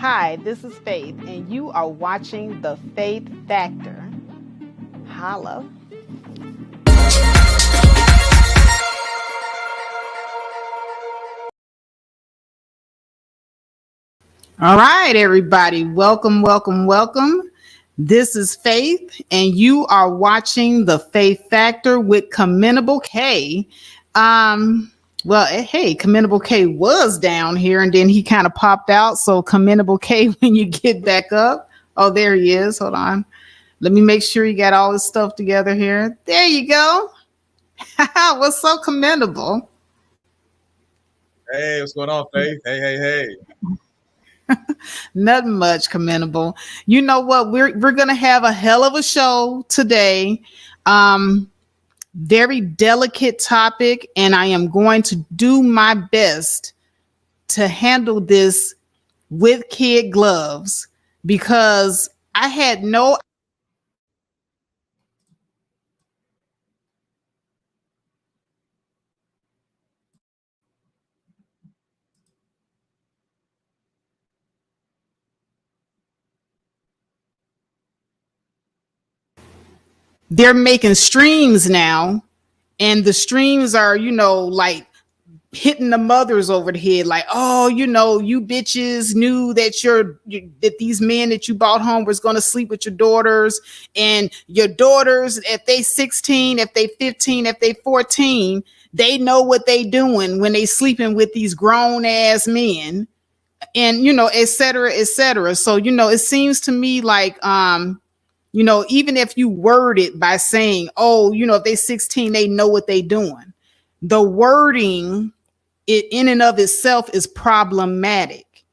Hi, this is Faith, and you are watching The Faith Factor. Holla. All right, everybody. Welcome, welcome, welcome. This is Faith, and you are watching The Faith Factor with Commendable K. Hey, Commendable K was down here, and then he kind of popped out. So, Commendable K, when you get back up. Oh, there he is. Hold on. Let me make sure you got all this stuff together here. There you go. What's so commendable? Hey, what's going on, Faith? Hey. Nothing much, Commendable. You know what? We're gonna have a hell of a show today. Very delicate topic, and I am going to do my best to handle this with kid gloves because I had no. They're making streams now, and the streams are, like hitting the mothers over the head, like, oh, you bitches knew that these men that you brought home was going to sleep with your daughters, and your daughters, if they 16, if they 15, if they 14, they know what they doing when they sleeping with these grown ass men, and et cetera, et cetera. So it seems to me like even if you word it by saying, oh, if they 16, they know what they doing, the wording, it in and of itself is problematic,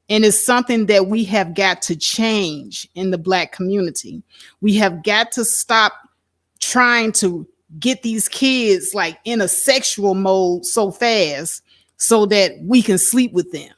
and it's something that we have got to change in the Black community. We have got to stop trying to get these kids like in a sexual mode so fast so that we can sleep with them,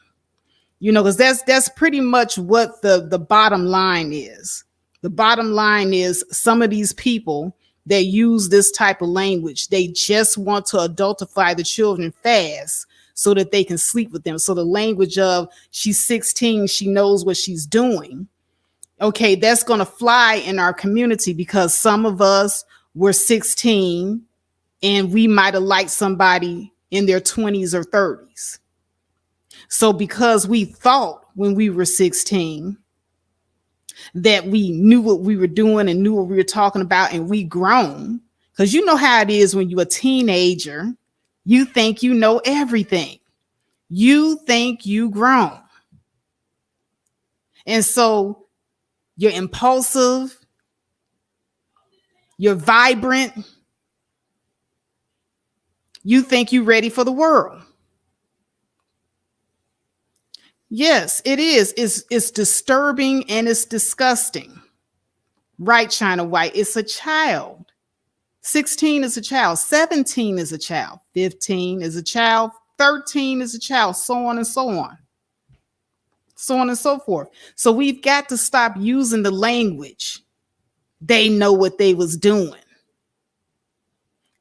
because that's pretty much what the bottom line is. The bottom line is some of these people that use this type of language, they just want to adultify the children fast so that they can sleep with them. So the language of she's 16, she knows what she's doing. Okay, that's going to fly in our community because some of us were 16 and we might have liked somebody in their 20s or 30s. So because we thought when we were 16 that we knew what we were doing and knew what we were talking about, and we grown, because you know how it is when you're a teenager, you think you know everything. You think you grown. And so you're impulsive, you're vibrant, you think you're ready for the world. Yes, it is. It's disturbing and it's disgusting. Right, China White? It's a child. 16 is a child. 17 is a child. 15 is a child. 13 is a child. So on and so on. So on and so forth. So we've got to stop using the language. They know what they was doing.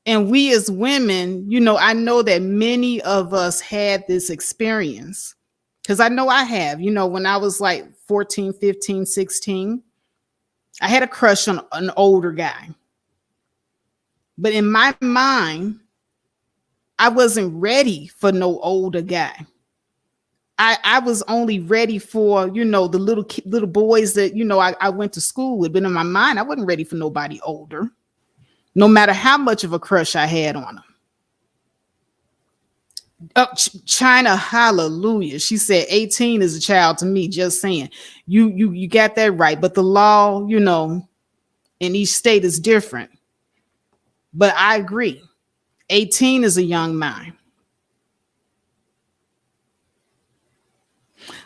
And we as women, I know that many of us had this experience. Because I know I have, when I was like 14, 15, 16, I had a crush on an older guy. But in my mind, I wasn't ready for no older guy. I was only ready for, the little boys that, I went to school with. But in my mind, I wasn't ready for nobody older, no matter how much of a crush I had on them. China, hallelujah. She said 18 is a child to me. Just saying, you got that right. But the law, in each state is different. But I agree, 18 is a young mind.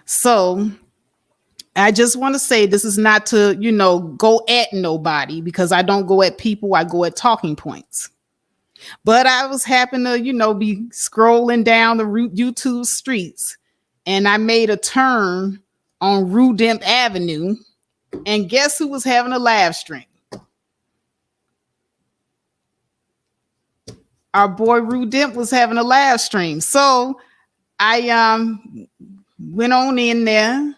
So I just want to say this is not to, go at nobody, because I don't go at people. I go at talking points. But I was happen to, be scrolling down the YouTube streets, and I made a turn on Rudemp Avenue, and guess who was having a live stream? Our boy Rudemp was having a live stream. So I went on in there,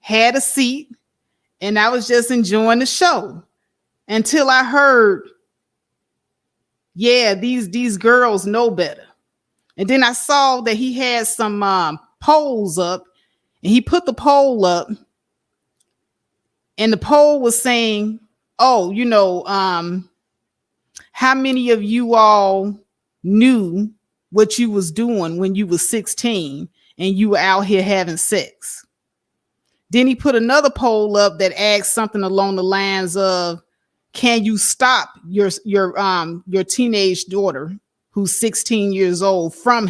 had a seat, and I was just enjoying the show until I heard, yeah, these girls know better. And then I saw that he had some polls up, and he put the poll up, and the poll was saying, oh, how many of you all knew what you was doing when you was 16 and you were out here having sex? Then he put another poll up that asked something along the lines of, can you stop your teenage daughter who's 16 years old from.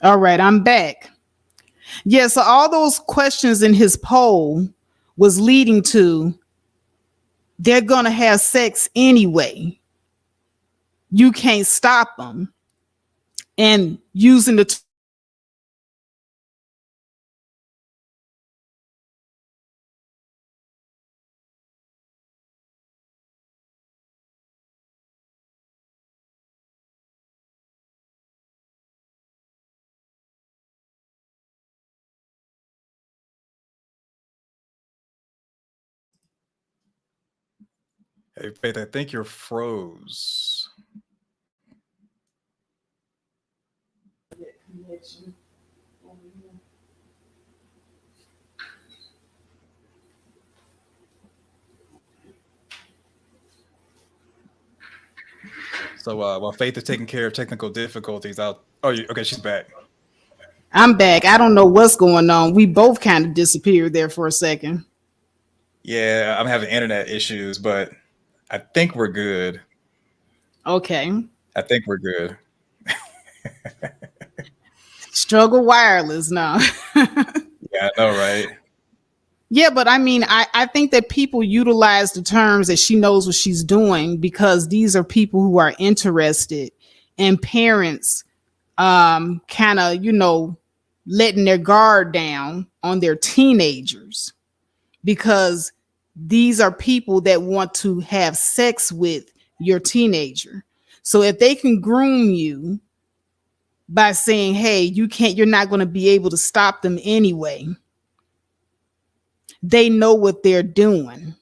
All right, I'm back. Yeah, so all those questions in his poll was leading to, they're going to have sex anyway. You can't stop them. And using the Hey, Faith, I think you're froze. So while Faith is taking care of technical difficulties, okay, she's back. I'm back. I don't know what's going on. We both kind of disappeared there for a second. Yeah, I'm having internet issues, but I think we're good. Okay. I think we're good. Struggle wireless now. Yeah, I know, right? Yeah, but I mean, I think that people utilize the terms that she knows what she's doing because these are people who are interested in parents kind of, letting their guard down on their teenagers, because these are people that want to have sex with your teenager. So if they can groom you by saying, hey, you're not going to be able to stop them anyway, they know what they're doing.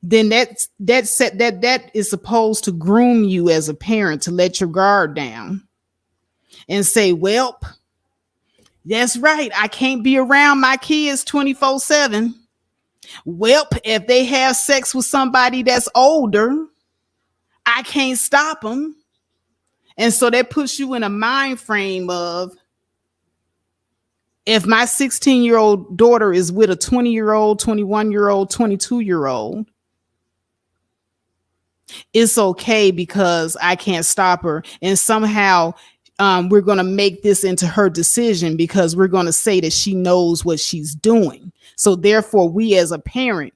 Then that is supposed to groom you as a parent to let your guard down and say, well, that's right, I can't be around my kids 24/7. Well, if they have sex with somebody that's older, I can't stop them. And so that puts you in a mind frame of, if my 16-year-old daughter is with a 20-year-old, 21-year-old, 22-year-old, it's okay because I can't stop her. And somehow we're going to make this into her decision because we're going to say that she knows what she's doing. So therefore, we as a parent,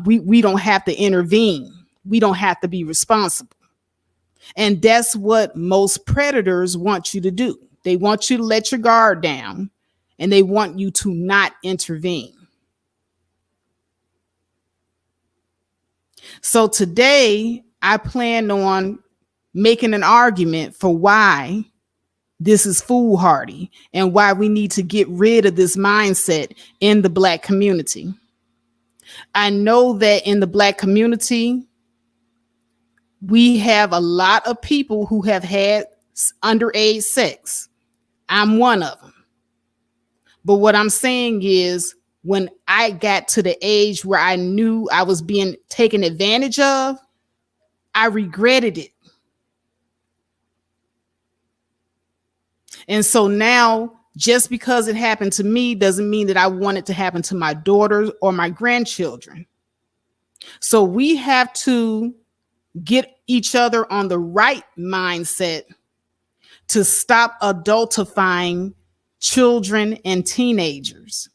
we don't have to intervene. We don't have to be responsible. And that's what most predators want you to do. They want you to let your guard down, and they want you to not intervene. So today, I plan on making an argument for why this is foolhardy and why we need to get rid of this mindset in the Black community. I know that in the Black community, we have a lot of people who have had underage sex. I'm one of them. But what I'm saying is, when I got to the age where I knew I was being taken advantage of, I regretted it. And so now, just because it happened to me doesn't mean that I want it to happen to my daughters or my grandchildren. So we have to get each other on the right mindset to stop adultifying children and teenagers.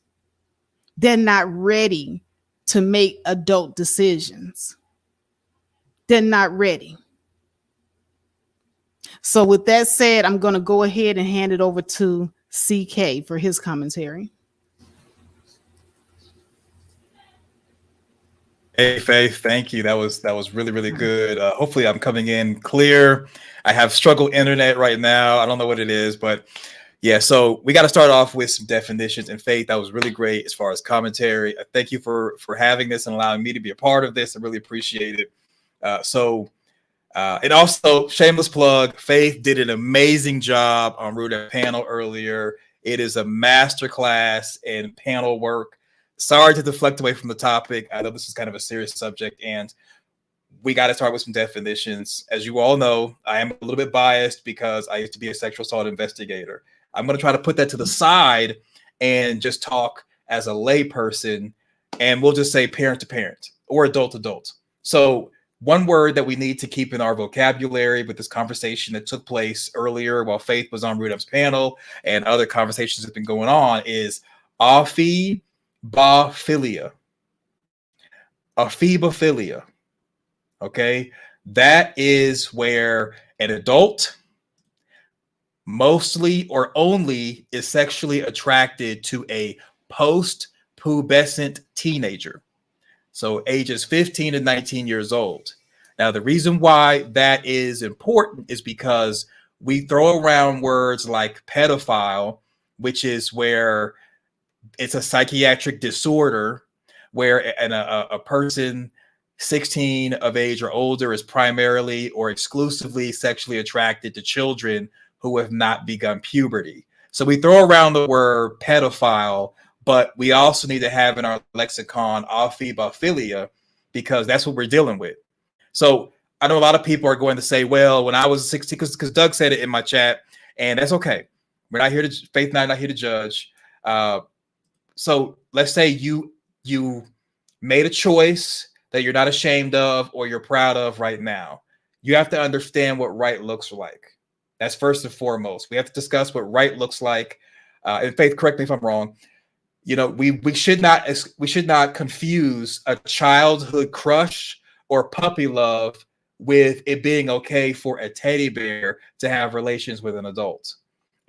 They're not ready to make adult decisions. They're not ready. So with that said, I'm going to go ahead and hand it over to CK for his commentary. Hey Faith, thank you. That was really really good. Hopefully I'm coming in clear. I have struggled internet right now. I don't know what it is, but yeah. So we got to start off with some definitions. And Faith, that was really great as far as commentary. Thank you for having this and allowing me to be a part of this. I really appreciate it. And also, shameless plug, Faith did an amazing job on Ruta panel earlier. It is a masterclass in panel work. Sorry to deflect away from the topic. I know this is kind of a serious subject, and we got to start with some definitions. As you all know, I am a little bit biased because I used to be a sexual assault investigator. I'm going to try to put that to the side and just talk as a lay person, and we'll just say parent to parent or adult to adult. So one word that we need to keep in our vocabulary with this conversation that took place earlier while Faith was on Rudolph's panel and other conversations that have been going on is aphibophilia. Aphibophilia. Okay, that is where an adult mostly or only is sexually attracted to a post-pubescent teenager. So ages 15 to 19 years old. Now, the reason why that is important is because we throw around words like pedophile, which is where it's a psychiatric disorder where a person 16 of age or older is primarily or exclusively sexually attracted to children who have not begun puberty. So we throw around the word pedophile, but we also need to have in our lexicon aphibophilia because that's what we're dealing with. So I know a lot of people are going to say, well, when I was 16, because Doug said it in my chat, and that's okay. We're not here to, Faith and I are not here to judge. So let's say you made a choice that you're not ashamed of or you're proud of right now. You have to understand what right looks like. That's first and foremost. We have to discuss what right looks like. And Faith, correct me if I'm wrong. You know, we should not confuse a childhood crush or puppy love with it being okay for a teddy bear to have relations with an adult.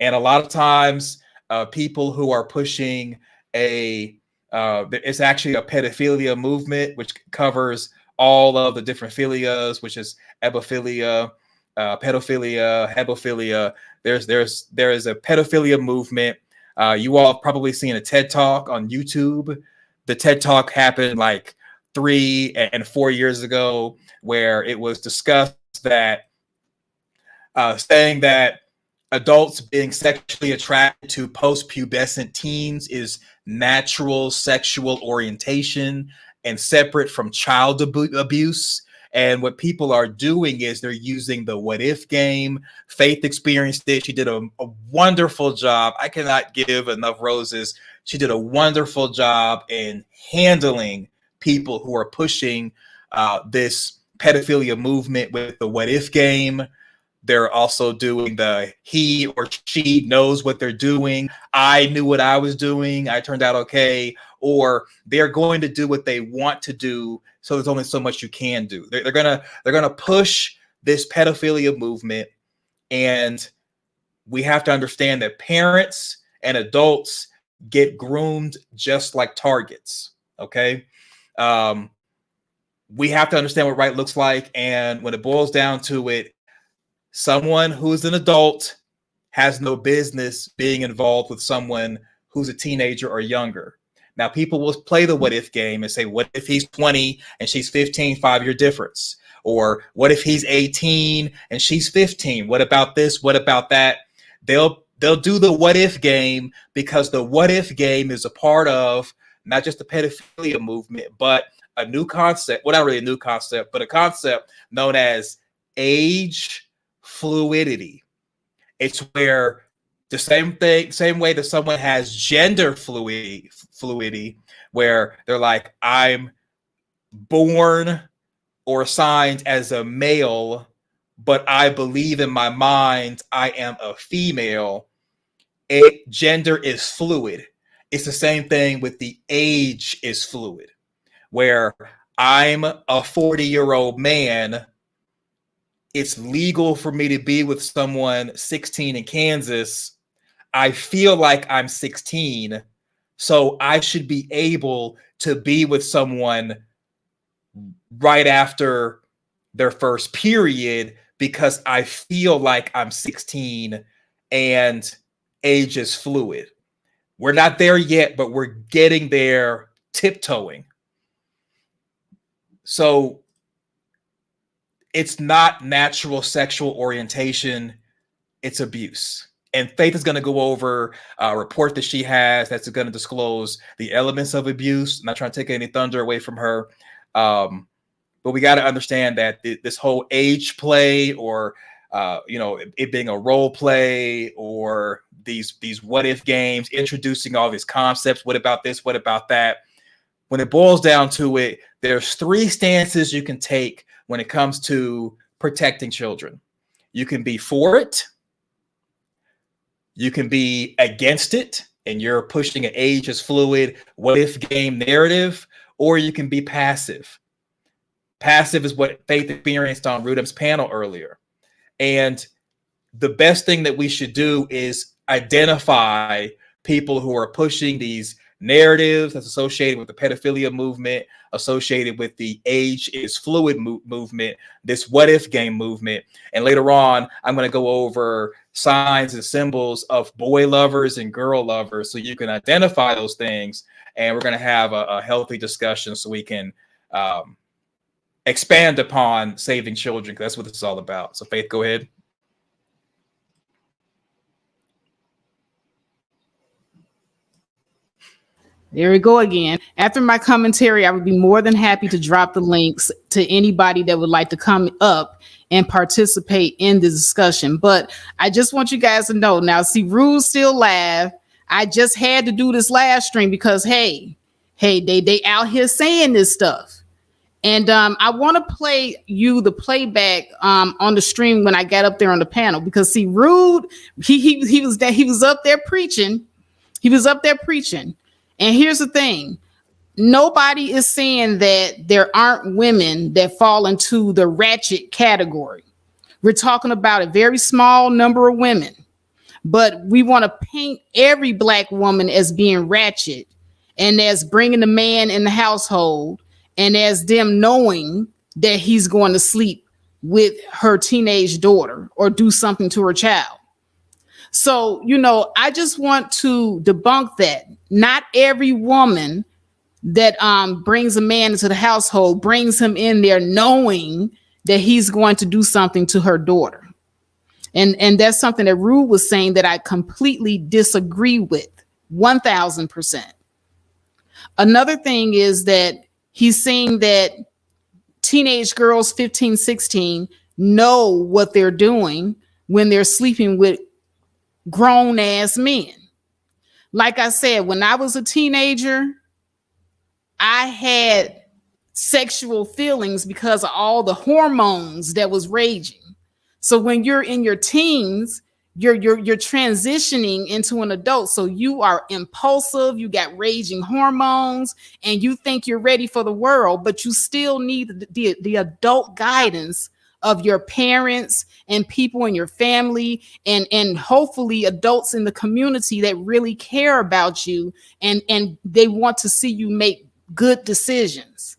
And a lot of times, people who are pushing it's actually a pedophilia movement, which covers all of the different philias, which is ebophilia, pedophilia, hebophilia. There is a pedophilia movement. You all have probably seen a TED Talk on YouTube. The TED Talk happened like 3 and 4 years ago, where it was discussed that saying that adults being sexually attracted to post-pubescent teens is natural sexual orientation and separate from child abuse. And what people are doing is they're using the what if game. Faith experienced it. She did a wonderful job. I cannot give enough roses. She did a wonderful job in handling people who are pushing this pedophilia movement with the what if game. They're also doing the he or she knows what they're doing. I knew what I was doing. I turned out okay. Or they're going to do what they want to do. So there's only so much you can do. They're gonna push this pedophilia movement, and we have to understand that parents and adults get groomed just like targets. Okay. We have to understand what right looks like, and when it boils down to it, someone who's an adult has no business being involved with someone who's a teenager or younger. Now, people will play the what if game and say, what if he's 20 and she's 15, 5-year difference? Or what if he's 18 and she's 15? What about this? What about that? They'll do the what if game because the what if game is a part of not just the pedophilia movement, but a new concept. Well, not really a new concept, but a concept known as age fluidity. It's where the same way that someone has gender fluidity, where they're like, I'm born or assigned as a male, but I believe in my mind I am a female. Gender is fluid. It's the same thing with the age is fluid, where I'm a 40-year-old man, it's legal for me to be with someone 16 in Kansas, I feel like I'm 16, so I should be able to be with someone right after their first period because I feel like I'm 16 and age is fluid. We're not there yet, but we're getting there, tiptoeing. So it's not natural sexual orientation, it's abuse. And Faith is going to go over a report that she has that's going to disclose the elements of abuse. I'm not trying to take any thunder away from her. But we got to understand that this whole age play, or it being a role play, or these what if games, introducing all these concepts. What about this? What about that? When it boils down to it, there's three stances you can take when it comes to protecting children. You can be for it, you can be against it, and you're pushing an age is fluid, what if game narrative, or you can be passive. Passive is what Faith experienced on Rudam's panel earlier. And the best thing that we should do is identify people who are pushing these narratives that's associated with the pedophilia movement, associated with the age is fluid movement, this what if game movement. And later on, I'm going to go over signs and symbols of boy lovers and girl lovers so you can identify those things. And we're going to have a healthy discussion so we can expand upon saving children, because that's what this is all about. So Faith, go ahead. There we go again. After my commentary, I would be more than happy to drop the links to anybody that would like to come up and participate in the discussion. But I just want you guys to know now, see, Rue's still live. I just had to do this live stream because, hey, they out here saying this stuff. And I want to play you the playback on the stream when I got up there on the panel, because see, Rude, he was up there preaching. He was up there preaching. And here's the thing. Nobody is saying that there aren't women that fall into the ratchet category. We're talking about a very small number of women, but we want to paint every Black woman as being ratchet and as bringing the man in the household and as them knowing that he's going to sleep with her teenage daughter or do something to her child. So, I just want to debunk that. Not every woman that brings a man into the household brings him in there knowing that he's going to do something to her daughter. And that's something that Rue was saying that I completely disagree with, 1000%. Another thing is that he's saying that teenage girls, 15, 16, know what they're doing when they're sleeping with grown ass men. Like I said, when I was a teenager, I had sexual feelings because of all the hormones that was raging. So when you're in your teens, you're transitioning into an adult. So you are impulsive, you got raging hormones, and you think you're ready for the world, but you still need the adult guidance of your parents and people in your family, and hopefully adults in the community that really care about you and they want to see you make good decisions.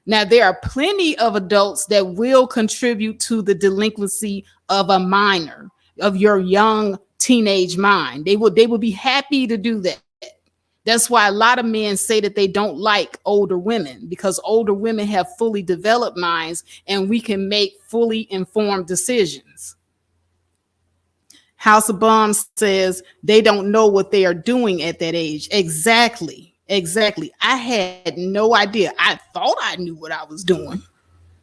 Now, there are plenty of adults that will contribute to the delinquency of a minor, of your young teenage mind. They will be happy to do that. That's why a lot of men say that they don't like older women, because older women have fully developed minds and we can make fully informed decisions. House of Bombs says they don't know what they are doing at that age. Exactly. I had no idea. I thought I knew what I was doing,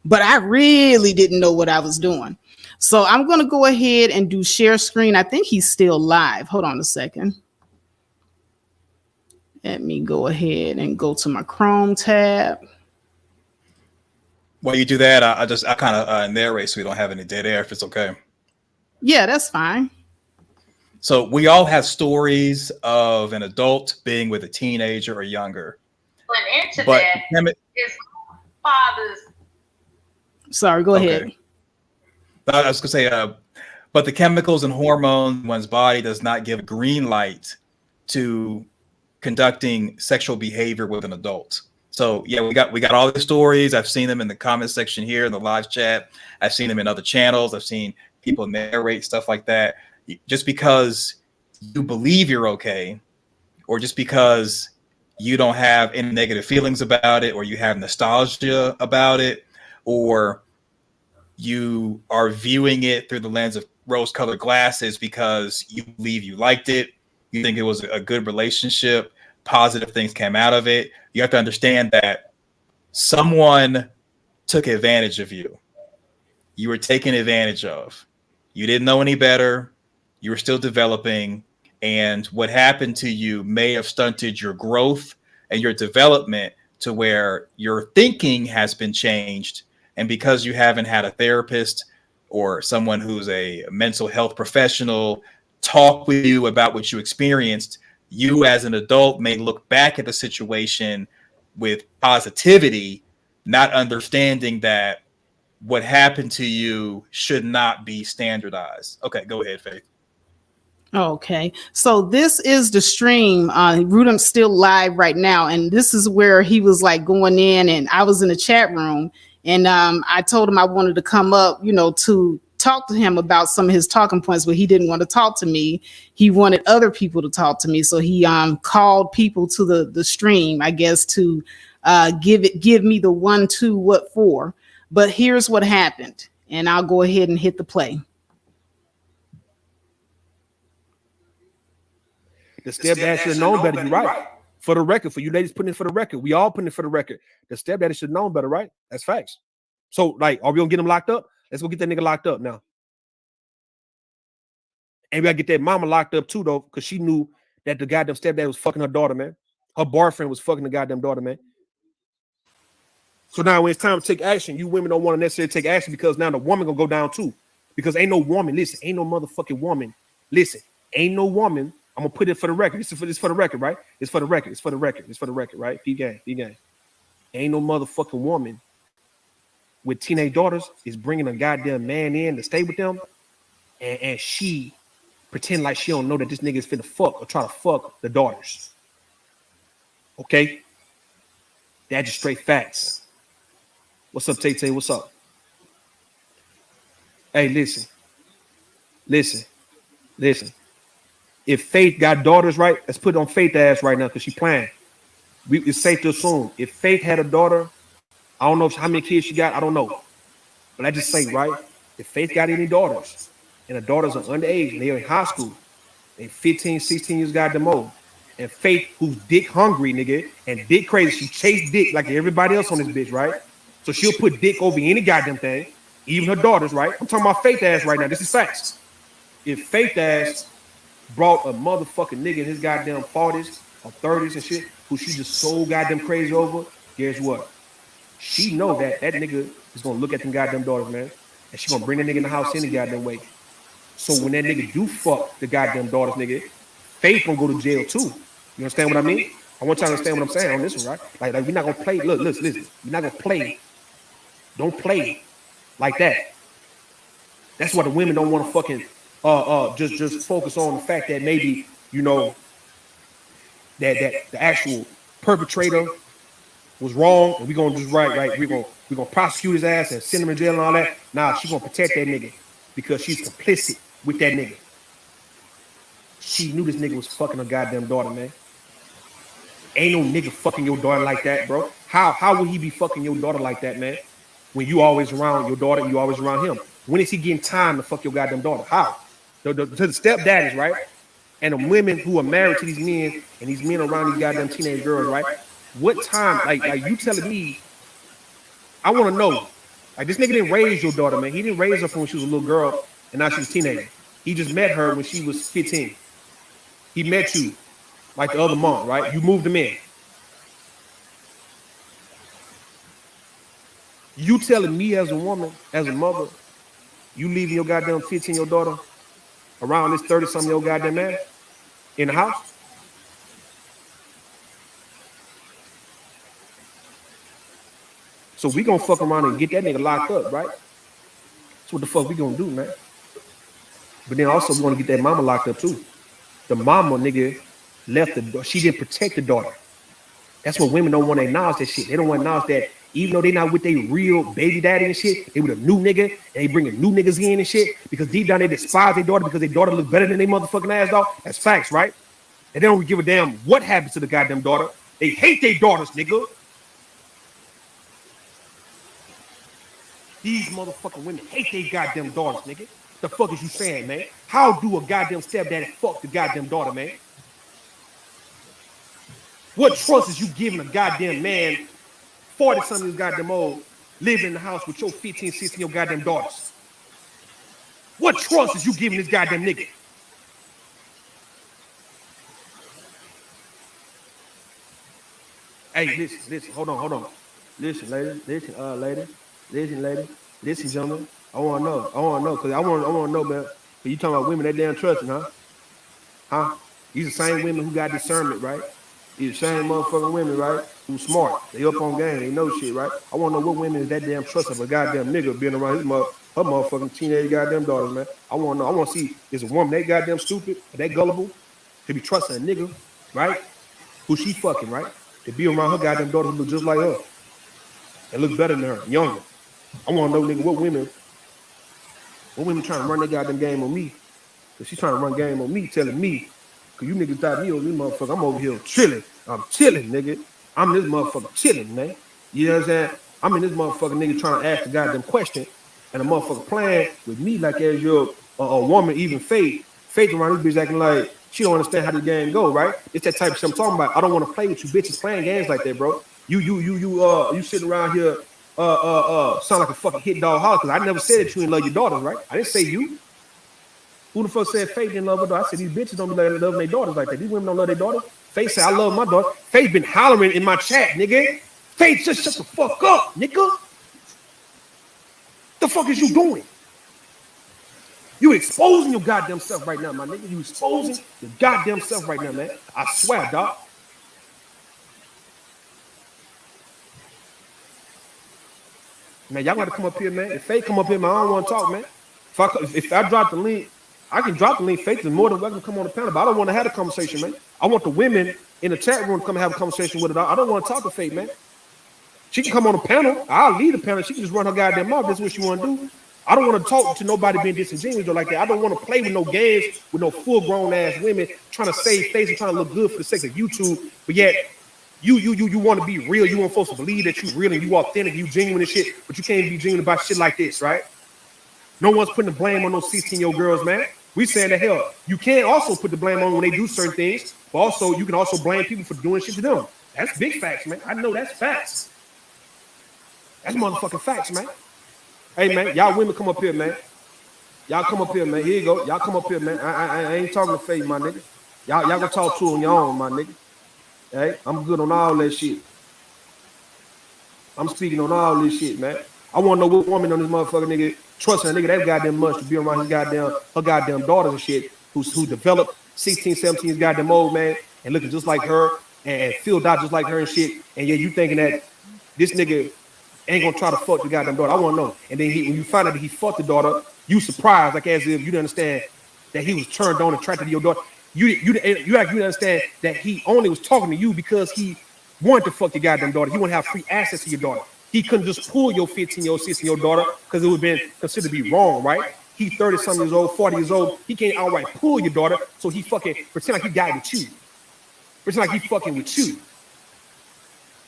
but I really didn't know what I was doing. So I'm going to go ahead and do share screen. I think he's still live. Hold on a second. Let me go ahead and go to my Chrome tab. While you do that, I kind of narrate so we don't have any dead air, if it's okay. Yeah, that's fine. So we all have stories of an adult being with a teenager or younger. But that is fathers. Sorry, go ahead. I was gonna say, but the chemicals and hormones in one's body does not give a green light to conducting sexual behavior with an adult. So yeah, we got all the stories. I've seen them in the comment section here in the live chat. I've seen them in other channels. I've seen people narrate stuff like that. Just because you believe you're okay, or just because you don't have any negative feelings about it, or you have nostalgia about it, or you are viewing it through the lens of rose-colored glasses because you believe you liked it, you think it was a good relationship, positive things came out of it. You have to understand that someone took advantage of you. You were taken advantage of. You didn't know any better. You were still developing. And what happened to you may have stunted your growth and your development to where your thinking has been changed. And because you haven't had a therapist or someone who's a mental health professional talk with you about what you experienced, you as an adult may look back at the situation with positivity, not understanding that what happened to you should not be standardized. Okay, go ahead, Faith. Okay, so this is the stream. Rudam's still live right now, and this is where he was like going in, and I was in the chat room, and I told him I wanted to come up, to talk to him about some of his talking points, but he didn't want to talk to me. He wanted other people to talk to me, so he called people to the stream, I guess, to give me the 1, 2, what for. But here's what happened, and I'll go ahead and hit the play. The stepdad should have known better. You're right. For the record, for you ladies putting it for the record, we all putting it for the record. The stepdad should have known better, right? That's facts. So, like, are we gonna get him locked up? Let's go get that nigga locked up now. And we gotta get that mama locked up too, though, because she knew that the goddamn stepdad was fucking her daughter, man. Her boyfriend was fucking the goddamn daughter, man. So now when it's time to take action, you women don't want to necessarily take action because now the woman gonna go down too. Because ain't no woman, listen, ain't no motherfucking woman. Listen, ain't no woman. I'm gonna put it for the record. This is for the record, right? It's for the record. It's for the record. It's for the record, right? D-gang. Ain't no motherfucking woman with teenage daughters is bringing a goddamn man in to stay with them, and she pretend like she don't know that this nigga is finna fuck or try to fuck the daughters. Okay? That's just straight facts. What's up, Tay? What's up? Hey, listen. If Faith got daughters, right? Let's put it on Faith ass right now because she playing. It's safe to assume if Faith had a daughter, I don't know how many kids she got. I don't know. But I just say, right? If Faith got any daughters and the daughters are underage and they're in high school, they 15, 16 years goddamn old, and Faith, who's dick hungry, nigga, and dick crazy, she chased dick like everybody else on this bitch, right? So she'll put dick over any goddamn thing, even her daughters, right? I'm talking about Faith ass right now. This is facts. If Faith ass brought a motherfucking nigga in his goddamn 40s or 30s and shit, who she just so goddamn crazy over, guess what? She know that nigga is gonna look at them goddamn daughters, man, and she gonna bring the nigga in the house any goddamn way. So when that nigga do fuck the goddamn daughters, nigga, Faith gonna go to jail too. You understand what I mean? I want y'all to understand what I'm saying on this one, right? Like we're not gonna play. Look, listen. We're not gonna play. Don't play like that. That's why the women don't want to fucking just focus on the fact that maybe, that the actual perpetrator was wrong and we're gonna just right. We're gonna prosecute his ass and send him in jail and all that. Nah, she's gonna protect that nigga because she's complicit with that nigga. She knew this nigga was fucking her goddamn daughter, man. Ain't no nigga fucking your daughter like that, bro. How would he be fucking your daughter like that, man? When you always around your daughter, you always around him. When is he getting time to fuck your goddamn daughter? How? To the stepdaddies, right? And the women who are married to these men and these men around these goddamn teenage girls, right? What time, like you telling me, I want to know, like this nigga didn't raise your daughter, man. He didn't raise her from when she was a little girl and now she's a teenager. He just met her when she was 15. He met you like the other month, right? You moved him in. You telling me as a woman, as a mother, you leaving your goddamn 15-year-old daughter around this 30-something-year-old goddamn man in the house? So we gonna fuck around and get that nigga locked up, right? That's what the fuck we gonna do, man. But then also we want to get that mama locked up too. The mama, nigga, left the. She didn't protect the daughter. That's what women don't want to acknowledge that shit. They don't want to acknowledge that even though they not with their real baby daddy and shit, they with a new nigga and they bringing new niggas in and shit because deep down they despise their daughter because their daughter look better than their motherfucking ass, dog. That's facts, right? And they don't give a damn what happens to the goddamn daughter. They hate their daughters, nigga. These motherfucking women hate their goddamn daughters, nigga. The fuck is you saying, man? How do a goddamn stepdaddy fuck the goddamn daughter, man? What trust is you giving a goddamn man 40-something years goddamn old living in the house with your 15, 16 your goddamn daughters? What trust is you giving this goddamn nigga? Hey, listen, hold on. Listen, ladies, gentlemen. I want to know, because I want to know, man. You talking about women that damn trusting, huh? Huh? These are the same women who got discernment, right? These the same motherfucking women, right? Who smart. They up on game. They know shit, right? I want to know what women is that damn trust of a goddamn nigga being around her motherfucking teenage goddamn daughters, man. I want to know. I want to see, is a woman that goddamn stupid, or that gullible, to be trusting a nigga, right? Who she fucking, right? To be around her goddamn daughter who look just like her. And look better than her, younger. I want to know, nigga, what women trying to run their goddamn game on me? Cause she's trying to run game on me, telling me, cause you niggas thought me over this motherfucker. I'm over here chilling. I'm chilling, nigga. I'm this motherfucker chilling, man. You know what I'm saying? I'm in this motherfucker nigga trying to ask the goddamn question, and a motherfucker playing with me like as your a woman, even Faith around this bitch acting like she don't understand how the game go, right? It's that type of shit I'm talking about. I don't want to play with you bitches playing games like that, bro. You sitting around here sound like a fucking hit dog holler, because I never said that you didn't love your daughters, right? I didn't say you. Who the fuck said Faith didn't love her daughter? I said these bitches don't be loving their daughters like that. These women don't love their daughters. Faith said I love my daughter. Faith been hollering in my chat, nigga. Faith, just shut the fuck up, nigga. The fuck is you doing? You exposing your goddamn self right now, my nigga. You exposing your goddamn self right now, man. I swear, dog. Man, y'all gotta come up here, man. If Faith come up here, man, I don't want to talk, man. If I drop the link, I can drop the link. Faith is more than welcome to come on the panel, but I don't want to have a conversation, man. I want the women in the chat room to come have a conversation with her. I don't want to talk to Faith, man. She can come on the panel. I'll lead the panel. She can just run her goddamn mouth. That's what she want to do. I don't want to talk to nobody being disingenuous or like that. I don't want to play with no games with no full-grown ass women trying to save face and trying to look good for the sake of YouTube, but yet you want to be real. You want folks to believe that you real and you authentic, you genuine and shit, but you can't be genuine about shit like this, right? No one's putting the blame on those 16-year-old girls, man. We saying that hell, you can't also put the blame on when they do certain things, but also you can also blame people for doing shit to them. That's big facts, man. I know that's facts. That's motherfucking facts, man. Hey, man, y'all women come up here, man. Y'all come up here, man. Here you go. Y'all come up here, man. I ain't talking to Faith, my nigga. Y'all gonna talk to on your own, my nigga. Hey, I'm good on all that shit. I'm speaking on all this shit, man. I want to know what woman on this motherfucker nigga trusting a nigga that goddamn much to be around her goddamn daughters and shit who developed 16, 17 years goddamn old, man, and looking just like her and filled out just like her and shit. And yeah, you thinking that this nigga ain't gonna try to fuck the goddamn daughter. I want to know. And then when you find out that he fucked the daughter, you surprised, like as if you didn't understand that he was turned on, attracted to your daughter. You understand that he only was talking to you because he wanted to fuck your goddamn daughter. He wanted to have free access to your daughter. He couldn't just pull your 15-year-old, 16-year-old daughter because it would have been considered to be wrong, right? He 30-something years old, 40 years old. He can't outright pull your daughter, so he fucking pretend like he got with you. Pretend like he fucking with you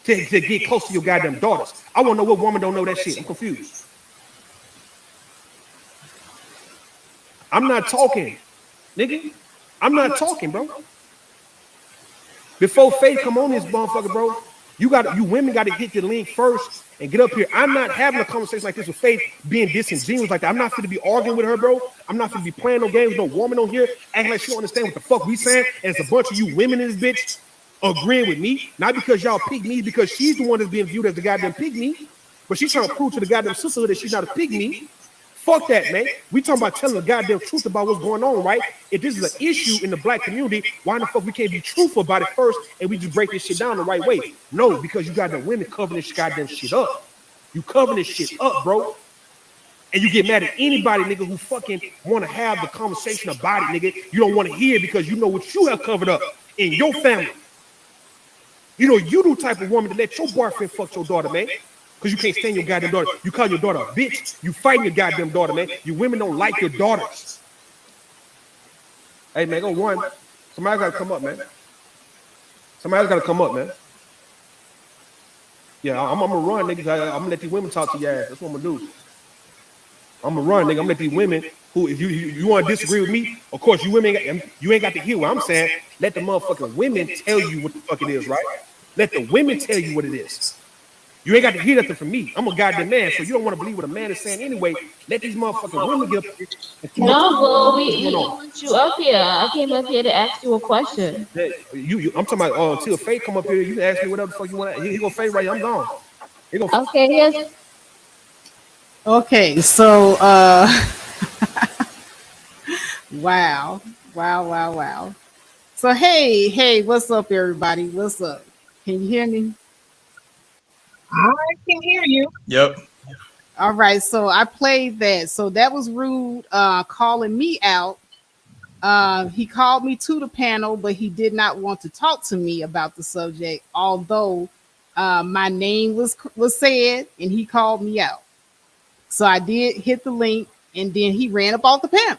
to get close to your goddamn daughters. I want to know what woman don't know that shit. I'm confused. I'm not talking, nigga. I'm not talking, bro. Before Faith come on this motherfucker, bro, you women got to hit the link first and get up here. I'm not having a conversation like this with Faith being disingenuous like that. I'm not going to be arguing with her, bro. I'm not going to be playing no games with no woman on here acting like she don't understand what the fuck we saying. And it's a bunch of you women in this bitch agreeing with me, not because y'all pick me, because she's the one that's being viewed as the goddamn pig me, but she's trying to prove to the goddamn sisterhood that she's not a pig me. Fuck that, man. We talking about telling the goddamn truth about what's going on, right? If this is an issue in the black community, why the fuck we can't be truthful about it first and we just break this shit down the right way? No, because you got the women covering this goddamn shit up. You covering this shit up, bro. And you get mad at anybody, nigga, who fucking want to have the conversation about it, nigga. You don't want to hear it because you know what you have covered up in your family. You know, you the type of woman to let your boyfriend fuck your daughter, man. Because you can't stand your goddamn daughter. You call your daughter a bitch. You fighting your goddamn daughter, man. You women don't like your daughters. Hey, man, go one. Somebody's got to come up, man. Somebody's got to come up, man. Yeah, I'm going to run, niggas. I'm going to let these women talk to your ass. That's what I'm going to do. I'm going to run, nigga. I'm going to let these women who, if you want to disagree with me, of course, you women, you ain't got to hear what I'm saying. Let the motherfucking women tell you what the fuck it is, right? Let the women tell you what it is. You ain't got to hear nothing from me. I'm a goddamn man, so you don't want to believe what a man is saying anyway. Let these motherfucking women get up. No, bro, we want you up here. I came up here to ask you a question. I'm talking about until Faith come up here, you can ask me whatever the fuck you want. He gonna Faith right here. I'm gone. Okay, yes. Okay, so wow. So hey, what's up, everybody? What's up? Can you hear me? I can hear you. Yep. All right, so I played that. So that was Rude calling me out. He called me to the panel, but he did not want to talk to me about the subject, although my name was said and he called me out. So I did hit the link, and then he ran up off the panel.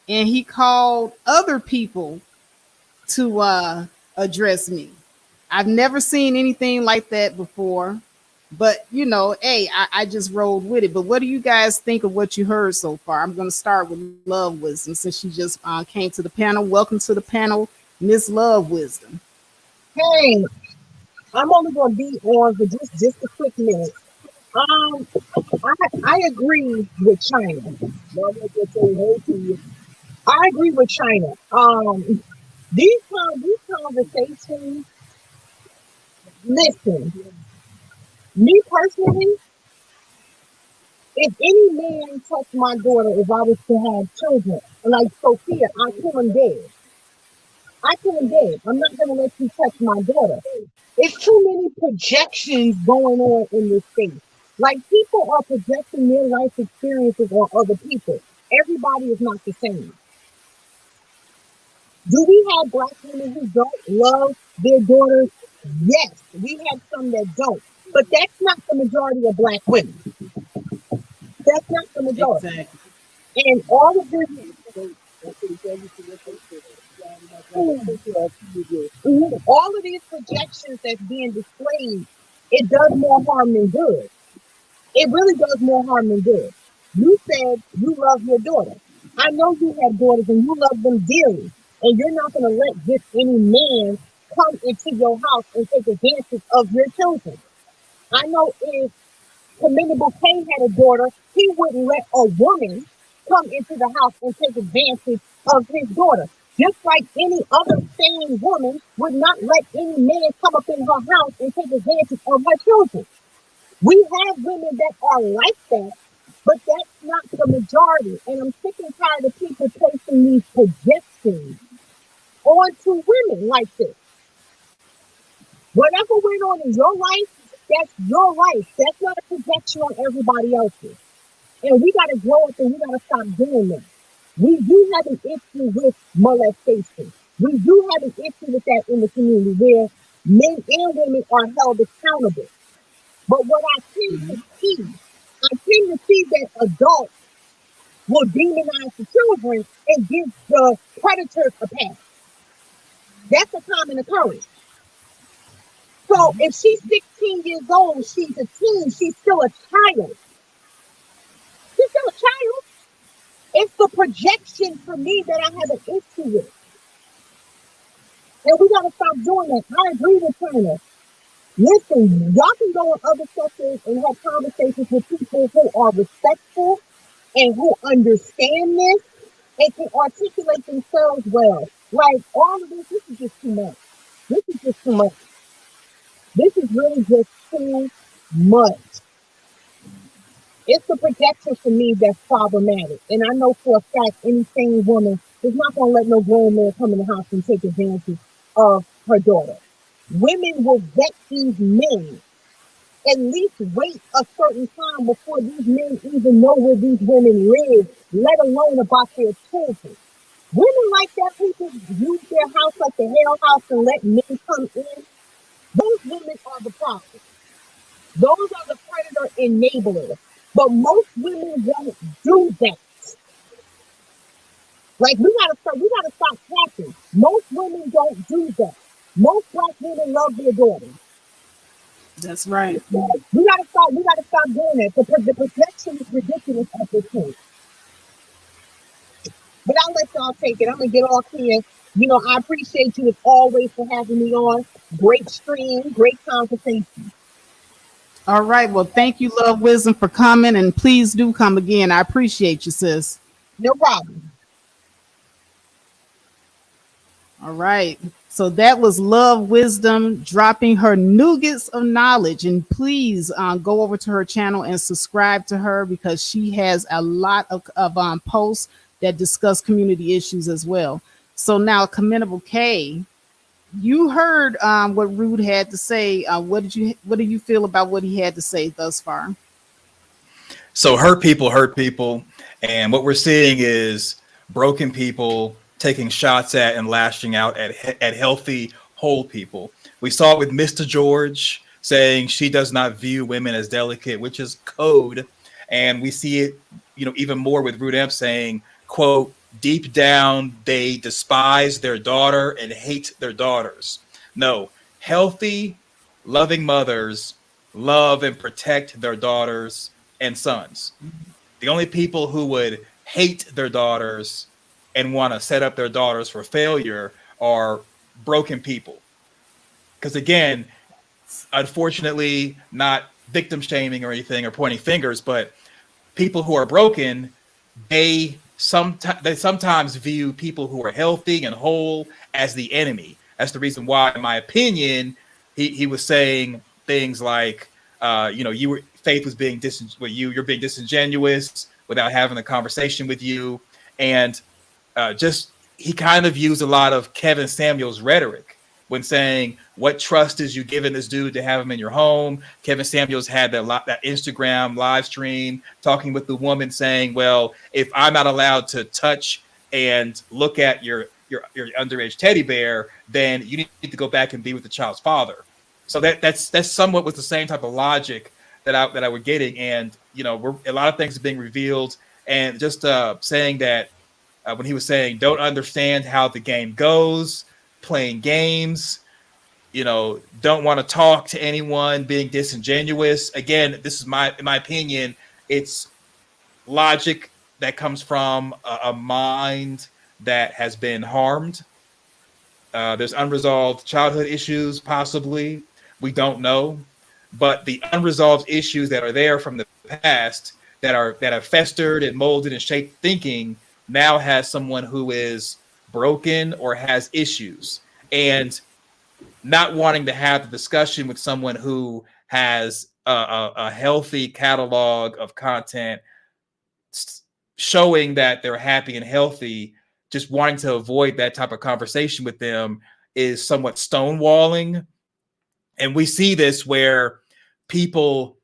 And he called other people to address me. I've never seen anything like that before, but you know, hey, I just rolled with it. But what do you guys think of what you heard so far? I'm going to start with Love Wisdom since she just came to the panel. Welcome to the panel, Miss Love Wisdom. Hey, I'm only going to be on for just a quick minute. I agree with China. I agree with China. These conversations. Listen, me personally, if any man touched my daughter, if I was to have children, like Sophia, I kill him dead. I'm not going to let you touch my daughter. It's too many projections going on in this space. Like, people are projecting their life experiences on other people. Everybody is not the same. Do we have black women who don't love their daughters? Yes, we have some that don't. But that's not the majority of black women. That's not the majority. Exactly. And all of this, all of these projections that's being displayed, it does more harm than good. It really does more harm than good. You said you love your daughter. I know you have daughters and you love them dearly. And you're not going to let just any man come into your house and take advantage of your children. I know if Commendable Kane had a daughter, he wouldn't let a woman come into the house and take advantage of his daughter. Just like any other sane woman would not let any man come up in her house and take advantage of her children. We have women that are like that, but that's not the majority. And I'm sick and tired of people placing these projections onto women like this. Whatever went on in your life, that's your life. That's not a projection on everybody else's. And we got to grow up and we got to stop doing that. We do have an issue with molestation. We do have an issue with that in the community where men and women are held accountable. But what I tend to see that adults will demonize the children and give the predators a pass. That's a common occurrence. So if she's 16 years old, she's a teen, she's still a child. She's still a child. It's the projection for me that I have an issue with. And we got to stop doing that. I agree with China. Listen, y'all can go on other sessions and have conversations with people who are respectful and who understand this and can articulate themselves well. Like, all of this is just too much. This is just too much. This is really just too much. It's the projection for me that's problematic. And I know for a fact any sane woman is not going to let no grown man come in the house and take advantage of her daughter. Women will vet these men at least wait a certain time before these men even know where these women live, let alone about their children. Women like that, people use their house like the hell house and let men come in. Those women are the problem. Those are the predator enablers. But most women won't do that. Like we gotta stop capping. Most women don't do that. Most black women love their daughters. That's right. We gotta stop doing that. The projection is ridiculous at this point. But I'll let y'all take it. I'm gonna get off here. You know, I appreciate you as always for having me on. Great stream, great conversation. All right. Well, thank you, Love Wisdom, for coming, and please do come again. I appreciate you, sis. No problem. All right. So that was Love Wisdom dropping her nuggets of knowledge. And please go over to her channel and subscribe to her because she has a lot of posts that discuss community issues as well. So now, Commendable K, you heard what Rude had to say. What do you feel about what he had to say thus far? So hurt people. And what we're seeing is broken people taking shots at and lashing out at healthy, whole people. We saw it with Mr. George saying she does not view women as delicate, which is code. And we see it, even more with Rude Amp saying, quote, deep down, they despise their daughter and hate their daughters. No, healthy, loving mothers love and protect their daughters and sons. The only people who would hate their daughters and want to set up their daughters for failure are broken people. Because again, unfortunately, not victim shaming or anything or pointing fingers, but people who are broken, they sometimes view people who are healthy and whole as the enemy. That's the reason why, in my opinion, he was saying things like, Faith was being you're being disingenuous without having a conversation with you, and he kind of used a lot of Kevin Samuels rhetoric when saying, what trust is you giving this dude to have him in your home? Kevin Samuels had that Instagram live stream talking with the woman saying, well, if I'm not allowed to touch and look at your underage teddy bear, then you need to go back and be with the child's father. So that's somewhat with the same type of logic that I was getting. And, a lot of things are being revealed, and just saying that when he was saying, don't understand how the game goes, playing games, don't want to talk to anyone, being disingenuous. Again, this is in my opinion, it's logic that comes from a mind that has been harmed. There's unresolved childhood issues, possibly. We don't know. But the unresolved issues that are there from the past that have festered and molded and shaped thinking now has someone who is broken or has issues. And not wanting to have the discussion with someone who has a healthy catalog of content showing that they're happy and healthy, just wanting to avoid that type of conversation with them is somewhat stonewalling. And we see this where people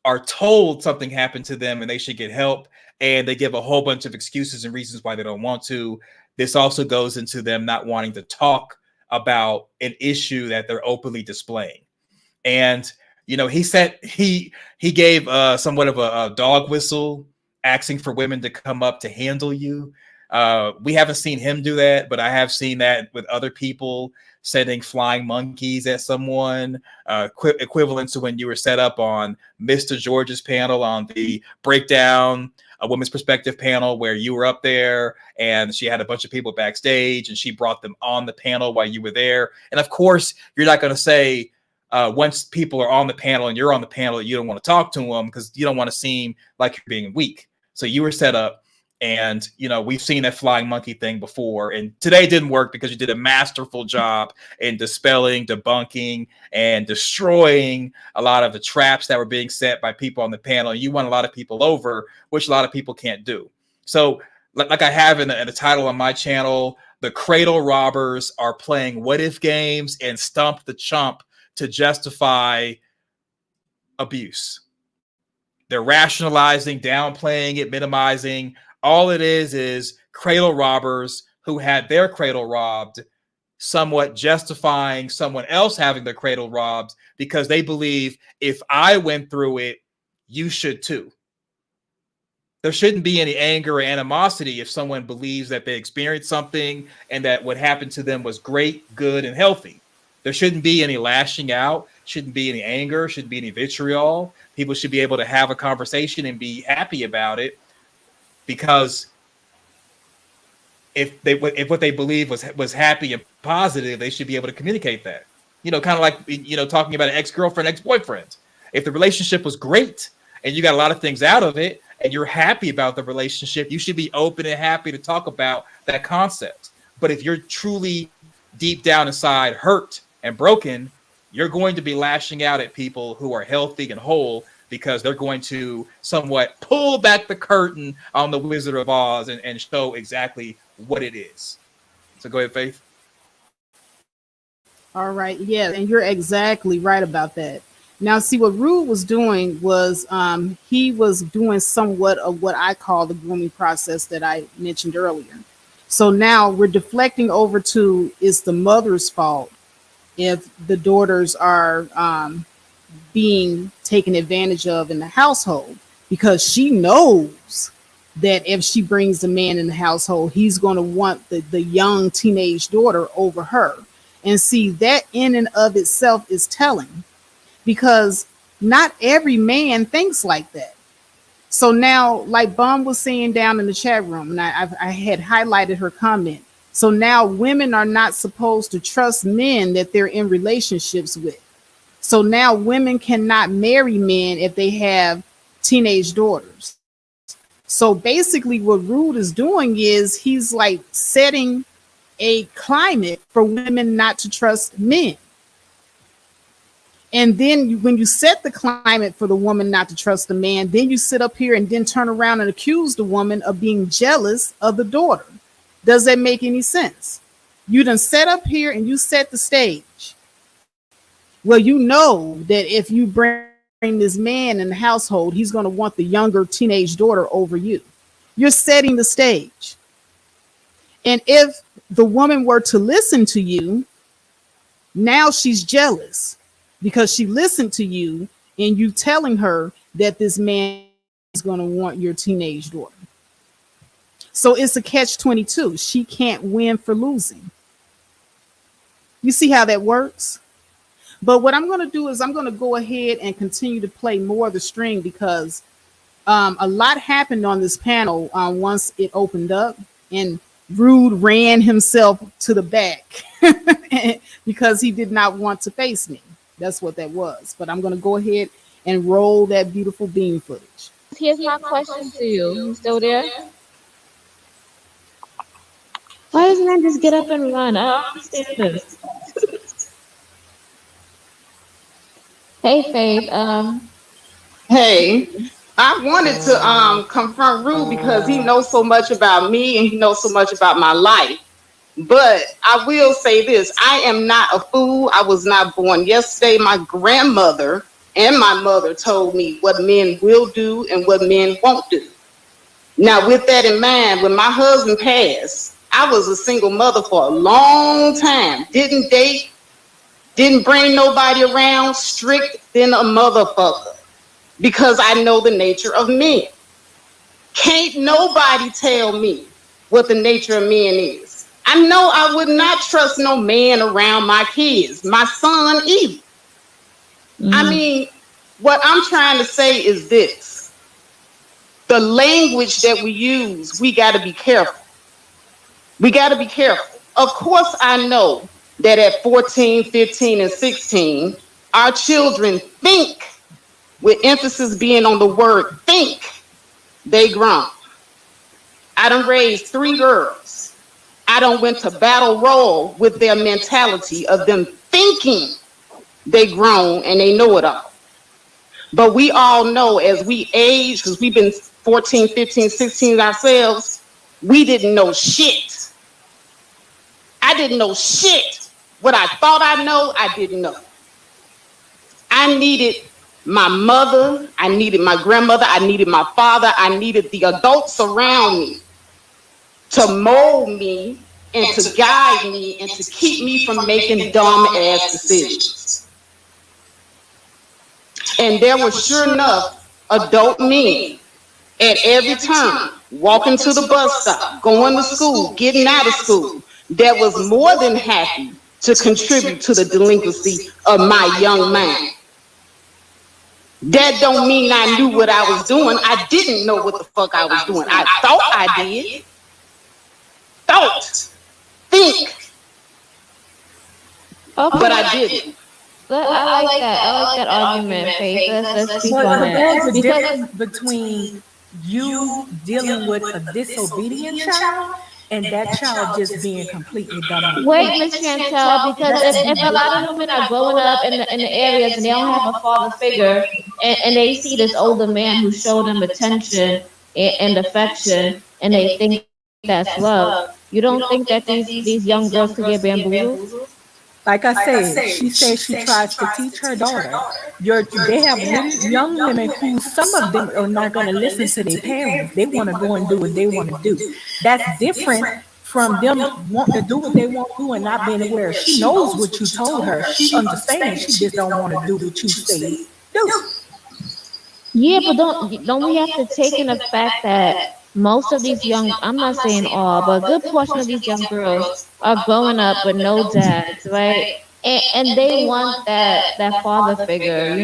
are told something happened to them and they should get help, and they give a whole bunch of excuses and reasons why they don't want to. This also goes into them not wanting to talk about an issue that they're openly displaying. And he said he gave somewhat of a dog whistle, asking for women to come up to handle you. We haven't seen him do that, but I have seen that with other people, sending flying monkeys at someone, equivalent to when you were set up on Mr. George's panel on the Breakdown a Women's Perspective panel, where you were up there and she had a bunch of people backstage and she brought them on the panel while you were there. And of course, you're not going to say, once people are on the panel and you're on the panel, you don't want to talk to them because you don't want to seem like you're being weak. So you were set up. And, we've seen that flying monkey thing before. And today didn't work because you did a masterful job in dispelling, debunking, and destroying a lot of the traps that were being set by people on the panel. And you won a lot of people over, which a lot of people can't do. So like I have in the title on my channel, the cradle robbers are playing what if games and stump the chump to justify abuse. They're rationalizing, downplaying it, minimizing. All it is cradle robbers who had their cradle robbed, somewhat justifying someone else having their cradle robbed because they believe if I went through it, you should too. There shouldn't be any anger or animosity if someone believes that they experienced something and that what happened to them was great, good, and healthy. There shouldn't be any lashing out, shouldn't be any anger, shouldn't be any vitriol. People should be able to have a conversation and be happy about it, because if what they believe was happy and positive, they should be able to communicate that. You know, kind of like, you know, talking about an ex-girlfriend, ex-boyfriend. If the relationship was great and you got a lot of things out of it and you're happy about the relationship, you should be open and happy to talk about that concept. But if you're truly deep down inside hurt and broken, you're going to be lashing out at people who are healthy and whole, because they're going to somewhat pull back the curtain on the Wizard of Oz and show exactly what it is. So go ahead, Faith. All right. Yeah. And you're exactly right about that. Now, see, what Rude was doing was he was doing somewhat of what I call the grooming process that I mentioned earlier. So now we're deflecting over to, it's the mother's fault if the daughters are being taken advantage of in the household, because she knows that if she brings the man in the household, he's going to want the young teenage daughter over her. And see, that in and of itself is telling, because not every man thinks like that. So now, like Bum was saying down in the chat room, and I had highlighted her comment. So now women are not supposed to trust men that they're in relationships with. So now women cannot marry men if they have teenage daughters. So basically what Rude is doing is he's like setting a climate for women not to trust men. And then when you set the climate for the woman not to trust the man, then you sit up here and then turn around and accuse the woman of being jealous of the daughter. Does that make any sense? You done set up here and you set the stage. Well, you know that if you bring this man in the household, he's going to want the younger teenage daughter over you. You're setting the stage. And if the woman were to listen to you, now she's jealous because she listened to you and you telling her that this man is going to want your teenage daughter. So it's a catch-22. She can't win for losing. You see how that works? But what I'm going to do is I'm going to go ahead and continue to play more of the string, because a lot happened on this panel once it opened up, and Rude ran himself to the back because he did not want to face me. That's what that was. But I'm going to go ahead and roll that beautiful beam footage. Here's my question to you. You still there? Why doesn't man just get up and run? I don't understand this. Hey, Faith. Hey, I wanted to confront Rude because he knows so much about me and he knows so much about my life. But I will say this, I am not a fool. I was not born yesterday. My grandmother and my mother told me what men will do and what men won't do. Now, with that in mind, when my husband passed, I was a single mother for a long time. Didn't date, didn't bring nobody around, strict than a motherfucker, because I know the nature of men. Can't nobody tell me what the nature of men is. I know I would not trust no man around my kids, my son either. I mean, what I'm trying to say is this. The language that we use, we got to be careful. We got to be careful. Of course, I know that at 14, 15, and 16, our children think, with emphasis being on the word think, they grown. I done raised 3 girls. I done went to battle roll with their mentality of them thinking they grown and they know it all. But we all know as we age, because we've been 14, 15, 16 ourselves, we didn't know shit. I didn't know shit. What I thought I know, I didn't know. I needed my mother, I needed my grandmother, I needed my father, I needed the adults around me to mold me and to guide me and to keep me from making dumb ass decisions. And there was sure enough adult men at every turn, walking to the bus stop, going to school, getting out of school, that was more than happy to contribute to the delinquency of my young mind. That don't mean I knew what I was doing. I didn't know what the fuck I was doing. I thought I did. Thought. Think. Okay. But I didn't. I like that. I like that argument, Faith. Let's speak on But there's it. a difference between you dealing with a disobedient child and that child just being completely dumb. Wait, Miss Chantel, because if a lot of women are growing up in the areas and they don't have a father figure, and they see this older man who showed them attention and affection, and they think that's love, you don't think that these young girls could get bamboozled? Like I said, she says she tries to teach her daughter. They have young women who, some of them are not going to listen to their parents. They want to go and do what they want to do. That's different from them wanting to do what they want to do and not being aware. She knows what you told her. She understands. She just don't want to do what you say do. Yeah, but don't we have to take in the fact that most of these young, I'm not saying all, but a good portion of these young girls are growing up with no dads, right? And they want that father figure,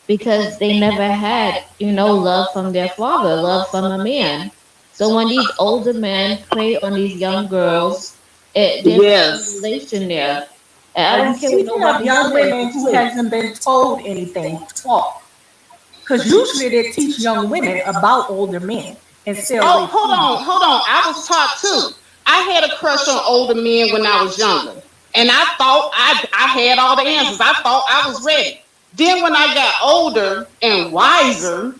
because they never had, love from their father, love from a man. So when these older men prey on these young girls, there's a relation there. I don't care what nobody young women who hasn't been told anything, taught. Because usually they teach young women about older men. Oh, hold on. I was taught too. I had a crush on older men when I was younger. And I thought I had all the answers. I thought I was ready. Then when I got older and wiser,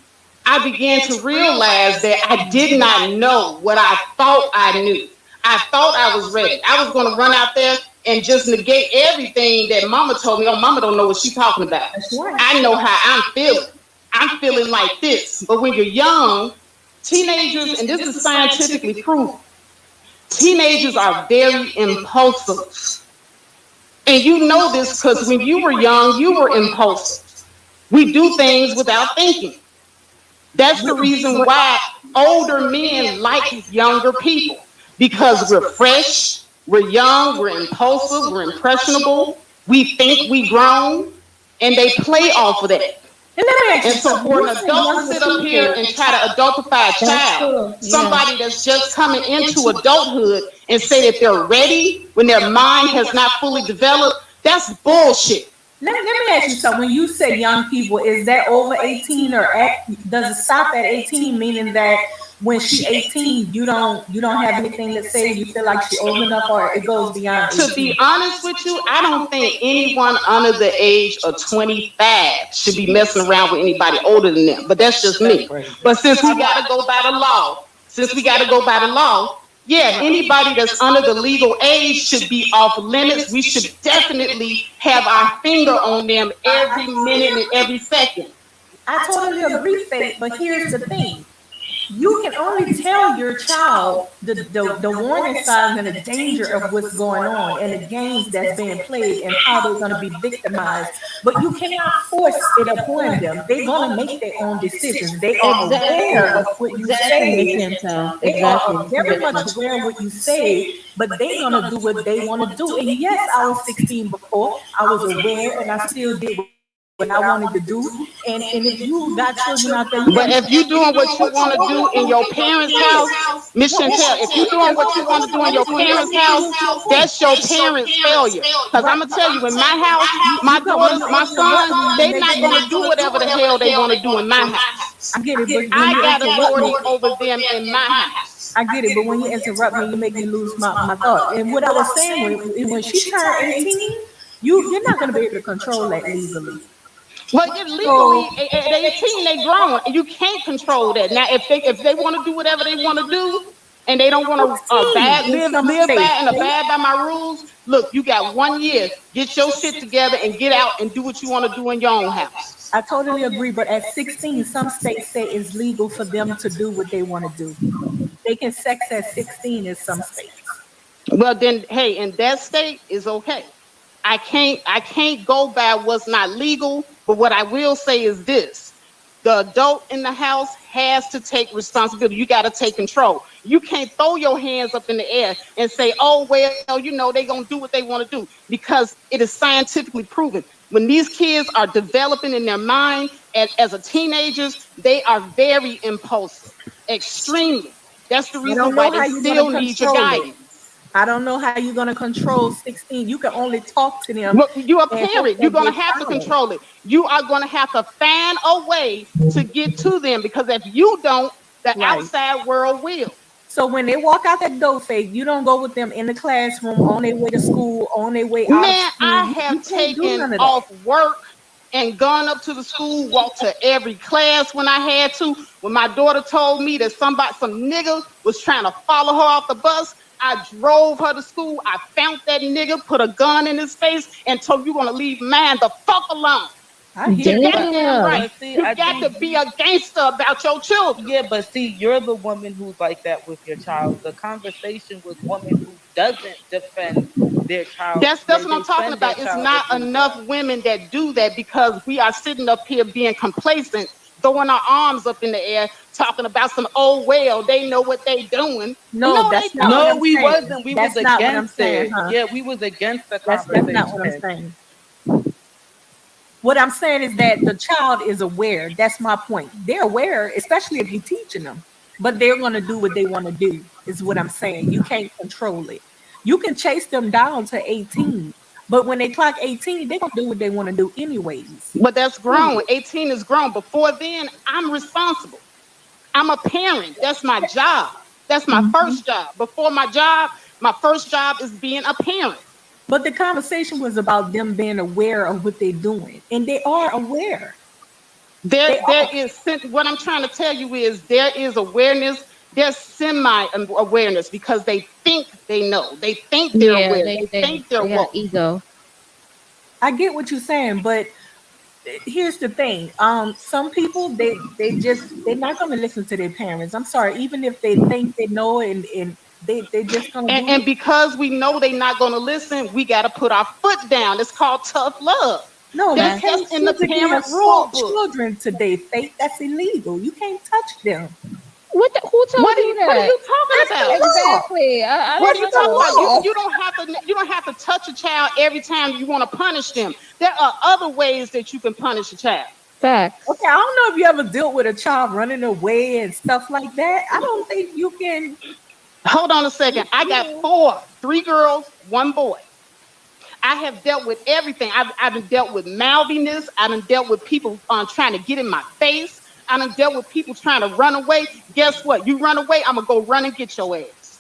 I began to realize that I did not know what I thought I knew. I thought I was ready. I was going to run out there and just negate everything that mama told me. Oh, mama don't know what she's talking about. I know how I'm feeling. I'm feeling like this. But when you're young, teenagers, and this is scientifically proven, teenagers are very impulsive. And you know this because when you were young, you were impulsive. We do things without thinking. That's the reason why older men like younger people, because we're fresh, we're young, we're impulsive, we're impressionable, we think we grown, and they play off of that. And so for an adult to sit up here and try to adultify a child, somebody that's just coming into adulthood, and say that they're ready when their mind has not fully developed, that's bullshit. Let me ask you something. When you say young people, is that over 18 or does it stop at 18, meaning that when she's 18, you don't have anything to say, you feel like she's old enough, or it goes beyond 18? To be honest with you, I don't think anyone under the age of 25 should be messing around with anybody older than them. But that's just me. But since we got to go by the law, yeah, anybody that's under the legal age should be off limits. We should definitely have our finger on them every minute and every second. I totally agree, Faith, but here's the thing. You can only tell your child the warning signs and the danger of what's going on and the games that's being played and how they're going to be victimized. But you cannot force it upon them. They're going to make their own decisions. They are aware of what you say. They are very much aware of what you say, but they're going to do what they want to do. And yes, I was 16 before. I was aware, and I still did what I wanted to do. And if you got children out there, but if you're doing what you want to do in your parents' house, Miss Chantel, if you're doing what you want to do in your parents' house, that's your parents' failure. Because I'm gonna tell you, in my house, my daughters, my sons, they're not gonna do whatever the hell they want to do in my house. I get it, but I got authority over them in my house. I get it, but when you interrupt me, you make me lose my thought. And what I was saying, when she turned 18, you're not gonna be able to control that legally. Well, legally, at 18, they grown. You can't control that. Now, if they want to do whatever they want to do, and they don't want to 16 in some live states. bad and abide by my rules, look, you got 1 year. Get your shit together and get out and do what you want to do in your own house. I totally agree, but at 16, some states say it's legal for them to do what they want to do. They can sex at 16 in some states. Well, then, hey, in that state is okay. I can't go by what's not legal, but what I will say is this. The adult in the house has to take responsibility. You got to take control. You can't throw your hands up in the air and say, oh, well, they're going to do what they want to do, because it is scientifically proven. When these kids are developing in their mind as a teenagers, they are very impulsive, extremely. That's the reason why they still need your guidance. I don't know how you're going to control 16. You can only talk to them. Look, you're a parent. You're going to have to control it. You are going to have to find a way to get to them, because if you don't, the outside world will. So when they walk out that door, Faith, you don't go with them in the classroom, on their way to school, on their way out. Man, I have taken off work and gone up to the school, walked to every class when I had to. When my daughter told me that some nigga was trying to follow her off the bus, I drove her to school. I found that nigga, put a gun in his face, and told, you gonna leave man the fuck alone. You right. You got to be a gangster about your children. Yeah, but see, you're the woman who's like that with your child. The conversation with women who doesn't defend their child. That's what I'm talking about. It's not enough women that do that, because we are sitting up here being complacent, throwing our arms up in the air, talking about some, oh, well, they know what they doing. No, that's not what I'm we saying. wasn't. We That's was not what I'm against saying, it. huh? Yeah, we was against the That's conversation. not what I'm saying. What I'm saying is that the child is aware. That's my point. They're aware, especially if you're teaching them, but they're going to do what they want to do, is what I'm saying. You can't control it. You can chase them down to 18, but when they clock 18, they're going to do what they want to do anyways. But that's grown. 18 is grown. Before then, I'm responsible. I'm a parent. That's my job. That's my first job. Before my first job is being a parent. But the conversation was about them being aware of what they're doing, and they are aware. There is, what I'm trying to tell you is, there is awareness. There's semi-awareness, because they think they know. They think they're aware. They think they're woke. Ego. I get what you're saying, but here's the thing. Some people, they're not going to listen to their parents. I'm sorry, even if they think they know, and they just gonna and because we know they're not going to listen, we got to put our foot down. It's called tough love. No, that's just in the parent rule book. Children today, Faith, that's illegal. You can't touch them. Who told you that? What are you talking about? Exactly. What are you talking about? You don't have to touch a child every time you want to punish them. There are other ways that you can punish a child. Facts. Okay, I don't know if you ever dealt with a child running away and stuff like that. I don't think you can. Hold on a second. I got 3 girls, 1 boy. I have dealt with everything. I've dealt with mouthiness. I've dealt with people trying to get in my face. I've dealt with people trying to run away. Guess what? You run away, I'm going to go run and get your ass.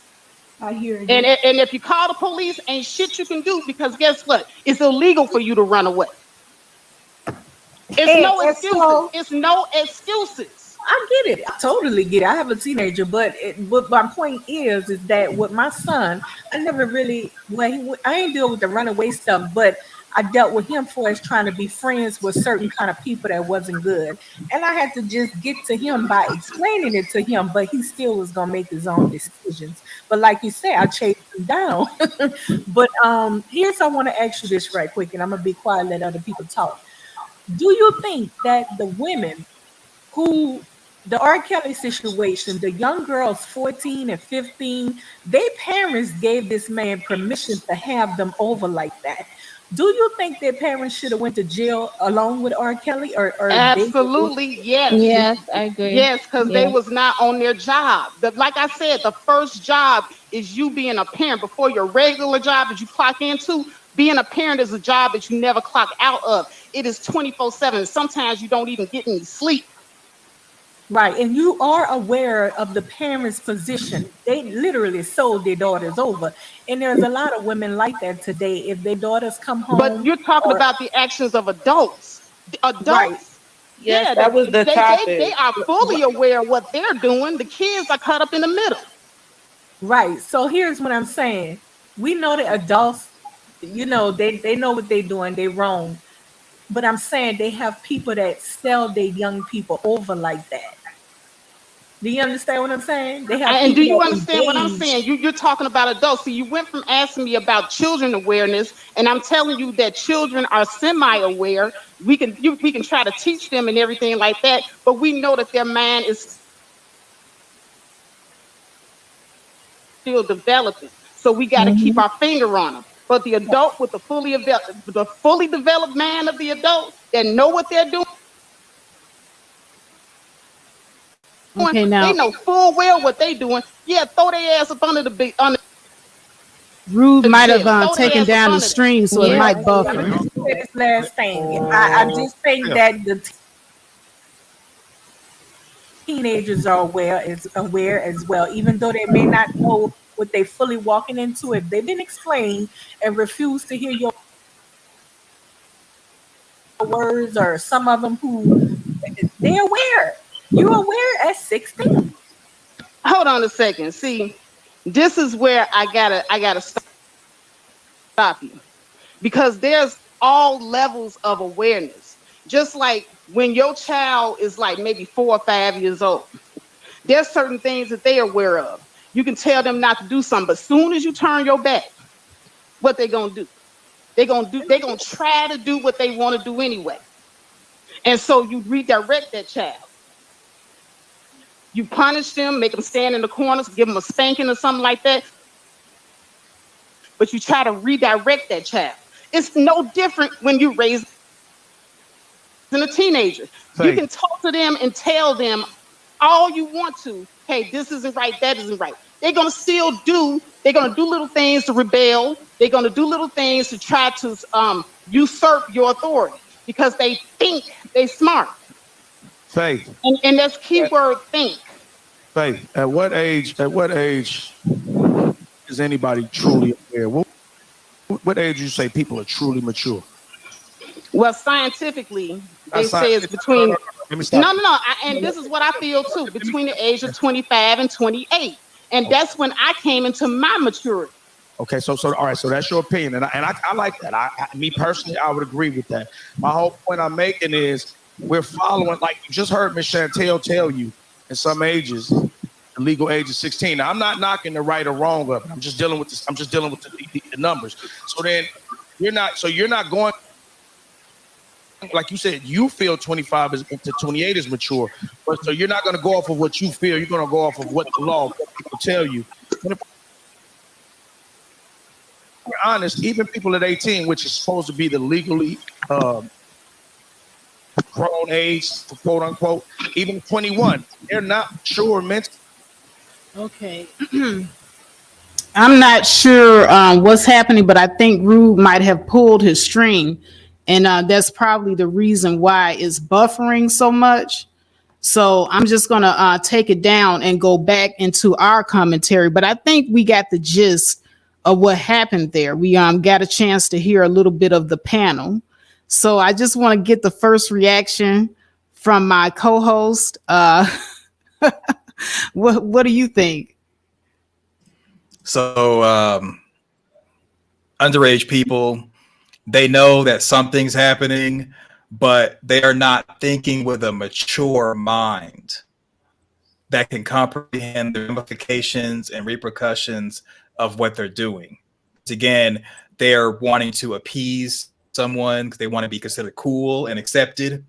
I hear you. And if you call the police, ain't shit you can do, because guess what? It's illegal for you to run away. It's no excuses. It's no excuses. I get it. I totally get it. I have a teenager, but my point is that with my son, I never really, I ain't deal with the runaway stuff, but I dealt with him for as trying to be friends with certain kind of people that wasn't good. And I had to just get to him by explaining it to him, but he still was going to make his own decisions. But like you said, I chased him down. But here's, I want to ask you this right quick, and I'm going to be quiet and let other people talk. Do you think that the women who, the R. Kelly situation, the young girls 14 and 15, their parents gave this man permission to have them over like that? Do you think their parents should have went to jail along with R. Kelly? Or absolutely, yes. Yes, I agree. Yes, because they was not on their job. Like I said, the first job is you being a parent. Before your regular job that you clock into, being a parent is a job that you never clock out of. It is 24/7. Sometimes you don't even get any sleep. Right, and you are aware of the parents' position. They literally sold their daughters over. And there's a lot of women like that today. If their daughters come home. But you're talking about the actions of adults. Adults. Right. Yes, that was the topic. They are fully aware of what they're doing. The kids are caught up in the middle. Right. So here's what I'm saying. We know that adults, they know what they're doing. They wrong. But I'm saying they have people that sell their young people over like that. Do you understand what I'm saying? They have And do people you that understand what I'm engage. saying? You're talking about adults. So you went from asking me about children awareness, and I'm telling you that children are semi-aware. We can try to teach them and everything like that, but we know that their mind is still developing. So we got to keep Mhm. our finger on them. But the adult with the fully developed mind of the adult that know what they're doing, Okay, they now know full well what they doing. Yeah, throw their ass up under Rude the might have jail. Throw their taken ass up down the under there. stream, so it Yeah. might I'm buffer. gonna just say this last thing. I just think Yeah. that the teenagers are aware as well, even though they may not know what they fully walking into. If they've been explained and refuse to hear your words, or some of them who they're aware. You're aware at 16. Hold on a second. See, this is where I gotta stop you because there's all levels of awareness. Just like when your child is like maybe 4 or 5 years old, there's certain things that they're aware of. You can tell them not to do something, but as soon as you turn your back, what they gonna do? They're gonna try to do what they want to do anyway. And so you redirect that child. You punish them, make them stand in the corners, give them a spanking or something like that, but you try to redirect that child. It's no different when you raise a teenager. You Faith. can talk to them and tell them all you want to. Hey, this isn't right, that isn't right. They're gonna do little things to rebel. They're gonna do little things to try to usurp your authority because they think they smart. Faith. And that's keyword think. Faith. At what age is anybody truly aware? What age you say people are truly mature? Well, scientifically, Not they say it's scientific. No, no, between no. Let me stop you. and this is what I feel too, Let me, between the age of 25 and 28. And okay. that's when I came into my maturity. Okay, so all right, so that's your opinion, and I like that. Me personally, I would agree with that. My whole point I'm making is we're following, like you just heard Miss Chantel tell you, in some ages, the legal age is 16. Now, I'm not knocking the right or wrong of it. I'm just dealing with this. I'm just dealing with the numbers. So then you're not going, like you said, you feel 25 to 28 is mature, but so you're not going to go off of what you feel. You're going to go off of what the law, what people tell you. And if we're honest, even people at 18, which is supposed to be the legally grown age, quote unquote, even 21, they're not mature mentally. Okay. I'm not sure what's happening, but I think Rude might have pulled his string, and that's probably the reason why it's buffering so much. So I'm just gonna take it down and go back into our commentary. But I think we got the gist of what happened there. We got a chance to hear a little bit of the panel. So I just want to get the first reaction from my co-host. What do you think? So underage people, they know that something's happening, but they are not thinking with a mature mind that can comprehend the ramifications and repercussions of what they're doing. Again, they're wanting to appease someone because they want to be considered cool and accepted.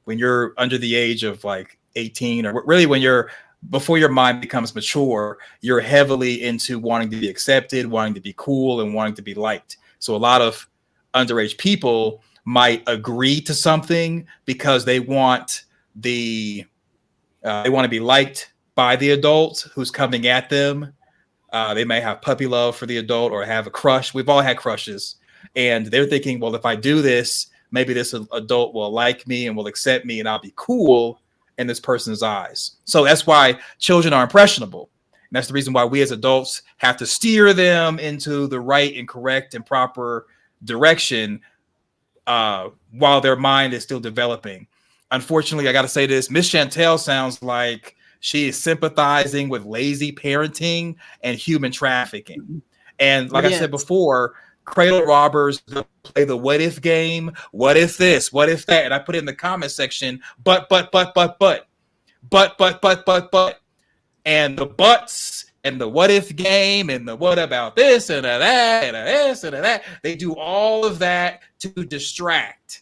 When you're under the age of like 18, or really when you're before your mind becomes mature, you're heavily into wanting to be accepted, wanting to be cool, and wanting to be liked. So a lot of underage people might agree to something because they want they want to be liked by the adult who's coming at them. They may have puppy love for the adult or have a crush. We've all had crushes, and they're thinking, well, if I do this, maybe this adult will like me and will accept me, and I'll be cool in this person's eyes. So that's why children are impressionable. And that's the reason why we as adults have to steer them into the right and correct and proper direction while their mind is still developing. Unfortunately, I got to say this, Miss Chantel sounds like She is sympathizing with lazy parenting and human trafficking. And like I said before, cradle robbers play the what if game. What if this? What if that? And I put it in the comment section, but. And the buts and the what if game and the what about this and that and this and that. They do all of that to distract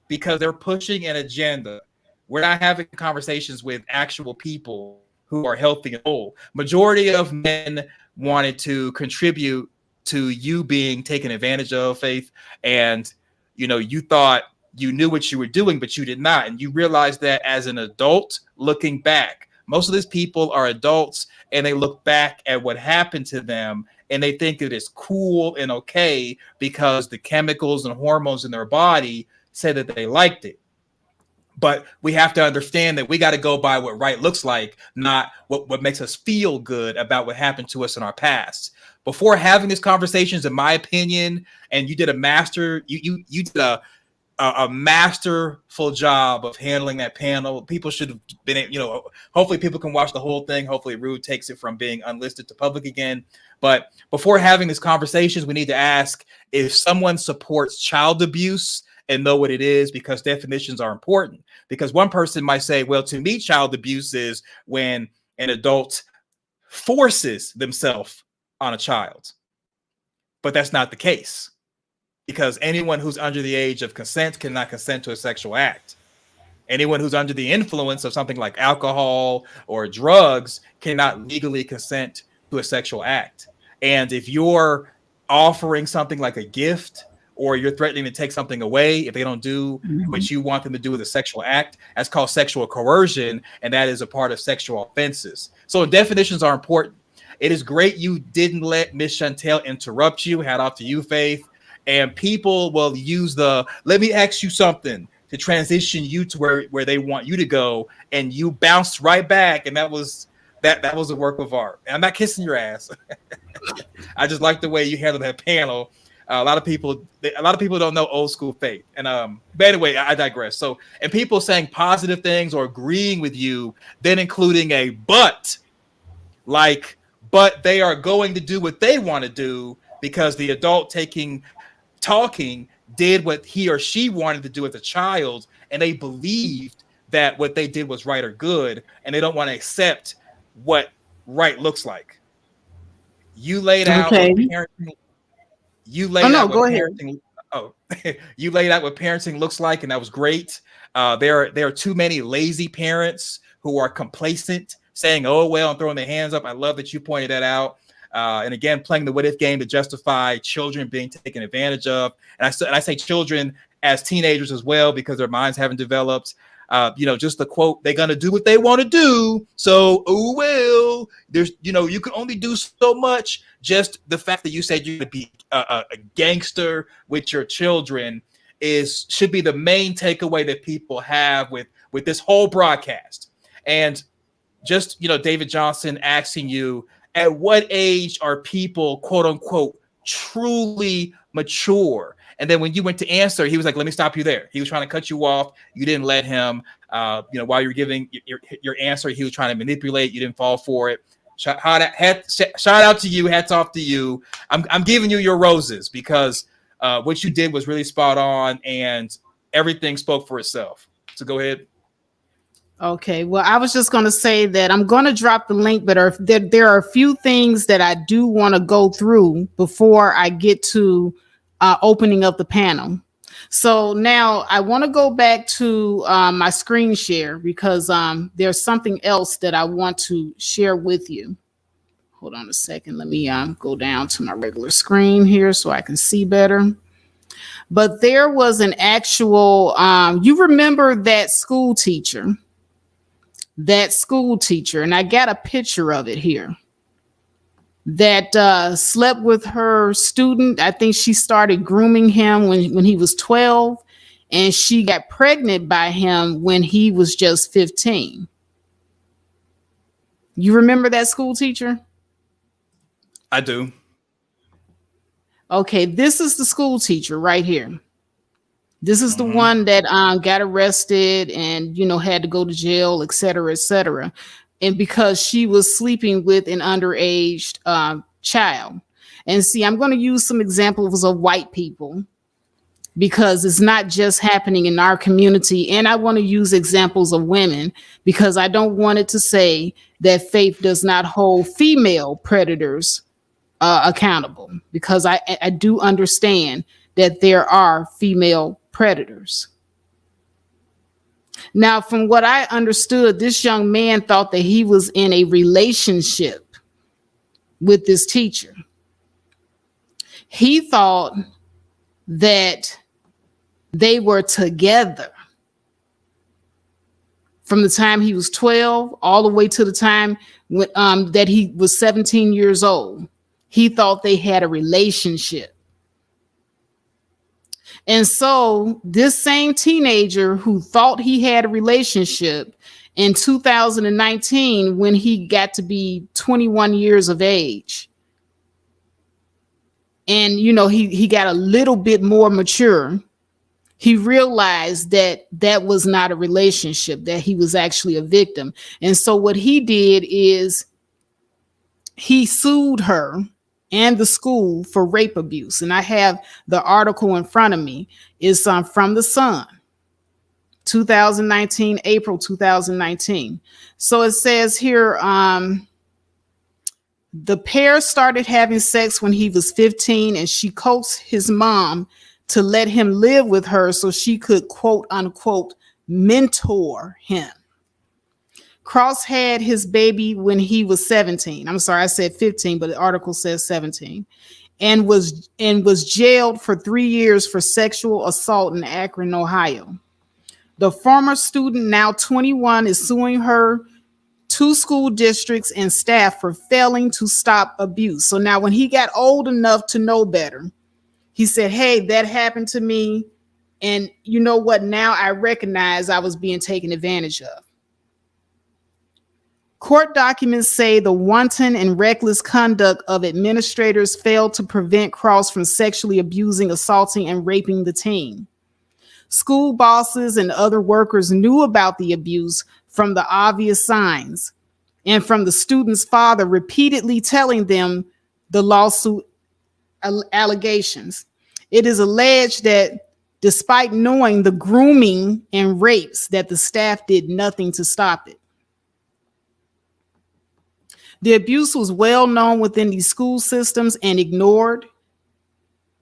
because they're pushing an agenda. We're not having conversations with actual people who are healthy and whole. Majority of men wanted to contribute to you being taken advantage of, Faith. And, you thought you knew what you were doing, but you did not. And you realized that as an adult looking back. Most of these people are adults and they look back at what happened to them and they think it is cool and okay because the chemicals and hormones in their body say that they liked it. But we have to understand that we got to go by what right looks like, not what makes us feel good about what happened to us in our past. Before having these conversations, in my opinion, and you did a masterful job of handling that panel. People should have been, hopefully people can watch the whole thing. Hopefully Rude takes it from being unlisted to public again. But before having these conversations, we need to ask if someone supports child abuse and know what it is, because definitions are important. Because one person might say, well, to me, child abuse is when an adult forces themselves on a child. But that's not the case. Because anyone who's under the age of consent cannot consent to a sexual act. Anyone who's under the influence of something like alcohol or drugs cannot legally consent to a sexual act. And if you're offering something like a gift or you're threatening to take something away if they don't do what you want them to do with a sexual act, that's called sexual coercion, and that is a part of sexual offenses. So definitions are important. It is great you didn't let Miss Chantel interrupt you. Hat off to you, Faith. And people will use let me ask you something to transition you to where they want you to go. And you bounced right back. And that was a work of art. And I'm not kissing your ass. I just like the way you handled that panel. A lot of people don't know old school Faith. And but anyway, I digress. So, and people saying positive things or agreeing with you, then including a but they are going to do what they want to do because the adult talking did what he or she wanted to do as a child, and they believed that what they did was right or good, and they don't want to accept what right looks like. You laid out what parenting. You laid out what parenting. You laid out what parenting looks like, and that was great. There are too many lazy parents who are complacent, saying, "Oh well," and throwing their hands up. I love that you pointed that out. And again, playing the what if game to justify children being taken advantage of. And I say children as teenagers as well, because their minds haven't developed. Just the quote, they're going to do what they want to do. So, oh, well, you can only do so much. Just the fact that you said you're going to be a gangster with your children should be the main takeaway that people have with this whole broadcast. And just, David Johnson asking you, at what age are people, quote unquote, truly mature? And then when you went to answer, he was like, let me stop you there. He was trying to cut you off. You didn't let him, while you were giving your answer, he was trying to manipulate. You didn't fall for it. Shout out to you. Hats off to you. I'm giving you your roses because what you did was really spot on and everything spoke for itself. So go ahead. Okay, well, I was just going to say that I'm going to drop the link, but there are a few things that I do want to go through before I get to opening up the panel. So now I want to go back to my screen share because there's something else that I want to share with you. Hold on a second. Let me go down to my regular screen here so I can see better. But there was an actual, you remember that school teacher, and I got a picture of it here, that slept with her student. I think she started grooming him when he was 12, and she got pregnant by him when he was just 15. You remember that school teacher? I do. Okay, this is the school teacher right here. This is the one that got arrested and, had to go to jail, et cetera, et cetera. and because she was sleeping with an underage child. And see, I'm going to use some examples of white people because it's not just happening in our community. And I want to use examples of women because I don't want it to say that faith does not hold female predators accountable, because I do understand that there are female predators. Now, from what I understood, this young man thought that he was in a relationship with this teacher. He thought that they were together from the time he was 12 all the way to the time when, that he was 17 years old. He thought they had a relationship. And so this same teenager who thought he had a relationship in 2019, when he got to be 21 years of age, and, you know, he got a little bit more mature, he realized that that was not a relationship, that he was actually a victim. And so what he did is he sued her and the school for rape abuse. And I have the article in front of me. It's from The Sun, 2019, April 2019. So it says here, the pair started having sex when he was 15, and she coaxed his mom to let him live with her so she could, quote unquote, mentor him. Cross had his baby when he was 17. I'm sorry, I said 15, but the article says 17, and was jailed for 3 years for sexual assault in Akron, Ohio. The former student, now 21, is suing her, 2 school districts, and staff for failing to stop abuse. So now when he got old enough to know better, he said, hey, that happened to me. And you know what? Now I recognize I was being taken advantage of. Court documents say the wanton and reckless conduct of administrators failed to prevent Cross from sexually abusing, assaulting, and raping the teen. School bosses and other workers knew about the abuse from the obvious signs and from the student's father repeatedly telling them the lawsuit allegations. It is alleged that despite knowing the grooming and rapes, that the staff did nothing to stop it. The abuse was well known within these school systems and ignored,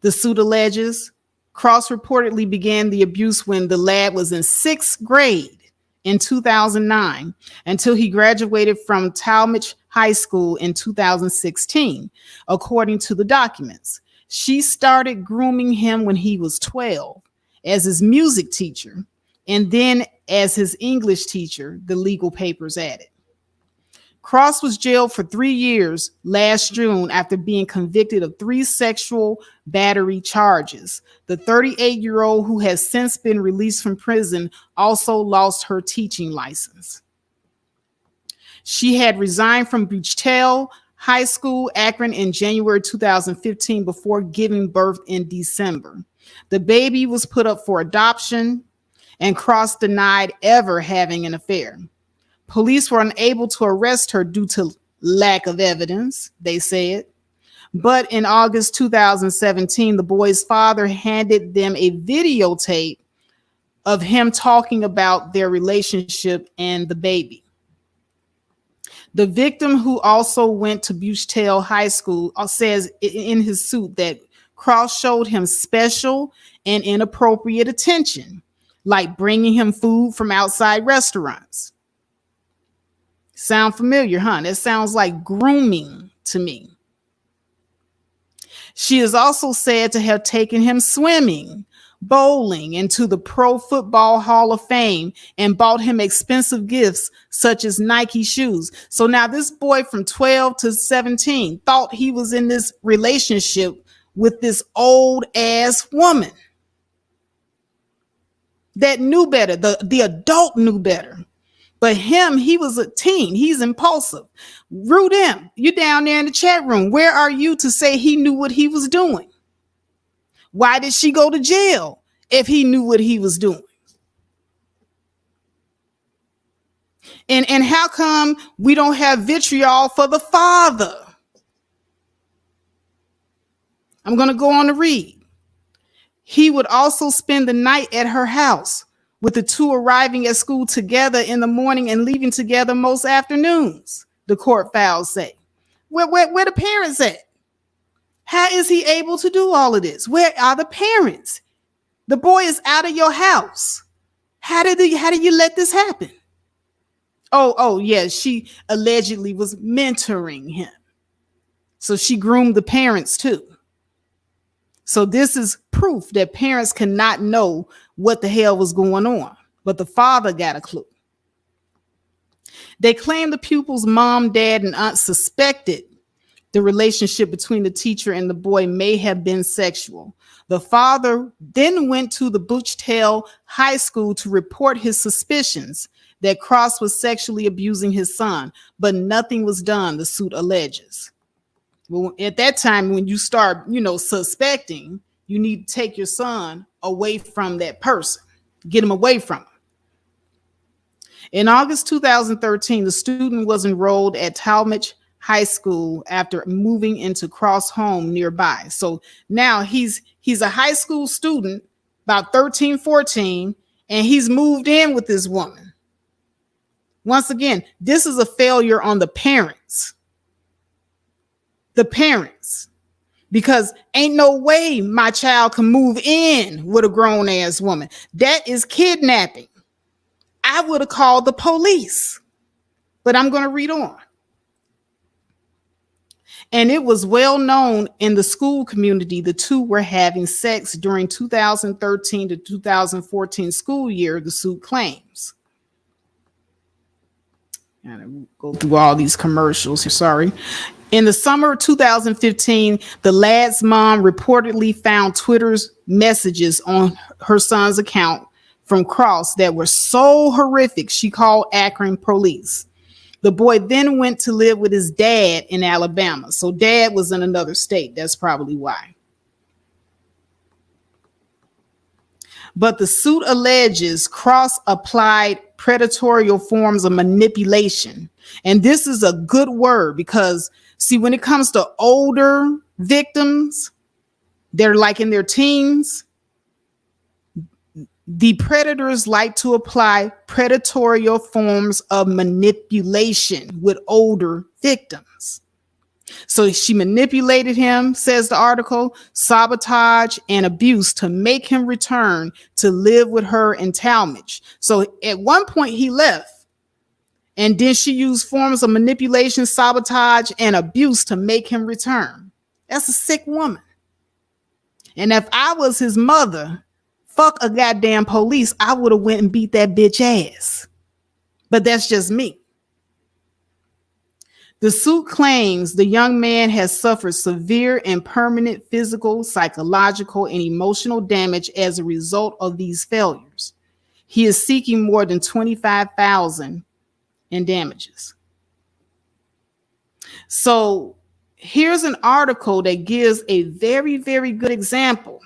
the suit alleges. Cross reportedly began the abuse when the lad was in 6th grade in 2009 until he graduated from Talmadge High School in 2016, according to the documents. She started grooming him when he was 12 as his music teacher and then as his English teacher, the legal papers added. Cross was jailed for 3 years last June after being convicted of 3 sexual battery charges. The 38-year-old, who has since been released from prison, also lost her teaching license. She had resigned from Buchtel High School, Akron, in January 2015 before giving birth in December. The baby was put up for adoption, and Cross denied ever having an affair. Police were unable to arrest her due to lack of evidence, they said. But in August 2017, the boy's father handed them a videotape of him talking about their relationship and the baby. The victim, who also went to Buchtel High School, says in his suit that Cross showed him special and inappropriate attention, like bringing him food from outside restaurants. Sound familiar, huh? That sounds like grooming to me. She is also said to have taken him swimming, bowling, and to the Pro Football Hall of Fame, and bought him expensive gifts such as Nike shoes. So now this boy from 12 to 17 thought he was in this relationship with this old ass woman that knew better. The adult knew better. But him, he was a teen. He's impulsive. Root him. You down there in the chat room. Where are you to say he knew what he was doing? Why did she go to jail if he knew what he was doing? And how come we don't have vitriol for the father? I'm going to go on to read. He would also spend the night at her house, with the two arriving at school together in the morning and leaving together most afternoons, the court files say. Where the parents at? How is he able to do all of this? Where are the parents? The boy is out of your house. How did you let this happen? Oh, yeah, she allegedly was mentoring him. So she groomed the parents too. So this is proof that parents cannot know what the hell was going on, but the father got a clue. They claim the pupil's mom, dad, and aunt suspected the relationship between the teacher and the boy may have been sexual. The father then went to the Buchtel High School to report his suspicions that Cross was sexually abusing his son, but nothing was done, the suit alleges. Well, at that time, when you start, suspecting, you need to take your son away from that person, get him away from him. In August 2013, the student was enrolled at Talmadge High School after moving into Cross' home nearby. So now he's a high school student, about 13, 14, and he's moved in with this woman. Once again, this is a failure on the parents. The parents. Because ain't no way my child can move in with a grown-ass woman. That is kidnapping. I would have called the police. But I'm going to read on. And it was well known in the school community the two were having sex during 2013 to 2014 school year, the suit claims. And go through all these commercials here, sorry. In the summer of 2015, the lad's mom reportedly found Twitter's messages on her son's account from Cross that were so horrific, she called Akron police. The boy then went to live with his dad in Alabama. So dad was in another state. That's probably why. But the suit alleges Cross applied predatory forms of manipulation. And this is a good word because, see, when it comes to older victims, they're like in their teens, the predators like to apply predatory forms of manipulation with older victims. So she manipulated him, says the article, sabotage and abuse to make him return to live with her in Talmadge. So at one point he left, and then she used forms of manipulation, sabotage, and abuse to make him return. That's a sick woman. And if I was his mother, fuck a goddamn police, I would have went and beat that bitch ass. But that's just me. The suit claims the young man has suffered severe and permanent physical, psychological, and emotional damage as a result of these failures. He is seeking more than $25,000 in damages. So here's an article that gives a very, very good example.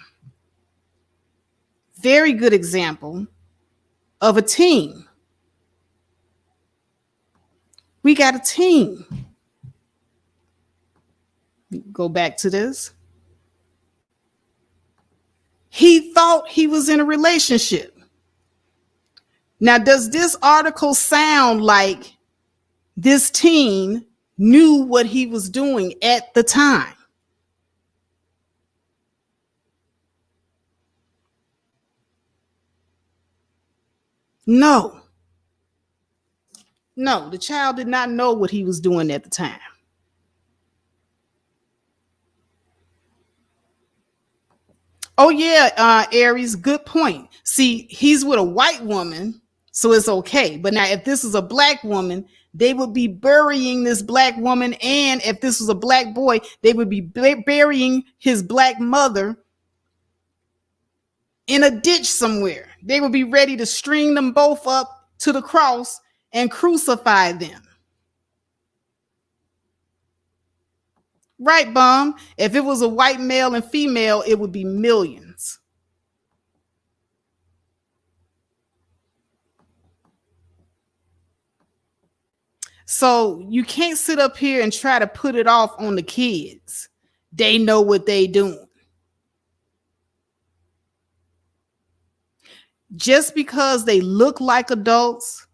Very good example of a team. We got a team. Go back to this. He thought he was in a relationship. Now, does this article sound like this teen knew what he was doing at the time? No. No, the child did not know what he was doing at the time. Oh, yeah, Aries, good point. See, he's with a white woman, so it's okay. But now if this is a black woman, they would be burying this black woman. And if this was a black boy, they would be burying his black mother in a ditch somewhere. They would be ready to string them both up to the cross and crucify them. Right, Bum? If it was a white male and female, it would be millions. So you can't sit up here and try to put it off on the kids. They know what they doing. Just because they look like adults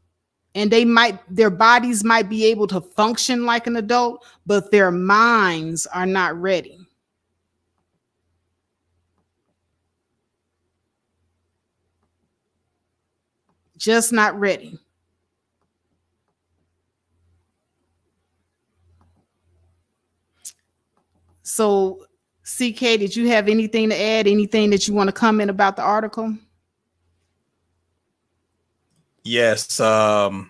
and their bodies might be able to function like an adult, but their minds are not ready. Just not ready. So, CK, did you have anything to add? Anything that you want to comment about the article? Yes. So,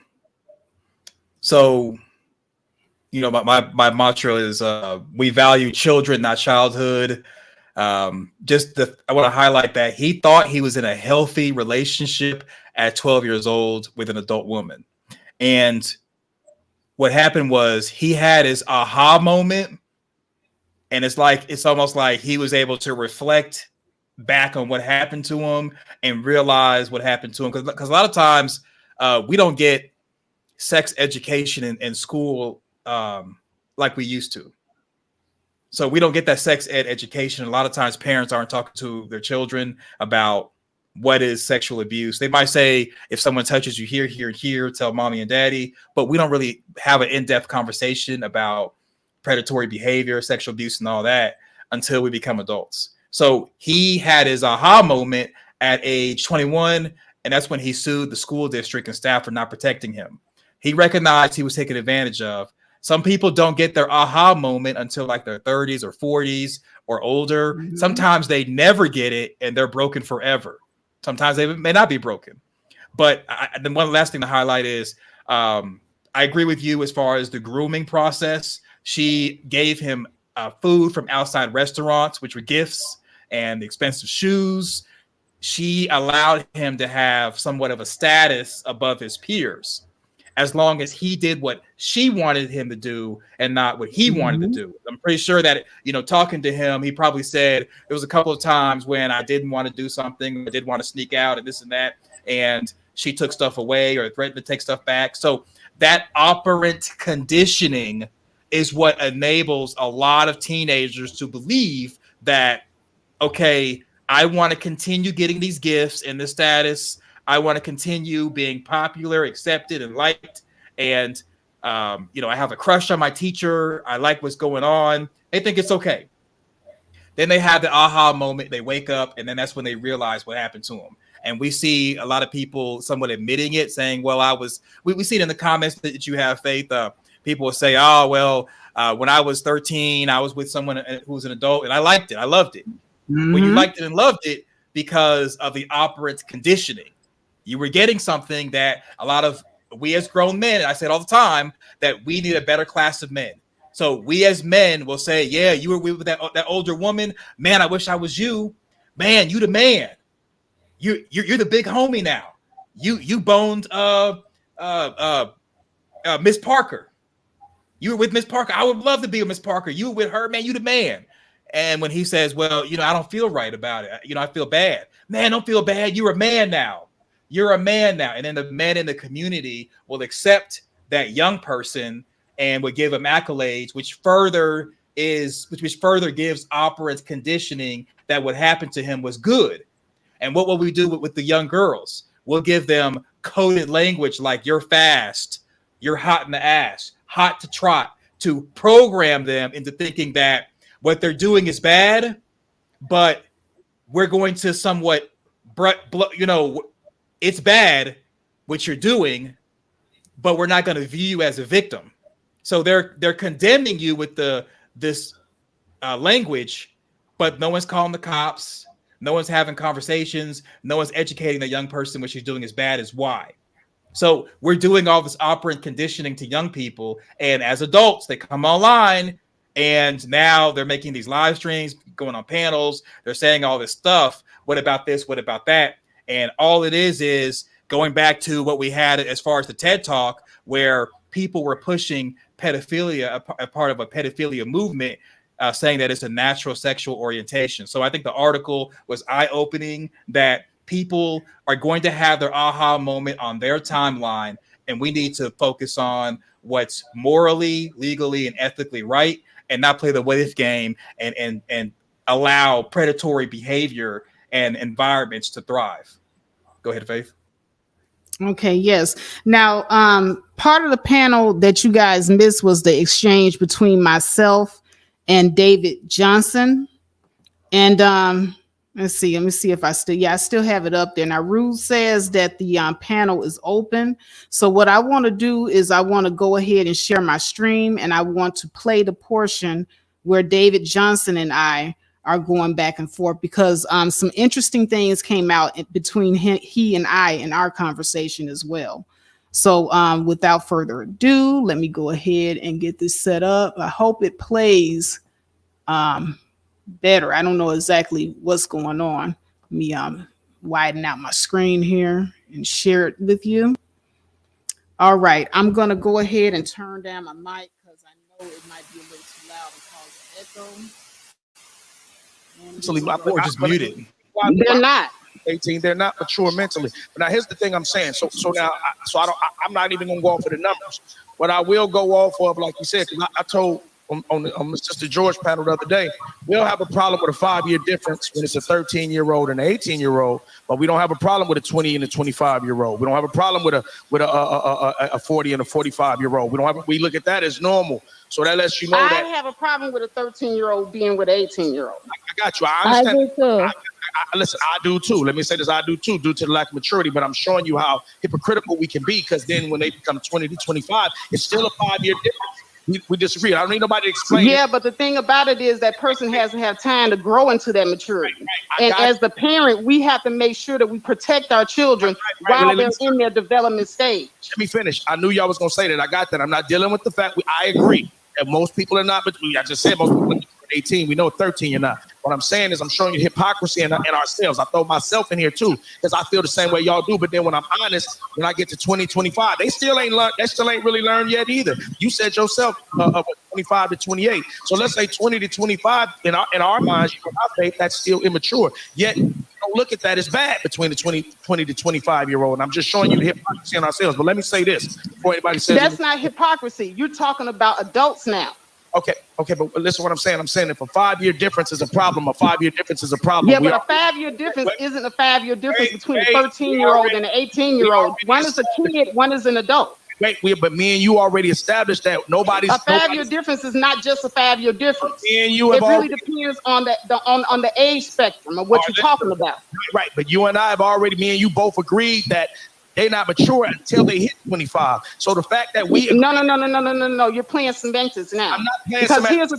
my mantra is we value children, not childhood. I want to highlight that he thought he was in a healthy relationship at 12 years old with an adult woman. And what happened was he had his aha moment. And it's almost like he was able to reflect back on what happened to him and realize what happened to him. Because a lot of times we don't get sex education in school like we used to. So we don't get that sex ed education. A lot of times parents aren't talking to their children about what is sexual abuse. They might say, if someone touches you here, here, and here, tell mommy and daddy, but we don't really have an in-depth conversation about predatory behavior, sexual abuse, and all that until we become adults. So he had his aha moment at age 21, and that's when he sued the school district and staff for not protecting him. He recognized he was taken advantage of. Some people don't get their aha moment until like their 30s or 40s or older. Mm-hmm. Sometimes they never get it and they're broken forever. Sometimes they may not be broken. But the one last thing to highlight is I agree with you as far as the grooming process. She gave him food from outside restaurants, which were gifts, and expensive shoes. She allowed him to have somewhat of a status above his peers, as long as he did what she wanted him to do and not what he wanted to do. I'm pretty sure that, talking to him, he probably said there was a couple of times when I didn't want to do something, I did want to sneak out and this and that, and she took stuff away or threatened to take stuff back. So that operant conditioning is what enables a lot of teenagers to believe that, okay, I want to continue getting these gifts and this status. I want to continue being popular, accepted, and liked. And, I have a crush on my teacher. I like what's going on. They think it's okay. Then they have the aha moment. They wake up, and then that's when they realize what happened to them. And we see a lot of people somewhat admitting it, saying, well, we see it in the comments that you have, Faith. People will say, oh, well, when I was 13, I was with someone who was an adult, and I liked it. I loved it. Mm-hmm. Well, you liked it and loved it because of the operant conditioning. You were getting something that a lot of we as grown men, and I say it all the time, that we need a better class of men. So we as men will say, yeah, you were with that older woman. Man, I wish I was you. Man, you the man. You're the big homie now. You boned Miss Parker. You were with Miss Parker. I would love to be with Miss Parker. You were with her, man. You the man. And when he says, well, I don't feel right about it. I feel bad. Man, don't feel bad. You're a man now. You're a man now. And then the men in the community will accept that young person and would give him accolades, which further gives operant conditioning that what happened to him was good. And what will we do with the young girls? We'll give them coded language like you're fast, you're hot in the ass, hot to trot, to program them into thinking that what they're doing is bad, but we're going to somewhat, it's bad what you're doing, but we're not going to view you as a victim. So they're condemning you with this language, but no one's calling the cops, no one's having conversations, no one's educating the young person what she's doing is bad is why. So we're doing all this operant conditioning to young people, and as adults, they come online. And now they're making these live streams, going on panels. They're saying all this stuff. What about this? What about that? And all it is going back to what we had as far as the TED Talk, where people were pushing pedophilia, a part of a pedophilia movement, saying that it's a natural sexual orientation. So I think the article was eye-opening that people are going to have their aha moment on their timeline. and we need to focus on what's morally, legally, and ethically right, and not play the what if game and allow predatory behavior and environments to thrive. Go ahead, Faith. Okay, yes. Now, part of the panel that you guys missed was the exchange between myself and David Johnson. And let me see if I still have it up there. Now, Ruth says that the panel is open. So what I want to do is I want to go ahead and share my stream, and I want to play the portion where David Johnson and I are going back and forth, because some interesting things came out between he and I in our conversation as well. So without further ado, let me go ahead and get this set up. I hope it plays better. I don't know exactly what's going on. Let me widen out my screen here and share it with you. All right, I'm going to go ahead and turn down my mic because I know it might be a little too loud and cause an echo. My board just muted. They're not 18. They're not mature mentally. But now here's the thing I'm saying. So now, I'm not even gonna go off of the numbers. What I will go off of, like you said, because I told on the Sister George panel the other day, we'll have a problem with a 5-year difference when it's a 13-year-old and an 18-year-old, but we don't have a problem with a 20 and a 25-year-old. We don't have a problem with a 40 and a 45-year-old. We look at that as normal. So that lets you know that I have a problem with a 13-year-old being with an 18-year-old. I got you. I understand. I do too. Listen, I do too. Let me say this, I do too, due to the lack of maturity, but I'm showing you how hypocritical we can be, because then when they become 20 to 25, it's still a 5-year difference. We disagree. I don't need nobody to explain. Yeah, but the thing about it is that person has to have time to grow into that maturity. And as the parent, we have to make sure that we protect our children while they're in their development stage. Let me finish. I knew y'all was going to say that. I got that. I'm not dealing with the fact. I agree that most people are not, but I just said most people are 18. We know 13 you're not. What I'm saying is I'm showing you hypocrisy in ourselves. I throw myself in here too, because I feel the same way y'all do. But then when I'm honest, when I get to 20, 25, they still ain't learned. They still ain't really learned yet either. You said yourself 25 to 28. So let's say 20 to 25 in our minds, in our faith, that's still immature. Yet don't look at that as bad between the 20 to 25-year-old. And I'm just showing you the hypocrisy in ourselves. But let me say this before anybody says that's not hypocrisy. You're talking about adults now. Okay, but listen to what I'm saying. I'm saying if a 5-year difference is a problem, a 5-year difference is a problem. Yeah, but a 5-year difference isn't a 5-year difference between a 13-year-old and an 18-year-old. One is a kid, one is an adult. But me and you already established that nobody's a 5-year difference is not just a 5-year difference. Me and you it really depends on the age spectrum of what you're talking about. Right, but you and I have already, me and you both agreed that they're not mature until they hit 25. So the fact that we no, you're playing semantics now. I'm not playing because here's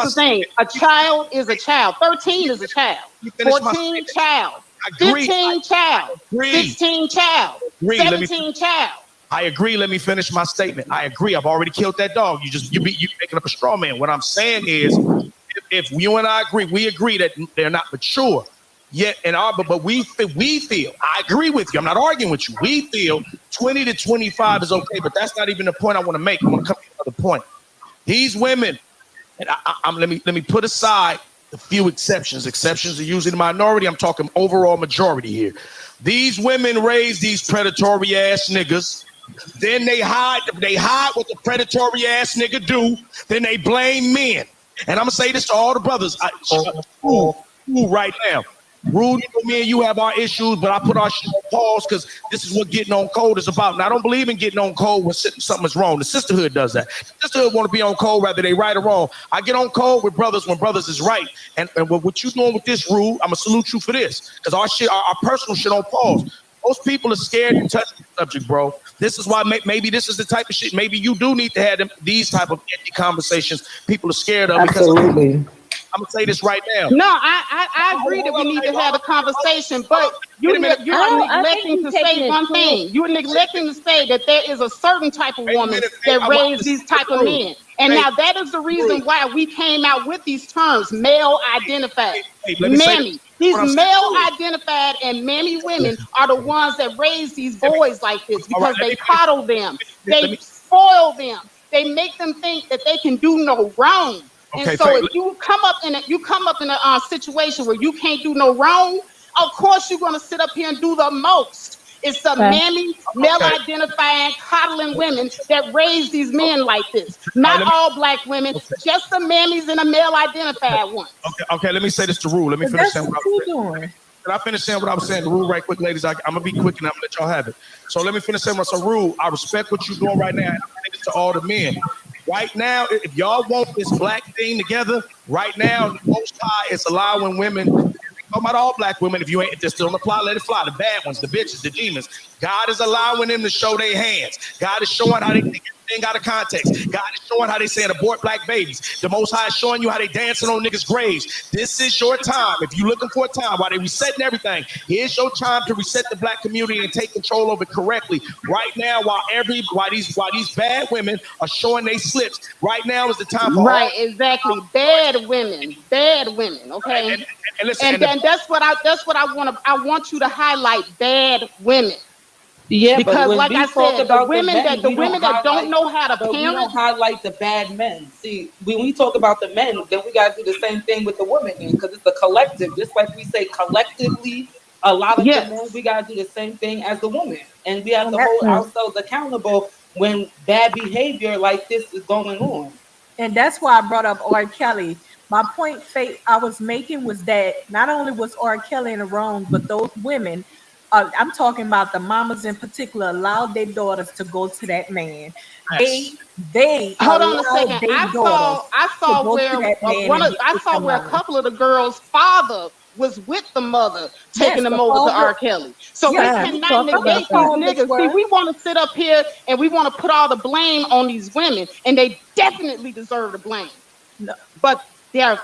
the thing. A child is a child. 13 is a child. 14 child. 15 child. 16 child. 17 child. I agree. Let me finish my statement. I agree. I've already killed that dog. You making up a straw man. What I'm saying is, if you and I agree, we agree that they're not mature. Yet, but we feel, I agree with you. I'm not arguing with you. We feel 20 to 25 is okay, but that's not even the point I want to make. I want to come to another point. These women, and let me put aside the few exceptions. Exceptions are usually the minority. I'm talking overall majority here. These women raise these predatory ass niggas. Then they hide what the predatory ass nigga do. Then they blame men. And I'm gonna say this to all the brothers. Right now. Rude, me and you have our issues, but I put our shit on pause because this is what getting on code is about. And I don't believe in getting on code when something is wrong. The sisterhood does that. The sisterhood want to be on code whether they right or wrong. I get on code with brothers when brothers is right. And what you doing with this, Rude, I'm gonna salute you for this, because our personal shit on pause. Most people are scared to touch the subject, bro. This is why maybe this is the type of shit. Maybe you do need to have these type of empty conversations. People are scared of. Absolutely. I'm gonna say this right now. No, I agree that we need to have a conversation, but you're neglecting to say one thing. You're neglecting to say that there is a certain type of woman that raised these type of men. And now that is the reason why we came out with these terms, male identified. Mammy. These male identified and mammy women are the ones that raise these boys like this because they coddle them, they spoil them, they make them think that they can do no wrong. And so if you come up in a situation where you can't do no wrong, of course you're going to sit up here and do the most. It's the Right. mammy, male-identifying, coddling women that raise these men like this. Not all black women, just the mammies and the male-identified ones. Okay. Let me say this to Rule. Let me But finish that's saying what what you doing. Can I finish saying what I was saying? The Rule, right quick, ladies. I'm gonna be quick and I'm gonna let y'all have it. So let me finish saying what. So Rule, I respect what you're doing right now, and I'm saying this to all the men. Right now, if y'all want this black thing together, right now, the Most High is allowing women. Talking about all black women. If you ain't, if this don't apply, let it fly. The bad ones, the bitches, the demons. God is allowing them to show their hands. God is showing how they think everything out of context. God is showing how they saying abort black babies. The Most High is showing you how they dancing on niggas' graves. This is your time. If you're looking for a time while they resetting everything, here's your time to reset the black community and take control of it correctly. Right now, while these bad women are showing their slips, right now is the time for Right, exactly. Bad women, okay? And listen, And then that's what I want you to highlight, bad women. Yeah, but Because when like we I talk said, the about women that don't know how to but we don't parent. highlight the bad men. See, when we talk about the men, then we gotta do the same thing with the women, because it's a collective. Just like we say collectively, a lot of the Yes. men, we gotta do the same thing as the women, and we have And to that- hold ourselves accountable when bad behavior like this is going on. And that's why I brought up R. Kelly. My point, Faith, I was making was that not only was R. Kelly in the wrong, but those women, I'm talking about the mamas in particular, allowed their daughters to go to that man. They Hold on a allowed second. their daughters I to saw go to where that man and get with the a mother. couple of the girls' father was with the mother, taking Yes, them the over to father. R. Kelly. So we Yes, Right. We cannot talked some of about the negate these that. fathers niggas. See, were. we want to sit up here and we want to put all the blame on these women, and they definitely deserve the blame. No, But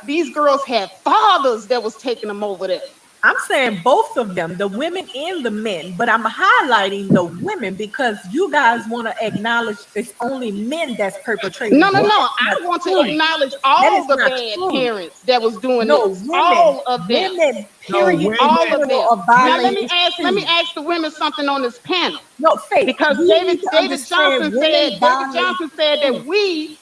these girls had fathers that was taking them over there. I'm saying both of them, the women and the men, but I'm highlighting the women because you guys want to acknowledge it's only men that's perpetrating. No. That's I not want to true. acknowledge That is all the not bad true. parents that was doing No, this. All of them. women, No, period, women. All in of general them. are Now violating. let me ask the women something on this panel. No, Faith, Because you need to understand women David violate. Johnson said that we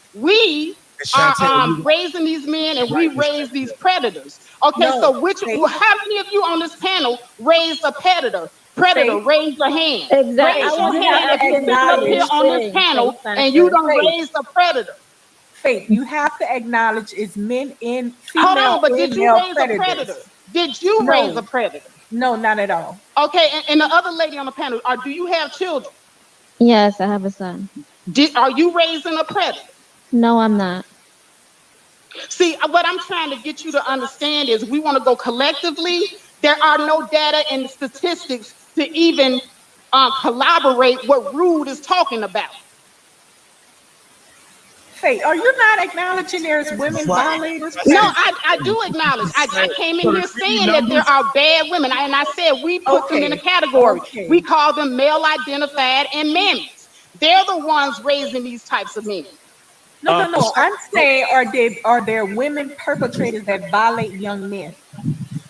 are Shantae, raising these men and we raise these predators. Okay, No, so Faith, how many of you on this panel raised a predator? Predator, Faith, raise your hand. Exactly. I Raise Faith, your you wanted to have hand to if ask you're him the sitting up here acknowledge. same on this thing. panel Faith and you Hunter. don't Faith, raise a predator. Faith, you have to acknowledge it's men and Hold female on, but and did you male raise a predators. predator? Did you raise a No, predator? no, not at all. Okay, and the other lady on the panel, do you have children? Yes, I have a son. Are you raising a predator? No, I'm not. See, what I'm trying to get you to understand is we want to go collectively. There are no data and statistics to even collaborate what Rude is talking about. Faith, are you not acknowledging there's women violators? No, I do acknowledge. I came in here saying that there are bad women, and I said we put them in a Okay, category. We okay. call them male identified and mammies. They're the ones raising these types of men. No. I'm saying, are there women perpetrators that violate young men?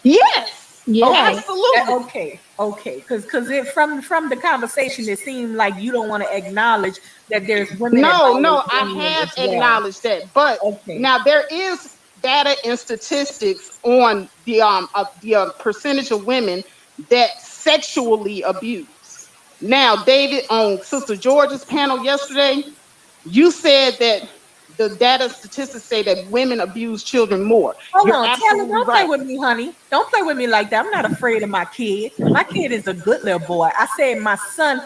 Yes, Yes. absolutely. Okay. Because it from the conversation, it seemed like you don't want to acknowledge that there's women that No, violate I young men have as well. acknowledged that, but Okay. now there is data and statistics on the percentage of women that sexually abuse. Now, David, on Sister George's panel yesterday, you said that the data statistics say that women abuse children more. Hold You're on, Taylor, absolutely don't play right. with me, honey. Don't play with me like that. I'm not afraid of my kid. My kid is a good little boy. I said my son,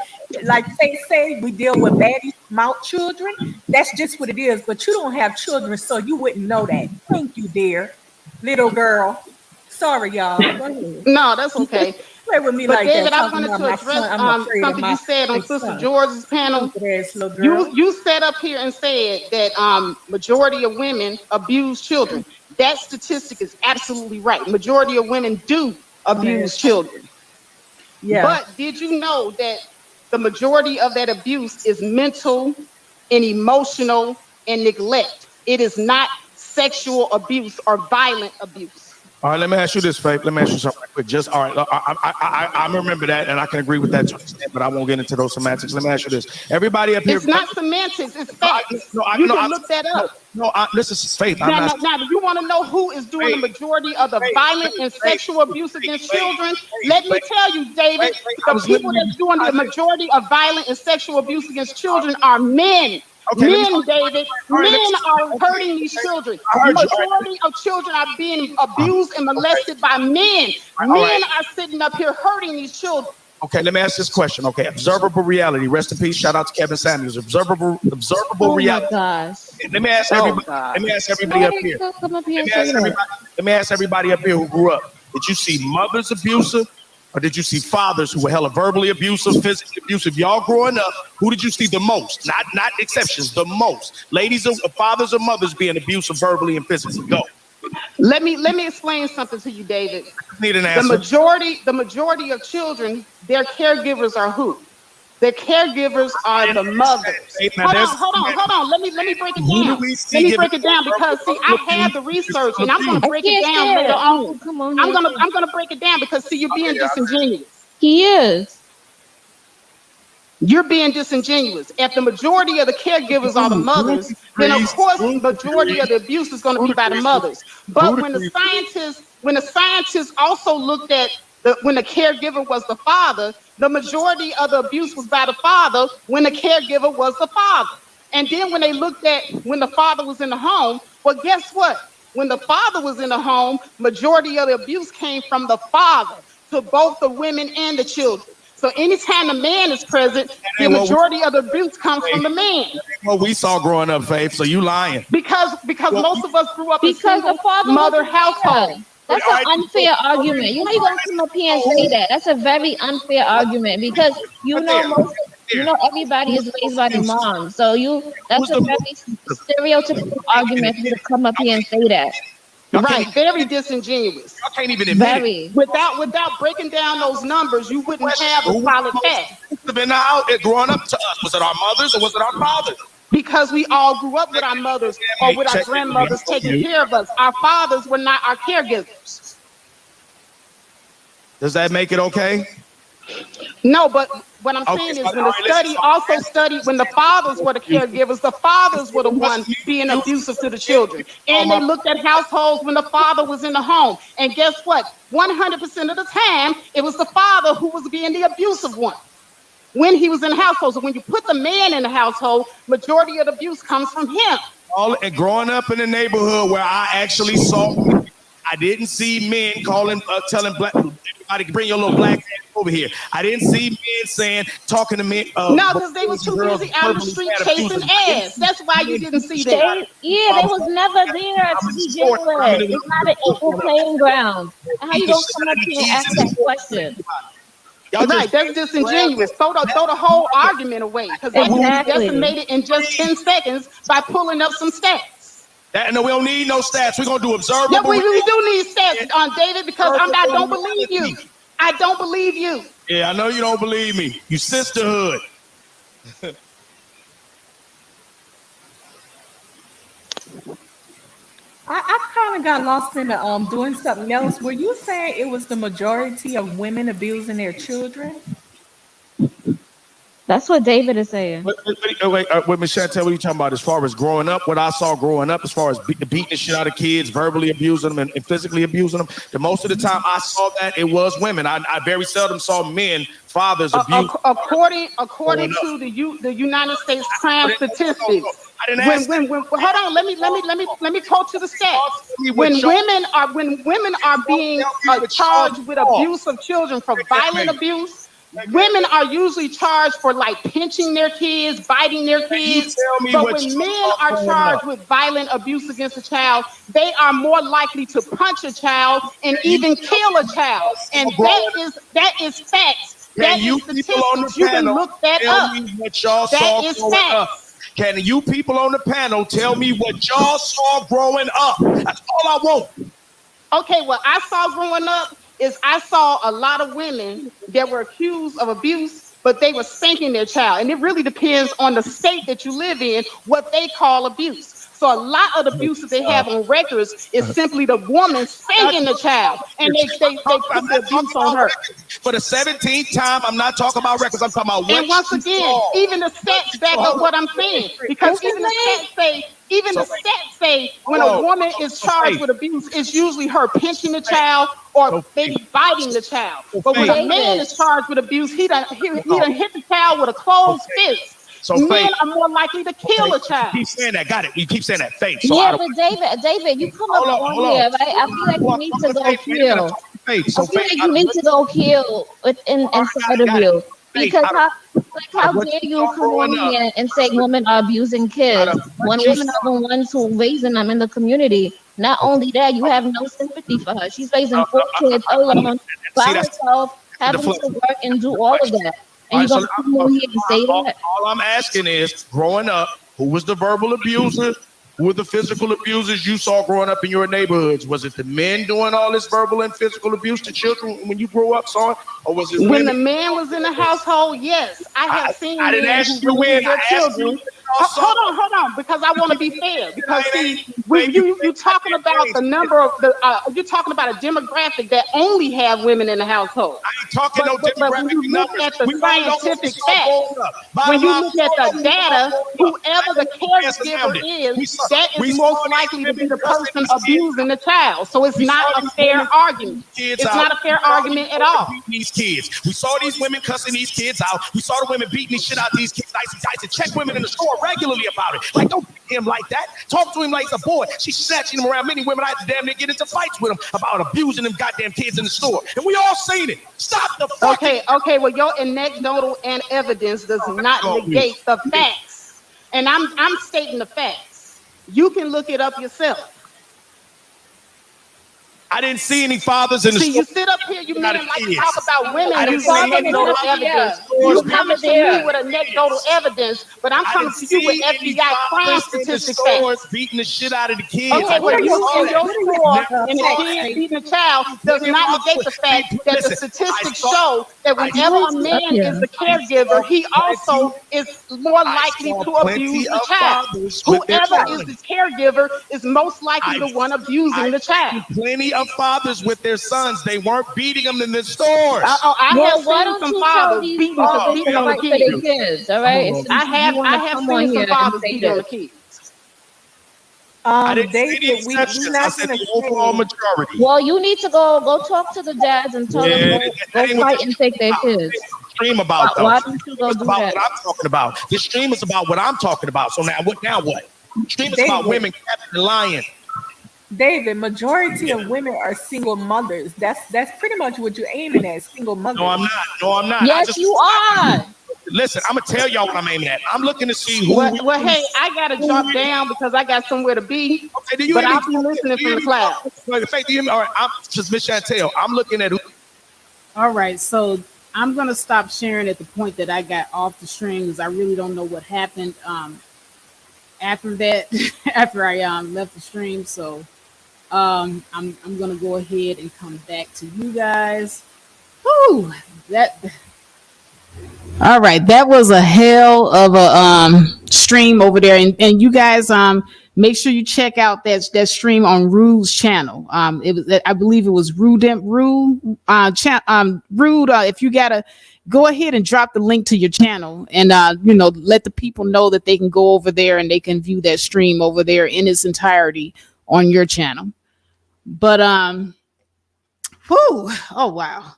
like they say, we deal with baddie mouth children. That's just what it is. But you don't have children, so you wouldn't know that. Thank you, dear little girl. Sorry, y'all. Go ahead. No, that's okay. Play with me But like that, David, I talking wanted about to my address son. I'm afraid of something you said my on Sister son. George's panel. Stupid ass little girl. You sat up here and said that majority of women abuse children. That statistic is absolutely right. Majority of women do Man, abuse children. yeah. But did you know that the majority of that abuse is mental and emotional and neglect? It is not sexual abuse or violent abuse. All right, let me ask you this, Faith. Let me ask you something right quick. Just all right. I remember that, and I can agree with that to an extent, but I won't get into those semantics. Let me ask you this. Everybody up here. It's not semantics. It's facts. You can look that up. This is Faith. Now, you want to know who is doing the majority of the violent and sexual abuse against children? Let me tell you, David, the people that's doing the majority of violent and sexual abuse against children are men. Men, David, men are hurting these children. The majority of children are being abused and molested by men. Men are sitting up here hurting these children. Okay, let me ask this question. Okay, observable reality. Rest in peace. Shout out to Kevin Samuels. Observable reality. Gosh. Let me ask everybody. Let me ask everybody up here. Let me ask everybody up here who grew up. Did you see mothers abusive, or did you see fathers who were hella verbally abusive, physically abusive? Y'all growing up, who did you see the most? Not exceptions, the most. Ladies or fathers or mothers being abusive verbally and physically. Go. Let me explain something to you, David. Need an answer. The majority of children, their caregivers are who? Their caregivers are the mothers. Hold on. Let me break it down. Let me break it down because see, I have the research and I'm gonna break it down later on. Come on. I'm gonna break it down because see, you're being disingenuous. He is. You're being disingenuous. If the majority of the caregivers are the mothers, then of course the majority of the abuse is going to be by the mothers. But when the scientists also looked at when the caregiver was the father, the majority of the abuse was by the father when the caregiver was the father. And then when they looked at when the father was in the home, well, guess what? When the father was in the home, majority of the abuse came from the father to both the women and the children. So anytime the man is present, the majority of the abuse comes from the man. What we saw growing up, Faith. So you lying? Because most of us grew up in single mother household. That's an unfair argument. You know you're gonna come up here and say that. That's a very unfair argument because everybody is raised by the mom. So that's a very stereotypical argument for you to come up here and say that. Right, very disingenuous. I can't even admit it. Without breaking down those numbers, you wouldn't have a solid fact. Been out growing up to us. Was it our mothers or was it our fathers? Because we all grew up with our mothers or with our grandmothers taking care of us. Our fathers were not our caregivers. Does that make it okay? No, but what I'm saying is when the study also studied when the fathers were the caregivers, the fathers were the ones being abusive to the children. And they looked at households when the father was in the home. And guess what? 100% of the time, it was the father who was being the abusive one when he was in the household. So when you put the man in the household, majority of the abuse comes from him. Growing up in a neighborhood where I actually saw, I didn't see men telling black everybody, bring your little black ass over here. I didn't see men talking to men. No, because they was too busy out in the street chasing ass. That's why you didn't see that. They was never there to begin with. It's not an equal playing ground. How you gonna come up here and ask that question? Right, that's disingenuous. Throw the whole argument away because they decimated in just 10 seconds by pulling up some stats. No, we don't need no stats. We're gonna do observable. Yeah, we do need stats on David because I don't believe you. I don't believe you. Yeah, I know you don't believe me. You sisterhood. I kind of got lost in the doing something else. Were you saying it was the majority of women abusing their children? That's what David is saying. Wait, Michelle, tell what you talking about as far as growing up, what I saw growing up, as far as beating the shit out of kids, verbally abusing them and physically abusing them. The most of the time I saw that, it was women. I very seldom saw men, fathers abuse. According to the United States crime statistics, hold on, let me quote you the stats. When women are being charged with abuse of children for violent abuse, women are usually charged for like pinching their kids, biting their kids. But when men are charged with violent abuse against a child, they are more likely to punch a child and even kill a child. And that is facts. That is statistics. You can look that up. That is facts. Can you people on the panel tell me what y'all saw growing up? That's all I want. Okay, what I saw growing up is I saw a lot of women that were accused of abuse, but they were spanking their child. And it really depends on the state that you live in, what they call abuse. So a lot of the abuse that they have on records is simply the woman spanking the child, and they put the abuse on her. For the 17th time, I'm not talking about records. I'm talking about what. And once again, even the stats back up what I'm saying, because even the stats say when a woman is charged with abuse, it's usually her pinching the child or maybe biting the child. But when a man is charged with abuse, he done hit the child with a closed fist. So men are more likely to kill a child. You keep saying that. Got it. You keep saying that. Faith. So yeah, but David, you come up on here, right? I feel like you need to go heal. I feel like you need to go heal inside of you. Because how dare you come on here and say women are abusing kids when women are the ones who are raising them in the community? Not only that, you have no sympathy for her. She's raising 4 kids alone by herself, having to work and do all of that. And you're gonna come on here and say that? All I'm asking is, growing up, who was the verbal abuser? Who were the physical abusers you saw growing up in your neighborhoods? Was it the men doing all this verbal and physical abuse to children when you grew up, son? Or was it when the man was in the household? Yes, I have seen men who abuse their children. Hold on, because I want to be fair. Because see, when you talking about the number of you're talking about a demographic that only have women in the household. I ain't talking but when you look at the scientific facts, when you look at the data, whoever the caregiver is, that is most likely to be the person abusing the child. So it's not a fair argument. It's not a fair argument at all. These kids, we saw these women cussing these kids out. We saw the women beating the shit out of these kids. I used to check women in the store regularly about it. Like, don't beat him like that. Talk to him like he's a boy. She's snatching him around. Many women, I had to damn near get into fights with him about abusing them goddamn kids in the store. And we all seen it. Stop the fucking. Okay. Well, your anecdotal and evidence does not negate the facts. And I'm stating the facts. You can look it up yourself. I didn't see any fathers in the store. You sit up here, you men like to talk about women using anecdotal evidence. You coming to me with anecdotal evidence, but I'm coming to you with FBI crime statistic facts. Beating the shit out of the kids. Okay, well, you in your store and the kid beating the child does not negate the fact that the statistics show that whenever a man is the caregiver, he also is more likely to abuse the child. Whoever is the caregiver is most likely the one abusing the child. Plenty of fathers with their sons. They weren't beating them in the stores. I have seen some fathers beating on the kids. All right, I have seen some fathers beating on the kids. I didn't say the exceptions. I said the overall majority. Well, you need to go talk to the dads and tell them go fight and take their kids. Stream about though. Why don't you go do that? What I'm talking about. This stream is about what I'm talking about. So now what? Stream is about women capturing the lion. David, majority of women are single mothers. That's pretty much what you're aiming at, single mothers. No, I'm not. Yes, you are. Listen, I'm gonna tell y'all what I'm aiming at. I'm looking to see who. Well, hey, I gotta drop down because I got somewhere to be. Okay, but I'll be listening from the class. Faith, do you hear me? All right, I'm just Miss Chantel. I'm looking at who. All right, so I'm gonna stop sharing at the point that I got off the stream because I really don't know what happened after that. After I left the stream, so. I'm gonna go ahead and come back to you guys. Whew, all right, that was a hell of a stream over there, and you guys make sure you check out that stream on Rude's channel. It was, I believe it was Rude. If you gotta go ahead and drop the link to your channel, and let the people know that they can go over there and they can view that stream over there in its entirety on your channel. But oh wow.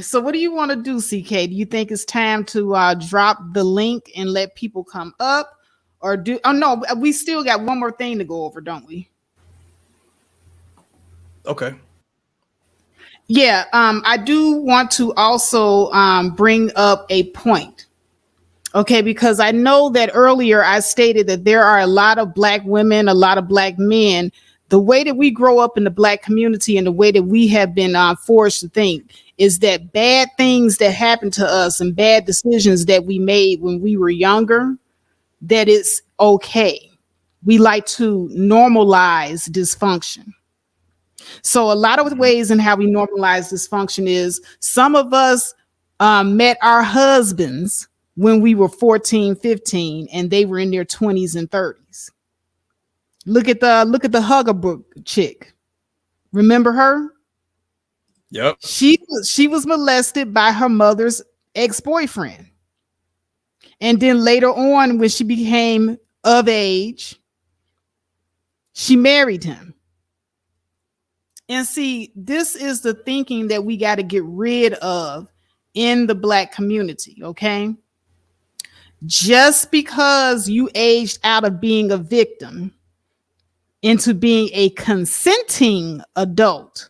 So what do you want to do, CK? Do you think it's time to drop the link and let people come up, or do? Oh no, we still got one more thing to go over, don't we? Okay. Yeah, I do want to also bring up a point. Okay, because I know that earlier I stated that there are a lot of Black women, a lot of Black men. The way that we grow up in the Black community and the way that we have been forced to think is that bad things that happen to us and bad decisions that we made when we were younger, that it's okay. We like to normalize dysfunction. So a lot of the ways in how we normalize dysfunction is some of us met our husbands when we were 14, 15, and they were in their 20s and 30s. Look at the Huggerbrook chick. Remember her? Yep. She was molested by her mother's ex-boyfriend. And then later on, when she became of age, she married him. And see, this is the thinking that we got to get rid of in the Black community, okay? Just because you aged out of being a victim into being a consenting adult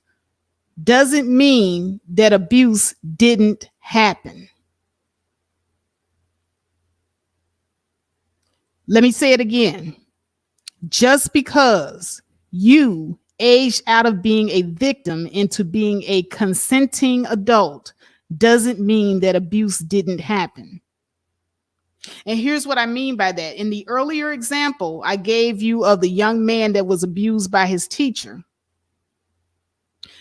doesn't mean that abuse didn't happen. Let me say it again. Just because you aged out of being a victim into being a consenting adult doesn't mean that abuse didn't happen. And here's what I mean by that. In the earlier example I gave you of the young man that was abused by his teacher.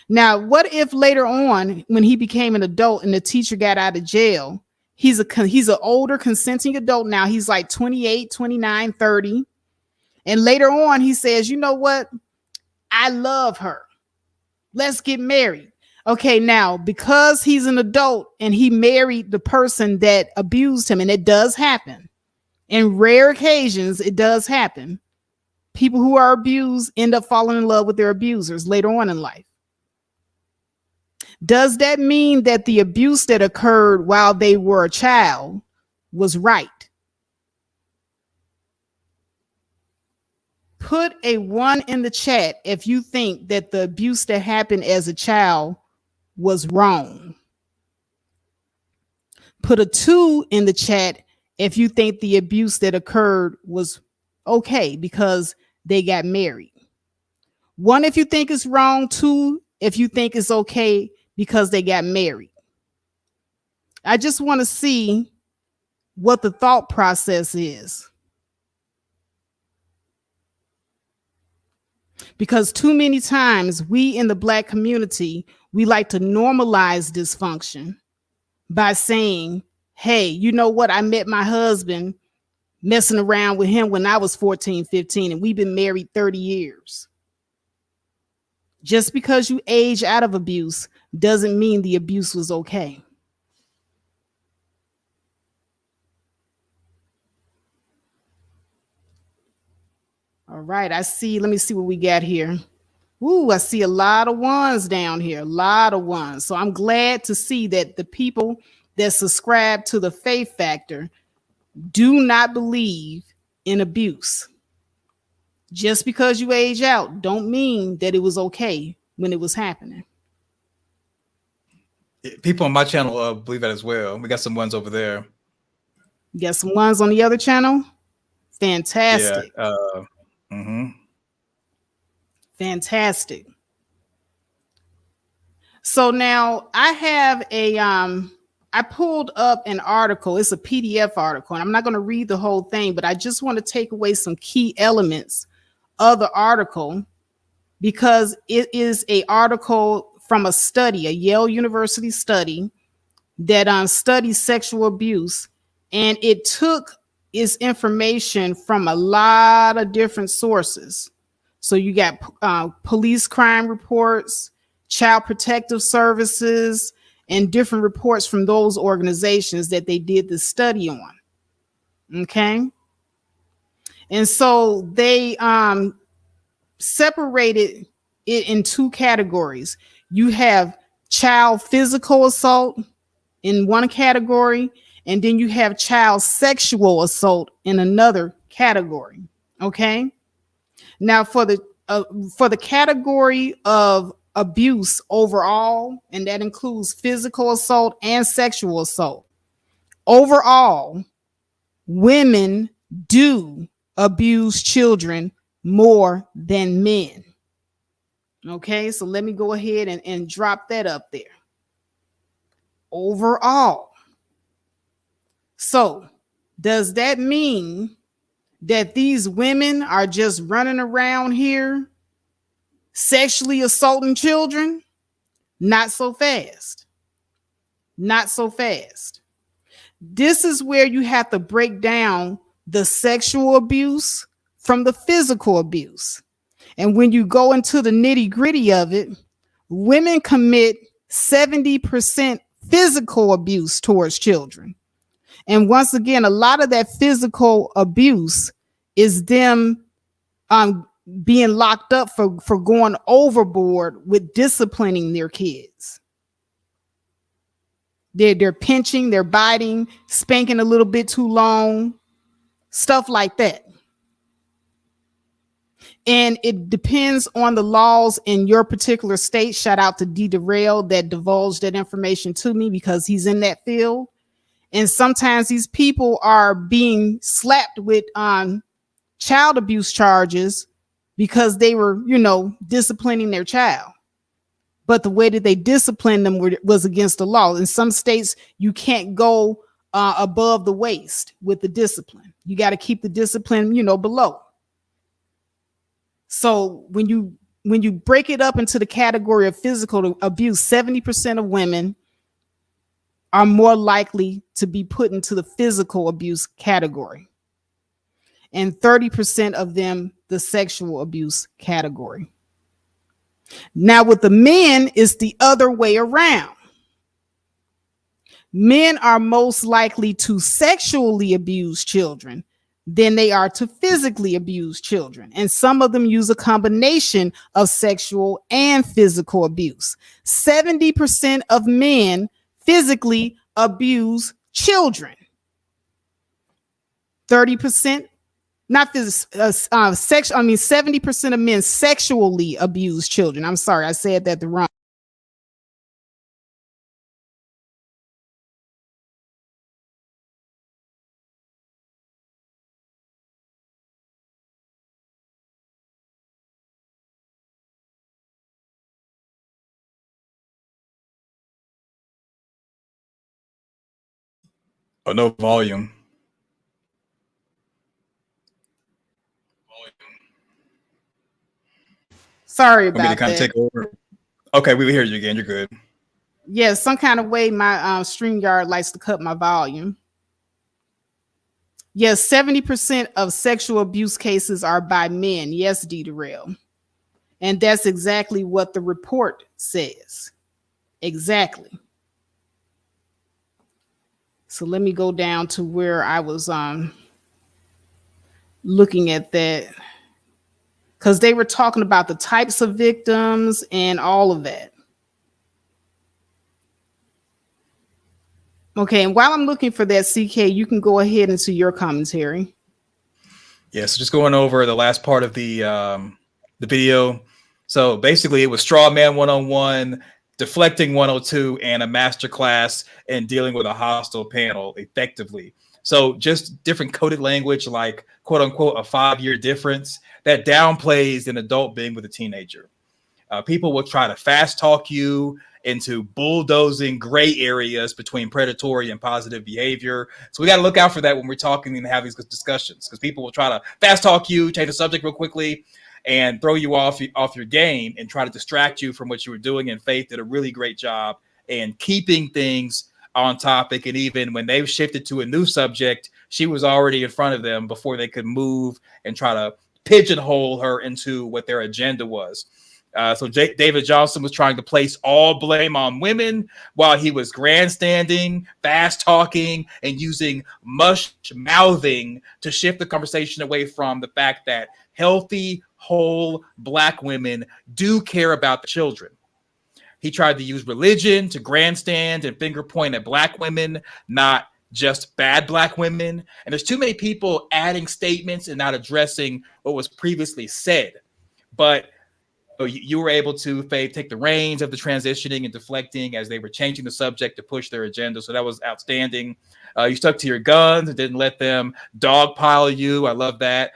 Now, what if later on, when he became an adult and the teacher got out of jail, he's an older consenting adult now. He's like 28, 29, 30. And later on, he says, you know what? I love her. Let's get married. Okay, now, because he's an adult and he married the person that abused him, and it does happen. In rare occasions, it does happen. People who are abused end up falling in love with their abusers later on in life. Does that mean that the abuse that occurred while they were a child was right? Put a 1 in the chat if you think that the abuse that happened as a child was wrong. Put a 2 in the chat if you think the abuse that occurred was okay because they got married. 1 if you think it's wrong, 2 if you think it's okay because they got married. I just want to see what the thought process is. Because too many times we in the Black community, we like to normalize dysfunction by saying, hey, you know what? I met my husband messing around with him when I was 14, 15, and we've been married 30 years. Just because you age out of abuse doesn't mean the abuse was okay. All right, I see. Let me see what we got here. Ooh, I see a lot of 1s down here, a lot of 1s. So I'm glad to see that the people that subscribe to the faith factor do not believe in abuse. Just because you age out don't mean that it was okay when it was happening. People on my channel believe that as well. We got some 1s over there. You got some 1s on the other channel? Fantastic. Yeah. Fantastic. So now I have I pulled up an article. It's a PDF article, and I'm not going to read the whole thing, but I just want to take away some key elements of the article because it is an article from a study, a Yale University study that studies sexual abuse, and it took its information from a lot of different sources. So you got police crime reports, child protective services, and different reports from those organizations that they did the study on. Okay. And so they separated it in 2 categories. You have child physical assault in one category, and then you have child sexual assault in another category. Okay. Now for the category of abuse overall, and that includes physical assault and sexual assault, overall, women do abuse children more than men. Okay, so let me go ahead and drop that up there. Overall. So does that mean that these women are just running around here sexually assaulting children? Not so fast. Not so fast. This is where you have to break down the sexual abuse from the physical abuse. And when you go into the nitty gritty of it, women commit 70% physical abuse towards children. And once again, a lot of that physical abuse is them being locked up for going overboard with disciplining their kids. They're pinching, they're biting, spanking a little bit too long, stuff like that. And it depends on the laws in your particular state. Shout out to D. Darrell that divulged that information to me because he's in that field. And sometimes these people are being slapped with child abuse charges because they were, disciplining their child. But the way that they disciplined them was against the law. In some states, you can't go above the waist with the discipline. You got to keep the discipline, below. So when you break it up into the category of physical abuse, 70% of women are more likely to be put into the physical abuse category, and 30% of them the sexual abuse category. Now with the men, it's the other way around. Men are most likely to sexually abuse children than they are to physically abuse children. And some of them use a combination of sexual and physical abuse. 70% of men physically abuse children. 30%, not this, 70% of men sexually abuse children. I'm sorry, I said that the wrong. Oh, no volume. Sorry Want me to about kind of that. take over? Okay, we hear you again. You're good. Yeah, some kind of way my StreamYard likes to cut my volume. Yes, 70% of sexual abuse cases are by men. Yes, D. Darrell. And that's exactly what the report says. Exactly. So let me go down to where I was looking at that, because they were talking about the types of victims and all of that. Okay, and while I'm looking for that, CK, you can go ahead into your commentary. Yeah, so just going over the last part of the video. So basically, it was straw man 101, deflecting 102, and a masterclass in dealing with a hostile panel effectively. So just different coded language, like quote unquote a 5-year difference, that downplays an adult being with a teenager. People will try to fast talk you into bulldozing gray areas between predatory and positive behavior. So we got to look out for that when we're talking and have these discussions, because people will try to fast talk you, change the subject real quickly, and throw you off your game and try to distract you from what you were doing. And Faith did a really great job in keeping things on topic. And even when they've shifted to a new subject, she was already in front of them before they could move and try to pigeonhole her into what their agenda was. So David Johnson was trying to place all blame on women while he was grandstanding, fast talking, and using mush mouthing to shift the conversation away from the fact that healthy, whole Black women do care about the children. He tried to use religion to grandstand and finger point at Black women, not just bad Black women. And there's too many people adding statements and not addressing what was previously said. But you were able to, Faith, take the reins of the transitioning and deflecting as they were changing the subject to push their agenda. So that was outstanding. You stuck to your guns and didn't let them dogpile you. I love that.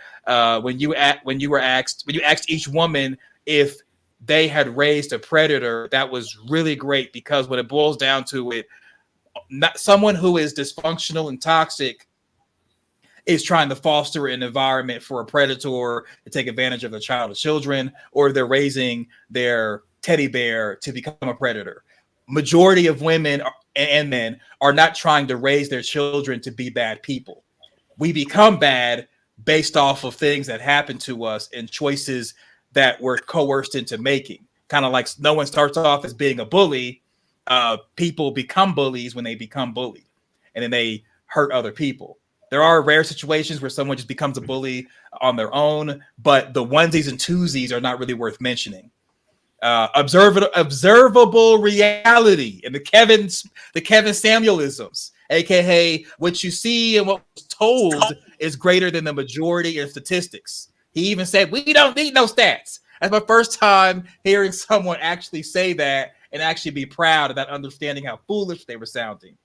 When you asked each woman if they had raised a predator, that was really great, because when it boils down to it, not someone who is dysfunctional and toxic is trying to foster an environment for a predator to take advantage of the child or children, or they're raising their teddy bear to become a predator. majority of women and men are not trying to raise their children to be bad people. We become bad based off of things that happen to us and choices that we're coerced into making. Kind of like no one starts off as being a bully. People become bullies when they become bullied, and then they hurt other people. There are rare situations where someone just becomes a bully on their own, but the onesies and twosies are not really worth mentioning. Observable reality and the Kevin Samuelisms, aka what you see and what was told is greater than the majority in statistics. He even said we don't need no stats. That's my first time hearing someone actually say that and actually be proud of that, understanding how foolish they were sounding.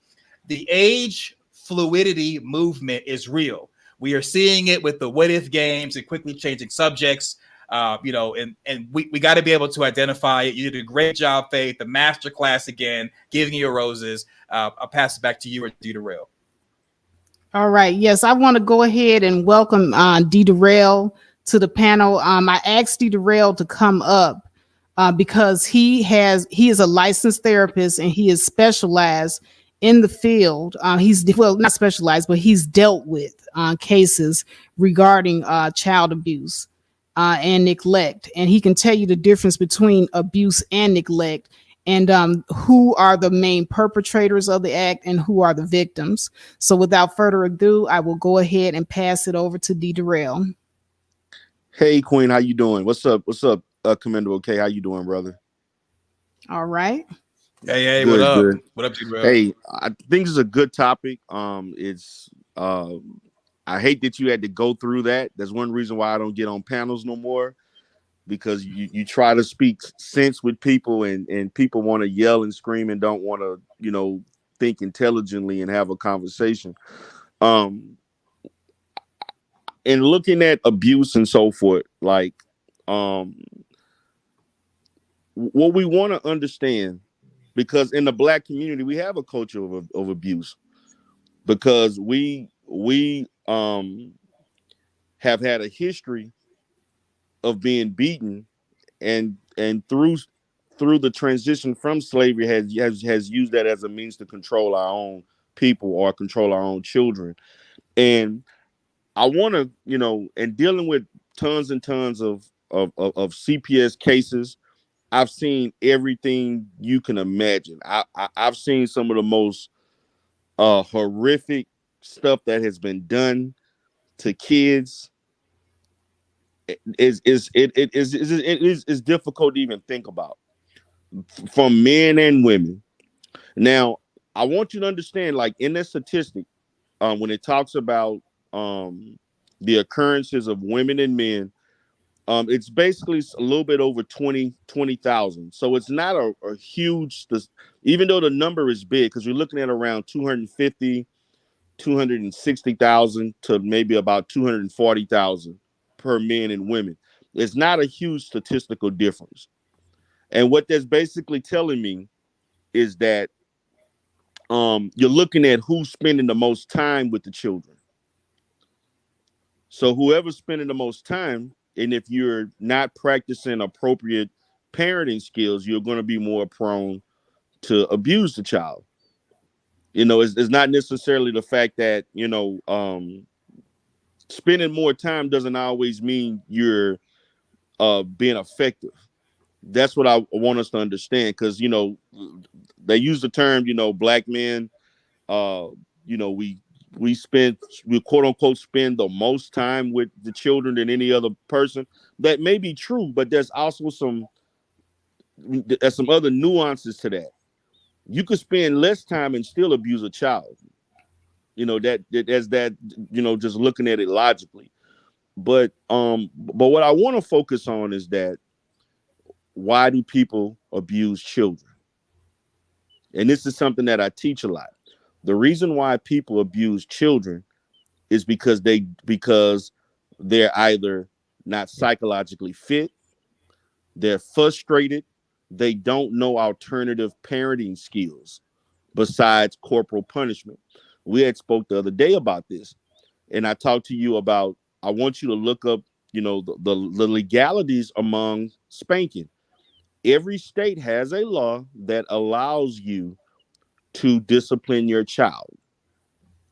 The age fluidity movement is real. We are seeing it with the what if games and quickly changing subjects. And we got to be able to identify it. You did a great job, Faith. The master class again, giving you roses. I'll pass it back to you or D. Darrell. All right. Yes, I want to go ahead and welcome D. Darrell to the panel. I asked D. Darrell to come up because he is a licensed therapist and he is specialized in the field. He's not specialized, but he's dealt with cases regarding child abuse and neglect, and he can tell you the difference between abuse and neglect, and who are the main perpetrators of the act and who are the victims. So without further ado, I will go ahead and pass it over to D. Darrell. Hey Queen, how you doing? What's up? Commendable K, how you doing, brother? All right. Hey, good, what up? Good. What up, D. Darrell? Hey, I think this is a good topic. I hate that you had to go through that. That's one reason why I don't get on panels no more, because you try to speak sense with people and people want to yell and scream and don't want to, think intelligently and have a conversation. And looking at abuse and so forth, like what we want to understand, because in the Black community, we have a culture of abuse, because we have had a history of being beaten, and through the transition from slavery has used that as a means to control our own people or control our own children. And I want to, and dealing with tons and tons of CPS cases, I've seen everything you can imagine. I've seen some of the most horrific stuff that has been done to kids. It is difficult to even think about, from men and women. Now, I want you to understand, like in that statistic, when it talks about the occurrences of women and men, it's basically a little bit over 20,000. So it's not a huge, even though the number is big, because you're looking at around 260,000 to maybe about 240,000 per men and women. It's not a huge statistical difference. And what that's basically telling me is that you're looking at who's spending the most time with the children. So whoever's spending the most time, and if you're not practicing appropriate parenting skills, you're going to be more prone to abuse the child. It's not necessarily the fact that, spending more time doesn't always mean you're being effective. That's what I want us to understand, because, they use the term, Black men, we quote unquote spend the most time with the children than any other person. That may be true, but there's also some other nuances to that. You could spend less time and still abuse a child. Just looking at it logically. But what I want to focus on is that, why do people abuse children? And this is something that I teach a lot. The reason why people abuse children is because they're either not psychologically fit, they're frustrated, they don't know alternative parenting skills besides corporal punishment. We had spoke the other day about this, and I talked to you about, I want you to look up, the legalities among spanking. Every state has a law that allows you to discipline your child.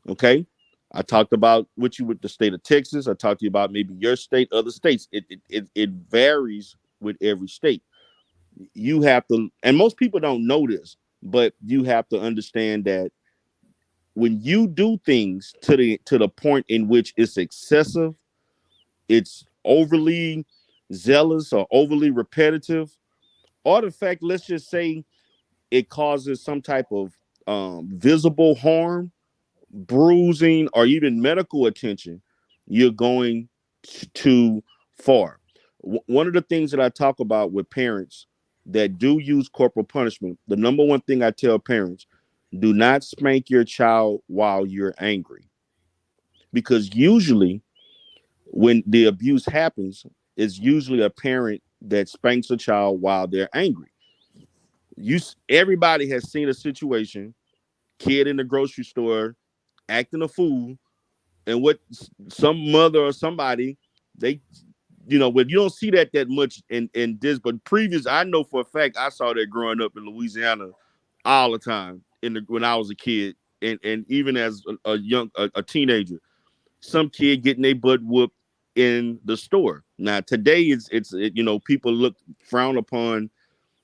Okay. I talked about with you with the state of Texas. I talked to you about maybe your state, other states. It varies with every state. You have to, and most people don't know this, but you have to understand that when you do things to the point in which it's excessive, it's overly zealous or overly repetitive, or the fact, let's just say it causes some type of visible harm, bruising, or even medical attention, you're going too far. One of the things that I talk about with parents that do use corporal punishment, the number one thing I tell parents, do not spank your child while you're angry. Because usually when the abuse happens, it's usually a parent that spanks a child while they're angry. Everybody has seen a situation, kid in the grocery store acting a fool, and what some mother or somebody, they, but you don't see that much in this, but previous, I know for a fact I saw that growing up in Louisiana all the time when I was a kid, and even as a teenager, some kid getting their butt whooped in the store. Now today people frown upon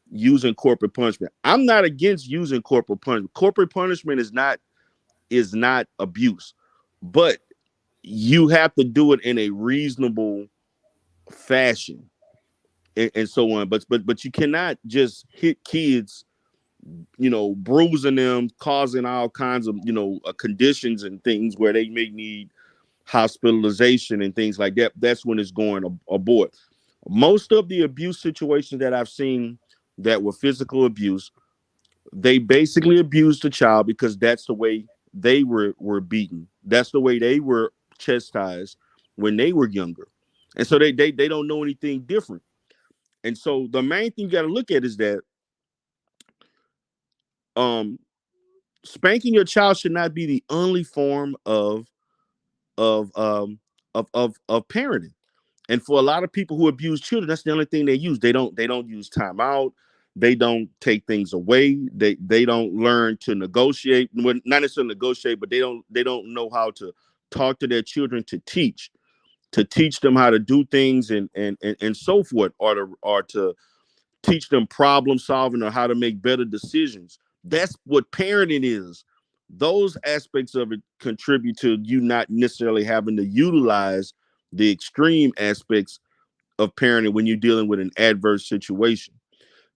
using corporate punishment. I'm not against using corporate punishment. Corporate punishment is not abuse, but you have to do it in a reasonable fashion, and so on. But you cannot just hit kids, bruising them, causing all kinds of conditions and things where they may need hospitalization and things like that. That's when it's going aboard. Most of the abuse situations that I've seen that were physical abuse, they basically abused the child because that's the way they were beaten. That's the way they were chastised when they were younger. And so they don't know anything different. And so the main thing you got to look at is that spanking your child should not be the only form of um of parenting. And for a lot of people who abuse children, that's the only thing they use. They don't use timeout. They don't take things away. They don't learn to negotiate. Well, not necessarily negotiate, but they don't know how to talk to their children to teach them how to do things and so forth, or to teach them problem solving or how to make better decisions. That's what parenting is. Those aspects of it contribute to you not necessarily having to utilize the extreme aspects of parenting when you're dealing with an adverse situation.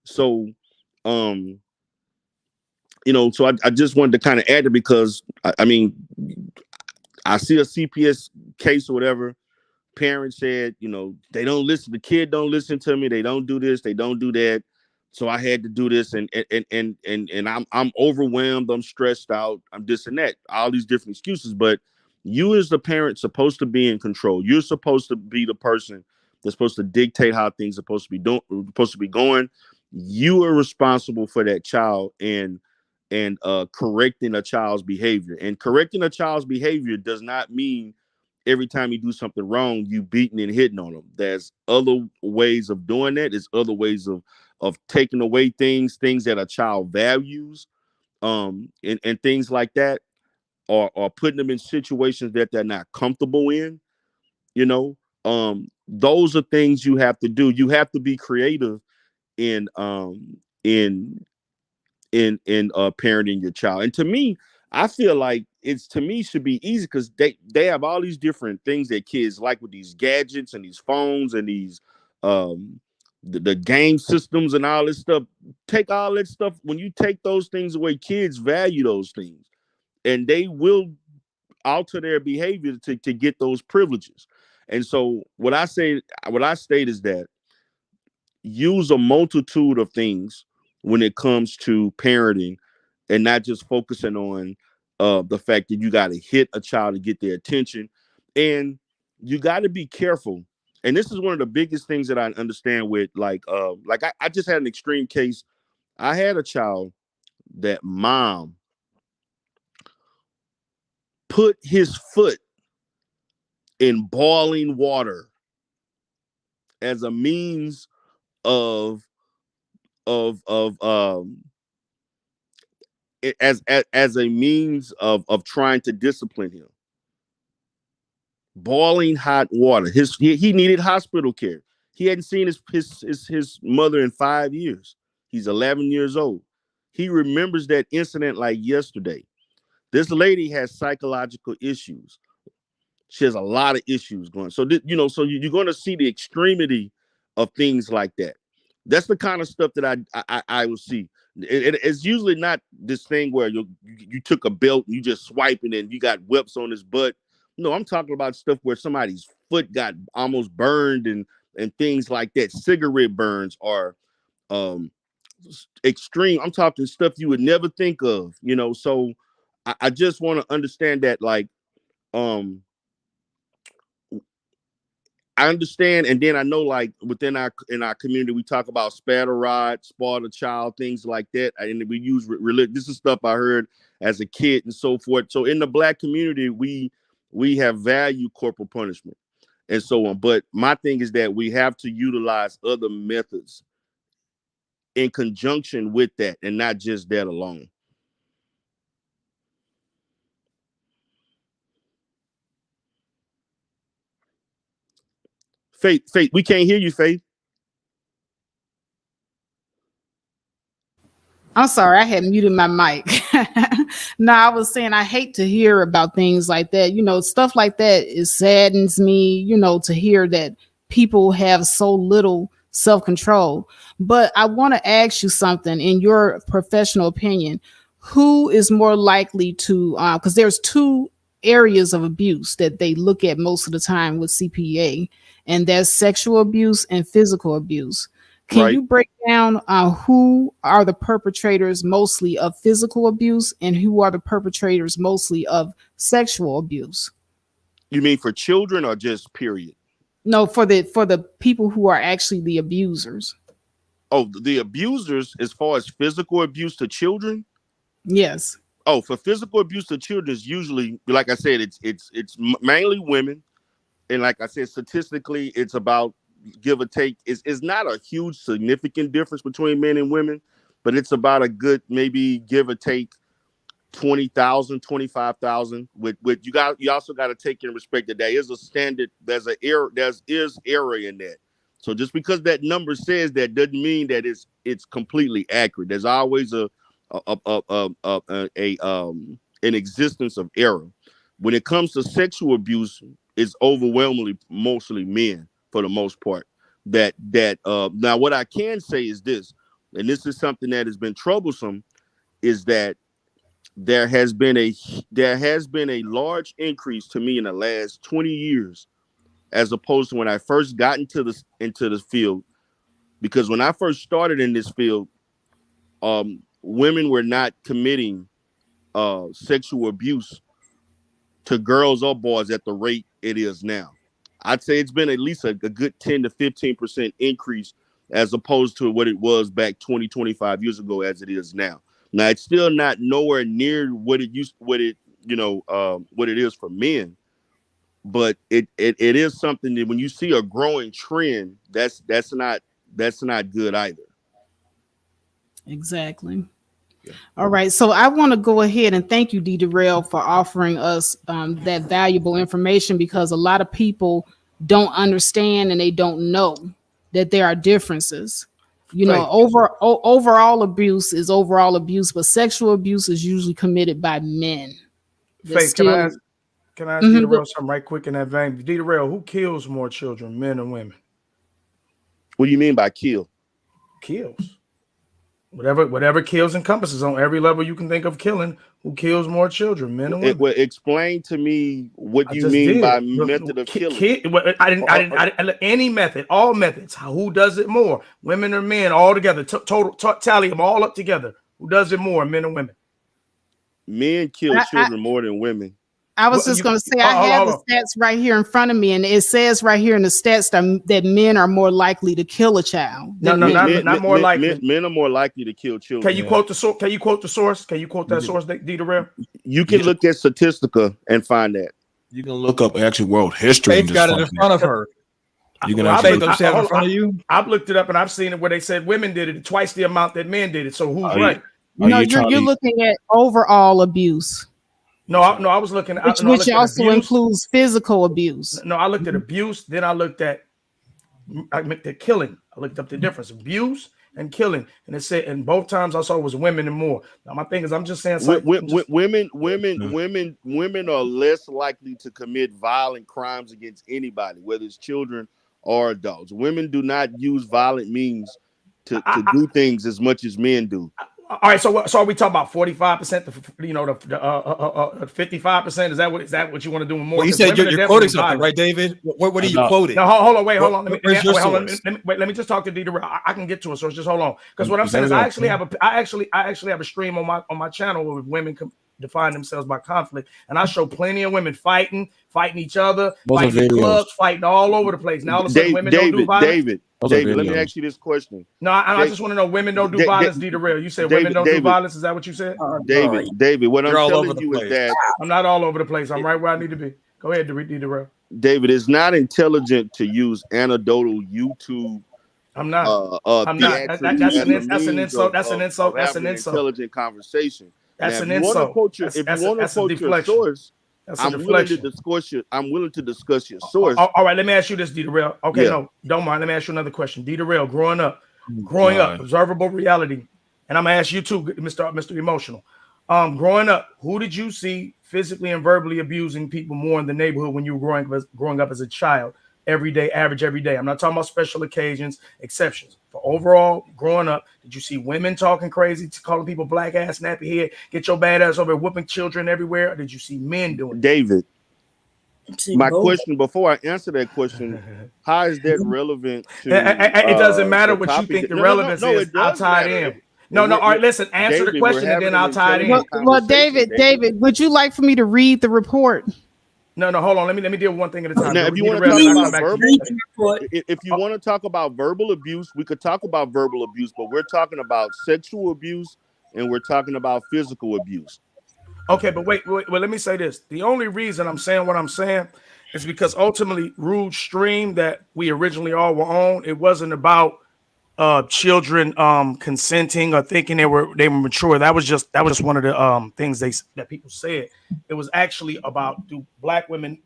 So, I just wanted to kind of add it because I mean, I see a CPS case or whatever. Parents said, they don't listen. The kid don't listen to me. They don't do this. They don't do that. So I had to do this, and I'm overwhelmed. I'm stressed out. I'm this and that. All these different excuses. But you, as the parent, supposed to be in control. You're supposed to be the person that's supposed to dictate how things are supposed to be going. You are responsible for that child and correcting a child's behavior. And correcting a child's behavior does not mean every time you do something wrong, you beating and hitting on them. There's other ways of doing that. There's other ways of taking away things that a child values, and things like that, or putting them in situations that they're not comfortable in. Those are things you have to do. You have to be creative in parenting your child. And to me, I feel like should be easy because they have all these different things that kids like with these gadgets and these phones and these the game systems and all this stuff. Take all that stuff. When you take those things away, kids value those things, and they will alter their behavior to get those privileges. And so what I state is that use a multitude of things when it comes to parenting, and not just focusing on the fact that you got to hit a child to get their attention. And you got to be careful. And this is one of the biggest things that I understand with I just had an extreme case. I had a child that mom put his foot in boiling water as a means of as a means of trying to discipline him. Boiling hot water. He needed hospital care. He hadn't seen his mother in 5 years. He's 11 years old. He remembers that incident like yesterday. This lady has psychological issues. She has a lot of issues going. So so you're going to see the extremity of things like that. That's the kind of stuff that I will see. It's usually not this thing where you took a belt and you just swiping and you got whips on his butt. No, I'm talking about stuff where somebody's foot got almost burned and things like that. Cigarette burns are extreme. I'm talking stuff you would never think of, So I just want to understand that, like, I understand, and then I know, like, in our community, we talk about spare the rod, spoil the child, things like that, and we use religion. This is stuff I heard as a kid and so forth. So in the Black community, we have valued corporal punishment and so on. But my thing is that we have to utilize other methods in conjunction with that, and not just that alone. Faith, we can't hear you, Faith. I'm sorry, I had muted my mic. No, I was saying I hate to hear about things like that. Stuff like that, it saddens me, to hear that people have so little self-control. But I want to ask you something. In your professional opinion, who is more likely to, because there's two areas of abuse that they look at most of the time with CPA, and that's sexual abuse and physical abuse. Can you break down who are the perpetrators mostly of physical abuse and who are the perpetrators mostly of sexual abuse? You mean for children or just period? No, for the people who are actually the abusers. Oh, the abusers as far as physical abuse to children? Yes. Oh, for physical abuse to children is usually, like I said, it's mainly women. And like I said, statistically, it's about, give or take, is not a huge significant difference between men and women, but it's about a good, maybe give or take 20,000, 25,000. With you also got to take in respect that there is a standard, there's error in that. So just because that number says that doesn't mean that it's completely accurate. There's always an existence of error. When it comes to sexual abuse, it's overwhelmingly mostly men for the most part. Now what I can say is this, and this is something that has been troublesome, is that there has been a large increase to me in the last 20 years as opposed to when I first got into the field. Because when I first started in this field, women were not committing sexual abuse to girls or boys at the rate it is now. I'd say it's been at least a good 10 to 15% increase as opposed to what it was back 20, 25 years ago as it is now. Now, it's still not nowhere near what it is for men, but it is something that when you see a growing trend, that's not good either. Exactly. Yeah. All right. So I want to go ahead and thank you, D. Darrell, for offering us that valuable information, because a lot of people don't understand and they don't know that there are differences. Overall abuse is overall abuse, but sexual abuse is usually committed by men. Faith, can I ask D. Darrell something right quick in that vein? D. Darrell, who kills more children, men or women? What do you mean by kill? Kills. Whatever kills encompasses on every level you can think of killing. Who kills more children, men and women? Explain to me what you mean by method of killing. Any method, all methods. Who does it more, women or men? All together, tally them all up together. Who does it more, men or women? Men kill children more than women. I was just going to say, I have the stats right here in front of me, and it says right here in the stats that men are more likely to kill a child. Not more likely. Men are more likely to kill children. Can you quote the source? Can you quote the source? Can you quote that source, D. Darrell? You can look at Statistica and find that. You can look up actual world history. Faith got it in front of her. You can I've actually. looked up stats in front of you. I've looked it up and I've seen it where they said women did it twice the amount that men did it. So who's Are you- right? are No, you trying you're to- looking at overall abuse, No, I was looking at I which looked at also abuse. includes physical abuse. No, I looked at abuse. Then I looked at killing. I looked up the difference, abuse and killing, and it said, and both times I saw it was women and more. Now my thing is, I'm just saying, women are less likely to commit violent crimes against anybody, whether it's children or adults. Women do not use violent means to do things as much as men do. All right, so are we talking about 45%? The 55%? Is that what you want to do more? Well, you said you're quoting something, right, David? What are you quoting? No, hold on, hold on. Where's your source? Let me just talk to Dita. I can get to it, so just hold on. Because what I'm saying is, I actually have a stream on my channel where women define themselves by conflict, and I show plenty of women fighting each other, fighting in clubs, fighting all over the place. Now all of a sudden, women don't do violence. David, let me ask you this question. No, I just want to know, women don't do violence, Dita Real. You said women don't do violence. Is that what you said? David, what I'm telling you is that I'm not all over the place. I'm right where I need to be. Go ahead, Dita Real. David, it's not intelligent to use anecdotal YouTube. I'm not. I'm not. That's an insult. That's an insult. That's an insult. Intelligent conversation. That's an insult. If you want to quote your source, I'm willing to discuss your source. All right, let me ask you this, Dita Real. Okay, no, don't mind. Let me ask you another question. Dita Real, growing up, observable reality, and I'm gonna ask you too, Mr. Emotional. Growing up, who did you see physically and verbally abusing people more in the neighborhood when you were growing up as a child? Every day, average every day. I'm not talking about special occasions, exceptions. For overall, growing up, did you see women talking crazy, calling people black ass, nappy head, get your bad ass over, whooping children everywhere? Or did you see men doing it? David, my question before I answer that question, how is that relevant to it doesn't matter what you think the relevance is. I'll tie it in. No, all right, listen, answer the question and then I'll tie it in. Well, David, would you like for me to read the report? No, hold on. Let me deal with one thing at a time. Now, if you want to talk about verbal abuse, we could talk about verbal abuse, but we're talking about sexual abuse and we're talking about physical abuse. Okay, but wait. Let me say this. The only reason I'm saying what I'm saying is because ultimately, Rude's stream that we originally all were on, it wasn't about children consenting or thinking they were mature. That was just one of the things that people said. It was actually about do black women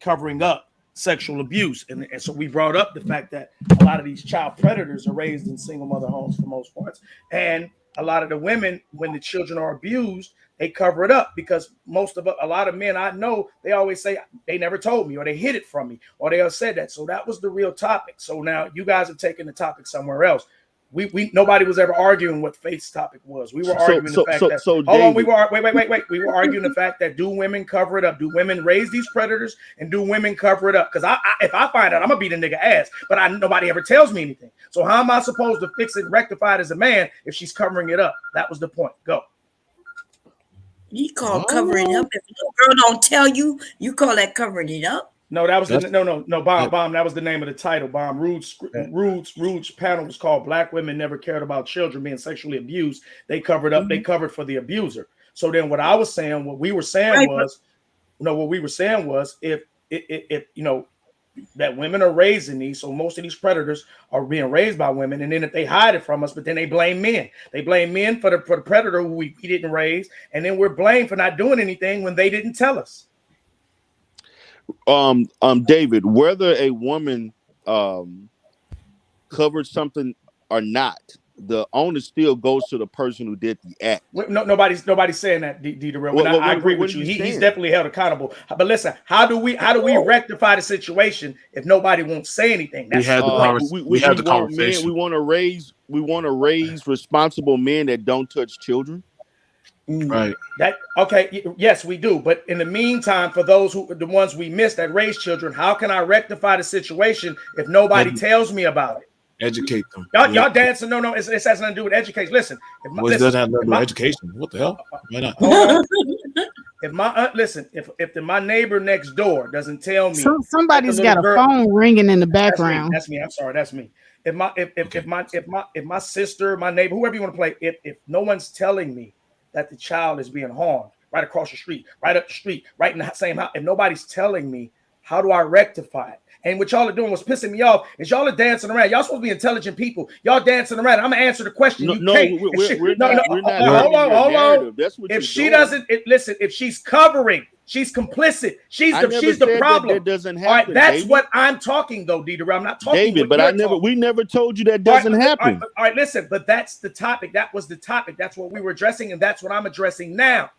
covering up sexual abuse, and so we brought up the fact that a lot of these child predators are raised in single mother homes for most parts, and a lot of the women, when the children are abused, they cover it up because a lot of men I know, they always say they never told me or they hid it from me or they have said that. So that was the real topic. So now you guys have taken the topic somewhere else. Nobody was ever arguing what Faith's topic was. We were arguing the fact that we were arguing the fact that do women cover it up? Do women raise these predators and do women cover it up? Because if I find out, I'm gonna beat a nigga ass, but nobody ever tells me anything. So how am I supposed to fix it, rectify it as a man if she's covering it up? That was the point. Go. You call covering it up. If a little girl don't tell you, you call that covering it up. No, that was Bomb. That was the name of the title. Bomb. Rude's panel was called "Black Women Never Cared About Children Being Sexually Abused." They covered up. They covered for the abuser. So then, what we were saying was, if that women are raising these, so most of these predators are being raised by women, and then if they hide it from us, but then they blame men. They blame men for the predator who we didn't raise, and then we're blamed for not doing anything when they didn't tell us. David, whether a woman covered something or not, the onus still goes to the person who did the act. Nobody's saying that, Dita. I agree with you. He's definitely held accountable. But listen, how do we rectify the situation if nobody won't say anything? We have the conversation. We want to raise responsible men that don't touch children. Right. Yes, we do. But in the meantime, for the ones we missed that raise children, how can I rectify the situation if nobody tells me about it? Educate them. Y'all dancing? No. It has nothing to do with education. Listen, it doesn't have to do with education. What the hell? Why not? If my neighbor next door doesn't tell me, somebody's got a phone ringing in the background. That's me. I'm sorry. That's me. If my sister, my neighbor, whoever you want to play, if no one's telling me that the child is being harmed right across the street, right up the street, right in the same house, if nobody's telling me, How do I rectify it? And what y'all are doing was pissing me off. Is y'all are dancing around. Y'all supposed to be intelligent people. Y'all dancing around. I'm gonna answer the question. No, you no, can't. we're not. Hold on. That's what if you're she doing. doesn't listen, if she's covering, she's complicit. She's the problem. That doesn't happen. All right, that's David. what I'm talking though, Dieter. I'm not talking. David, but we never told you that doesn't happen. All right, listen, but that's the topic. That was the topic. That's what we were addressing, and that's what I'm addressing now.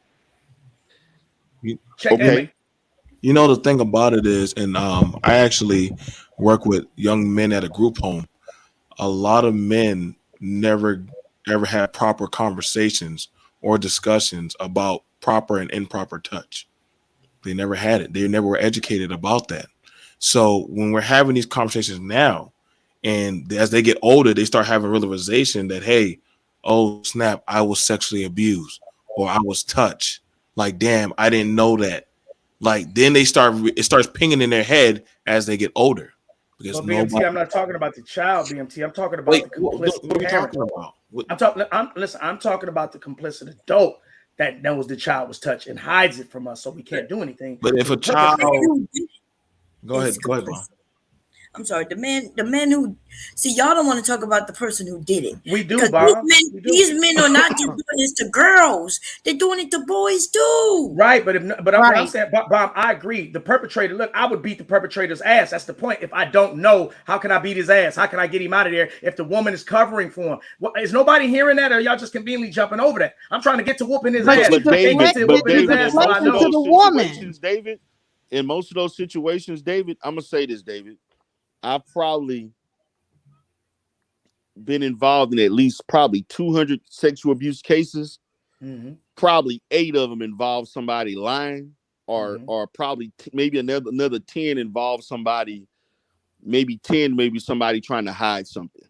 Okay. You know, the thing about it is, and I actually work with young men at a group home. A lot of men never ever had proper conversations or discussions about proper and improper touch. They never had it. They never were educated about that. So when we're having these conversations now, and as they get older, they start having realization that, hey, oh snap, I was sexually abused or I was touched. Like, damn, I didn't know that. Like, then it starts pinging in their head as they get older. Because BMT, I'm not talking about the child, BMT. I'm talking about the complicit what are you parent. talking about? I'm talking about the complicit adult that knows the child was touched and hides it from us, so we can't do anything. But if a child, go ahead, Bob. I'm sorry, the man who, see, y'all don't want to talk about the person who did it. We do, Bob. These men are not just doing this to girls; they're doing it to boys too. Right, but I'm saying, Bob, I agree. The perpetrator, look, I would beat the perpetrator's ass. That's the point. If I don't know, how can I beat his ass? How can I get him out of there if the woman is covering for him? Is nobody hearing that, or y'all just conveniently jumping over that? I'm trying to get to whooping his ass. David, in most of those situations, David, I'm gonna say this, David. I've probably been involved in at least probably 200 sexual abuse cases. Mm-hmm. Probably 8 of them involve somebody lying, or probably maybe another 10 involve somebody, maybe somebody trying to hide something.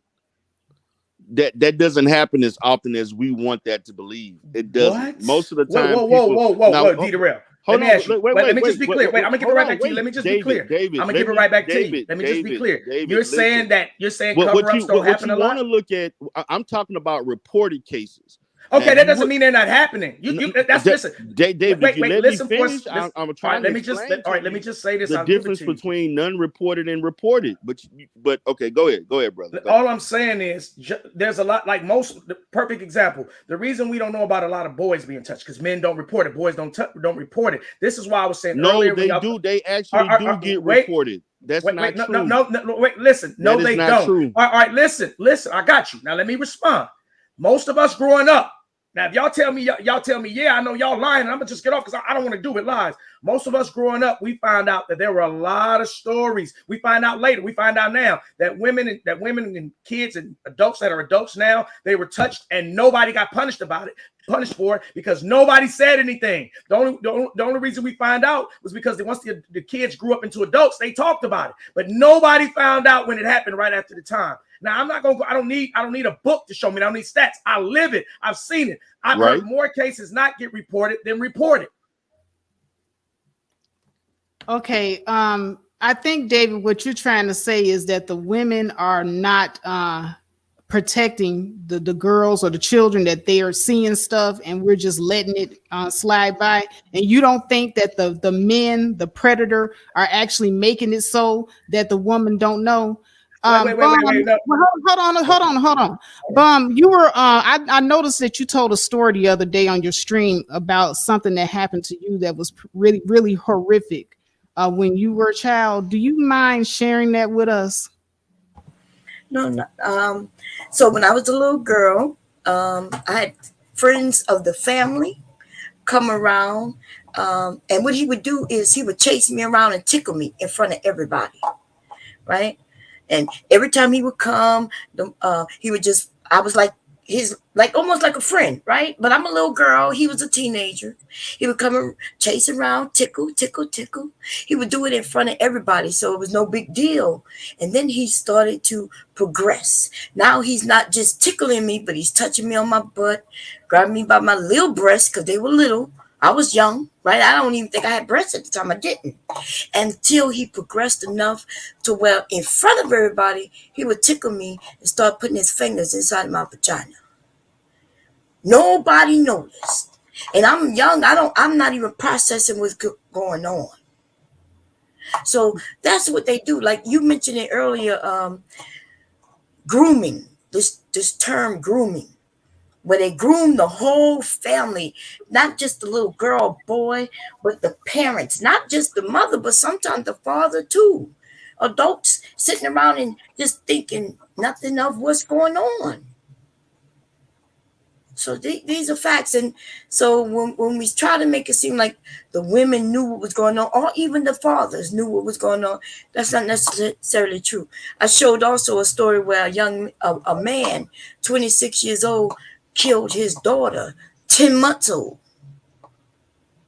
That doesn't happen as often as we want that to believe. It doesn't. What? Most of the time, whoa, D-Derail. Let me ask you. Let me just be clear. I'm gonna give it right back to you. Let me just be clear. I'm gonna give it right back to you. Let me just be clear. You're saying cover-ups don't happen a lot? What you want to look at, I'm talking about reported cases. Okay, that doesn't mean they're not happening. Listen. David, wait, listen, me finish. listen. I'm trying to explain. Let me just say this. The difference between non-reported and reported. But okay, go ahead, brother. All I'm saying is there's a lot, like the perfect example. The reason we don't know about a lot of boys being touched because men don't report it. Boys don't report it. This is why I was saying earlier. No, they do. They actually do get reported. That's not true. No, wait, listen. No, they don't. True. All right, listen. I got you. Now let me respond. Most of us growing up. Now, if y'all tell me, yeah, I know y'all lying, and I'm gonna just get off because I don't want to do with lies. Most of us growing up, we found out that there were a lot of stories. We find out later. We find out now that women and kids and adults that are adults now, they were touched and nobody got punished for it because nobody said anything. The only reason we find out was because once the kids grew up into adults, they talked about it, but nobody found out when it happened right after the time. Now I'm not gonna go. I don't need a book to show me. I don't need stats. I live it. I've seen it. I've heard more cases not get reported than reported. Okay. I think, David, what you're trying to say is that the women are not protecting the girls or the children, that they are seeing stuff and we're just letting it slide by. And you don't think that the men, the predator, are actually making it so that the woman don't know? Wait. No. Hold on. You were I noticed that you told a story the other day on your stream about something that happened to you that was really, really horrific when you were a child. Do you mind sharing that with us? No. So when I was a little girl, I had friends of the family come around, and what he would do is he would chase me around and tickle me in front of everybody, right? And every time he would come, he would I was like almost like a friend, right? But I'm a little girl. He was a teenager. He would come and chase around, tickle. He would do it in front of everybody. So it was no big deal. And then he started to progress. Now he's not just tickling me, but he's touching me on my butt, grabbing me by my little breasts because they were little. I was young, right? I don't even think I had breasts at the time. I didn't. Until he progressed enough to where in front of everybody, he would tickle me and start putting his fingers inside my vagina. Nobody noticed. And I'm young. I'm not even processing what's going on. So that's what they do. Like you mentioned it earlier, grooming. This term grooming, where they groom the whole family, not just the little girl, boy, but the parents, not just the mother, but sometimes the father too. Adults sitting around and just thinking nothing of what's going on. So these are facts. And so when we try to make it seem like the women knew what was going on, or even the fathers knew what was going on, that's not necessarily true. I showed also a story where a man, 26 years old, killed his daughter, 10 months old,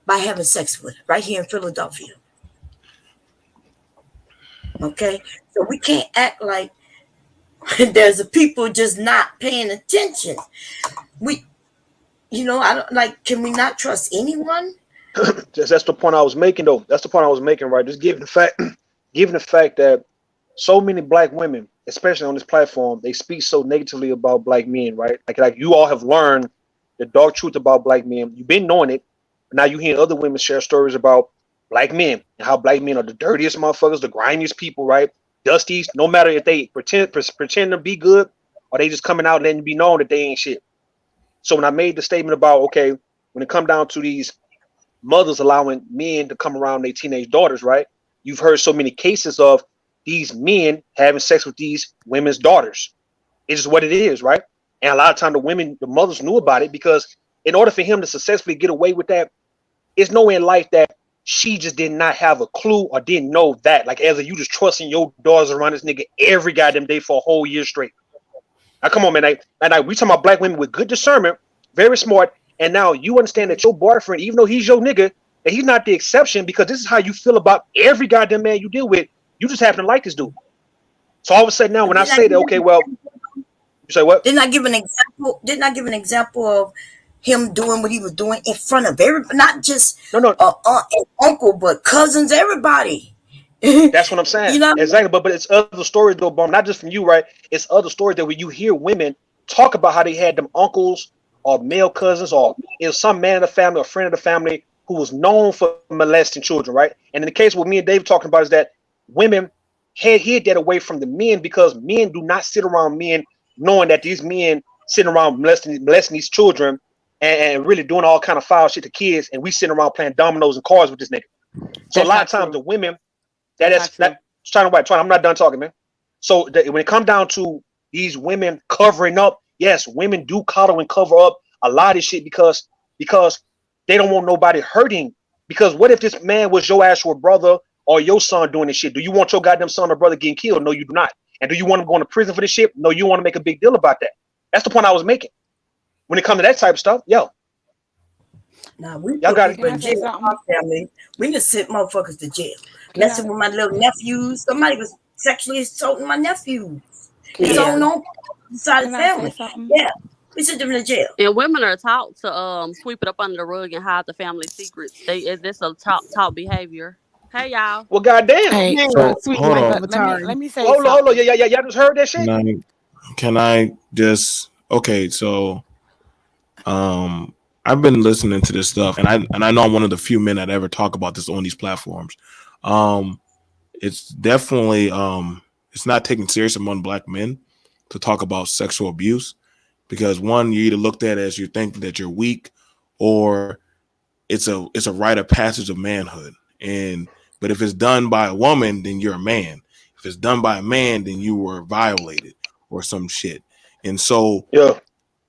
by having sex with her right here in Philadelphia. Okay, so we can't act like there's a people just not paying attention. We, I don't like. Can we not trust anyone? That's the point I was making, though. That's the point I was making, right? Just given the fact that so many black women, especially on this platform, they speak so negatively about black men, right? Like you all have learned the dark truth about black men. You've been knowing it, but now you hear other women share stories about black men and how black men are the dirtiest motherfuckers, the grimiest people, right? Dusties. No matter if they pretend to be good or they just coming out letting it be known that they ain't shit. So when I made the statement about, okay, when it come down to these mothers allowing men to come around their teenage daughters, right? You've heard so many cases of these men having sex with these women's daughters. It's just what it is, right? And a lot of time the mothers knew about it, because in order for him to successfully get away with that, it's nowhere in life that she just did not have a clue or didn't know that. Like, as you just trusting your daughters around this nigga every goddamn day for a whole year straight. Now, come on, man. We talking about black women with good discernment, very smart. And now you understand that your boyfriend, even though he's your nigga, that he's not the exception, because this is how you feel about every goddamn man you deal with. You just happen to like this dude. So all of a sudden now, when I say that, okay, well, you say what? Didn't I give an example? Didn't I give an example of him doing what he was doing in front of everybody, not just aunt and uncle, but cousins, everybody. That's what I'm saying. You know what I mean? Exactly. But it's other stories though, Bum, not just from you, right? It's other stories that when you hear women talk about how they had them uncles or male cousins, or some man of the family or friend of the family who was known for molesting children, right? And in the case what me and Dave talking about is that women hid that away from the men, because men do not sit around men knowing that these men sitting around molesting these children and really doing all kind of foul shit to kids, and we sitting around playing dominoes and cards with this nigga. So a lot of times the women I'm not done talking, man. So when it comes down to these women covering up, yes, women do coddle and cover up a lot of shit because they don't want nobody hurting. Because what if this man was your actual brother or your son doing this shit? Do you want your goddamn son or brother getting killed? No, you do not. And do you want him going to prison for this shit? No, you want to make a big deal about that. That's the point I was making. When it comes to that type of stuff, y'all got it. In jail, our family, we can send motherfuckers to jail. Messing with my little nephews. Somebody was sexually assaulting my nephews. His own inside the family. Yeah. We sent them to jail. And women are taught to sweep it up under the rug and hide the family secrets. This a taught behavior. Hey y'all. Well, goddamn. Hey, So, hold on. Let me say hold on. Yeah. Y'all just heard that shit. Can I just so I've been listening to this stuff, and I know I'm one of the few men that ever talk about this on these platforms. It's definitely it's not taken serious among black men to talk about sexual abuse, because one, you're either looked at as you think that you're weak, or it's a rite of passage of manhood. But if it's done by a woman, then you're a man. If it's done by a man, then you were violated or some shit. And so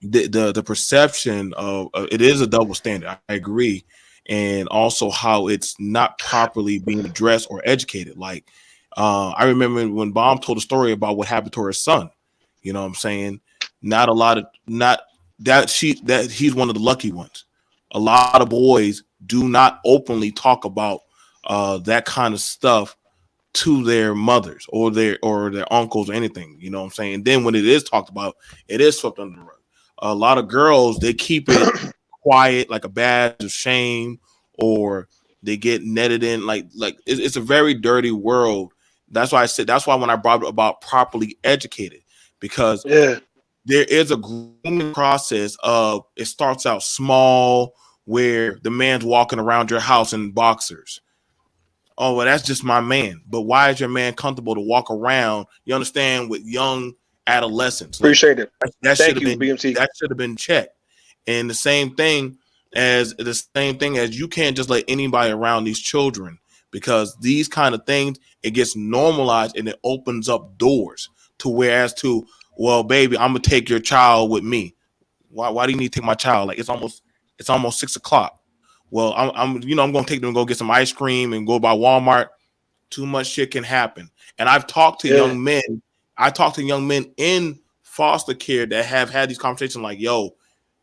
the perception of it is a double standard. I agree. And also how it's not properly being addressed or educated. Like I remember when Baum told a story about what happened to her son. You know what I'm saying? He's one of the lucky ones. A lot of boys do not openly talk about that kind of stuff to their mothers or their uncles or anything. You know what I'm saying? And then when it is talked about, it is swept under the rug. A lot of girls, they keep it quiet, like a badge of shame, or they get netted in like it's a very dirty world. That's why when I brought up about properly educated, because there is a grooming process of it starts out small, where the man's walking around your house in boxers. oh, well, that's just my man. But why is your man comfortable to walk around? You understand, with young adolescents? Like Appreciate it. that should Thank have you, been BMT. checked. And the same thing as you can't just let anybody around these children, because these kind of things, it gets normalized and it opens up doors to whereas to, well, baby, I'm gonna take your child with me. Why do you need to take my child? Like it's almost 6 o'clock. Well, I'm gonna take them and go get some ice cream and go by Walmart. Too much shit can happen. And I've talked to Yeah. young men. I talked to young men in foster care that have had these conversations like, yo,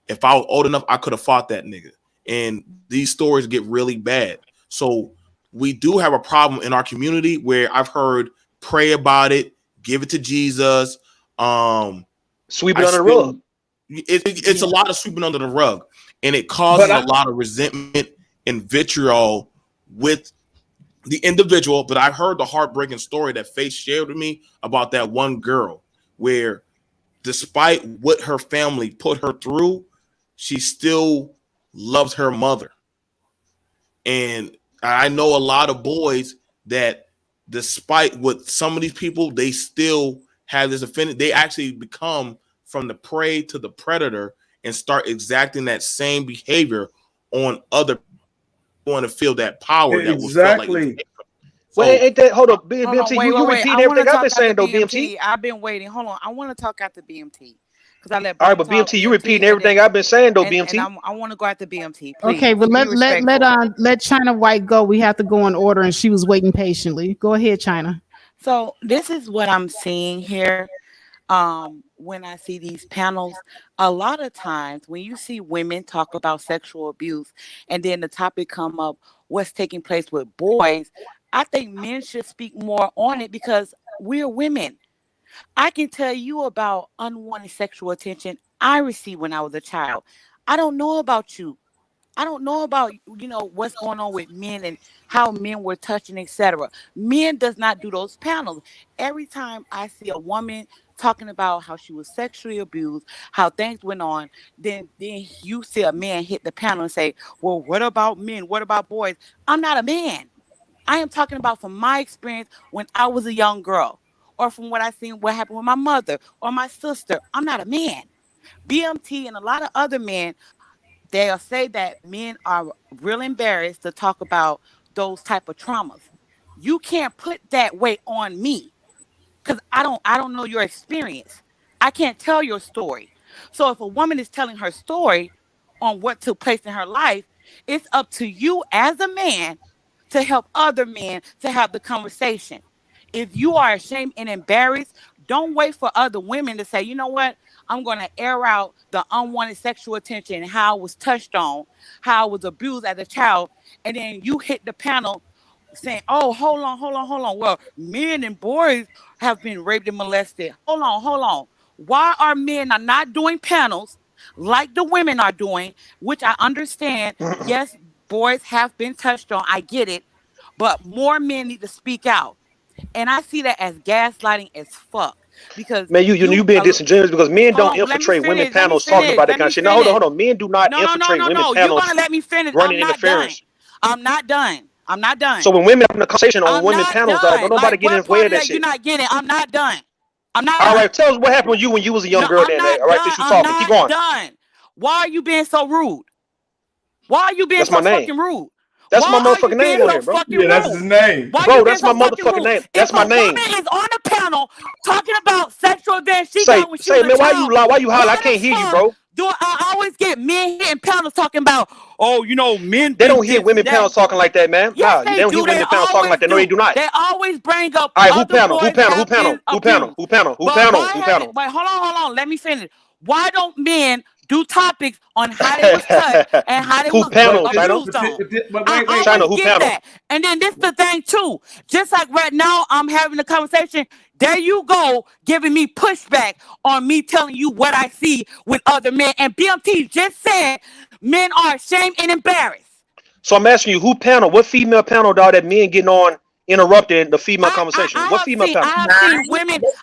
if I was old enough, I could have fought that nigga. And these stories get really bad. So we do have a problem in our community where I've heard pray about it, give it to Jesus. Sweep it under the rug. It's a lot of sweeping under the rug, and it causes But a lot of resentment and vitriol with the individual. But I've heard the heartbreaking story that Faith shared with me about that one girl where, despite what her family put her through, she still loves her mother. And I know a lot of boys that, despite what some of these people, they still have this affinity. They actually become from the prey to the predator and start exacting that same behavior on other people, want to feel that power that was felt like. exactly. Well, So ain't that? Hold up, Hold on, BMT. wait, You wait, wait. repeating I want to everything I've talk been after saying though, BMT. BMT. I've been waiting. Hold on. I want to talk after BMT because I let All right, Bro but talk, BMT, you repeating and everything then I've been saying though, and BMT. I want to go after BMT. Okay, Please but be respectful. let China White go. We have to go in order, and she was waiting patiently. Go ahead, China. So this is what I'm seeing here. When I see these panels, a lot of times when you see women talk about sexual abuse and then the topic come up, what's taking place with boys, I think men should speak more on it because we're women. I can tell you about unwanted sexual attention I received when I was a child. I don't know about you. I don't know about what's going on with men and how men were touching, etc. Men does not do those panels. Every time I see a woman talking about how she was sexually abused, how things went on, then you see a man hit the panel and say, "Well, what about men? What about boys?" I'm not a man. I am talking about from my experience when I was a young girl, or from what I seen what happened with my mother or my sister. I'm not a man. BMT and a lot of other men, they'll say that men are real embarrassed to talk about those type of traumas. You can't put that weight on me because I don't know your experience. I can't tell your story. So if a woman is telling her story on what took place in her life, it's up to you as a man to help other men to have the conversation. If you are ashamed and embarrassed, don't wait for other women to say, you know what? I'm going to air out the unwanted sexual attention and how I was touched on, how I was abused as a child. And then you hit the panel saying, oh, hold on, hold on, hold on. Well, men and boys have been raped and molested. Hold on, hold on. Why are men are not doing panels like the women are doing, which I understand? Yes, boys have been touched on. I get it. But more men need to speak out. And I see that as gaslighting as fuck. Because Man, you being disingenuous because men hold don't on, let me infiltrate women finish. Let me panels talking finish. about that Let kind me of shit. No, hold on, finish. hold on. Men do not No, no, no, infiltrate no, women no. You're panels gonna let me finish. running I'm not done. interference. I'm not done. I'm not done. So when women having a conversation on I'm women not panels, dog, don't done. nobody Like get in what the way part of of that that you're shit. not getting? I'm not done. I'm not All done. right, tell us what happened with you when you was a young No, girl I'm then. not All right, done. since you I'm talking. Keep not going. done. Why are you being so rude? Why are you being That's my so name. fucking rude? That's my Why are you motherfucking being name on so here, bro. fucking Yeah, that's his rude? name. Why are you Bro, being that's my so fucking motherfucking rude? name. If That's my a name. woman is on a panel talking about sexual events she Say, got when she say, was a man, why you child, lie? Why you holler? I why the can't hear you, fuck bro. do I always get men hitting panels talking about, oh, men They do don't hear this and women that? panels talking like that, man. Yes, Nah, they they don't hear do. They women panels talking always like that. No, they do. do not. They always bring up All right, who other panel? Who boys panel? Who have panel? been Who panel? abused. Who panel? Who But panel? why Who haven't, panel? wait, hold on, let me finish. Why don't men do topics on how they was touched and how they Who was But panel, this, China? abused on? but I wait, wait, China, always who get panel? that. And then this the thing too. Just like right now I'm having a conversation, there you go giving me pushback on me telling you what I see with other men. And BMT just said men are ashamed and embarrassed. So I'm asking you, who panel? What female panel, dog, that men getting on interrupting the female conversation? What female panel?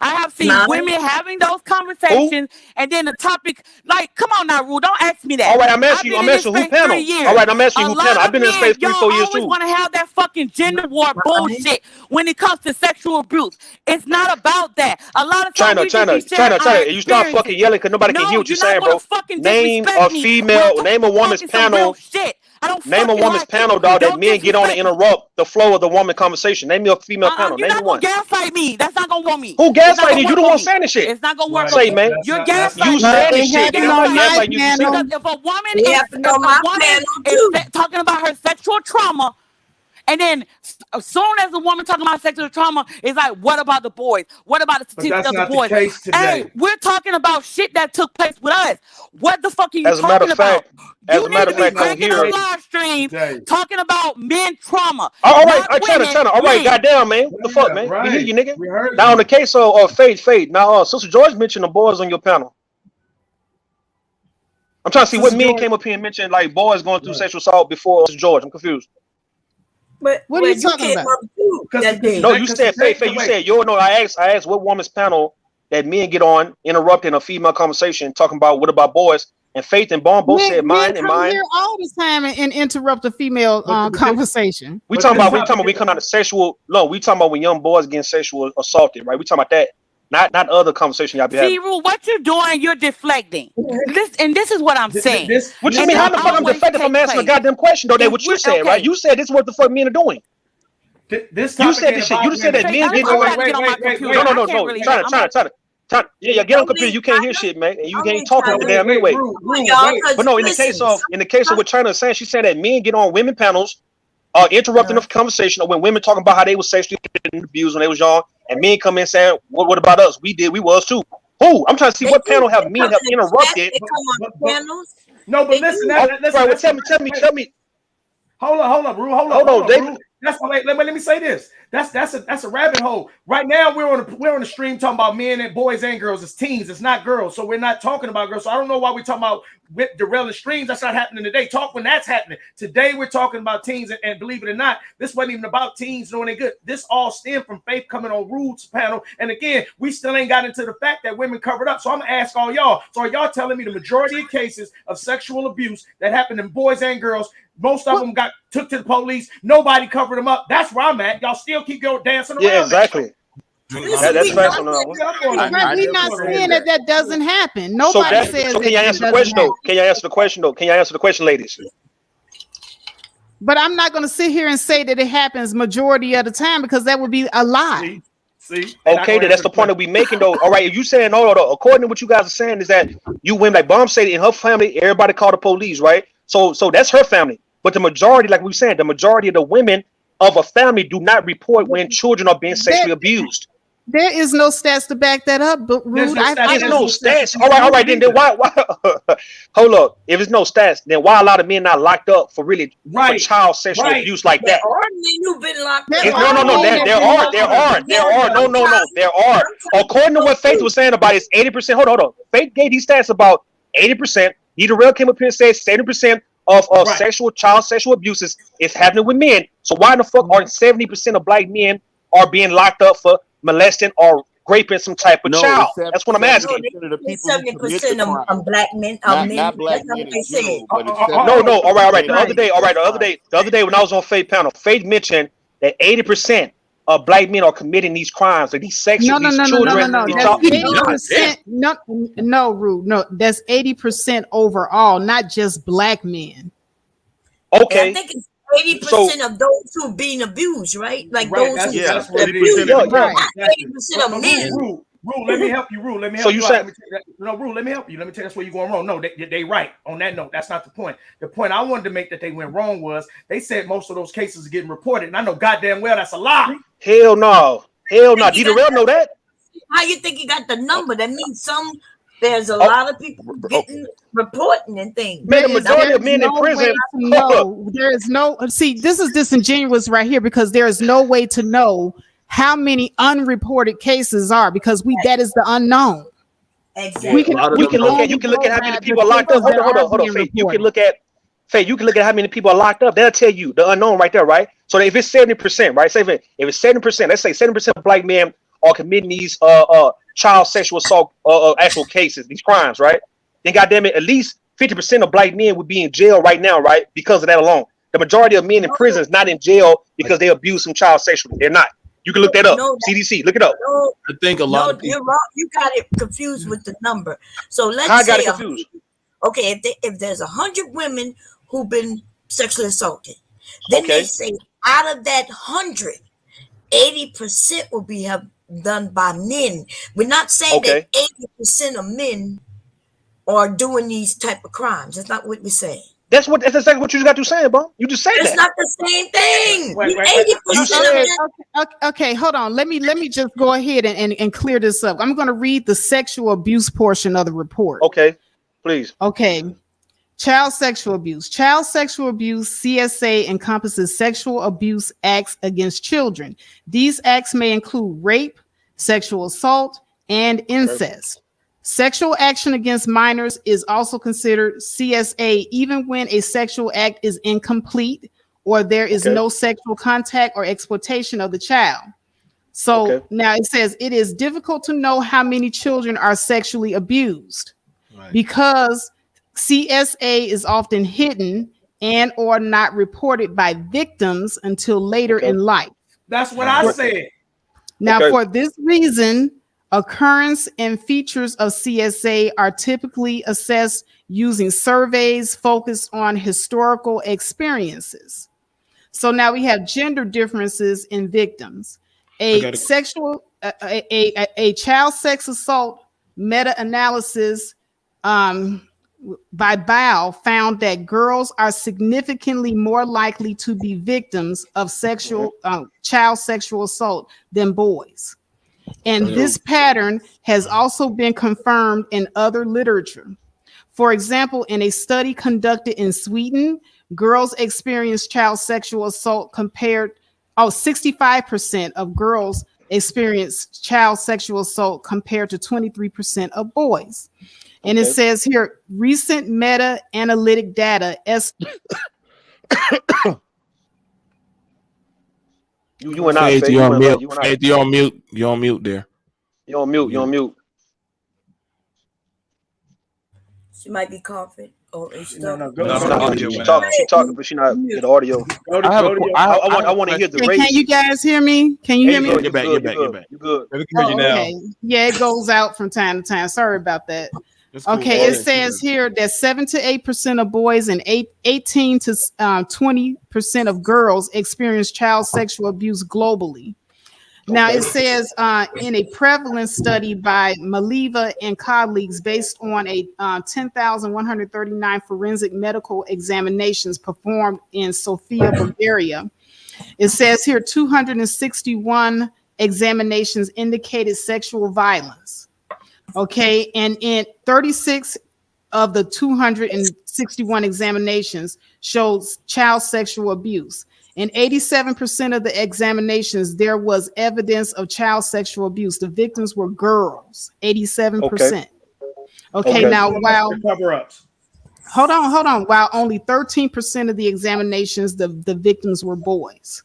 I have seen women having those conversations, and then the topic, like, come on now, Rue, don't ask me that. All right, I'm asking you who panel. All right, I'm asking you who panel. I've been in this space 3-4 years too. Y'all always want to have that fucking gender war bullshit when it comes to sexual abuse. It's not about that. A lot of times China. You stop fucking yelling because nobody can hear what you're saying, bro. Name a female. Name a woman's panel. Name a woman's panel, dog, that men get on and interrupt the flow of the woman conversation. Name me a female panel. Name me one. Gaslight me. That's not gonna want me. Who gaslight you? You the one saying this shit. It's not gonna work. Say, man. You're gaslighting. You saying this shit. Because if a woman is talking about her sexual trauma, and then as soon as the woman talking about sexual trauma, it's like, what about the boys? What about the statistics of the boys? Hey, we're talking about shit that took place with us. What the fuck are you talking about? As a matter of fact, I'm here. Live stream talking about men trauma. All right, China. All right, goddamn, man. What the fuck, man? We hear you, nigga. Now, on the case of Fade. Now, Sister George mentioned the boys on your panel. I'm trying to see what men came up here and mentioned like boys going through sexual assault before Sister George. I'm confused. But what are you talking about? No, you said Faye. You said I asked what woman's panel that men get on interrupting a female conversation talking about what about boys, and Faith and Bond both said mine and mine. Here all the time and interrupt a female conversation. We talking about we come out of sexual. No, we talking about when young boys getting sexual assaulted, right? We talking about that. Not other conversation y'all be having. Rule, what you're doing, you're deflecting. This is what I'm saying. What you mean? How the fuck I'm deflecting from answering a goddamn question though? That what you said, right? You said this is what the fuck men are doing. You said this shit. You said that men get No. Trying. Yeah, get on computer. You can't hear shit, man. And you can't talk on the damn anyway. But no, in the case of what China is saying, she said that men get on women panels, interrupting the conversation, or when women talking about how they was sexually abused when they was young. And men come in saying, what about us? We was too. Who? I'm trying to see what panel have men have interrupted. No, but listen. Tell me. Hold on, Rue. Hold on, David. That's why. Let me say this. That's a rabbit hole. Right now we're on the stream talking about men and boys and girls. It's teens. It's not girls. So we're not talking about girls. So I don't know why we're talking about derailing streams. That's not happening today. Talk when that's happening. Today we're talking about teens, and believe it or not, this wasn't even about teens doing it good. This all stemmed from Faith coming on Rude's panel. And again, we still ain't got into the fact that women covered up. So I'm gonna ask all y'all. So are y'all telling me the majority of cases of sexual abuse that happened in boys and girls, most of them got took to the police, nobody covered them up? That's where I'm at. Y'all still keep going dancing around. Yeah, exactly. That's facts on that one. We're not saying that doesn't happen. Nobody says. So can you answer the question though? Can you answer the question, ladies? But I'm not going to sit here and say that it happens majority of the time because that would be a lie. See? Okay, that's the point that we making though. All right, if you saying no, according to what you guys are saying is that you women, like Bomb said, in her family, everybody called the police, right? So that's her family. But the majority, like we were saying, the majority of the women of a family do not report when children are being sexually abused. There is no stats to back that up, but Rude, there's no stats. All right. Then why? Hold up. If there's no stats, then why a lot of men not locked up for really for child sexual abuse like that? There are men who've been locked up. No. There are. According to what Faith was saying about it, it's 80%. Hold on. Faith gave these stats about 80%. Darrell came up here and said 70% of child sexual abuses is happening with men. So why in the fuck are 70% of black men are being locked up for molesting or raping some type of child? That's what I'm asking. 70% of black men are men. Not black men in general, but no. All right. The other day when I was on Faith panel, Faith mentioned that 80% of black men are committing these crimes, like these sexual, these children. No. That's 80%. No, Rude. No, that's 80% overall, not just black men. Okay. And I think it's 80% of those who are being abused, right? Like those who that's are abused. right. 80% of men. Rule, let me help you. Rule, let me help you. Rule, let me help you. Let me tell you that's where you're going wrong. No, they right on that note. That's not the point. The point I wanted to make that they went wrong was they said most of those cases are getting reported, and I know goddamn well that's a lie. Hell no. Darrell know that. How you think you got the number? That means there's a lot of people getting reporting and things. Man, the majority of men in prison. No, there is no. See, this is disingenuous right here because there is no way to know how many unreported cases are because that is the unknown. Exactly. You can look at how many people are locked up. Hold on, Faith. You can look at Faye, you can look at how many people are locked up. That'll tell you the unknown right there, right? So if it's 70%, right? Say if it's 70%, let's say 70% of black men are committing these child sexual assault actual cases, these crimes, right? Then goddamn it, at least 50% of black men would be in jail right now, right? Because of that alone. The majority of men in prison is not in jail because they abuse some child sexually. They're not. You can look that up. No, CDC, look it up. no, I think a lot no, of people. you're wrong. You got it confused with the number. So How I let's got say, it confused. okay, if there's 100 women who've been sexually assaulted, then they Okay. say out of that 100, 80% will be done by men. We're not saying that Okay. 80% of men are doing these type of crimes. That's not what we're saying. That's exactly what you just got to saying, bro. You just said It's that. not the same thing. Wait, wait, The wait. 80% You said Okay, hold on. Let me just go ahead and clear this up. I'm going to read the sexual abuse portion of the report. okay, please. Okay. Child sexual abuse. Child sexual abuse, CSA, encompasses sexual abuse acts against children. These acts may include rape, sexual assault, and incest. Sexual action against minors is also considered CSA even when a sexual act is incomplete or there is Okay. no sexual contact or exploitation of the child. So Okay. now it says it is difficult to know how many children are sexually abused because CSA is often hidden and or not reported by victims until later Okay. in life. That's what I said. Now, Okay. for this reason, occurrence and features of CSA are typically assessed using surveys focused on historical experiences. So now we have gender differences in victims. A child sex assault meta-analysis by Bow found that girls are significantly more likely to be victims of child sexual assault than boys. And this pattern has also been confirmed in other literature. For example, in a study conducted in Sweden, girls experienced child sexual assault 65% of girls experienced child sexual assault compared to 23% of boys. And it says here, recent meta-analytic data. You and I, Faith, Faye. you on mute. You and I. Faith, you on mute. You on mute there. You on mute. You on mute. She might be coughing or it's No, stuck. go. No, She no, not- audio she went talking. out. She talking, but she not get audio. Go to, I have go a to qu- your, I want to hear the Can rate. you guys hear me? Can you hear me? You're back, you're back, you're back. You good? We can hear you now. Okay. Yeah, it goes out from time to time. Sorry about that. That's cool. Okay, Go it ahead. says here that 7 to 8% of boys and 18 to 20% of girls experience child sexual abuse globally. Now it says in a prevalence study by Maliva and colleagues based on a 10,139 forensic medical examinations performed in Sofia, Bulgaria. It says here 261 examinations indicated sexual violence. Okay, and in 36 of the 261 examinations showed child sexual abuse. In 87% of the examinations, there was evidence of child sexual abuse. The victims were girls, 87%. Okay, now while cover-ups. hold on. While only 13% of the examinations, the victims were boys.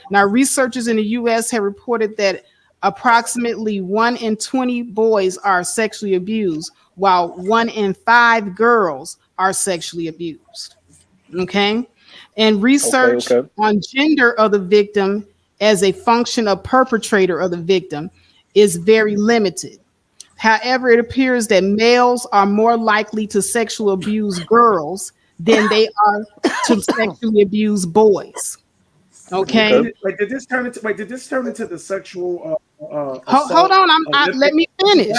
Now, researchers in the U.S. have reported that approximately 1 in 20 boys are sexually abused, while 1 in 5 girls are sexually abused. Okay, and research on gender of the victim as a function of perpetrator of the victim is very limited. However, it appears that males are more likely to sexually abuse girls than they are to sexually abuse boys. Okay. Wait, did this turn into the sexual Hold on, let me finish.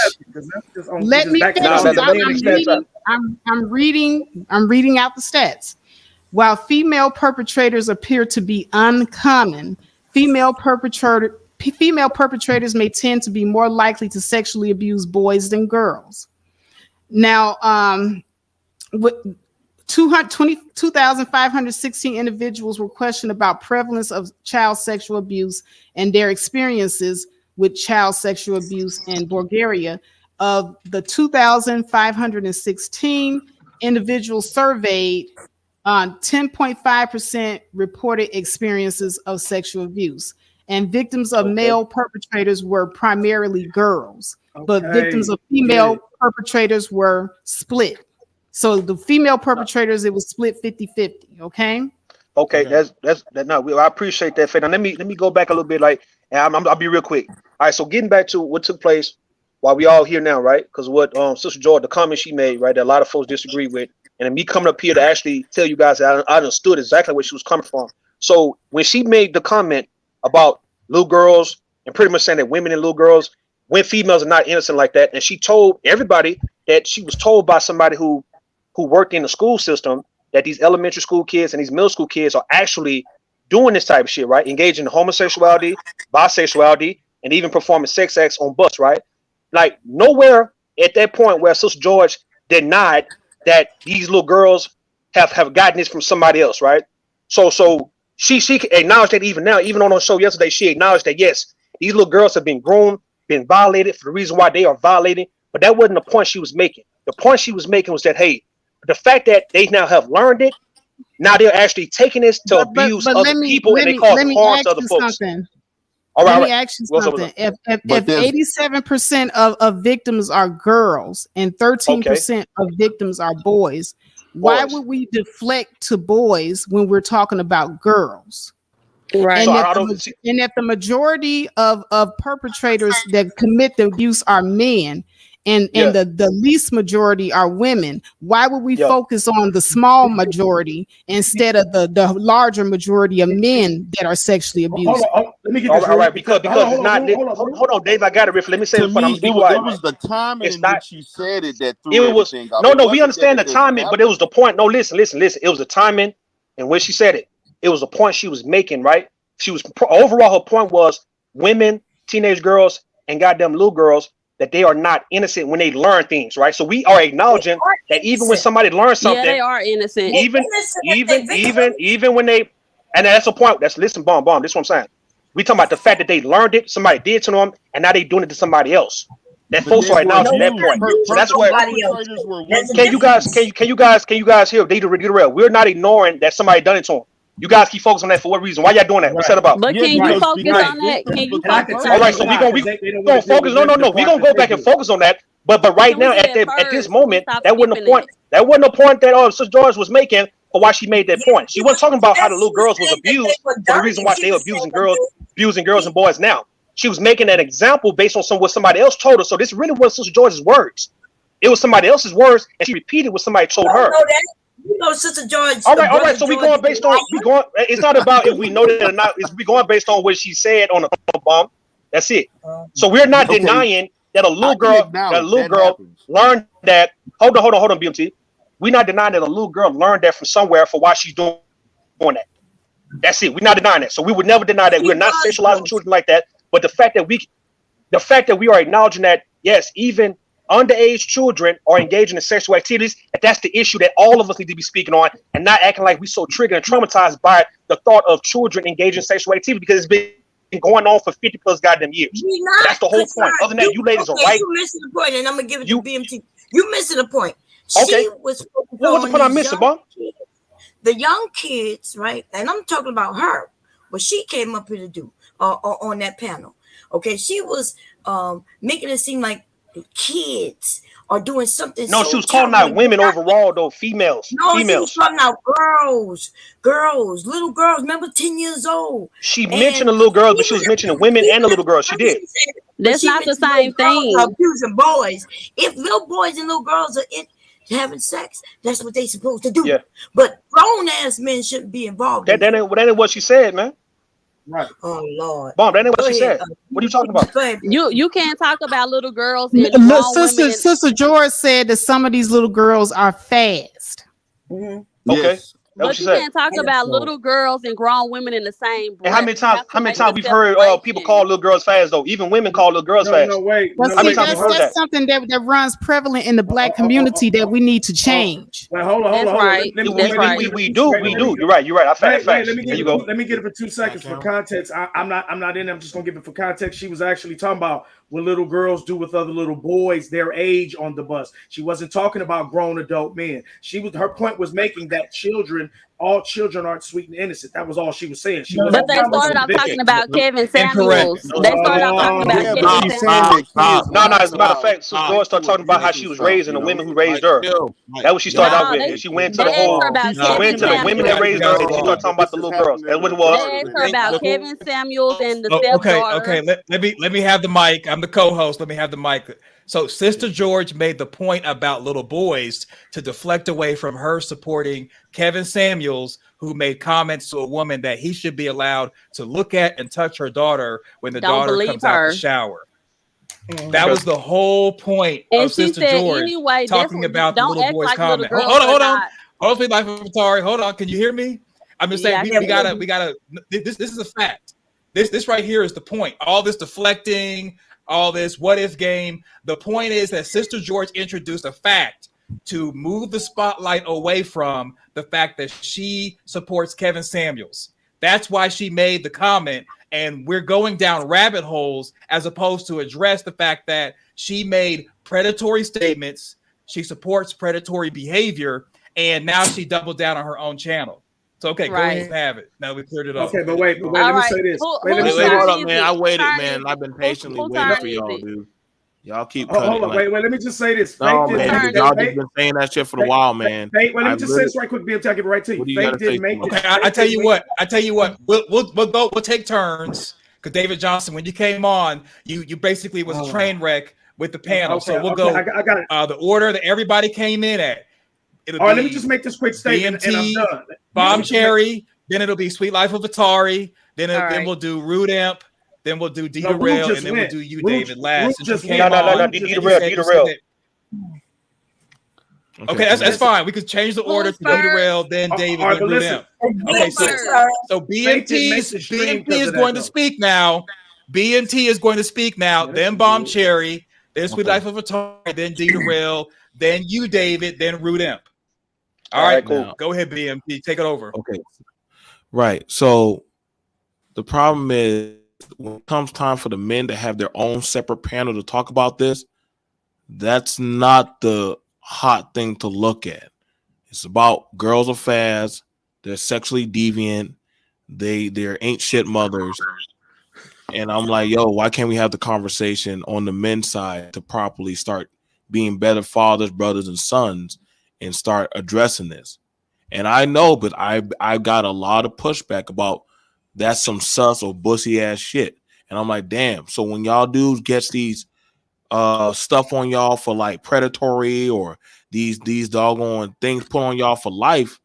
Let me finish. I'm reading out the stats. While female perpetrators appear to be uncommon, female perpetrators may tend to be more likely to sexually abuse boys than girls. Now, with 2,516 individuals were questioned about prevalence of child sexual abuse and their experiences with child sexual abuse in Bulgaria. Of the 2,516 individuals surveyed, 10.5% reported experiences of sexual abuse, and victims of male perpetrators were primarily girls, but victims of female perpetrators were split. So the female perpetrators, it was split 50-50. Okay. Okay, that's that. No, I appreciate that, Faith. Now let me go back a little bit, like, and I'll be real quick. All right, so getting back to what took place while we all here now, right? Because what Sister Joy, the comment she made, right, that a lot of folks disagree with, and then me coming up here to actually tell you guys that I understood exactly where she was coming from. So when she made the comment about little girls and pretty much saying that women and little girls, when females are not innocent like that, and she told everybody that she was told by somebody who worked in the school system that these elementary school kids and these middle school kids are actually doing this type of shit, right? Engaging in homosexuality, bisexuality, and even performing sex acts on bus, right? Like nowhere at that point where Sister George denied that these little girls have gotten this from somebody else, right? So she acknowledged that even now, even on her show yesterday, she acknowledged that yes, these little girls have been groomed, been violated for the reason why they are violating, but that wasn't the point she was making. The point she was making was that, hey, the fact that they now have learned it, now they're actually taking this to abuse other people and they cause harm to other folks. Let me ask you something. If 87% of victims are girls and 13% of victims are boys, why would we deflect to boys when we're talking about girls? Right. And if the majority of perpetrators that commit the abuse are men, and the least majority are women, why would we focus on the small majority instead of the larger majority of men that are sexually abused? Let me get this. All right, because it's not. Hold on, Dave. I got it, Riff. Let me say it. It was the timing in which you said it that threw everything off. No, we understand the timing, but it was the point. No, listen. It was the timing and when she said it. It was the point she was making, right? She was overall her point was women, teenage girls, and goddamn little girls, that they are not innocent when they learn things, right? So we are acknowledging that even when somebody learns something, they are innocent. Even when they, and that's the point. Listen, bomb. This is what I'm saying. We talking about the fact that they learned it, somebody did to them, and now they doing it to somebody else. That folks are acknowledging that point. So that's where. Can you guys hear? They get real. We're not ignoring that somebody done it to them. You guys keep focusing on that for what reason? Why y'all doing that? What's that about? But can you focus on that? Can you focus on all right, so we gonna focus. No. We gonna go back and focus on that. But right now, at this moment, that wasn't a point. That wasn't a point that Sister George was making for why she made that point. She wasn't talking about how the little girls was abused for the reason why they were abusing girls and boys now. She was making an example based on what somebody else told her. So this really wasn't Sister George's words. It was somebody else's words, and she repeated what somebody told her. You know, Sister George. All right. So we going based on It's not about if we know that or not. We going based on what she said on the bomb. That's it. So we're not denying that a little girl learned that. Hold on, BMT. We're not denying that a little girl learned that from somewhere for why she's doing that. That's it. We're not denying that. So we would never deny that. We're not sexualizing children like that. But the fact that we are acknowledging that, yes, even underage children are engaging in sexual activities, and that's the issue that all of us need to be speaking on, and not acting like we so triggered and traumatized by the thought of children engaging in sexual activity, because it's been going on for 50 plus goddamn years. That's the whole point. Other than that, you ladies are right. You missing the point, and I'm gonna give it to BMT. You missing the point. Okay. She was what was the point I'm missing, Bob? The young kids, right? And I'm talking about her, what she came up here to do on that panel. Okay, she was making it seem like kids are doing something. No, she was calling out women overall, though. Females. No, she was calling out girls, little girls. Remember, 10 years old. She mentioned the little girls, but she was mentioning women and the little girls. She did. That's not the same thing. Abusing boys. If little boys and little girls are having sex, that's what they supposed to do. Yeah. But grown ass men shouldn't be involved. That ain't what she said, man. Right. Oh Lord. Bomb, that ain't what she said. What are you talking about? You can't talk about little girls and grown women. Sister George said that some of these little girls are fast. Mm-hmm. Okay. Yes. But you can't talk about little girls and grown women in the same breath. And how many times we've heard people call little girls fast, though? Even women call little girls fast. No, wait. Well, see, that's something that runs prevalent in the Black community that we need to change. Well, hold on. Right. We do. You're right. I fact. Let me get it for 2 seconds for context. I'm not in. I'm just gonna give it for context. She was actually talking about what little girls do with other little boys their age on the bus. She wasn't talking about grown adult men. Her point was making that children children. All children aren't sweet and innocent. That was all she was saying. She But wasn't they started out talking about Kevin Incorrect. Samuels. They started out talking about Yeah, but Kevin she's saying Samuels. that kids. No, as a matter of fact, Sister Stop. George started talking about how she was raised and the women who raised her. That's what she started out No, with. they And she went to they the asked her whole, about she Kevin went to the women that Samuels. raised her, and she started talking about the little girls. That's what it They was. asked her about Kevin Samuels and the Okay, stepdaughter. okay. Let me have the mic. I'm the co-host. Let me have the mic. So Sister George made the point about little boys to deflect away from her supporting Kevin Samuels, who made comments to a woman that he should be allowed to look at and touch her daughter when the Don't daughter believe comes out her. the shower. That was the whole point And of she Sister said, George anyway, that's talking what, about the don't little act boy's like little comment. girls Hold on, are hold on. not. Hold on, life of Atari. Hold on. Can you hear me? I'm just saying Yeah, we gotta this is a fact. This right here is the point. All this deflecting, all this what if game. The point is that Sister George introduced a fact to move the spotlight away from the fact that she supports Kevin Samuels. That's why she made the comment, and we're going down rabbit holes as opposed to address the fact that she made predatory statements. She supports predatory behavior, and now she doubled down on her own channel. So okay, go ahead and have it. Now we cleared it up. Okay, but wait, All let me right. say this. Who, Wait, let me whose say turn this. Hold up, is man. it? I Whose waited, turn man. is I've it? been patiently Whose waiting turn for is y'all, it? dude. Y'all keep Hold cutting. on, Like, wait, let me just say this. no, Faith man. didn't make Y'all that. just been saying that shit for a while, man. Faith, wait, let I me just say literally. this right quick, BMT. I'll give it right to you. What do you Faith got to say didn't make to it. Okay, I tell you what. I tell you what. We'll take turns. Because David Johnson, when you came on, you basically was a train wreck with the panel. So we'll go. I got it. The order that everybody came in at. It'll All right, be let me just make this quick statement, and I'm BMT, done. Bomb Cherry. Then it'll be Sweet Life of Atari. Then All right. then we'll do Rude Amp. Then we'll do No, Dita Rude Rail, just and then we'll went. do you, Rude- David, last. Rude Since you just came went. on, Rude Dita just Rail, went. Dita Rail. Okay, that's fine. We could change the order Who's to Dita first? Rail, then David, All right, then but Rude listen. Amp. Okay, so Faith didn't make the stream BMT 'cause is of going that, to though. speak now. BMT is going to speak now. Yeah, Then she Bomb did. Cherry, then Sweet Okay. Life of Atari, then Dita Rail, then you, David, then Rude Amp. All All right, right, cool. Now, go ahead, BMT, take it over. okay. Right. So the problem is when it comes time for the men to have their own separate panel to talk about this, that's not the hot thing to look at. It's about girls are fast, they're sexually deviant, they're ain't shit mothers. And I'm like, yo, why can't we have the conversation on the men's side to properly start being better fathers, brothers, and sons and start addressing this? And I know, but I got a lot of pushback about that's some sus or bussy ass shit. And I'm like, damn. So when y'all dudes gets these stuff on y'all for like predatory or these doggone things put on y'all for life,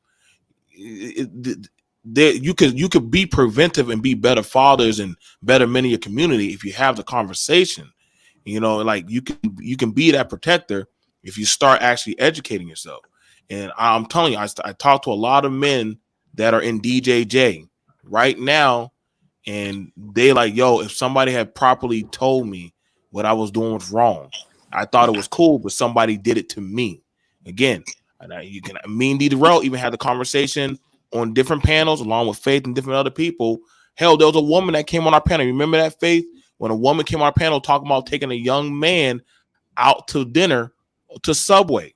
you could be preventive and be better fathers and better men in your community if you have the conversation. You know, like you can be that protector if you start actually educating yourself. And I'm telling you, I talk to a lot of men that are in DJJ right now, and they like, yo, if somebody had properly told me what I was doing was wrong, I thought it was cool, but somebody did it to me. Again, you can me and Dee Darrell even had the conversation on different panels along with Faith and different other people. Hell, there was a woman that came on our panel. Remember that, Faith? When a woman came on our panel talking about taking a young man out to dinner to Subway.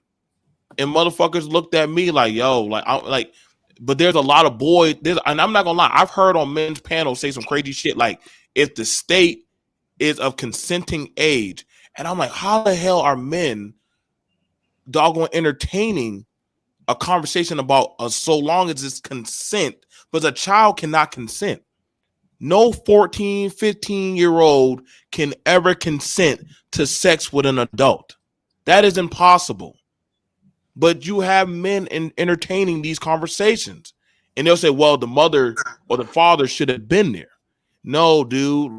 And motherfuckers looked at me like, yo, like I'm like, but there's a lot of boys, and I'm not gonna lie, I've heard on men's panels say some crazy shit like if the state is of consenting age. And I'm like, how the hell are men doggone entertaining a conversation about so long as it's consent, but a child cannot consent. No 14, 15-year-old can ever consent to sex with an adult. That is impossible. But you have men entertaining these conversations. And they'll say, well, the mother or the father should have been there. No, dude.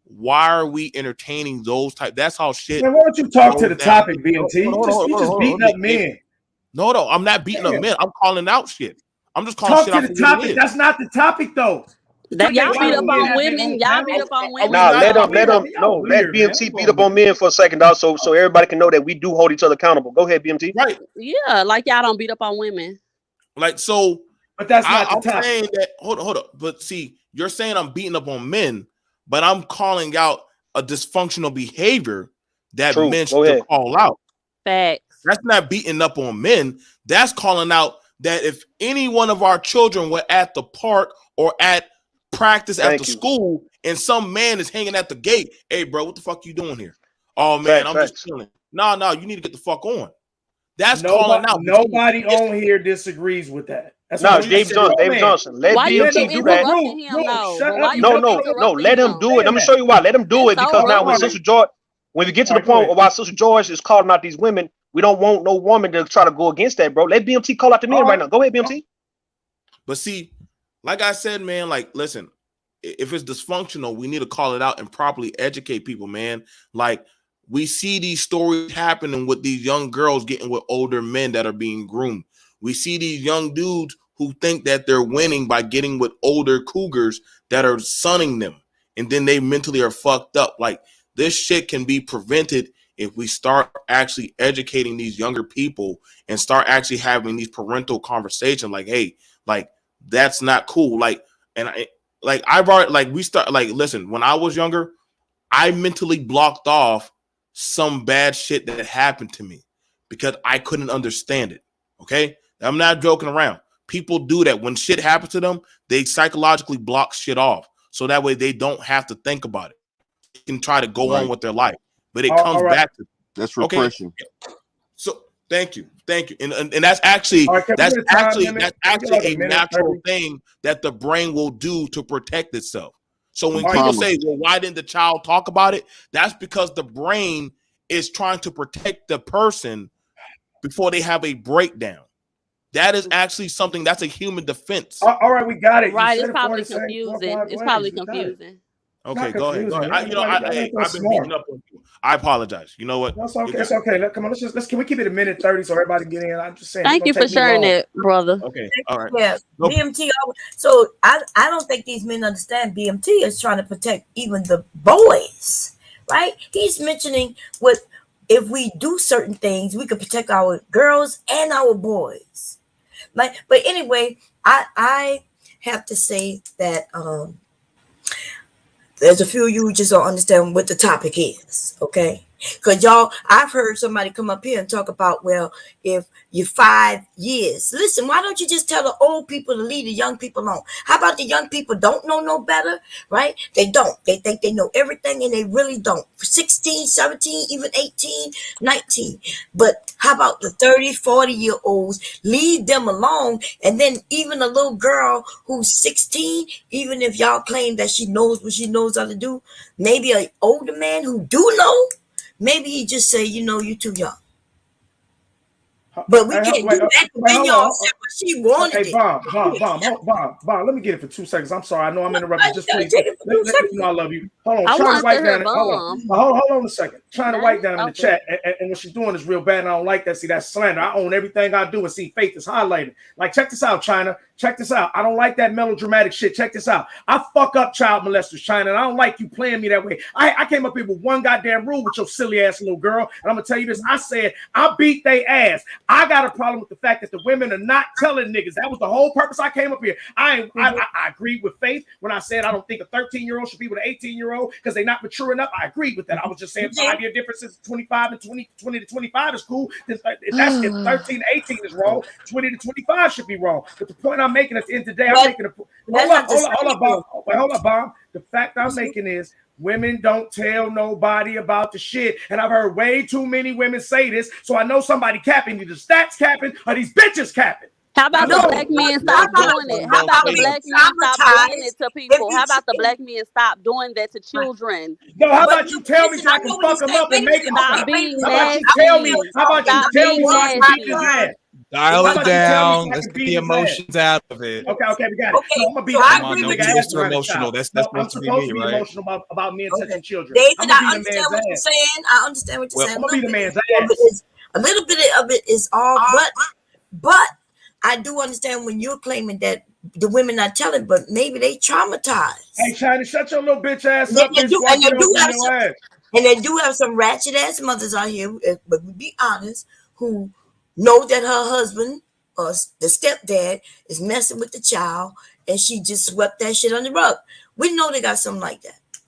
Why are we entertaining those type? That's how shit. Man, why don't you talk to the goes down. topic, BMT? You just beating up men. No, I'm not beating up men. I'm calling out shit. I'm just calling Talk shit to out the for what it topic. is. That's not the topic, though. That y'all Why beat do up men on have their women. own Y'all beat panel? up on we women. Nah, not? let BMT beat up on men for a second, dog. So everybody can know that we do hold each other accountable. Go ahead, BMT. Right. Yeah, like y'all don't beat up on women. Like, so But that's not I'm the topic. saying that hold up. But see, you're saying I'm beating up on men, but I'm calling out a dysfunctional behavior that True. men Go should ahead. call out. Facts. That's not beating up on men. That's calling out that if any one of our children were at the park or at practice after Thank you. school and some man is hanging at the gate, hey, bro, what the fuck you doing here? Oh, man, I'm just chilling. No, you need to get the fuck on. That's calling out. Nobody on here disagrees with that. That's No, what David Johnson. Let Why you BMT keep do that. interrupting him? No, shut but up. why you No, keep no, interrupting let him him? do it. Let me show you why. Let him do it That's because so now when rude. Sister George, when we get to the point why Sister George is calling out these women, we don't want no woman to try to go against that, bro. Let BMT call out the men right now. Go ahead, BMT. But see, like I said, man, like, listen, if it's dysfunctional, we need to call it out and properly educate people, man. Like, we see these stories happening with these young girls getting with older men that are being groomed. We see these young dudes who think that they're winning by getting with older cougars that are sunning them. And then they mentally are fucked up. Like, this shit can be prevented if we start actually educating these younger people and start actually having these parental conversations. Like, hey, like, that's not cool. Like, and listen, when I was younger, I mentally blocked off some bad shit that happened to me because I couldn't understand it. Okay? I'm not joking around. People do that. When shit happens to them, they psychologically block shit off. So that way they don't have to think about it. They can try to go on with their life. But it comes back to that's repression. So thank you. And that's actually a natural thing that the brain will do to protect itself. So when people say, well, why didn't the child talk about it? That's because the brain is trying to protect the person before they have a breakdown. That is actually something that's a human defense. All right, we got it. Right, it's probably confusing. It's probably confusing. Okay, go ahead. I've been beating up on you. I apologize. You know what? That's okay. It's okay. Come on, can we keep it a minute 30 so everybody can get in? I'm just saying. Thank you for sharing it, brother. Okay, all right. Yeah, BMT. So I don't think these men understand BMT is trying to protect even the boys, right? He's mentioning what if we do certain things, we could protect our girls and our boys. But anyway, I have to say that there's a few of you who just don't understand what the topic is, okay? Because y'all, I've heard somebody come up here and talk about, well, if you're 5 years, listen, why don't you just tell the old people to leave the young people alone? How about the young people don't know no better, right? They don't. They think they know everything and they really don't. 16, 17, even 18, 19. But how about the 30, 40-year-olds? Leave them alone. And then even a little girl who's 16, even if y'all claim that she knows what she knows how to do, maybe an older man who do know, maybe he just say, you're too young. But we can't do that. Then y'all said what she wanted. Hey, Bomb, let me get it for 2 seconds. I'm sorry. I know I'm interrupting. Just please. Let me know I love you. Hold on. Trying to write down. Hold on a second. Trying to write down in the chat. And what she's doing is real bad. And I don't like that. See, that's slander. I own everything I do. And see, Faith is highlighted. Like, check this out, China. Check this out. I don't like that melodramatic shit. Check this out. I fuck up child molesters, China, and I don't like you playing me that way. I came up here with one goddamn rule with your silly ass little girl, and I'm gonna tell you this. I said I beat they ass. I got a problem with the fact that the women are not telling niggas. That was the whole purpose I came up here. I agreed with Faith when I said I don't think a 13-year-old should be with an 18-year-old because they're not mature enough. I agreed with that. I was just saying 5-year differences, 25 and 20 to 25 is cool. If 13 to 18 is wrong, 20 to 25 should be wrong. But the point I'm making at the end of the day, I'm making a hold up, Bob. The fact I'm making is women don't tell nobody about the shit. And I've heard way too many women say this. So I know somebody capping. Either stats capping or these bitches capping. How about the black men stop doing it? How about the black men stop doing it to people? How about the black men stop doing that to children? No, how about you tell me so I can fuck them up and make them stop? Being How about you tell me? How about you tell me so I can beat his ass? Dial it down. Let's get the emotions out of it. Okay, we got it. So I'm gonna be Mr. Emotional. That's supposed to be me, right? Emotional about men touching children. David, I understand what you're saying. I understand what you're saying. I'm gonna be the man's ass. A little bit of it is all, but I do understand when you're claiming that the women are telling, but maybe they traumatized. Hey, China, shut your little bitch ass up. And they do have some ratchet ass mothers out here, but we be honest, who know that her husband or the stepdad is messing with the child and she just swept that shit on the rug. We know they got something like that.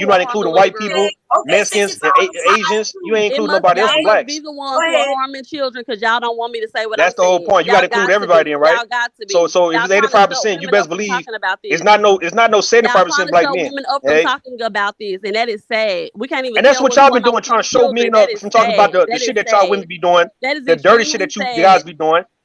you're who not are harming including little white girls. people, Okay, since Mexicans, you and follow, Asians. You ain't It including must nobody else y'all but must be blacks. the go ones who are ahead. harming children because y'all don't want me to say what I'm That's the whole saying. point. You got to Y'all include got to everybody be. in, right? Y'all got to So be. so if Y'all it's trying to shut 85%, you women up best from believe talking about it's this. not no Y'all trying 75% to black shut men. women up from Hey, talking about this, and that is sad. We can't even and that's tell what what's y'all been going on doing, with trying these to show children. men That up is from talking about sad. the That shit is that y'all sad. women be doing, That is the dirty shit extremely that you sad. guys be doing.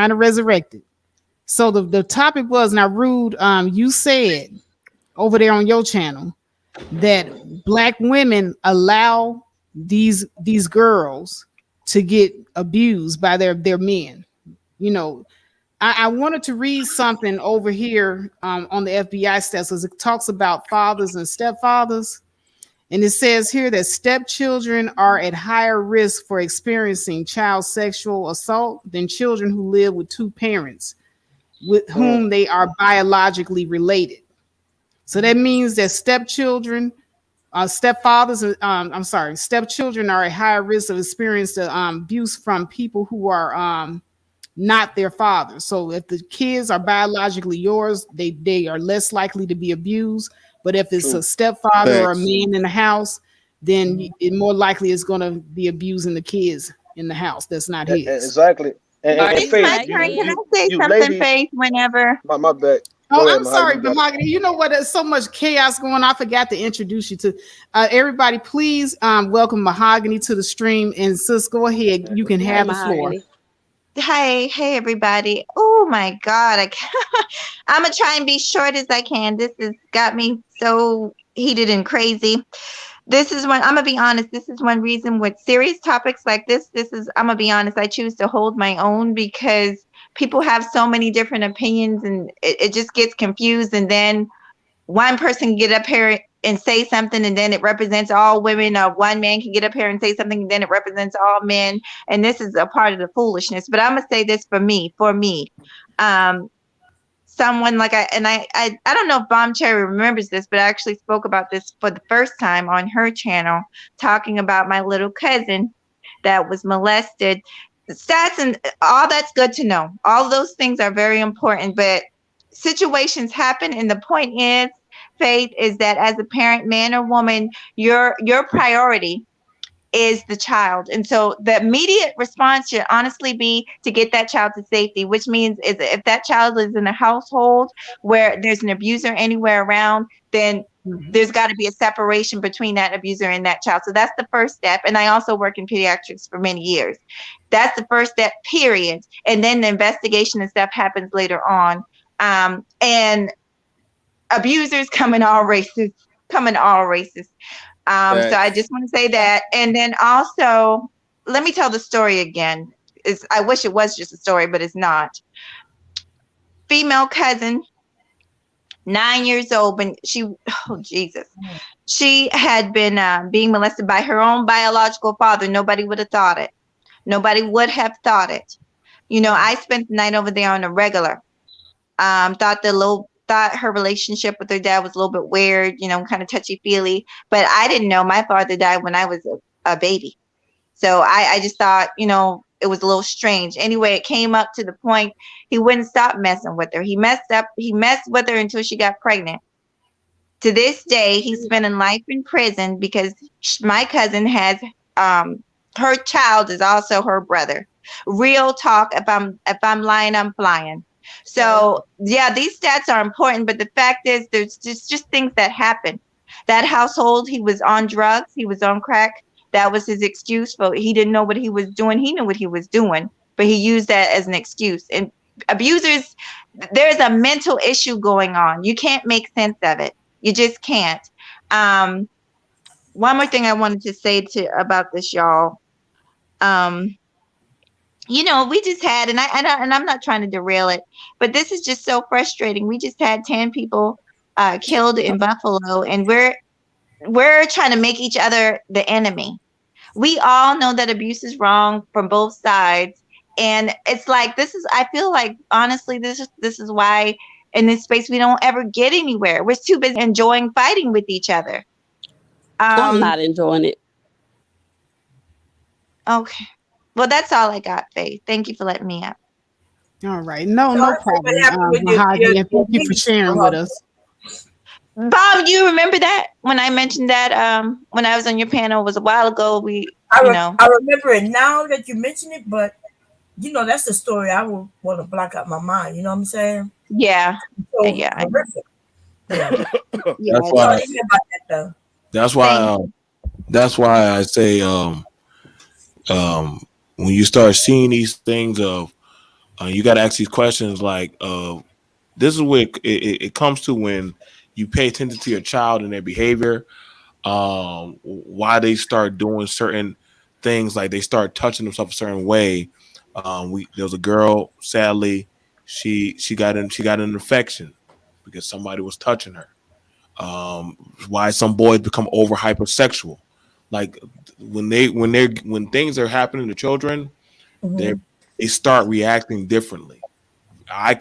trying to resurrect it. So the topic was, now Rude, you said over there on your channel that black women allow these girls to get abused by their men. You know, I wanted to read something over here on the FBI stats, because it talks about fathers and stepfathers. And it says here that stepchildren are at higher risk for experiencing child sexual assault than children who live with two parents with whom they are biologically related. So that means that stepchildren, stepfathers, stepchildren are at higher risk of experiencing abuse from people who are not their fathers. So if the kids are biologically yours, they are less likely to be abused. But if it's a stepfather or a man in the house, then it more likely is going to be abusing the kids in the house that's not his. Exactly. And It's my Faith, turn. Can I say you something, ladies, Faith? Whenever. my bad. Oh, ahead, I'm Mahogany, sorry, you got it. Mahogany. You know what? There's so much chaos going on. I forgot to introduce you to everybody. Please welcome Mahogany to the stream. And sis, go ahead. You can Hey, have the floor. Mahogany. Hey everybody. Oh my God. I'm gonna try and be short as I can. This has got me so heated and crazy. This is when I'm gonna be honest. This is one reason with serious topics like this. I'm gonna be honest. I choose to hold my own because people have so many different opinions and it just gets confused. And then one person can get up here and say something and then it represents all women, or one man can get up here and say something and then it represents all men, and this is a part of the foolishness. But I'm gonna say this for me someone like I don't know if Bomb Cherry remembers this, but I actually spoke about this for the first time on her channel, talking about my little cousin that was molested. Stats and all that's good to know. All those things are very important, but situations happen, and the point is, Faith, is that as a parent, man or woman, your priority is the child. And so the immediate response should honestly be to get that child to safety, which means is if that child is in a household where there's an abuser anywhere around, then there's got to be a separation between that abuser and that child. So that's the first step. And I also work in pediatrics for many years. That's the first step, period. And then the investigation and stuff happens later on. And abusers come in all races, So I just want to say that. And then also, let me tell the story again. I wish it was just a story, but it's not. Female cousin, 9 years old, but she had been being molested by her own biological father. Nobody would have thought it. I spent the night over there on a regular. Thought her relationship with her dad was a little bit weird, kind of touchy-feely. But I didn't know my father died when I was a baby. So I just thought, it was a little strange. Anyway, it came up to the point he wouldn't stop messing with her. He messed with her until she got pregnant. To this day, he's spending life in prison because my cousin has her child is also her brother. Real talk. If I'm lying, I'm flying. So yeah, these stats are important, but the fact is there's just things that happen. That household, he was on drugs, he was on crack. That was his excuse for he didn't know what he was doing. He knew what he was doing, but he used that as an excuse. And abusers, there's a mental issue going on. You can't make sense of it. You just can't. One more thing I wanted to say about this, y'all. We just had, and I'm not trying to derail it, but this is just so frustrating. We just had 10 people killed in Buffalo, and we're trying to make each other the enemy. We all know that abuse is wrong from both sides, and it's like I feel like honestly, this is why in this space we don't ever get anywhere. We're too busy enjoying fighting with each other. I'm not enjoying it. Okay. Well, that's all I got, Faith. Thank you for letting me up. All right. No problem. Mahogany, and thank you for sharing with us. Bob, do you remember that when I mentioned that when I was on your panel? It was a while ago. I remember it now that you mention it, but that's the story I would want to block out my mind. You know what I'm saying? Yeah. So yeah. Horrific. Yeah. That's why I say when you start seeing these things of you got to ask these questions like this is what it comes to when you pay attention to your child and their behavior, why they start doing certain things, like they start touching themselves a certain way. There was a girl, sadly, she got an infection because somebody was touching her. Why some boys become over hypersexual, like when things are happening to children, they start reacting differently. I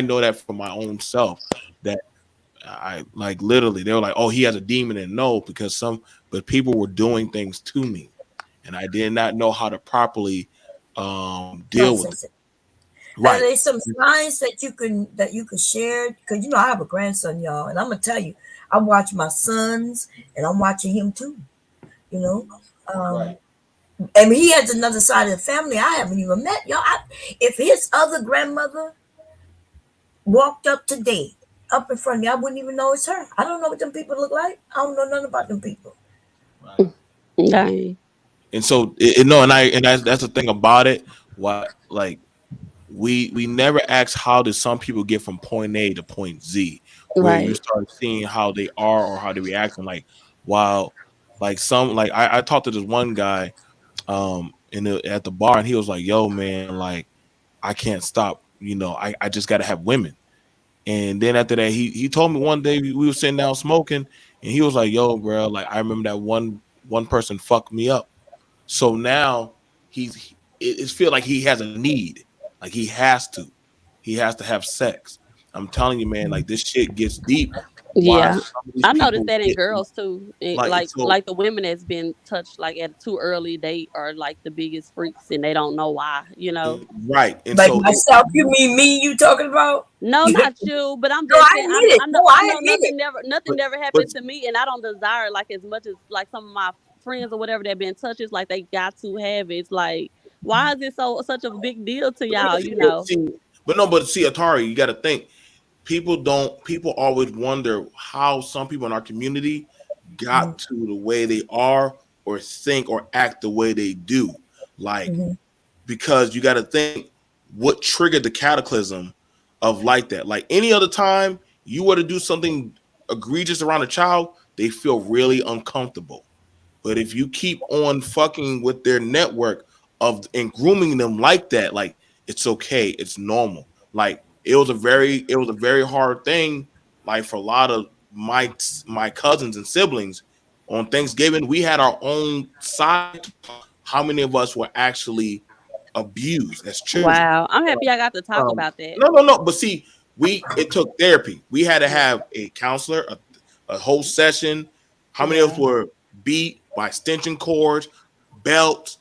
know that from my own self, that I like literally they were like, oh, he has a demon, and no, but people were doing things to me, and I did not know how to properly deal with it. Right. Are there some signs that you can share? Because I have a grandson, y'all, and I'm gonna tell you, I watch my sons, and I'm watching him too. Right. And he has another side of the family I haven't even met, y'all. If his other grandmother walked up today, up in front of me, I wouldn't even know it's her. I don't know what them people look like. I don't know nothing about them people. Dang. And so and that's the thing about it. What like we never ask how did some people get from point A to point Z, where you Right. start seeing how they are or how they react, and like while like some like I talked to this one guy at the bar, and he was like, yo man, like I can't stop, I just gotta have women. And then after that, he told me one day we were sitting down smoking, and he was like, yo bro, like I remember that one person fucked me up. So now it's feel like he has a need, like he has to have sex. I'm telling you, man, like this shit gets deep. Why Yeah. some of these I noticed people that in get girls too. like so Like the women that's been touched like at a too early date are like the biggest freaks and they don't know why. right, and Like so myself, you mean me? You talking about? No, No, not you, but I'm I just saying admit it. No, I I know admit it. nothing never but happened to me and I don't desire like as much as like some of my friends or whatever that been touched. It's like they got to have it. It's like why is it such a big deal to y'all? see, but see, Atari, you got to think. People always wonder how some people in our community got to the way they are or think or act the way they do. Like, because you got to think what triggered the cataclysm of like that. Like any other time you were to do something egregious around a child, they feel really uncomfortable. But if you keep on fucking with their network of and grooming them like that, like it's okay, it's normal. Like it was a very hard thing. Like for a lot of my cousins and siblings, on Thanksgiving we had our own side. How many of us were actually abused as children? Wow. I'm happy I got to talk about that. No. But see, it took therapy. We had to have a counselor, a whole session. How many of us Yeah. were beat by extension cords, belts,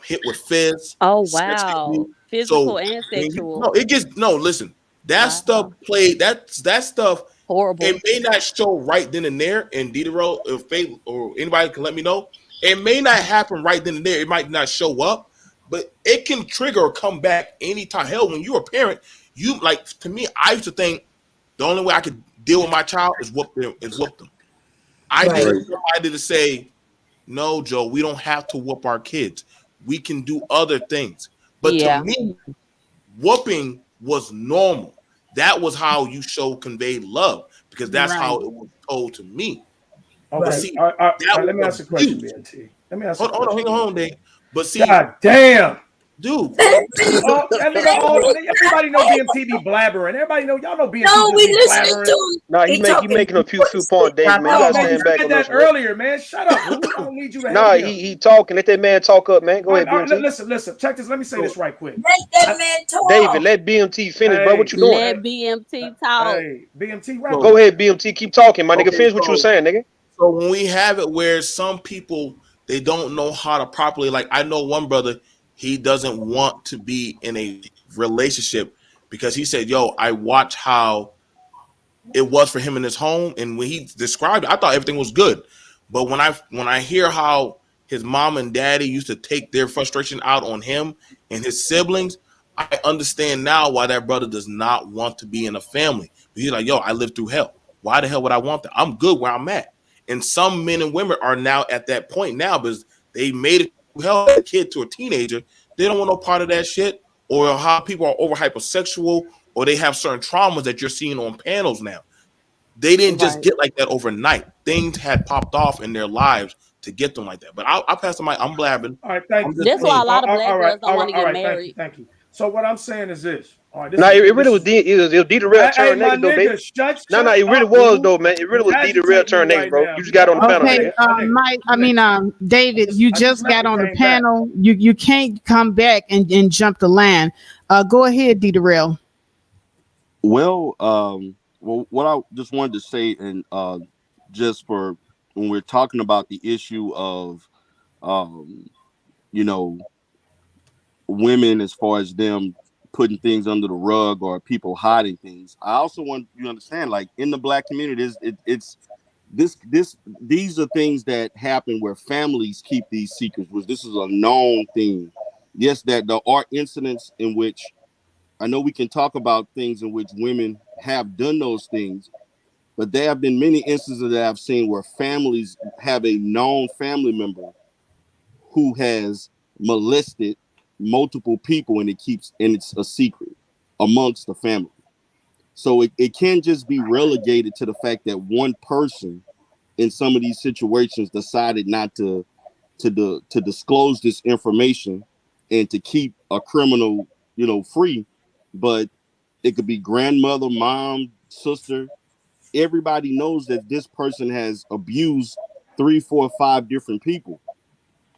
hit with fists, Oh sexually? wow. So Physical and when you sexual. no, it gets no. Listen, that stuff Wow. played. That stuff. It Horrible. may not show right then and there. And Diderot, if Faith or anybody can let me know, it may not happen right then and there. It might not show up, but it can trigger or come back anytime. Hell, when you're a parent, you like to me. I used to think the only way I could deal with my child is whoop them. I Right. needed somebody to say, "No, Joe, we don't have to whoop our kids. We can do other things." But to Yeah. me, whooping was normal. That was how you show conveyed love because that's how Right. it was told to me. But Right. Okay. see, All that right, let me was ask you a question, abused. BNT. Let me ask you a Hold on, question. hang on, Dave. But see, God damn. dude, Oh, that nigga, everybody know BMT be blabbering. Everybody know, y'all know BMT No, just we be listening blabbering. to him. Nah, He he talking. making a few points, David. Man, you No, gotta man, you stand back said on this, that man. earlier, man. Shut up, Rude. I don't need you to Nah, help him. he talking. Let that man talk up, man. Go ahead, BMT. Listen. Check this. Let me say this right quick. Let that man David, talk. let BMT finish, bro. What Hey, you doing? Let BMT talk. hey, BMT, wrap Go up. ahead, BMT. Keep talking, my nigga. okay, Finish what you were saying, nigga. so when we have it where some people they don't know how to properly, like I know one brother, he doesn't want to be in a relationship because he said, "Yo, I watch how it was for him in his home, and when he described it, I thought everything was good. But when I hear how his mom and daddy used to take their frustration out on him and his siblings, I understand now why that brother does not want to be in a family. He's like, yo, I lived through hell. Why the hell would I want that? I'm good where I'm at. And some men and women are now at that point now because they made it through hell as a kid to a teenager. They don't want no part of that shit, or how people are over hypersexual, or they have certain traumas that you're seeing on panels now. They didn't just Right. get like that overnight. Things had popped off in their lives to get them like that. But I'll pass the mic. I'm blabbing. All right, thank I'm you. just That's why saying. a lot of black All right, girls don't want to all get right. married. Thank you. So what I'm saying is this. All right, Nah, it really was D the real Hey, turn my nigga though, nigga, David. shut Nah, it really up, was dude. though, man. It really You was D the real agitate me turn nigga, right bro. now. You just got on the panel, Okay, nigga. Mike. I mean, David, you I just just left got and on the came back. panel. You can't come back and jump the line. Go ahead, D. Darrell. Well, what I just wanted to say, and just for when we're talking about the issue of, um, you know, women as far as them putting things under the rug or people hiding things. I also want you to understand, like in the black community, it's these are things that happen where families keep these secrets, which this is a known thing. Yes, that there are incidents in which I know we can talk about things in which women have done those things, but there have been many instances that I've seen where families have a known family member who has molested multiple people, and it's a secret amongst the family. So it can't just be relegated to the fact that one person in some of these situations decided not to disclose this information and to keep a criminal, free. But it could be grandmother, mom, sister. Everybody knows that this person has abused 3, 4, 5 different people,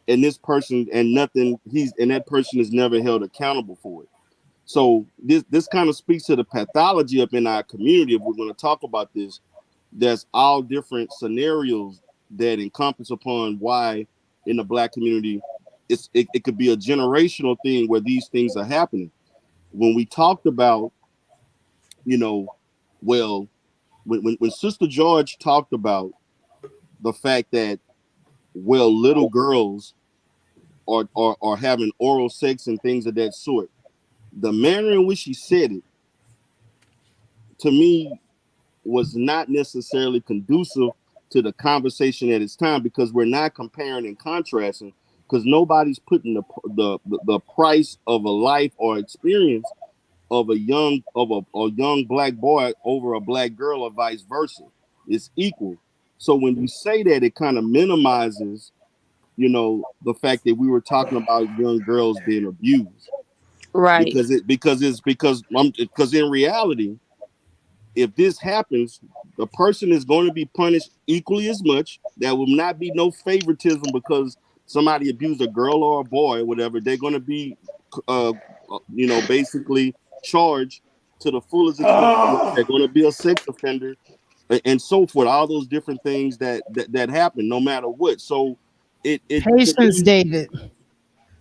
and this person and nothing and that person is never held accountable for it. So this kind of speaks to the pathology up in our community. If we're going to talk about this, there's all different scenarios that encompass upon why in the Black community it could be a generational thing where these things are happening. When we talked about, well, when Sister George talked about the fact that, well, little girls are having oral sex and things of that sort, the manner in which she said it, to me, was not necessarily conducive to the conversation at its time, because we're not comparing and contrasting, because nobody's putting the price of a life or experience of a young Black boy over a Black girl or vice versa. It's equal. So when you say that, it kind of minimizes, the fact that we were talking about young girls being abused, Right. because in reality, if this happens, the person is going to be punished equally as much. There will not be no favoritism because somebody abused a girl or a boy or whatever. They're going to be, basically charged to the fullest extent. They're going to be a sex offender and so forth. All those different things that happen, no matter what. So it to Patience, me, David.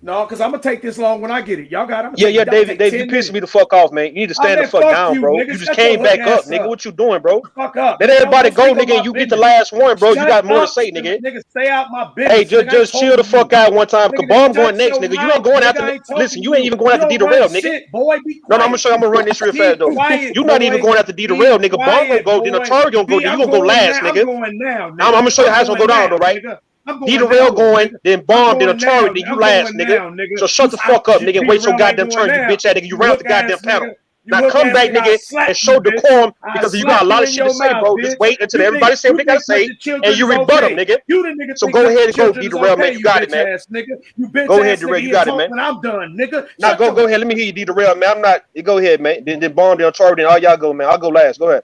No, because I'm gonna take this long when I get it. Y'all got it. I'm gonna Yeah, take yeah, it. That'll take David, you 10 pissing minutes. me the fuck off, man. You need to Oh stand the man, fuck fuck down, you, bro. nigga. You just Shut your came hook back up, ass nigga. up. What you doing, bro? Shut the fuck up, Let nigga. everybody Don't go, speak on nigga, my and you get the business. last one, bro. You Shut got more to up, say, nigga. nigga. Stay out my Hey, business, just nigga. I ain't just chill the talking to fuck you. out one time. Nigga, Kabam just going shut next, your nigga. You ain't mouth, going nigga. after. I ain't Listen, talking to you ain't you. even going You after D don't the run rail, nigga. shit, boy. Be No, no, I'm quiet. gonna run this real fast Be though. quiet, You not even boy. going after D the Be rail, nigga. Bomb gonna quiet, go, then the boy. Tory gonna go, Be, then you I'm gonna go going last, now. I'm nigga. going now, I'm nigga. gonna show you I'm how it's gonna go going down though, now, right? nigga. I'm D the going rail now, going, nigga. then I'm bomb, then the going Tory, now. then you I'm last, going nigga. now, nigga. So shut the fuck up, nigga, and D wait your Rail ain't goddamn going turn, you now. bitch ass nigga. You You ran off hook the goddamn ass panel. nigga. You Now hook come ass back, nigga. I nigga, slap and you, show bitch. decorum I because you got slap a you lot of in shit to your say, mouth, bro. Just bitch. wait until You think everybody say what they gotta say, touching and children you is rebut them, okay? nigga. You the nigga So think go touching ahead and go, children D is the rail, okay, man. You you got it, bitch man. ass nigga. You bitch Go ass ahead, D nigga rail. You here got it, talk man. when I'm done, nigga. Now Shut your go ahead. Let me hear you, D the rail, man. I'm not. Go ahead, man. Then bomb, then Tory, then all y'all go, man. I'll go last. Go ahead.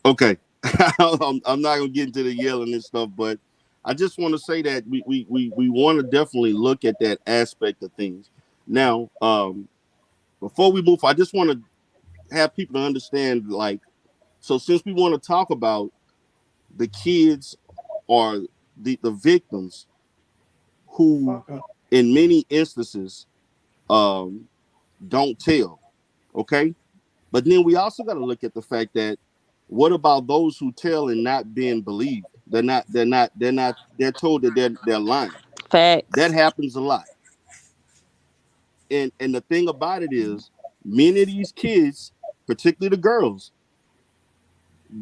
okay. I'm not gonna get into the yelling and stuff, but I just want to say that we want to definitely look at that aspect of things. Now, before we move, I just want to have people to understand, like, so since we want to talk about the kids or the victims who, in many instances, um, don't tell, okay? But then we also got to look at the fact that what about those who tell and not being believed? They're told that they're lying. That Facts. happens a lot. And the thing about it is, many of these kids, particularly the girls,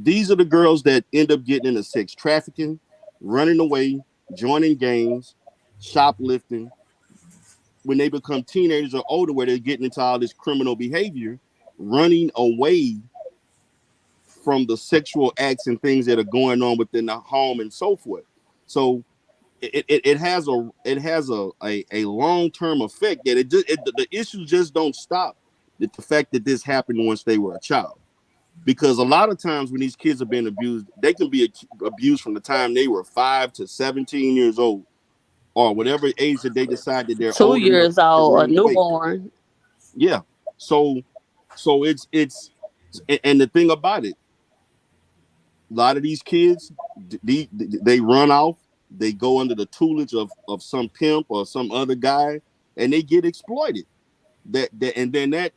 these are the girls that end up getting into sex trafficking, running away, joining gangs, shoplifting. When they become teenagers or older, where they're getting into all this criminal behavior, running away from the sexual acts and things that are going on within the home and so forth. So it has a long term effect that the issues just don't stop at the fact that this happened once they were a child. Because a lot of times when these kids are being abused, they can be abused from the time they were 5 to 17 years old, or whatever age that they decide that they're Two old enough years to old, a run away. newborn. Yeah. So it's and the thing about it, a lot of these kids, they run off, they go under the tutelage of some pimp or some other guy, and they get exploited. And then that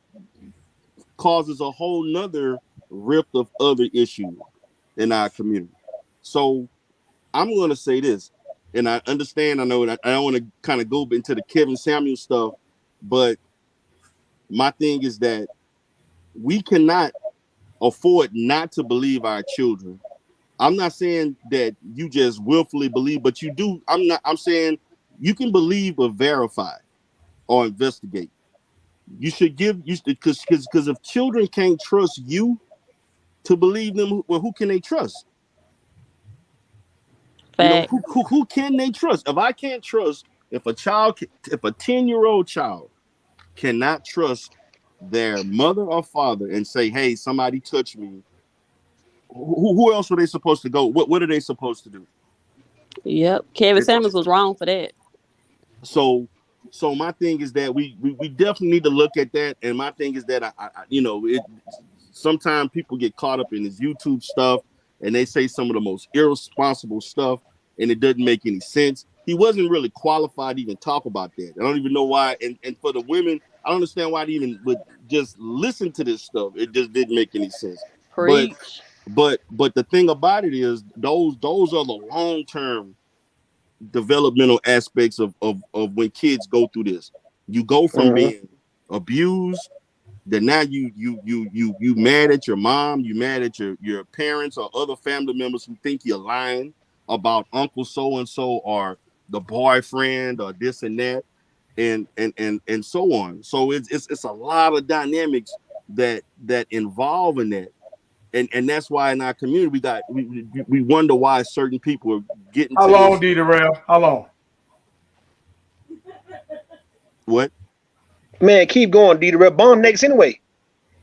causes a whole nother rift of other issues in our community. So I'm going to say this, and I understand, I know, and I don't want to kind of go into the Kevin Samuel stuff, but My thing is that we cannot afford not to believe our children. I'm not saying that you just willfully believe, but you do. I'm saying you can believe but verify or investigate. You should because if children can't trust you to believe them, well, who can they trust? You know, Fact. who can they trust? If I can't trust, if a 10-year-old child cannot trust their mother or father and say, "Hey, somebody touched me," who else are they supposed to go? What are they supposed to do? Yep. Kevin It's, Samuels was wrong for that. so my thing is that we definitely need to look at that. And my thing is that sometimes people get caught up in this YouTube stuff and they say some of the most irresponsible stuff and it doesn't make any sense. He wasn't really qualified to even talk about that. I don't even know why. And for the women, I don't understand why they even would just listen to this stuff. It just didn't make any sense. Preach. But the thing about it is those are the long-term developmental aspects of when kids go through this. You go from being abused, then now you mad at your mom, you mad at your parents or other family members who think you're lying about uncle so and so or the boyfriend or this and that and so on. So it's a lot of dynamics that involve in that. And that's why in our community we wonder why certain people are getting How to long, this. Darrell? How long? What? Man, keep going, D. The Red Bond next anyway.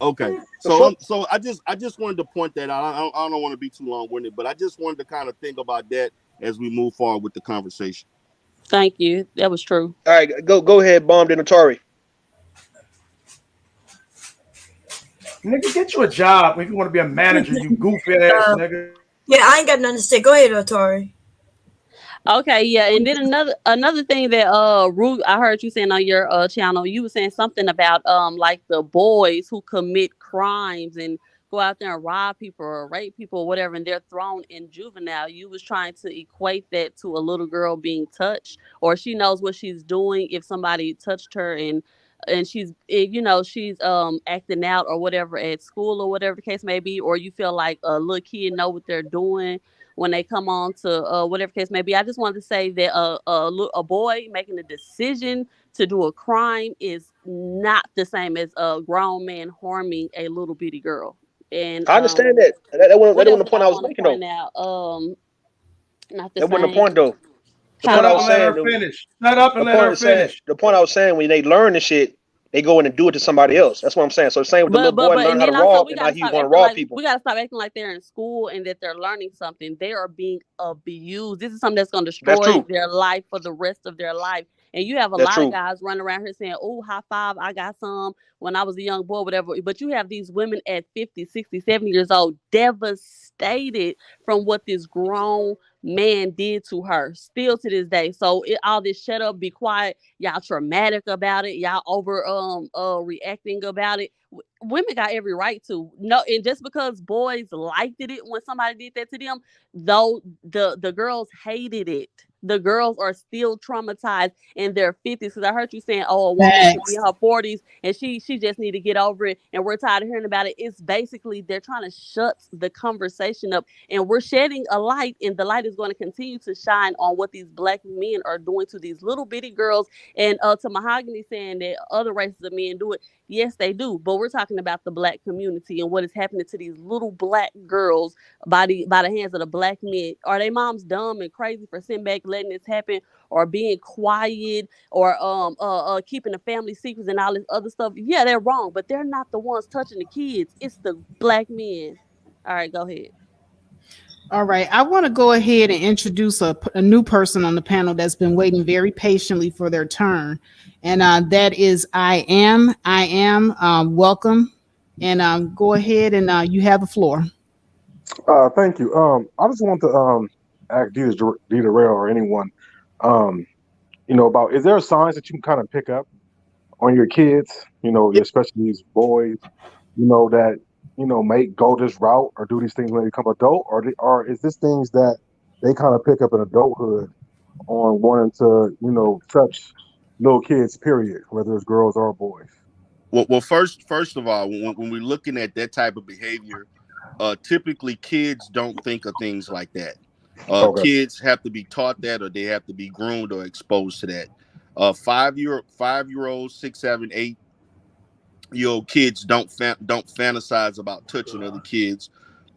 Okay. The fuck? So I just wanted to point that out. I don't want to be too long-winded, but I just wanted to kind of think about that as we move forward with the conversation. Thank you. That was true. All right, go ahead, Bomb and Atari. Nigga, get you a job if you want to be a manager, you goofy ass nigga. Yeah, I ain't got nothing to say. Go ahead, Atari. Okay, yeah, and then another thing that Ruth, I heard you saying on your channel, you were saying something about like the boys who commit crimes and go out there and rob people or rape people or whatever, and they're thrown in juvenile. You was trying to equate that to a little girl being touched, or she knows what she's doing if somebody touched her and she's acting out or whatever at school or whatever the case may be, or you feel like a little kid know what they're doing when they come on to whatever case may be. I just wanted to say that a boy making a decision to do a crime is not the same as a grown man harming a little bitty girl. And I understand that. That what wasn't else the did point I I was want to making though. point out? Not the That wasn't the same. point though. The Shut point I up was and let saying, her finish. Shut up and let her finish. the point I was saying, when they learn this shit, they go in and do it to somebody else. That's what I'm saying. So same with the little boy And learning how to then also rob, and now he want to rob people. we gotta stop acting like they're in school and that they're learning something. They are being abused. This is something that's gonna That's destroy true. their life for the rest of their life. And you have a That's lot of true. guys running around here saying, "Oh, high five, I got some when I was a young boy," whatever. But you have these women at 50, 60, 70 years old devastated from what this grown man did to her still to this day. So all this shut up, be quiet, y'all traumatic about it, y'all over reacting about it. Women got every right to no, and just because boys liked it when somebody did that to them, though the girls hated it. The girls are still traumatized in their 50s. Because I heard you saying, "Oh, a woman should be in her 40s and she just need to get over it," and we're tired of hearing about it. It's basically they're trying to shut the conversation up, and we're shedding a light, and the light is going to continue to shine on what these black men are doing to these little bitty girls. And to Mahogany saying that other races of men do it. Yes, they do. But we're talking about the black community and what is happening to these little black girls by the hands of the black men. Are they moms dumb and crazy for sitting back letting this happen, or being quiet, or keeping the family secrets and all this other stuff? Yeah, they're wrong, but they're not the ones touching the kids. It's the black men. All right, go ahead. All right, I want to go ahead and introduce a new person on the panel that's been waiting very patiently for their turn, and that is I am. Welcome, and go ahead and you have the floor. Thank you. I just want to ask Dita Rail or anyone, um, about is there signs that you can kind of pick up on your kids, especially these boys, that may go this route or do these things when they become adult, or is this things that they kind of pick up in adulthood on wanting to, touch little kids, period, whether it's girls or boys? Well, first of all, when we're looking at that type of behavior, typically kids don't think of things like that. Okay. Kids have to be taught that, or they have to be groomed or exposed to that. 5 year olds, 6, 7, 8-year old kids don't fantasize about touching other kids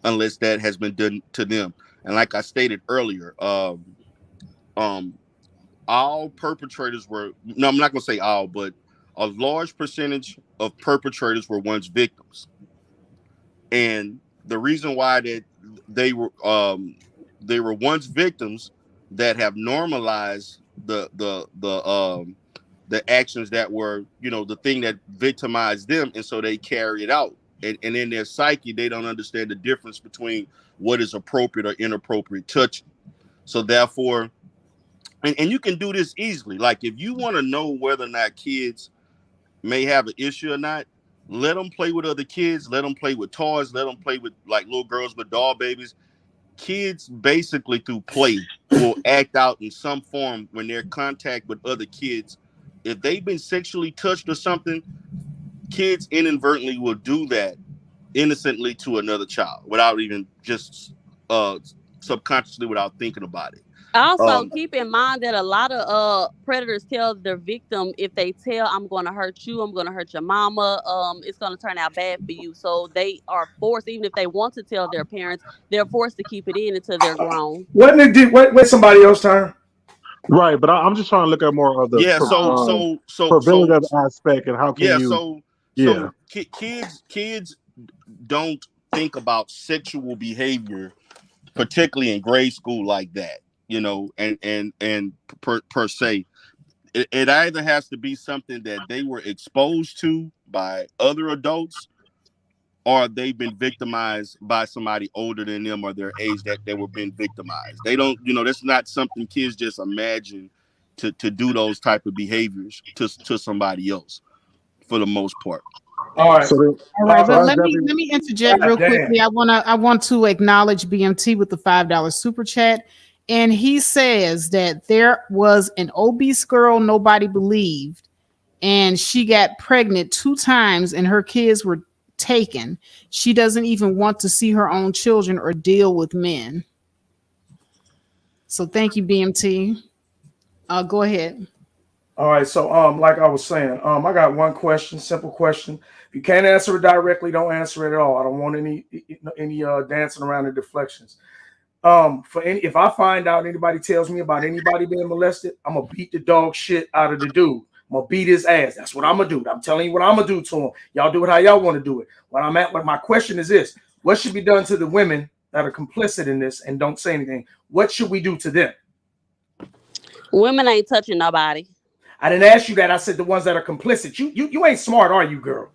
unless that has been done to them. And like I stated earlier, all perpetrators were, no, I'm not going to say all, but a large percentage of perpetrators were once victims. And the reason why that they were once victims that have normalized the actions that were, the thing that victimized them, and so they carry it out. And in their psyche, they don't understand the difference between what is appropriate or inappropriate touching. So therefore, and you can do this easily. Like if you want to know whether or not kids may have an issue or not, let them play with other kids, let them play with toys, let them play with like little girls with doll babies. Kids basically through play will act out in some form when they're in contact with other kids. If they've been sexually touched or something, kids inadvertently will do that innocently to another child without even just subconsciously without thinking about it. Also, keep in mind that a lot of predators tell their victim, if they tell, I'm going to hurt you, I'm going to hurt your mama, it's going to turn out bad for you. So they are forced, even if they want to tell their parents, they're forced to keep it in until they're grown. Wait somebody else's turn. Right, but I'm just trying to look at more of the preventative aspect and how can kids don't think about sexual behavior, particularly in grade school like that, and per se. It either has to be something that they were exposed to by other adults, or they've been victimized by somebody older than them or their age that they were being victimized. They don't, that's not something kids just imagine to do those type of behaviors to somebody else for the most part. All right. All right, but let me interject real quickly. I want to acknowledge BMT with the $5 super chat. And he says that there was an obese girl nobody believed, and she got pregnant 2 times and her kids were taken. She doesn't even want to see her own children or deal with men. So thank you, BMT. Go ahead. All right, so like I was saying, I got one question, simple question. If you can't answer it directly, don't answer it at all. I don't want any dancing around the deflections. If I find out anybody tells me about anybody being molested, I'm gonna beat the dog shit out of the dude. I'm gonna beat his ass. That's what I'm gonna do. I'm telling you what I'm gonna do to him. Y'all do it how y'all want to do it. What my question is this: what should be done to the women that are complicit in this and don't say anything? What should we do to them? Women ain't touching nobody. I didn't ask you that. I said the ones that are complicit. You ain't smart, are you, girl?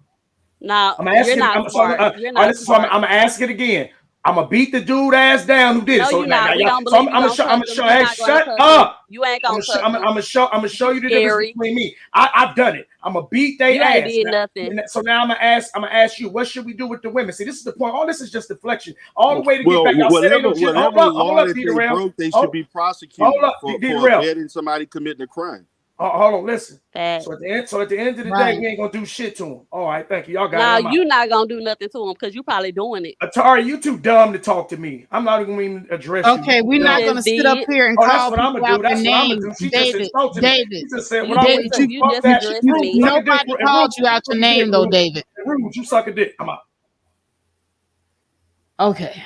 No, I'm asking. you're not smart. You're not smart. I'm gonna ask it again. I'm gonna beat the dude ass down who did it. No, so you're not. We don't so believe I'm gonna show. Hey, shut up. You ain't gonna touch I'm gonna show you the difference between me. I've done it. I'm gonna beat they ass. You ain't did nothing. So now I'm gonna ask you, what should we do with the women? See, this is the point. All this is just deflection. All the way to get back. Whatever law that they broke, they should be prosecuted for abetting somebody committing a crime. Hold on, listen. So at the end of the day, we ain't gonna do shit to him. All right, thank you. Y'all got it. No, you're not gonna do nothing to him because you probably doing it. Atari, you too dumb to talk to me. I'm not even going to address you. Okay, we're not gonna sit up here and call people out their names. David, nobody called you out your name though, David. Rude, you suck a dick. Come on. Okay.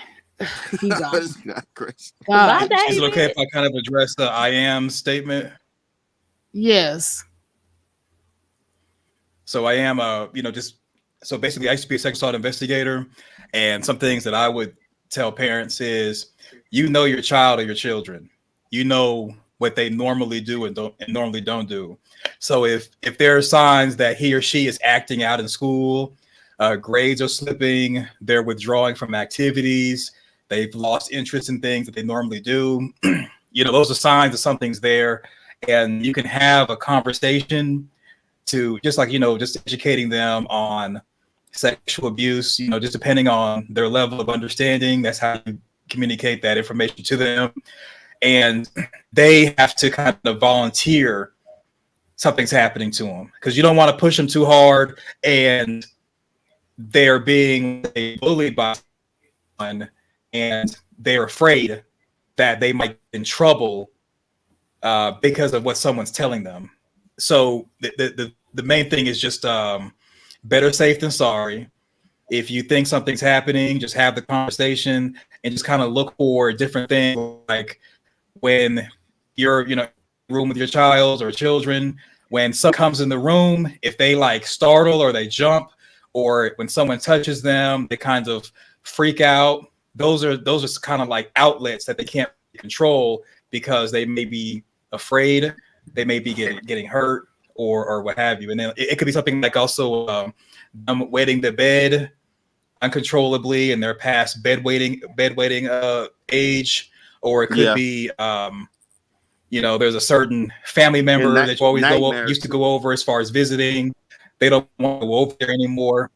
He's on. Is it okay if I kind of address the I am statement? Yes. So I am so basically I used to be a sexual assault investigator, and some things that I would tell parents is, your child or your children. You know what they normally do and normally don't do. So if there are signs that he or she is acting out in school, grades are slipping, they're withdrawing from activities, they've lost interest in things that they normally do, those are signs that something's there. And you can have a conversation to just educating them on sexual abuse, just depending on their level of understanding. That's how you communicate that information to them. And they have to kind of volunteer something's happening to them, because you don't want to push them too hard and they're being bullied by someone and they're afraid that they might get in trouble because of what someone's telling them. So the main thing is just better safe than sorry. If you think something's happening, just have the conversation and just kind of look for different things, like when you're, you know, room with your child or children, when someone comes in the room, if they like startle or they jump, or when someone touches them, they kind of freak out. Those are kind of like outlets that they can't control because they may be afraid, they may be getting hurt or what have you. And then it could be something like also wetting the bed uncontrollably and they're past bedwetting age, or it could be you know, there's a certain family member that you always used to go over as far as visiting. They don't want to go over there anymore.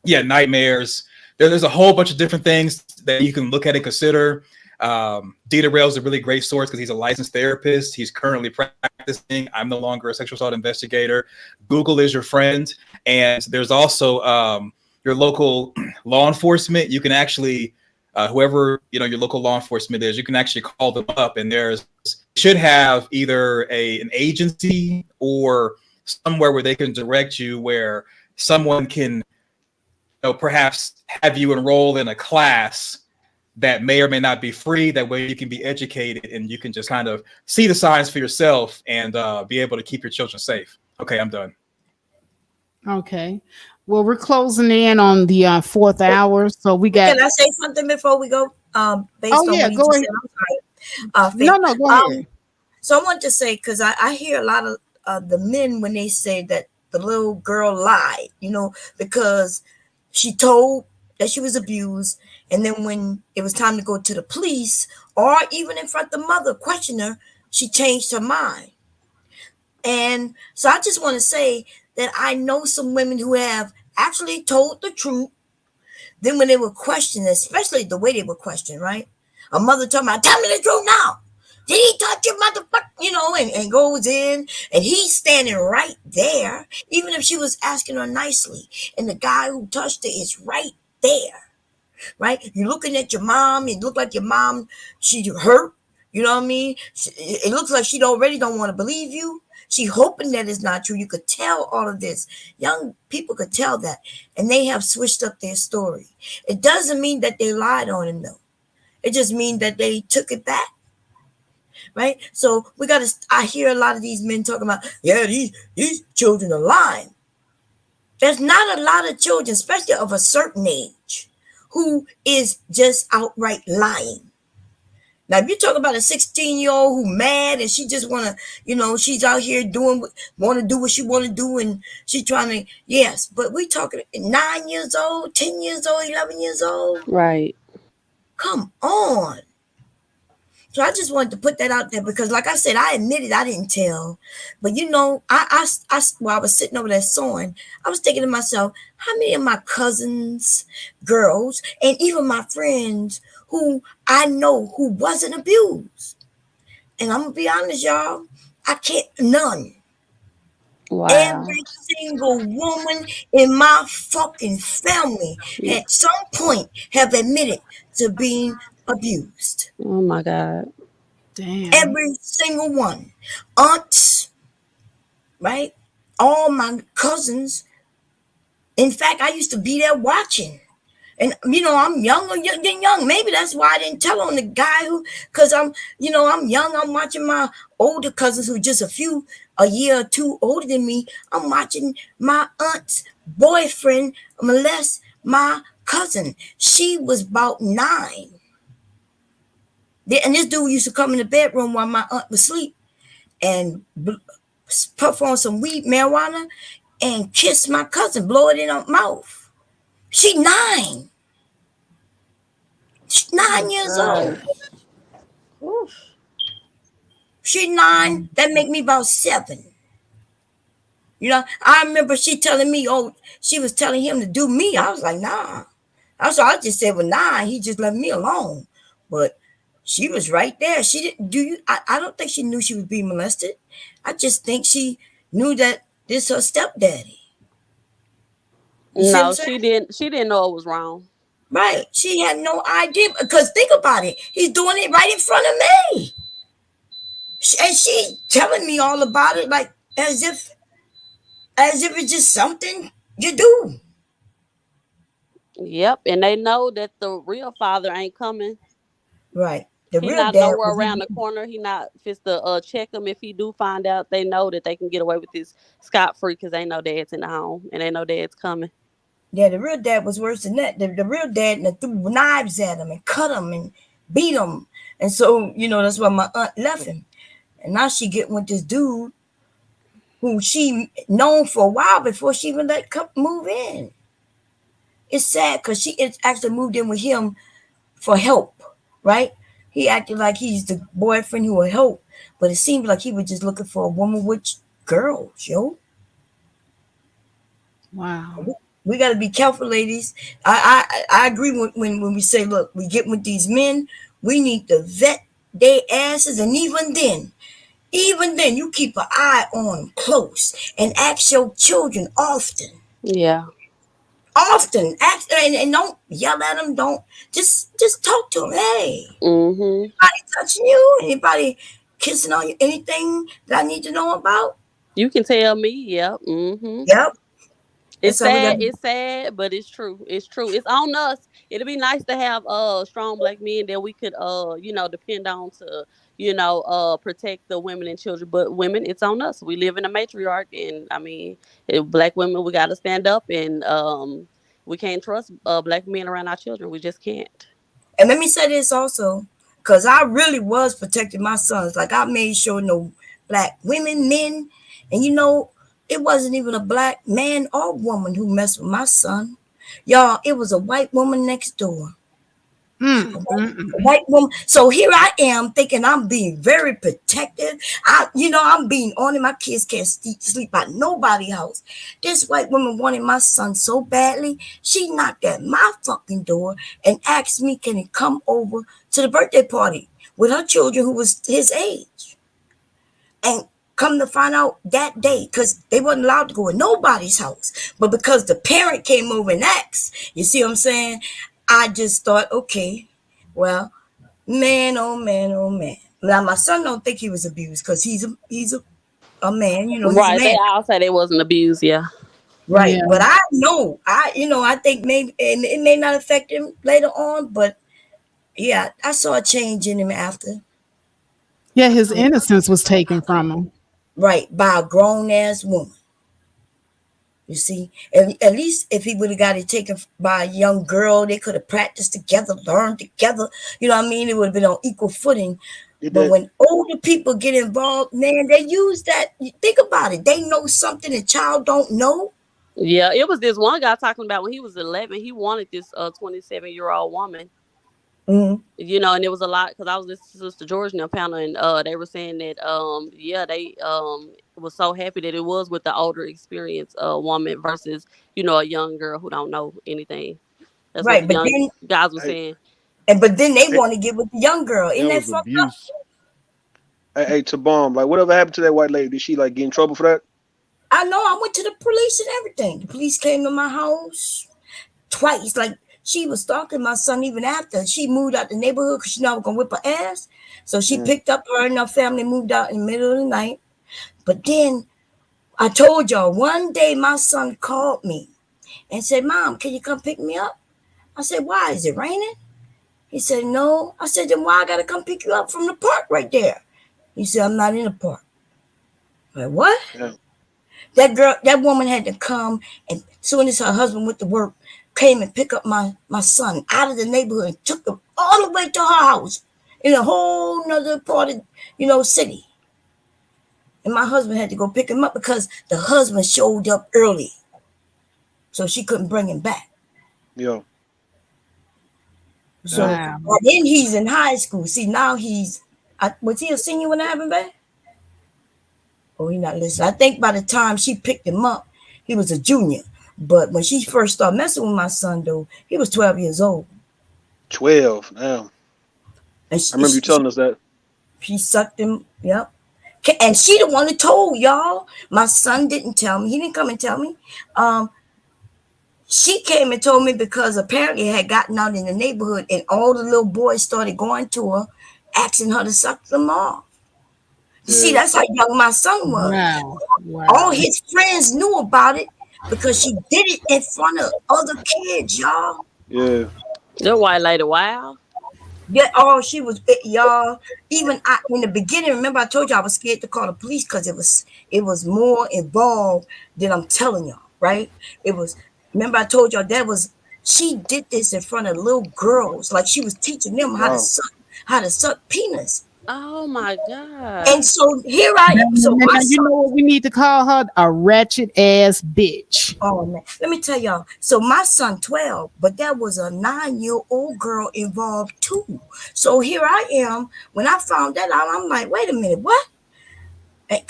Yeah, nightmares. There's a whole bunch of different things that you can look at and consider. Dita Rail is a really great source because he's a licensed therapist. He's currently practicing. I'm no longer a sexual assault investigator. Google is your friend. And there's also your local law enforcement. You can actually, whoever, you know, your local law enforcement is, you can actually call them up, and should have either an agency or somewhere where they can direct you, where someone can, you know, perhaps have you enroll in a class that may or may not be free. That way you can be educated and you can just kind of see the signs for yourself and be able to keep your children safe. Okay, I'm done. Okay. Well, we're closing in on the fourth hour. So we got. Can I say something before we go? Based on what you go just ahead. said. I'm sorry. No, go ahead. So I want to say, because I hear a lot of the men when they say that the little girl lied, you know, because she told that she was abused. And then when it was time to go to the police, or even in front of the mother, question her, she changed her mind. And so I just want to say that I know some women who have actually told the truth. Then when they were questioned, especially the way they were questioned, right? A mother told me, tell me the truth now. Did he touch your motherfucker? You know, and goes in, and he's standing right there, even if she was asking her nicely. And the guy who touched her is right there, right? You're looking at your mom. It looked like your mom, she hurt. You know what I mean? It looks like she already don't want to believe you. She hoping that it's not true. You could tell all of this. Young people could tell that. And they have switched up their story. It doesn't mean that they lied on him, though. It just means that they took it back. Right? So I hear a lot of these men talking about, yeah, these children are lying. There's not a lot of children, especially of a certain age, who is just outright lying. Now, if you talk about a 16-year-old who mad and she just want to, you know, she's out here want to do what she want to do, and she trying to, yes, but we talking 9 years old, 10 years old, 11 years old. Right. Come on. So I just wanted to put that out there because, like I said, I admitted I didn't tell. But, you know, while I was sitting over there sewing, I was thinking to myself, how many of my cousins, girls, and even my friends who I know who wasn't abused? And I'm going to be honest, y'all, I can't, none. Wow. Every single woman in my fucking family at some point have admitted to being abused. Oh my God. Damn. Every single one. Aunts, right? All my cousins. In fact, I used to be there watching. And, you know, I'm younger than young. Maybe that's why I didn't tell on the guy because I'm young. I'm watching my older cousins who just a year or two older than me. I'm watching my aunt's boyfriend molest my cousin. She was about 9. And this dude used to come in the bedroom while my aunt was asleep and puff on some weed, marijuana, and kiss my cousin, blow it in her mouth. She 9. She's 9 years old. Oof. She 9. That make me about 7. You know, I remember she telling me, she was telling him to do me. I was like, nah. I just said, well, nah, he just left me alone. But she was right there. She didn't I don't think she knew she was being molested. I just think she knew that this her stepdaddy. You see what I'm No, saying? she didn't. She didn't know it was wrong. Right. She had no idea because think about it. He's doing it right in front of me. And she telling me all about it like as if it's just something you do. Yep, and they know that the real father ain't coming. Right. The He real not dad nowhere was around the corner. He not fist to check him if he do find out. They know that they can get away with this scot free because they know dad's in the home and they know dad's coming. yeah, the real dad was worse than that. The real dad threw knives at him and cut him and beat him. And so, that's why my aunt left him. And now she getting with this dude who she known for a while before she even let move in. It's sad because she actually moved in with him for help, right? He acted like he's the boyfriend who will help, but it seemed like he was just looking for a woman with girls, yo. Wow. We got to be careful, ladies. I agree when we say, look, we get with these men, we need to vet their asses, and even then, you keep an eye on them close and ask your children often. Yeah. Often, ask and don't yell at them. Don't just talk to them. Hey, Mm-hmm. anybody touching you? Anybody kissing on you? Anything that I need to know about? You can tell me. Yep. Mm-hmm. Yep. It's That's how we got. sad. It's sad, but it's true. It's true. It's on us. It'd be nice to have strong black men that we could depend on to protect the women and children. But women, it's on us. We live in a matriarch, and I mean, black women, we got to stand up, and we can't trust black men around our children. We just can't. And let me say this also, because I really was protecting my sons. Like I made sure no black women, men, and it wasn't even a black man or woman who messed with my son. Y'all, it was a white woman next door. A white woman. So here I am thinking I'm being very protective. I'm being on it. My kids can't sleep at nobody's house. This white woman wanted my son so badly. She knocked at my fucking door and asked me, can he come over to the birthday party with her children who was his age? And come to find out that day, because they wasn't allowed to go in nobody's house. But because the parent came over and asked, you see what I'm saying? I just thought, okay, well, man, oh man, oh man. Now my son don't think he was abused because he's a man, he's a Right. They man. all say they wasn't abused. Yeah. Right. Yeah. But I know, I think maybe it may not affect him later on, but yeah, I saw a change in him after. Yeah, his innocence was taken from him. Right, by a grown ass woman. You see, at least if he would have got it taken by a young girl, they could have practiced together, learned together. You know what I mean? It would have been on equal footing. But when older people get involved, man, they use that. Think about it. They know something a child don't know. Yeah, it was this one guy talking about when he was 11, he wanted this 27-year-old woman. Mm-hmm. And it was a lot because I was listening to Sister George in the panel, and they were saying that they was so happy that it was with the older experienced woman versus a young girl who don't know anything. That's what Right, the but young then guys were saying. but then they want to get with the young girl. Isn't That that was fucked up? abuse. Hey, to bomb, like whatever happened to that white lady? Did she like get in trouble for that? I know. I went to the police and everything. The police came to my house twice. Like she was stalking my son even after she moved out the neighborhood because she knew I was gonna whip her ass. So she picked up her and her family, moved out in the middle of the night. But then I told y'all one day my son called me and said, "Mom, can you come pick me up?" I said, "Why? Is it raining?" He said, "No." I said, "Then why I gotta come pick you up from the park right there?" He said, "I'm not in the park." I'm like, what? Yeah. That woman had to come, and as soon as her husband went to work, came and pick up my son out of the neighborhood and took him all the way to her house in a whole nother part of, city. And my husband had to go pick him up because the husband showed up early. So she couldn't bring him back. Yeah. So Wow. then he's in high school. See, now was he a senior when that happened, babe? Oh, he not listening. I think by the time she picked him up, he was a junior. But when she first started messing with my son, though, he was 12 years old. 12. Damn. And I remember you telling us that. she sucked him, yep. And she the one who told y'all. My son didn't tell me. He didn't come and tell me. She came and told me because apparently it had gotten out in the neighborhood and all the little boys started going to her, asking her to suck them off. You see, Yeah. that's how young my son was. Wow. All Wow. his friends knew about it because she did it in front of other kids, y'all. Yeah. The white lady, wow. Yeah, oh, she was y'all. Even I, in the beginning, remember I told you I was scared to call the police because it was more involved than I'm telling y'all, right? It was. Remember I told y'all that was she did this in front of little girls, like she was teaching them Wow. how to suck penis. Oh my And God. so here I am. So my Now, you son. know what we need to call her? A ratchet ass bitch. Oh man, let me tell y'all. So my son 12, but there was a 9-year-old girl involved too. So here I am. When I found that out, I'm like, wait a minute, what? Her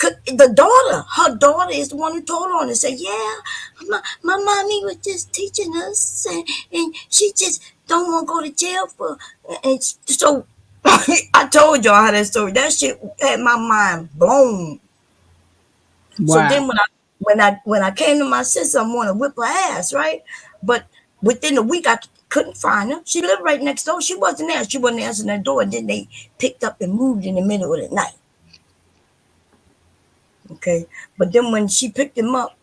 daughter is the one who told on and said, yeah, my mommy was just teaching us, and she just don't want to go to jail for. And so I told y'all how that story. That shit had my mind blown. So Wow. then when I came to my sister, I want to whip her ass, right? But within a week, I couldn't find her. She lived right next door. She wasn't there. She wasn't answering that door. And then they picked up and moved in the middle of the night. Okay, but then when she picked him up,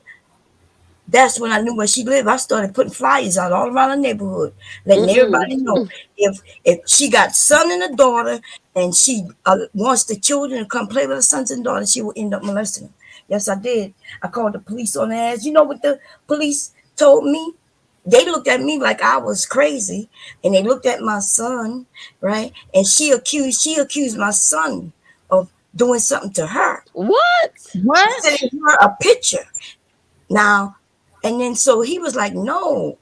that's when I knew where she lived. I started putting flyers out all around the neighborhood, letting Mm-mm. everybody know if she got son and a daughter, and she wants the children to come play with her sons and daughters, she will end up molesting them. Yes, I did. I called the police on her ass. You know what the police told me? They looked at me like I was crazy, and they looked at my son, right? And she accused my son of doing something to her. What? What? Sending her a picture. Now, and then so he was like, no.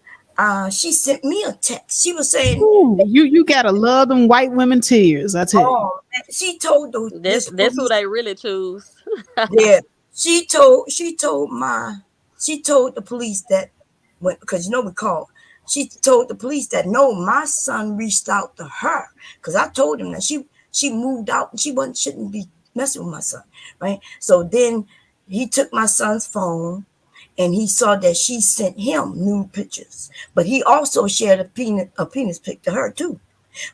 She sent me a text. She was saying, Ooh, you gotta love them white women tears, I tell you. oh, she told That's this that's who police, they really choose. yeah, she told the police that when, because we called. She told the police that no, my son reached out to her because I told him that she moved out and shouldn't be messing with my son, right? So then he took my son's phone and he saw that she sent him nude pictures, but he also shared a penis pic to her too.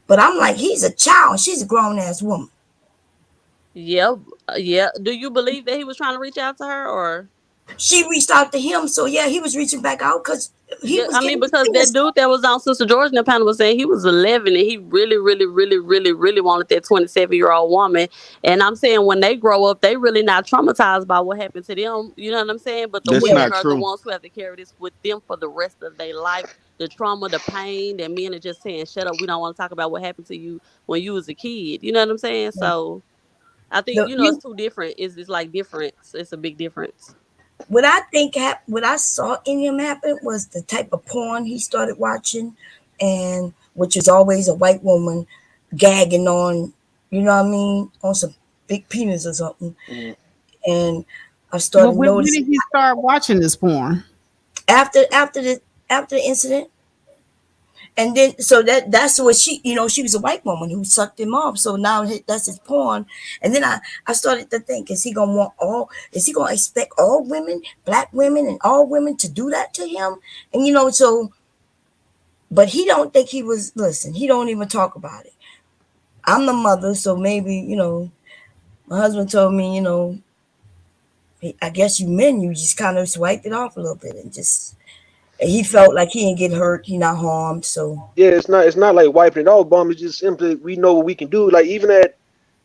But I'm like, he's a child, she's a grown ass woman. Yep. Yeah. Do you believe that he was trying to reach out to her, or? She reached out to him, so yeah, he was reaching back out because he Yeah, was I mean, getting his because that penis. dude that was on Sister George in the panel was saying he was 11 and he really, really, really, really, really wanted that 27-year-old woman. And I'm saying when they grow up, they really not traumatized by what happened to them. You know what I'm saying? But the That's Yeah, women not are the true. ones who have to carry this with them for the rest of their life. The trauma, the pain, that men are just saying, shut up, we don't want to talk about what happened to you when you was a kid. You know what I'm saying? So I think, the it's you too different. It's like difference. It's a big difference. what I saw in him happen was the type of porn he started watching, and which is always a white woman gagging on, on some big penis or something. Mm. And I Well, started when noticing did he start watching this porn? after the incident. And then so that's what she was a white woman who sucked him off. So now that's his porn. And then I started to think, is he gonna expect all women, black women and all women to do that to him? And so, but he don't think he was, listen, he don't even talk about it. I'm the mother, so maybe, my husband told me, I guess you just kind of swiped it off a little bit and just, and he felt like he didn't get hurt, he not harmed. So Yeah, it's not like wiping it off, bomb. It's just simply we know what we can do. Like even at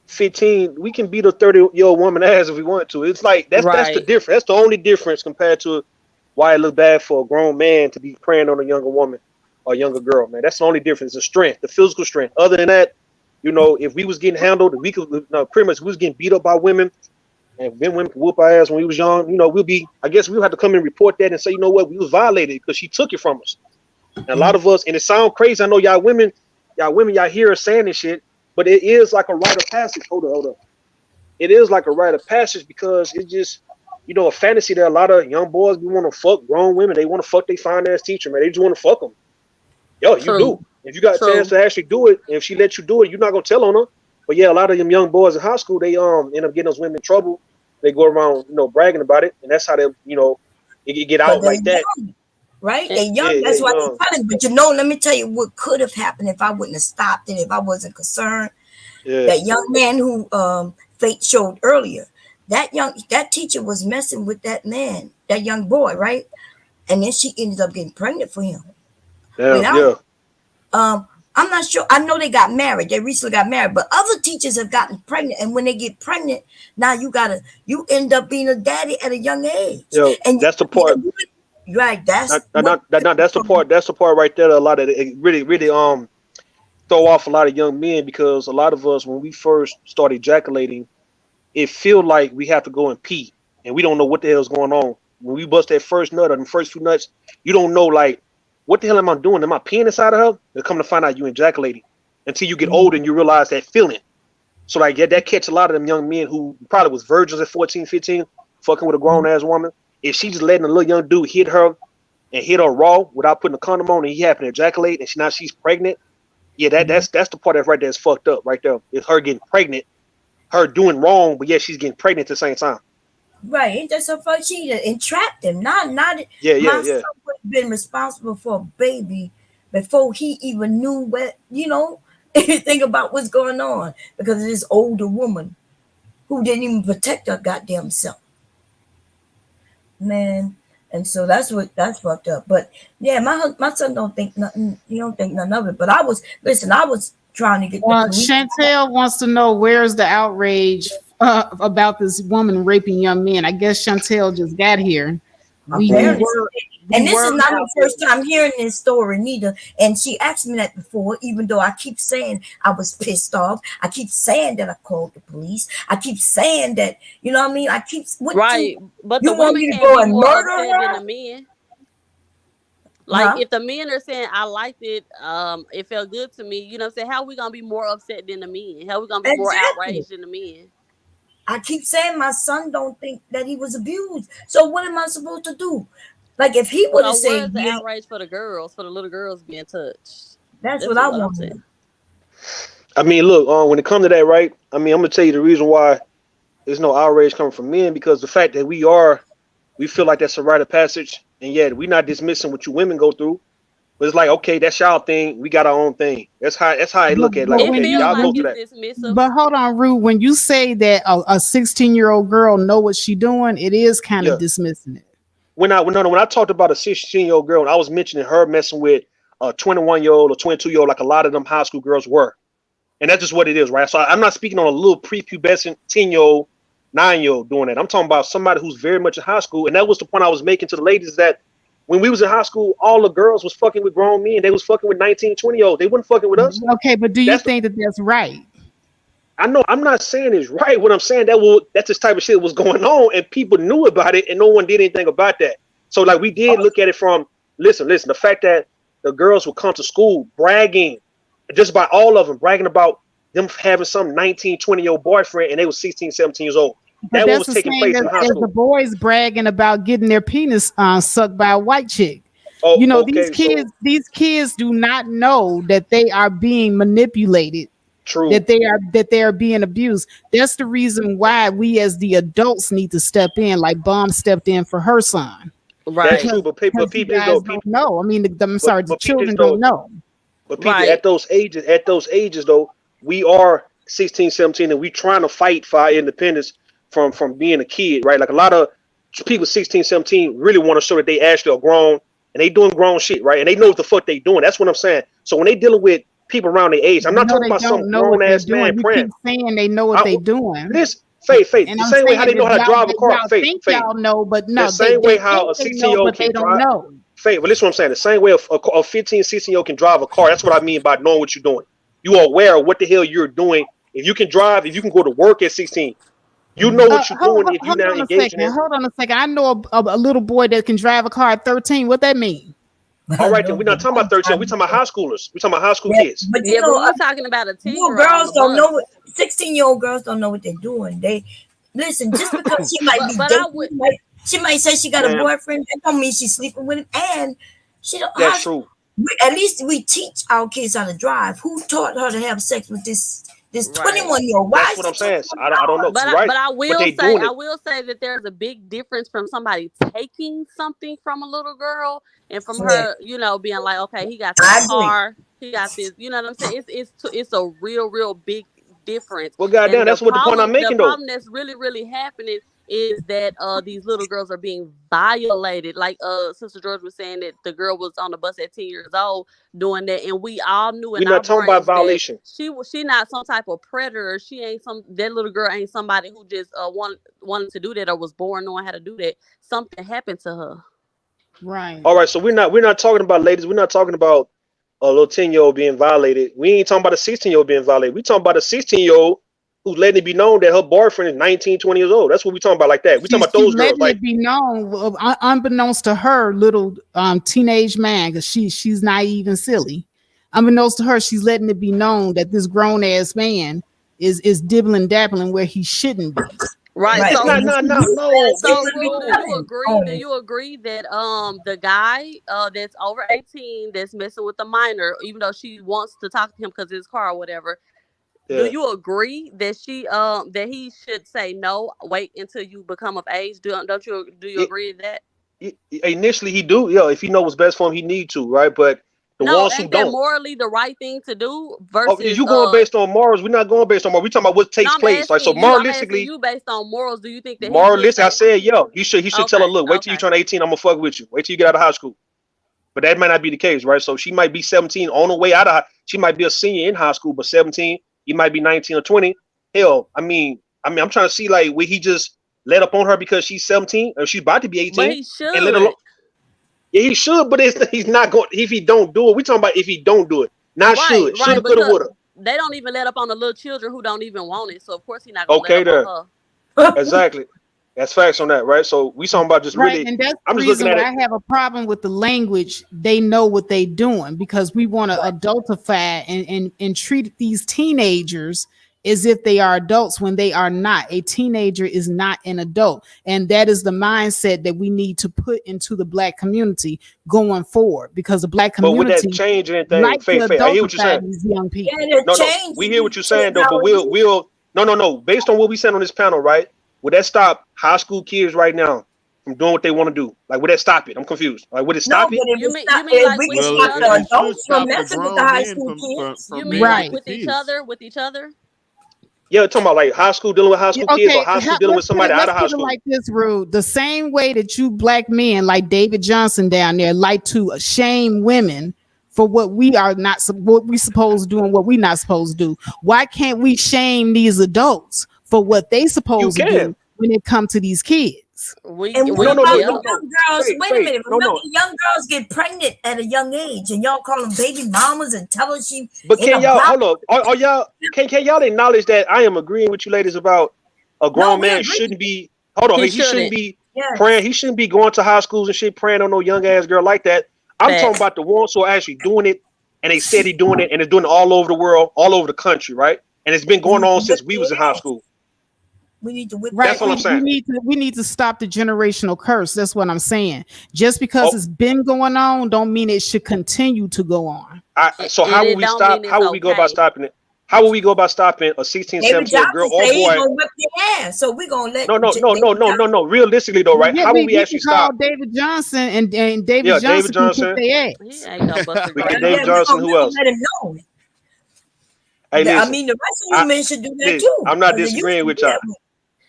15, we can beat a 30-year-old woman ass if we want to. It's like that's the Right. difference. That's the only difference compared to why it look bad for a grown man to be preying on a younger woman or a younger girl, man. That's the only difference. The strength, the physical strength. Other than that, if we was getting handled, we could no, pretty much we was getting beat up by women, and then women could whoop our ass when we was young. We'll be. I guess we'll have to come and report that and say, you know what, we was violated because she took it from us. And a lot of us, and it sounds crazy. I know y'all hear us saying this shit, but it is like a rite of passage. Hold up. It is like a rite of passage because it's just, a fantasy that a lot of young boys we want to fuck grown women. They want to fuck their fine ass teacher, man. They just want to fuck them. Yo, you True. do. If you got a chance True. to actually do it, and if she lets you do it, you're not gonna tell on her. But yeah, a lot of them young boys in high school, they end up getting those women in trouble. They go around, bragging about it, and that's how they, it get But out they're like that. young, right? And They're young. Yeah, That's why yeah, they're telling. But let me tell you what could have happened if I wouldn't have stopped it, if I wasn't concerned. yeah. That young man who Fate showed earlier, that teacher was messing with that man, that young boy, right? And then she ended up getting pregnant for him. Damn, Without yeah. I'm not sure. I know they got married. They recently got married, but other teachers have gotten pregnant. And when they get pregnant, now you end up being a daddy at a young age. Yo, And that's the part. right, that's what That's the part. That's the part right there. A lot of it really, really throw off a lot of young men because a lot of us, when we first started ejaculating, it feel like we have to go and pee, and we don't know what the hell's going on. When we bust that first nut or the first few nuts, you don't know like what the hell am I doing? Am I peeing inside of her? And come to find out you ejaculating until you get older and you realize that feeling. So like that catch a lot of them young men who probably was virgins at 14, 15, fucking with a grown ass woman. If she just letting a little young dude hit her and hit her raw without putting a condom on and he happened to ejaculate and now she's pregnant. Yeah, that's the part that's right there is fucked up right there. It's her getting pregnant, her doing wrong, but yeah, she's getting pregnant at the same time. right. That's her fault. She entrapped him. Not Yeah, my yeah, yeah. son would have been responsible for a baby before he even knew anything about what's going on because of this older woman who didn't even protect her goddamn self. Man. And so that's fucked up. But yeah, my son don't think nothing. He don't think nothing of it. But I was trying to get the police. Chantel wants to know where's the outrage about this woman raping young men. I guess Chantel just got here. And this is not my first time hearing this story neither. And she asked me that before, even though I keep saying I was pissed off. I keep saying that I called the police. I keep saying that, you know what I mean? I keep right, but you the want women me to can go be and more murder upset than her? the men. Like Huh? if the men are saying I liked it, it felt good to me, you know what I'm saying? How are we gonna be more upset than the men? How are we gonna be more Exactly. outraged than the men? I keep saying my son don't think that he was abused. So what am I supposed to do? Like if he would have So said where's the yeah, outrage for the girls, for the little girls being touched? that's what That's I what I'm want. saying. I mean, look, when it comes to that, right? I mean, I'm gonna tell you the reason why there's no outrage coming from men because the fact that we feel like that's a rite of passage, and yet we're not dismissing what you women go through. But it's like, okay, that's y'all thing. We got our own thing. That's how I look at it. Like, It okay, feels y'all like go through that. it's dismissive. But hold on, Rue. When you say that a 16-year-old girl know what she doing, it is kind Yeah. of dismissing it. When I talked about a 16-year-old girl, and I was mentioning her messing with a 21-year-old or 22-year-old, like a lot of them high school girls were. And that's just what it is, right? So I'm not speaking on a little prepubescent 10-year-old, 9-year-old doing that. I'm talking about somebody who's very much in high school. And that was the point I was making to the ladies that when we was in high school, all the girls was fucking with grown men. They was fucking with 19, 20-year-olds. They wasn't fucking with us. Okay, but do you think that that's right? I know I'm not saying it's right. What I'm saying that's this type of shit was going on, and people knew about it, and no one did anything about that. So like we did look at it from listen. The fact that the girls would come to school bragging, just about all of them bragging about them having some 19, 20-year-old boyfriend, and they was 16, 17 years old. But That that's was the taking same place in high as school. the boys bragging about getting their penis sucked by a white chick. Oh, you know, okay, these kids do not know that they are being manipulated. True. That they are being abused. That's the reason why we as the adults need to step in, like Bomb stepped in for her son. Right. That's true, but people don't know. I mean, the children don't know. But people at those ages though, we are 16, 17, and we trying to fight for our independence from being a kid, right? Like a lot of people 16, 17 really want to show that they actually are grown and they doing grown shit, right? And they know what the fuck they doing. That's what I'm saying. So when they dealing with people around their age, I'm not talking about some grown ass man praying. You keep saying they know what they doing. This Faith, and the I'm same way how they know how to drive a car. Y'all Faith, think y'all know, but no, the same way how a they 16-year-old but they can don't drive. know. Faith, but listen what I'm saying. The same way a 15, 16-year-old can drive a car. That's what I mean by knowing what you're doing. You are aware of what the hell you're doing. If you can drive, if you can go to work at 16, you know what you're doing if you're not engaging in. Hold on a second. I know a little boy that can drive a car at 13. What that mean? All right, then we're not talking about 13. We're talking about high schoolers. We're talking about high school kids. But but we're talking about a 10-year-old. Girls don't know what 16-year-old girls don't know what they're doing. They listen just because she might be dating, she might say she got a boyfriend. That don't mean she's sleeping with him, and she don't. That's true. At least we teach our kids how to drive. Who taught her to have sex with this This Right. 21-year-old. Why That's is what he I'm saying. 21 I don't know. But You're right, I but will they say doing it. that there's a big difference from somebody taking something from a little girl and from Yeah, her, being like, okay, he got this I agree. car, he got this, you know what I'm saying? It's a real big difference. Well, And goddamn, that's what the point I'm the making though. problem that's really happening is that these little girls are being violated. Like Sister George was saying that the girl was on the bus at 10 years old doing that, and we all knew We're in our not talking about brains that violation. she not some type of predator. She ain't that little girl ain't somebody who just wanted to do that or was born knowing how to do that. Something happened to her. Right. All right, so we're not talking about ladies. We're not talking about a little 10-year-old being violated. We ain't talking about a 16-year-old being violated. We talking about a 16-year-old who's letting it be known that her boyfriend is 19, 20 years old. That's what we talking about like that. We talking about She's those girls. letting Like, it be known, unbeknownst to her, little teenage man, because she's naive and silly. Unbeknownst to her, she's letting it be known that this grown ass man is dibbling dabbling where he shouldn't be. Right. Right. it's So not, And if no, you use no, that, So, it's Rue, do you rebelling agree? on Do it. you agree that the guy that's over 18 that's messing with the minor, even though she wants to talk to him because his car or whatever, do yeah. you agree that that he should say no, wait until you become of age? Do you It, agree with that? initially, he do, yeah. If he know what's best for him, he need to, right? But the No, ones who ain't that don't, morally the right thing to do oh, versus you going based on morals. We're not going based on morals. We talking about what No, takes place, right? So I'm asking moralistically, you based on morals. Do you think that he should moralistic, I say said, yeah, he should tell her, okay, look, wait till you okay. turn 18. I'm gonna fuck with you. Wait till you get out of high school. But that might not be the case, right? So she might be 17 on the way out of she might be a senior in high school, but 17, you might be 19 or 20. Hell, I'm trying to see like where he just let up on her because she's 17 or she's about to be But 18 he and let alone. should. Yeah, he should, but he's not going if he don't do it. We talking about if he don't do it. Not Right, should. right. Shoulda, coulda, Because woulda. they don't even let up on the little children who don't even want it. So of course he's not gonna let Okay, up on there. her. Exactly. That's facts on that, right? So we talking about just Right. really And that's I'm the just looking reason at why it. I have a problem with the language. They know what they doing because we want to adultify and treat these teenagers as if they are adults when they are not. A teenager is not an adult. And that is the mindset that we need to put into the black community going forward because the black But would that community change anything? like to Faith, I hear what you're adultify saying. these young people. And it No, no, changes we hear you what you're to saying though, but how you we'll no. Based on what we said on this panel, right? Would that stop high school kids right now from doing what they want to do? Like, would that stop it? I'm confused. Like, would it no, stop but it? if You it's mean not, you mean if like we with can each Well, stop it, the other? it should adults from stop the messing with the grown high men school from kids. You from mean messing like with Right. the with each kids. other? With each other? Yeah, talking about like high school dealing with high school kids or Okay, high school dealing with somebody out let's of high put it school. like this, Rude. The same way that you black men, like David Johnson down there, like to shame women for what we are not, what we supposed to do and what we not supposed to do. Why can't we shame these adults for what they You supposed to can. do when it comes to these kids? And what No, no, no, about Yeah. the no, no. young girls? Faith, Wait a Faith. minute. No, Remember, no. young girls get pregnant at a young age, and y'all call them baby mamas and tell them she But in can a y'all box. hold up? Are y'all can y'all acknowledge that I am agreeing with you ladies about a No, grown we man agree. shouldn't be hold on, He he shouldn't shouldn't. be praying, Yes. he shouldn't be going to high schools and shit praying on no young ass girl like that. I'm talking Facts. about the ones who are actually doing it and they steady doing it and they're doing it all over the world, all over the country, right? And it's been We going need on to whip since we was in high their ass. school. We need to whip Right. That's their all I'm ass. We saying. need to stop the generational curse. That's what I'm saying. Just because Oh, it's been going on, don't mean it should continue to go on. so And how will it we don't stop? mean it's How will we go about okay. stopping it? How will we go about stopping a 16, David 17-year-old girl Johnson or say he boy? gonna whip their ass. So we gonna let No, no, no, no, David no, no, no. Johnson. Realistically though, right? Yeah, How will we we actually can call stop? David Johnson and David Yeah, David Johnson can kick Johnson. their He ass. ain't gonna bust a We grape. get Yeah, David Johnson. we Who gonna else? let him know. Hey, I listen. mean, the rest of you I men should do that listen. too, I'm not because they used disagreeing to do with y'all. that.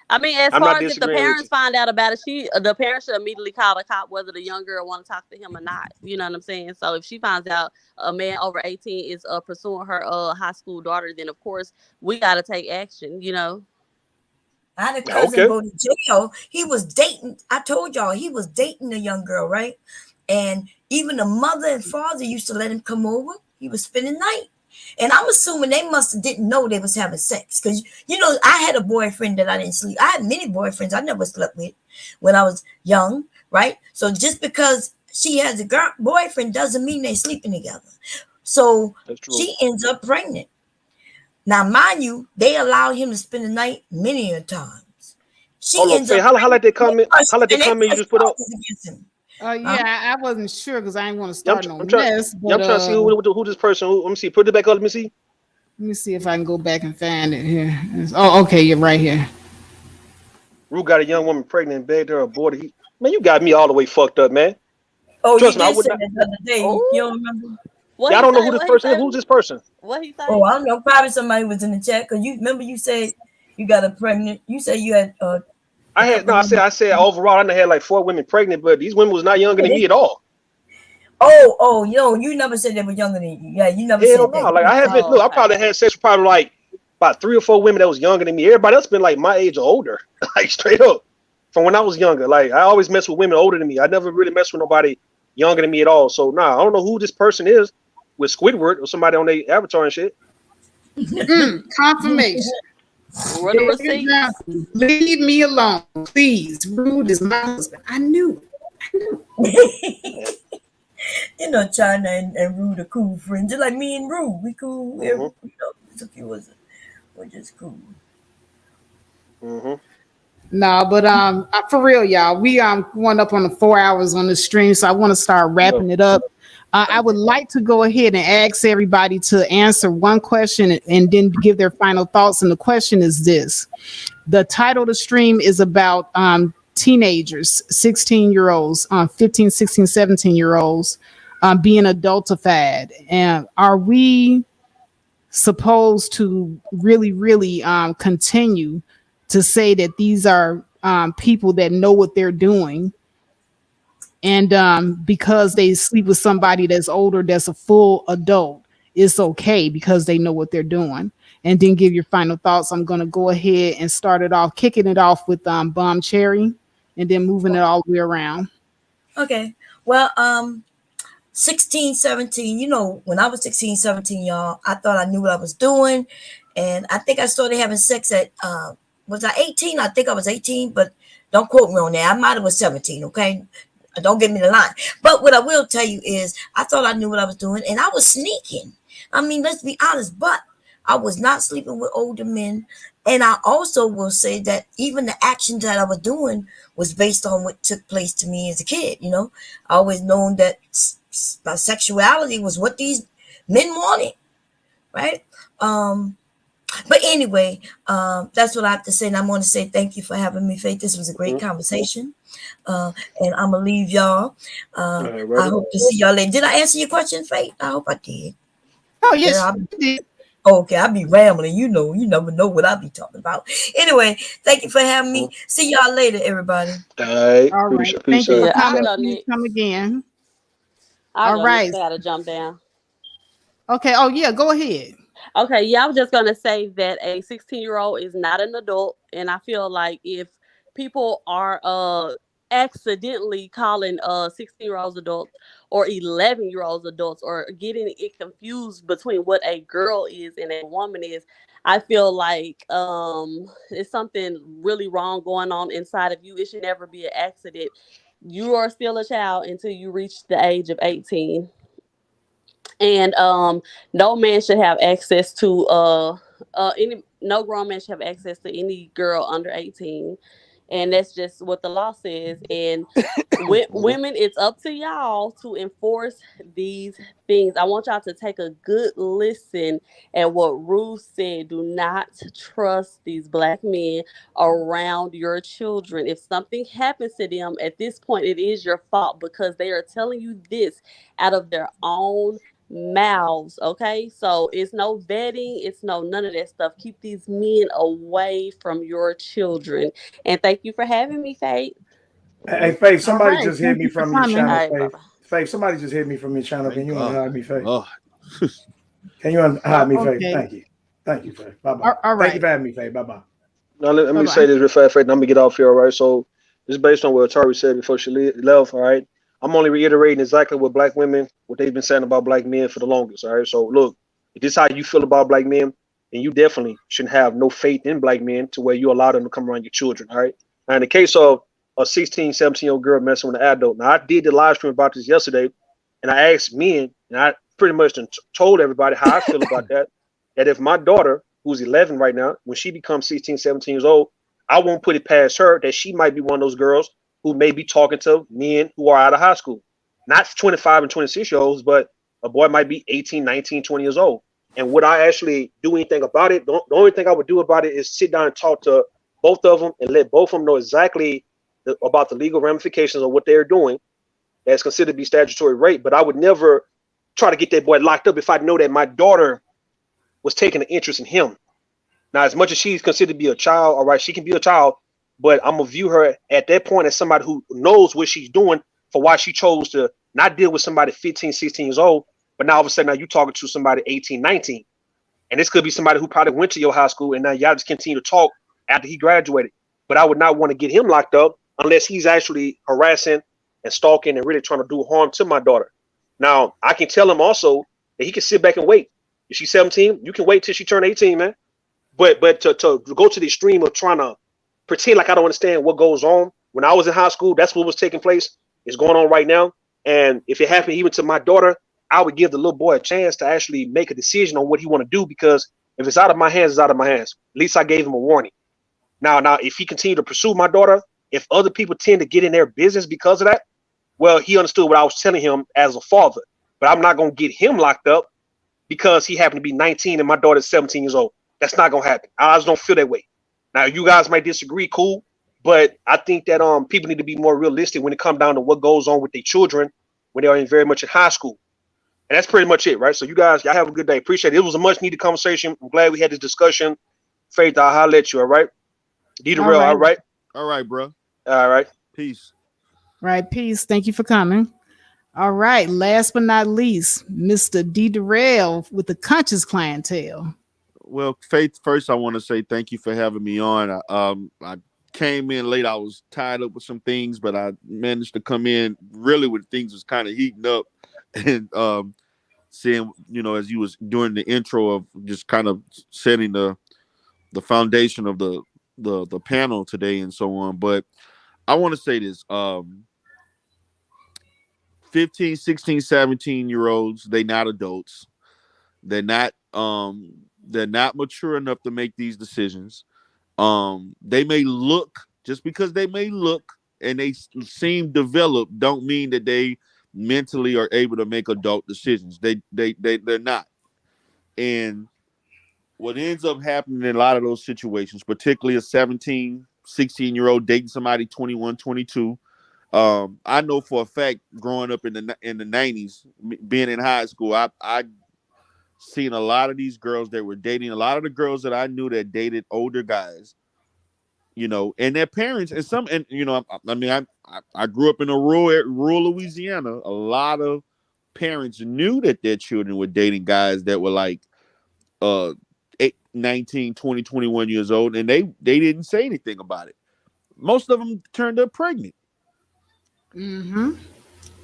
I mean, as I'm not far as if the disagreeing with parents you. find out about it, the parents should immediately call the cop whether the young girl want to talk to him or not. You know what I'm saying? So if she finds out a man over 18 is pursuing her high school daughter, then of course we got to take action. You know. I had a cousin Okay. go to jail. He was dating. I told y'all he was dating a young girl, right? And even the mother and father used to let him come over. He was spending the night. And I'm assuming they must have didn't know they was having sex. Because, I had a boyfriend that I didn't sleep. I had many boyfriends I never slept with when I was young, right? So just because she has a boyfriend doesn't mean they're sleeping together. So That's true. she ends up pregnant. Now, mind you, they allow him to spend the night many a times. She Hold on, ends Faye. up How pregnant. like that comment? How like that And they comment you press just put up? charges against him. Yeah, I wasn't sure because I didn't want to Yeah, start no I'm trying. mess, Yeah, but I'm trying to see who this person. Let me see. Put it back up. Let me see. Let me see if I can go back and find it here. Oh, okay, you're right here. Rue got a young woman pregnant and begged her abort. Man, you got me all the way fucked up, man. Oh, you Trust me, I did would say not. that the other day. You Oh, don't remember? what Yeah, I he don't know say? who this What he person is. say? Who's this person? What he Oh, say? I don't know. Probably somebody was in the chat because you remember you said you got a pregnant. You said you had a I had couple no. of women. I said overall, I done had like 4 women pregnant, but these women was not younger than me at all. Oh, you never said they were younger than you. Yeah, you never Hell said no. that. Like I haven't. Oh, Look, I okay. probably had sex with probably like about 3 or 4 women that was younger than me. Everybody else been like my age or older, like straight up. From when I was younger, like I always mess with women older than me. I never really messed with nobody younger than me at all. So nah, I don't know who this person is with Squidward or somebody on their avatar and shit. Confirmation. Where the David receipts? Johnson, leave me alone, please. Rude is my husband. I knew. You know, China and Rue the cool friends. Just like me and Rue. We cool. You know, it's a few of us. We're just cool. No, but for real, y'all, we going up on the 4 hours on the stream, so I want to start wrapping it up. I would like to go ahead and ask everybody to answer one question and then give their final thoughts. And the question is this: the title of the stream is about teenagers, 16-year-olds, 15, 16, 17-year-olds being adultified, and are we supposed to really continue to say that these are people that know what they're doing, and because they sleep with somebody that's older, that's a full adult, it's okay because they know what they're doing? And then give your final thoughts. I'm going to go ahead and start it off, kicking it off with Bomb Cherry, and then moving it all the way around. Okay. Well, 16, 17, you know, when I was 16, 17, y'all, I thought I knew what I was doing. And I think I started having sex at, was I 18? I think I was 18, but don't quote me on that. I might have was 17, okay? Don't get me the line. But what I will tell you is I thought I knew what I was doing, and I was sneaking. I mean, let's be honest, but I was not sleeping with older men. And I also will say that even the actions that I was doing was based on what took place to me as a kid. You know, I always known that my sexuality was what these men wanted, right? But anyway, that's what I have to say. And I want to say thank you for having me, Faith. This was a great conversation. And I'm going to leave y'all. I hope to see y'all later. Did I answer your question, Faith? I hope I did. Oh, yes, Girl, you did. Okay, I be rambling. You know, you never know what I be talking about. Anyway, thank you for having me. See y'all later, everybody. All right. Thank you for Yeah, I'll coming. go Please next. come again. I'll All go right. next. I gotta jump down. Okay. Oh, yeah, go ahead. Okay, yeah, I was just gonna say that a 16-year-old is not an adult, and I feel like if people are accidentally calling 16-year-olds adults or 11-year-olds adults or getting it confused between what a girl is and a woman is, I feel like it's something really wrong going on inside of you. It should never be an accident. You are still a child until you reach the age of 18, and no man should have access to any no grown man should have access to any girl under 18, and that's just what the law says. And women, it's up to y'all to enforce these things. I want y'all to take a good listen at what Ruth said. Do not trust these black men around your children. If something happens to them at this point, it is your fault because they are telling you this out of their own mouths. Okay, so it's no vetting, it's no none of that stuff. Keep these men away from your children. And thank you for having me, Faith. Hey, Faith, All somebody right. just hit Thank me you for from your coming. All channel, right, bye Faith. bye. Faith, somebody just hit me from your channel. Can Thank you God. unhide me, Faith? God. Can you unhide me, Faith? Okay. Thank you. Thank you, Faith. Bye-bye. All Thank you right. for having me, Faith. Bye-bye. Now let Bye me bye. say this real fast, and I'm gonna get off here, all right? So this is based on what Atari said before she left, all right? I'm only reiterating exactly what black women, what they've been saying about black men for the longest, all right? So look, if this is how you feel about black men, then you definitely shouldn't have no faith in black men to where you allow them to come around your children, all right? Now in the case of a 16, 17-year-old girl messing with an adult, now I did the live stream about this yesterday, and I asked men, and I pretty much told everybody how I feel about that, that if my daughter, who's 11 right now, when she becomes 16, 17 years old, I won't put it past her that she might be one of those girls who may be talking to men who are out of high school. Not 25 and 26-year-olds, but a boy might be 18, 19, 20 years old. And would I actually do anything about it? The only thing I would do about it is sit down and talk to both of them and let both of them know exactly about the legal ramifications of what they're doing that's considered to be statutory rape. But I would never try to get that boy locked up if I know that my daughter was taking an interest in him. Now, as much as she's considered to be a child, all right, she can be a child, but I'm gonna view her at that point as somebody who knows what she's doing for why she chose to not deal with somebody 15, 16 years old, but now all of a sudden now you talking to somebody 18, 19. And this could be somebody who probably went to your high school and now y'all just continue to talk after he graduated. But I would not want to get him locked up unless he's actually harassing and stalking and really trying to do harm to my daughter. Now, I can tell him also that he can sit back and wait. If she's 17, you can wait till she turn 18, man. But to go to the extreme of trying to pretend like I don't understand what goes on. When I was in high school, that's what was taking place. It's going on right now. And if it happened even to my daughter, I would give the little boy a chance to actually make a decision on what he want to do, because if it's out of my hands, it's out of my hands. At least I gave him a warning. Now, if he continued to pursue my daughter, if other people tend to get in their business because of that, well, he understood what I was telling him as a father. But I'm not going to get him locked up because he happened to be 19 and my daughter's 17 years old. That's not going to happen. I just don't feel that way. Now, you guys might disagree, cool, but I think that people need to be more realistic when it comes down to what goes on with their children when they are very much in high school. And that's pretty much it, right? So you guys, y'all have a good day. Appreciate it. It was a much needed conversation. I'm glad we had this discussion. Faith, I'll holler at you, all right? D-Darrell, all right? All right, bro. All right. Peace. Right, peace. Thank you for coming. All right. Last but not least, Mr. D-Darrell with the conscious clientele. Well, Faith, first I want to say thank you for having me on. I came in late. I was tied up with some things, but I managed to come in really when things was kind of heating up. And seeing, as you was doing the intro of just kind of setting the foundation of the panel today and so on. But I want to say this, 15, 16, 17-year-olds, they not adults. They're not mature enough to make these decisions. They may look, just because they may look and they seem developed, don't mean that they mentally are able to make adult decisions. They're not. And what ends up happening in a lot of those situations, particularly a 17, 16-year-old dating somebody 21, 22. I know for a fact, growing up in the 90s, being in high school, I seen a lot of these girls that were dating, a lot of the girls that I knew that dated older guys, and their parents, I grew up in a rural Louisiana. A lot of parents knew that their children were dating guys that were like 19, 20, 21 years old, and they didn't say anything about it. Most of them turned up pregnant. Mm-hmm.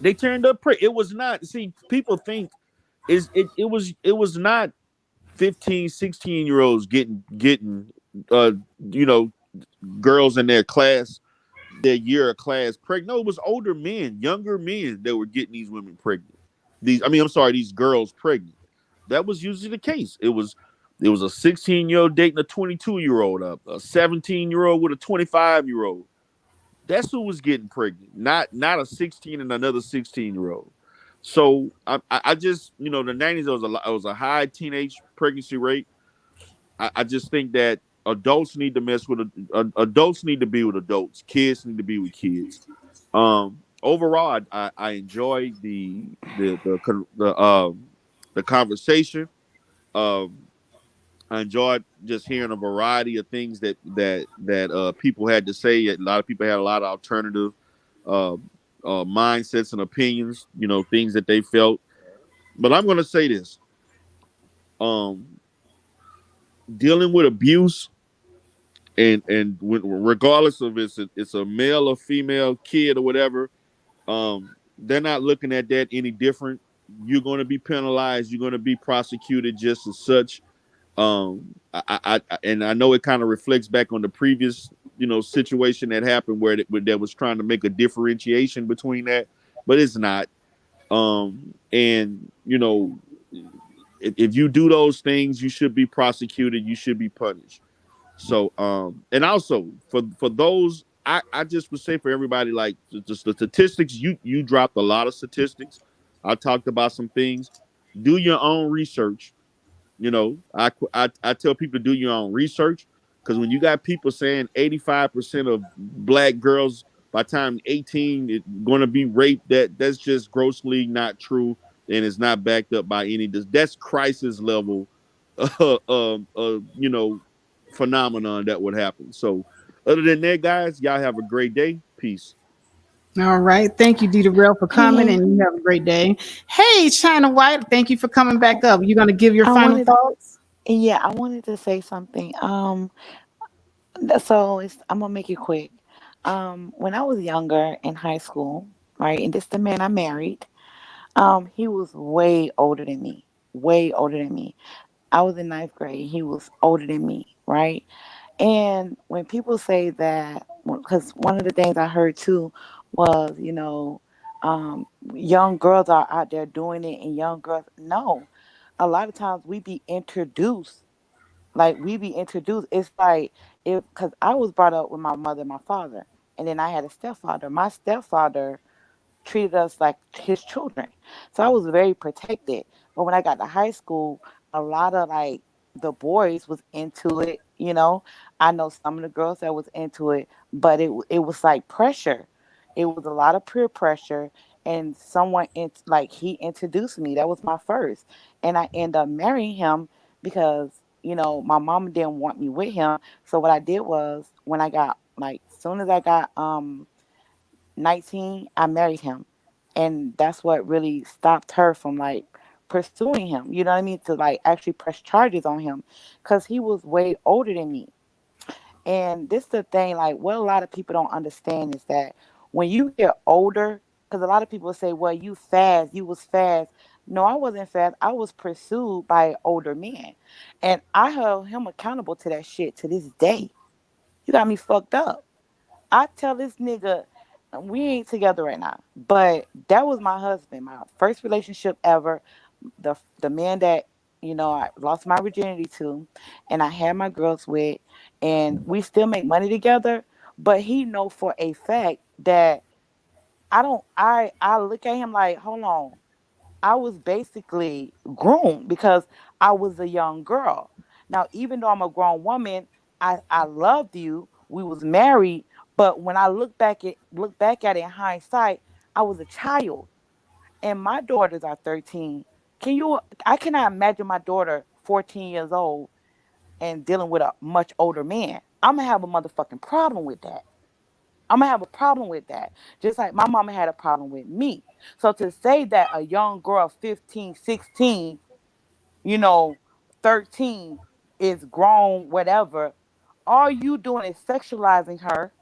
They turned up pregnant. It was not, see, people think it was not 15, 16-year-olds getting girls in their class, their year of class pregnant. No, it was older men, younger men that were getting these women pregnant. These girls pregnant. That was usually the case. It was a 16-year-old dating a 22-year-old, a 17-year-old with a 25-year-old. That's who was getting pregnant, not a 16 and another 16-year-old. So I just, the 90s, it was a high teenage pregnancy rate. I just think that adults need to adults need to be with adults. Kids need to be with kids. Overall, I enjoyed the conversation. I enjoyed just hearing a variety of things that people had to say. A lot of people had a lot of alternative mindsets and opinions, things that they felt. But I'm going to say this: dealing with abuse, and regardless of it's a male or female kid or whatever, they're not looking at that any different. You're going to be penalized. You're going to be prosecuted just as such. I know it kind of reflects back on the previous, situation that happened where that was trying to make a differentiation between that, but it's not. And if you do those things, you should be prosecuted. You should be punished. So, and also for those, I just would say for everybody, like the statistics, you dropped a lot of statistics. I talked about some things. Do your own research. You know, I tell people to do your own research, because when you got people saying 85% of black girls by time 18 is going to be raped, that's just grossly not true, and it's not backed up by any. That's crisis level, you know, phenomenon that would happen. So, other than that, guys, y'all have a great day. Peace. All right. Thank you, Dita Rail, for coming, Hey, and you have a great day. Hey, China White, thank you for coming back up. You going to give your I final wanted, thoughts? yeah, I wanted to say something. So I'm gonna make it quick. When I was younger in high school, right, and this the man I married. He was way older than me, way older than me. I was in ninth grade. He was older than me, right? And when people say that, because one of the things I heard too was, young girls are out there doing it, and young girls, no. A lot of times we be introduced, like we be introduced. It's like, if, because I was brought up with my mother and my father, and then I had a stepfather. My stepfather treated us like his children. So I was very protected. But when I got to high school, a lot of like the boys was into it. I know some of the girls that was into it, but it was like pressure. It was a lot of peer pressure, and someone like he introduced me. That was my first, and I ended up marrying him because my mama didn't want me with him. So what I did was, when I got, like, soon as I got 19, I married him. And that's what really stopped her from like pursuing him. You know what I mean? To like actually press charges on him, because he was way older than me. And this is the thing, like, what a lot of people don't understand is that when you get older, because a lot of people say, well, you was fast. No, I wasn't fast. I was pursued by older men. And I held him accountable to that shit to this day. You got me fucked up. I tell this nigga, we ain't together right now, but that was my husband, my first relationship ever. The man that I lost my virginity to, and I had my girls with, and we still make money together. But he know for a fact that I don't. I look at him like, hold on, I was basically groomed because I was a young girl. Now, even though I'm a grown woman, I loved you. We was married, but when I look back at it in hindsight, I was a child. And my daughters are 13. I cannot imagine my daughter 14 years old and dealing with a much older man. I'm gonna have a motherfucking problem with that. I'm gonna have a problem with that. Just like my mama had a problem with me. So to say that a young girl, 15, 16, you know, 13 is grown, whatever, all you doing is sexualizing her.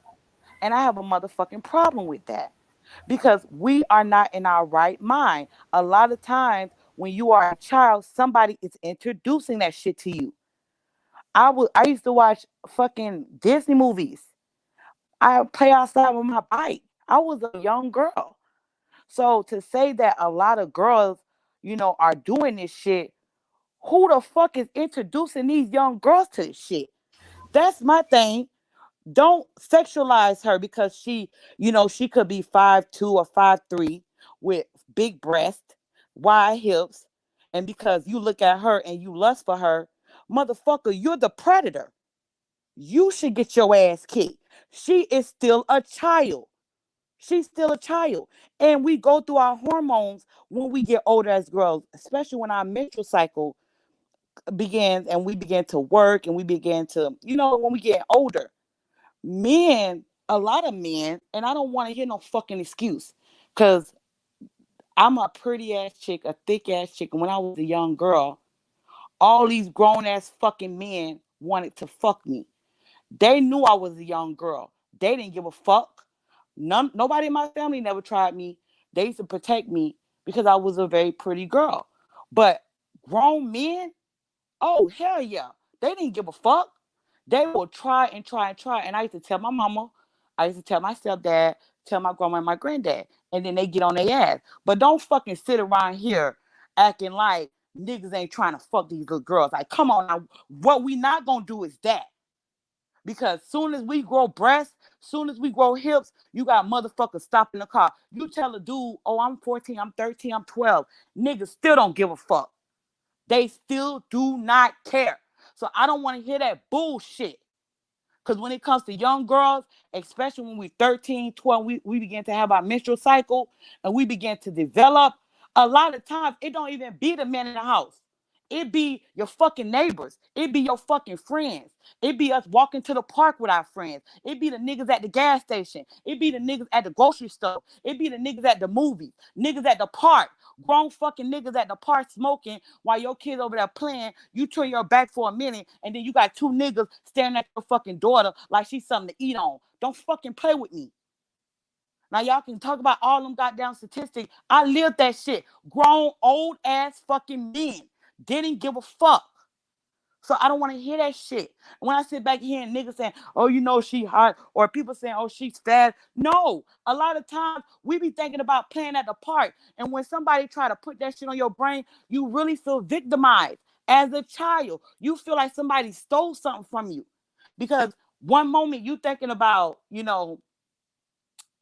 And I have a motherfucking problem with that. Because we are not in our right mind. A lot of times when you are a child, somebody is introducing that shit to you. I used to watch fucking Disney movies. I play outside with my bike. I was a young girl. So to say that a lot of girls, are doing this shit, who the fuck is introducing these young girls to this shit? That's my thing. Don't sexualize her because she could be 5'2" or 5'3" with big breasts, wide hips, and because you look at her and you lust for her, motherfucker, you're the predator. You should get your ass kicked. She is still a child. She's still a child. And we go through our hormones when we get older as girls, especially when our menstrual cycle begins and we begin to work and we begin to, when we get older. Men, a lot of men, and I don't want to hear no fucking excuse, because I'm a pretty ass chick, a thick ass chick. And when I was a young girl, all these grown ass fucking men wanted to fuck me. They knew I was a young girl. They didn't give a fuck. Nobody in my family never tried me. They used to protect me because I was a very pretty girl. But grown men, oh hell yeah, they didn't give a fuck. They will try and try and try. And I used to tell my mama, I used to tell my stepdad, tell my grandma and my granddad, and then they get on their ass. But don't fucking sit around here acting like niggas ain't trying to fuck these little girls. Like, come on now. What we not gonna do is that. Because soon as we grow breasts, soon as we grow hips, you got motherfuckers stopping the car. You tell a dude, oh, I'm 14, I'm 13, I'm 12. Niggas still don't give a fuck. They still do not care. So I don't want to hear that bullshit. Because when it comes to young girls, especially when we're 13, 12, we begin to have our menstrual cycle and we begin to develop. A lot of times, it don't even be the men in the house. It be your fucking neighbors. It be your fucking friends. It be us walking to the park with our friends. It be the niggas at the gas station. It be the niggas at the grocery store. It be the niggas at the movies. Niggas at the park. Grown fucking niggas at the park smoking while your kids over there playing. You turn your back for a minute and then you got two niggas staring at your fucking daughter like she's something to eat on. Don't fucking play with me. Now y'all can talk about all them goddamn statistics. I lived that shit. Grown old ass fucking men didn't give a fuck. So I don't want to hear that shit. When I sit back here and niggas saying, oh, you know, she hot, or people saying, oh, she's fat. No, a lot of times we be thinking about playing at the park. And when somebody try to put that shit on your brain, you really feel victimized. As a child, you feel like somebody stole something from you. Because one moment you thinking about, you know,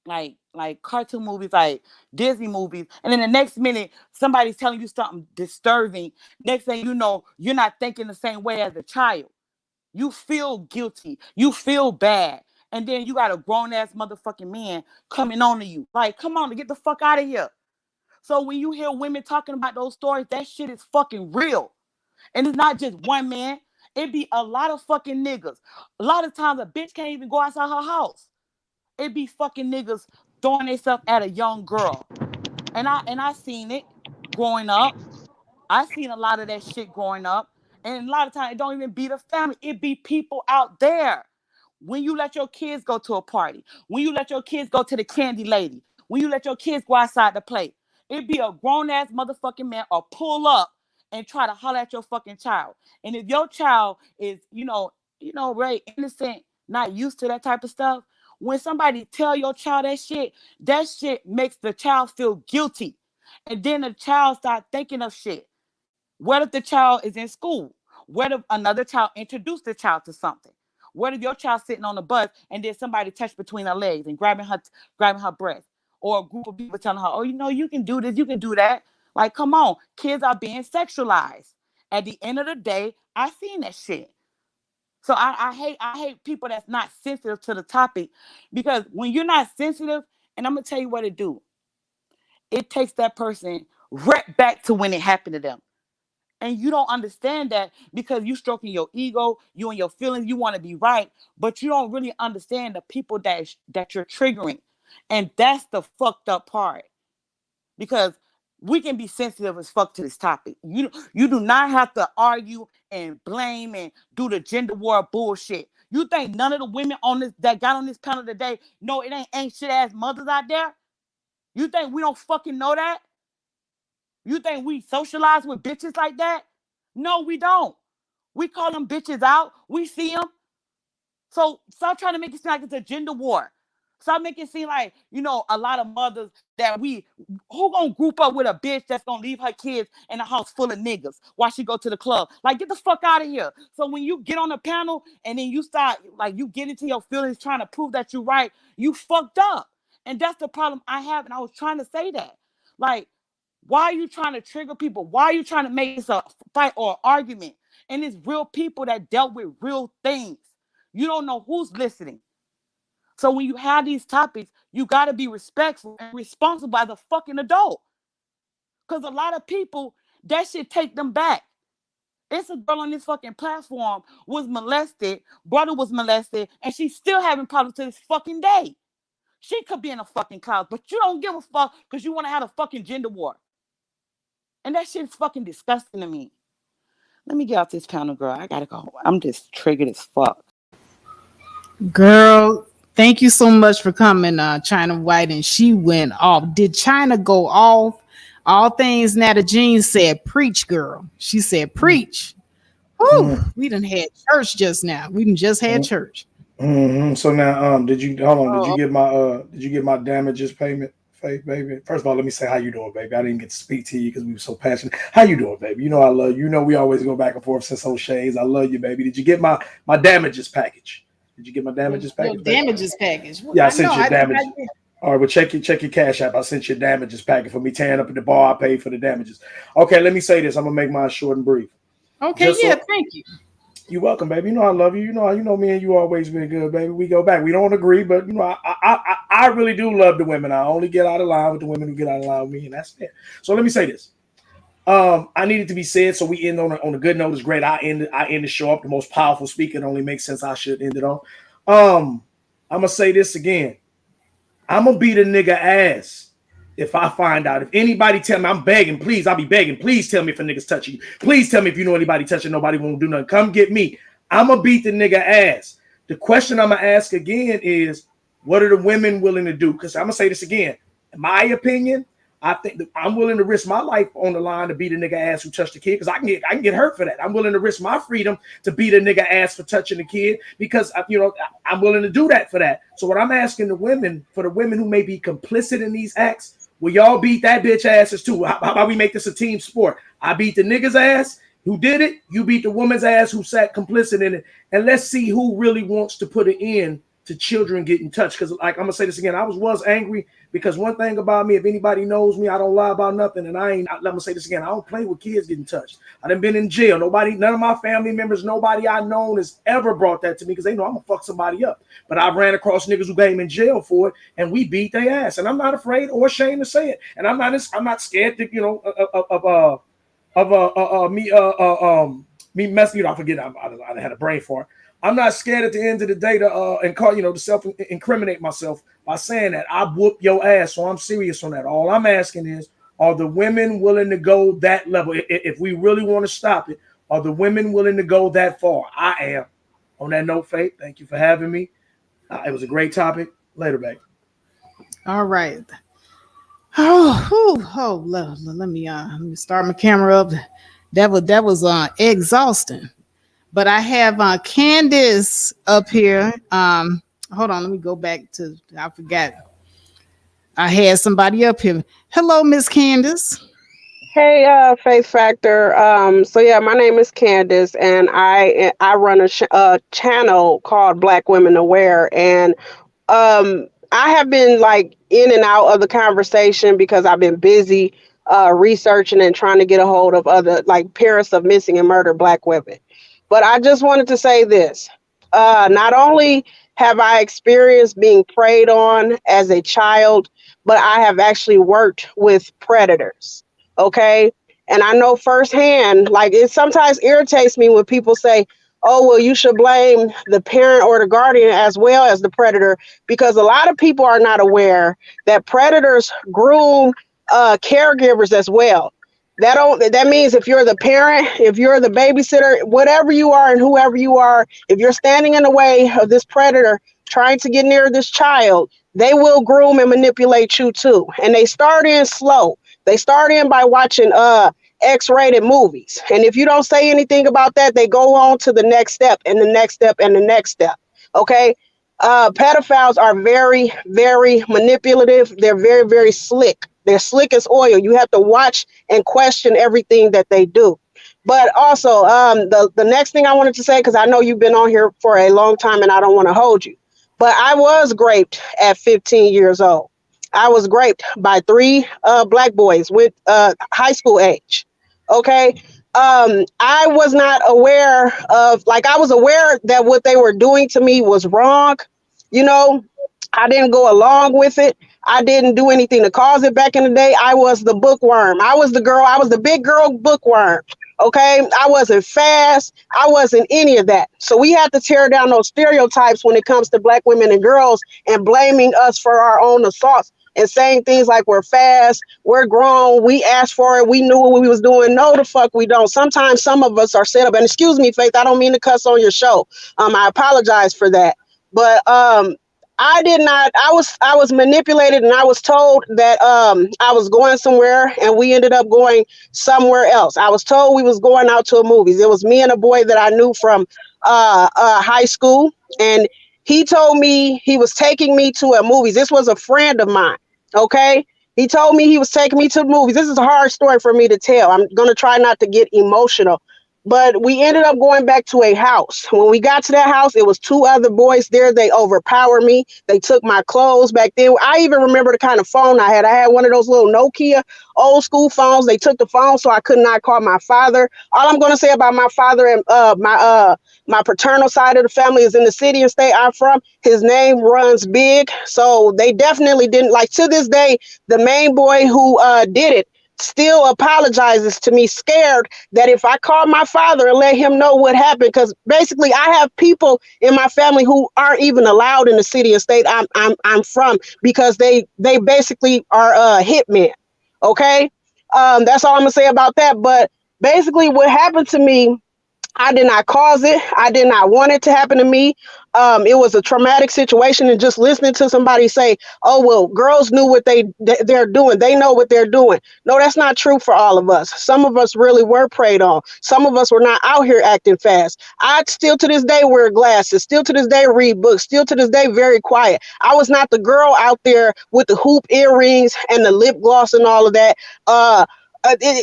like cartoon movies, like Disney movies, and then the next minute somebody's telling you something disturbing. Next thing you know, you're not thinking the same way as a child. You feel guilty, you feel bad, and then you got a grown-ass motherfucking man coming on to you. Like, come on, get the fuck out of here. So when you hear women talking about those stories, that shit is fucking real. And it's not just one man, it be a lot of fucking niggas. A lot of times a bitch can't even go outside her house. It be fucking niggas throwing themselves at a young girl. And I seen it growing up. I seen a lot of that shit growing up. And a lot of times it don't even be the family. It be people out there. When you let your kids go to a party, when you let your kids go to the candy lady, when you let your kids go outside to play, it be a grown-ass motherfucking man or pull up and try to holler at your fucking child. And if your child is, very innocent, not used to that type of stuff, when somebody tell your child that shit makes the child feel guilty. And then the child start thinking of shit. What if the child is in school? What if another child introduced the child to something? What if your child sitting on the bus and then somebody touched between her legs and grabbing her breast? Or a group of people telling her, oh, you can do this, you can do that. Like, come on, kids are being sexualized. At the end of the day, I seen that shit. So I hate people that's not sensitive to the topic, because when you're not sensitive, and I'm gonna tell you what it do, it takes that person right back to when it happened to them. And you don't understand that because you stroking your ego, you and your feelings, you want to be right, but you don't really understand the people that you're triggering. And that's the fucked up part. Because we can be sensitive as fuck to this topic. You do not have to argue and blame and do the gender war bullshit. You think none of the women on this that got on this panel today know it ain't shit ass mothers out there? You think we don't fucking know that? You think we socialize with bitches like that? No, we don't. We call them bitches out. We see them. So stop trying to make it seem like it's a gender war. Stop making it seem like, a lot of mothers that who gonna group up with a bitch that's gonna leave her kids in a house full of niggas while she go to the club? Like, get the fuck out of here. So when you get on the panel and then you start, like, you get into your feelings trying to prove that you're right, you fucked up. And that's the problem I have. And I was trying to say that. Like, why are you trying to trigger people? Why are you trying to make this a fight or an argument? And it's real people that dealt with real things. You don't know who's listening. So when you have these topics, you got to be respectful and responsible as a fucking adult. Because a lot of people, that shit take them back. It's a girl on this fucking platform was molested, brother was molested, and she's still having problems to this fucking day. She could be in a fucking cloud, but you don't give a fuck because you want to have a fucking gender war. And that shit's fucking disgusting to me. Let me get off this panel, girl. I gotta go. I'm just triggered as fuck. Girl, thank you so much for coming, China White. And she went off. Did China go off? All things Nata Jean said, preach, girl. She said, preach. We done had church just now. We done just had church. So now, did you get my damages payment, Faith, baby? First of all, let me say how you doing, baby. I didn't get to speak to you because we were so passionate. How you doing, baby? You know I love you. You know we always go back and forth since O'Shea's. I love you, baby. Did you get my damages package? Did you get my damages package? Damages package. Yeah, I sent you damages. All right, well, check your Cash App. I sent you a damages packet for me tearing up at the bar. I paid for the damages. Okay, let me say this. I'm gonna make mine short and brief. Okay, yeah, thank you. You're welcome, baby. You know I love you. You know me and you always been good, baby. We go back. We don't agree, but you know I really do love the women. I only get out of line with the women who get out of line with me, and that's it. So let me say this. I needed to be said, so we end on a good note. It's great. I end the show up. The most powerful speaker. It only makes sense. I should end it on. I'm gonna say this again. I'm gonna beat a nigga ass if I find out. If anybody tell me, I'm begging, please, I'll be begging. Please tell me if a nigga's touching you. Please tell me if you know anybody touching, nobody won't do nothing. Come get me. I'm gonna beat the nigga ass. The question I'm gonna ask again is, what are the women willing to do? Because I'm gonna say this again. In my opinion, I think that I'm willing to risk my life on the line to beat a nigga ass who touched the kid, because I can get hurt for that. I'm willing to risk my freedom to beat a nigga ass for touching the kid, because I'm willing to do that for that. So what I'm asking the women, for the women who may be complicit in these acts, will y'all beat that bitch asses too? How about we make this a team sport? I beat the nigga's ass who did it, you beat the woman's ass who sat complicit in it, and let's see who really wants to put an end to children getting touched. Because like I'm gonna say this again, I was angry because one thing about me, if anybody knows me, I don't lie about nothing, and I'm gonna say this again, I don't play with kids getting touched. I done been in jail. None of my family members, nobody I known has ever brought that to me, because they know I'm gonna fuck somebody up. But I ran across niggas who got him in jail for it, and we beat their ass, and I'm not afraid or ashamed to say it, and I'm not scared to me messing. I forget. I had a brain fart. I'm not scared at the end of the day to self-incriminate myself by saying that I whoop your ass. So I'm serious on that. All I'm asking is, are the women willing to go that level? If we really want to stop it, are the women willing to go that far? I am. On that note, Faith, thank you for having me. It was a great topic. Later, babe. All right. Let me start my camera up. That was exhausting. But I have Candace up here. Hold on, let me go back to, I forgot. I had somebody up here. Hello, Miss Candace. Hey, Faith Factor. So yeah, my name is Candace, and I run a channel called Black Women Aware, and I have been like in and out of the conversation because I've been busy researching and trying to get a hold of other like parents of missing and murdered Black women. But I just wanted to say this. Not only have I experienced being preyed on as a child, but I have actually worked with predators. Okay. And I know firsthand, like it sometimes irritates me when people say, oh, well, you should blame the parent or the guardian as well as the predator, because a lot of people are not aware that predators groom caregivers as well. That means if you're the parent, if you're the babysitter, whatever you are and whoever you are, if you're standing in the way of this predator trying to get near this child, they will groom and manipulate you too. And they start in slow. They start in by watching X-rated movies. And if you don't say anything about that, they go on to the next step and the next step and the next step. Okay. Pedophiles are very, very manipulative. They're very, very slick. They're slick as oil. You have to watch and question everything that they do. But also, the next thing I wanted to say, because I know you've been on here for a long time and I don't want to hold you, but I was raped at 15 years old. I was raped by 3 Black boys with high school age. Okay. I was not aware of, like, I was aware that what they were doing to me was wrong. You know, I didn't go along with it. I didn't do anything to cause it back in the day. I was the bookworm. I was the big girl bookworm. Okay. I wasn't fast. I wasn't any of that. So we had to tear down those stereotypes when it comes to Black women and girls and blaming us for our own assaults and saying things like we're fast, we're grown, we asked for it, we knew what we was doing. No, the fuck we don't. Sometimes some of us are set up, and excuse me, Faith, I don't mean to cuss on your show. I apologize for that. But I did not, I was manipulated, and I was told that I was going somewhere, and we ended up going somewhere else. I was told we was going out to a movies. It was me and a boy that I knew from high school, and he told me he was taking me to a movies. This was a friend of mine. Okay. He told me he was taking me to the movies. This is a hard story for me to tell. I'm going to try not to get emotional. But we ended up going back to a house. When we got to that house, it was two other boys there. They overpowered me. They took my clothes back then. I even remember the kind of phone I had. I had one of those little Nokia old school phones. They took the phone so I could not call my father. All I'm going to say about my father and my paternal side of the family is in the city and state I'm from. His name runs big. So they definitely didn't like, to this day, the main boy who did it still apologizes to me, scared that if I call my father and let him know what happened, because basically I have people in my family who aren't even allowed in the city and state I'm from, because they basically are hitmen. Okay, that's all I'm gonna say about that. But basically, what happened to me, I did not cause it. I did not want it to happen to me. It was a traumatic situation, and just listening to somebody say, "Oh well, girls knew what they're doing. They know what they're doing." No, that's not true for all of us. Some of us really were preyed on. Some of us were not out here acting fast. I still to this day wear glasses. Still to this day read books. Still to this day very quiet. I was not the girl out there with the hoop earrings and the lip gloss and all of that.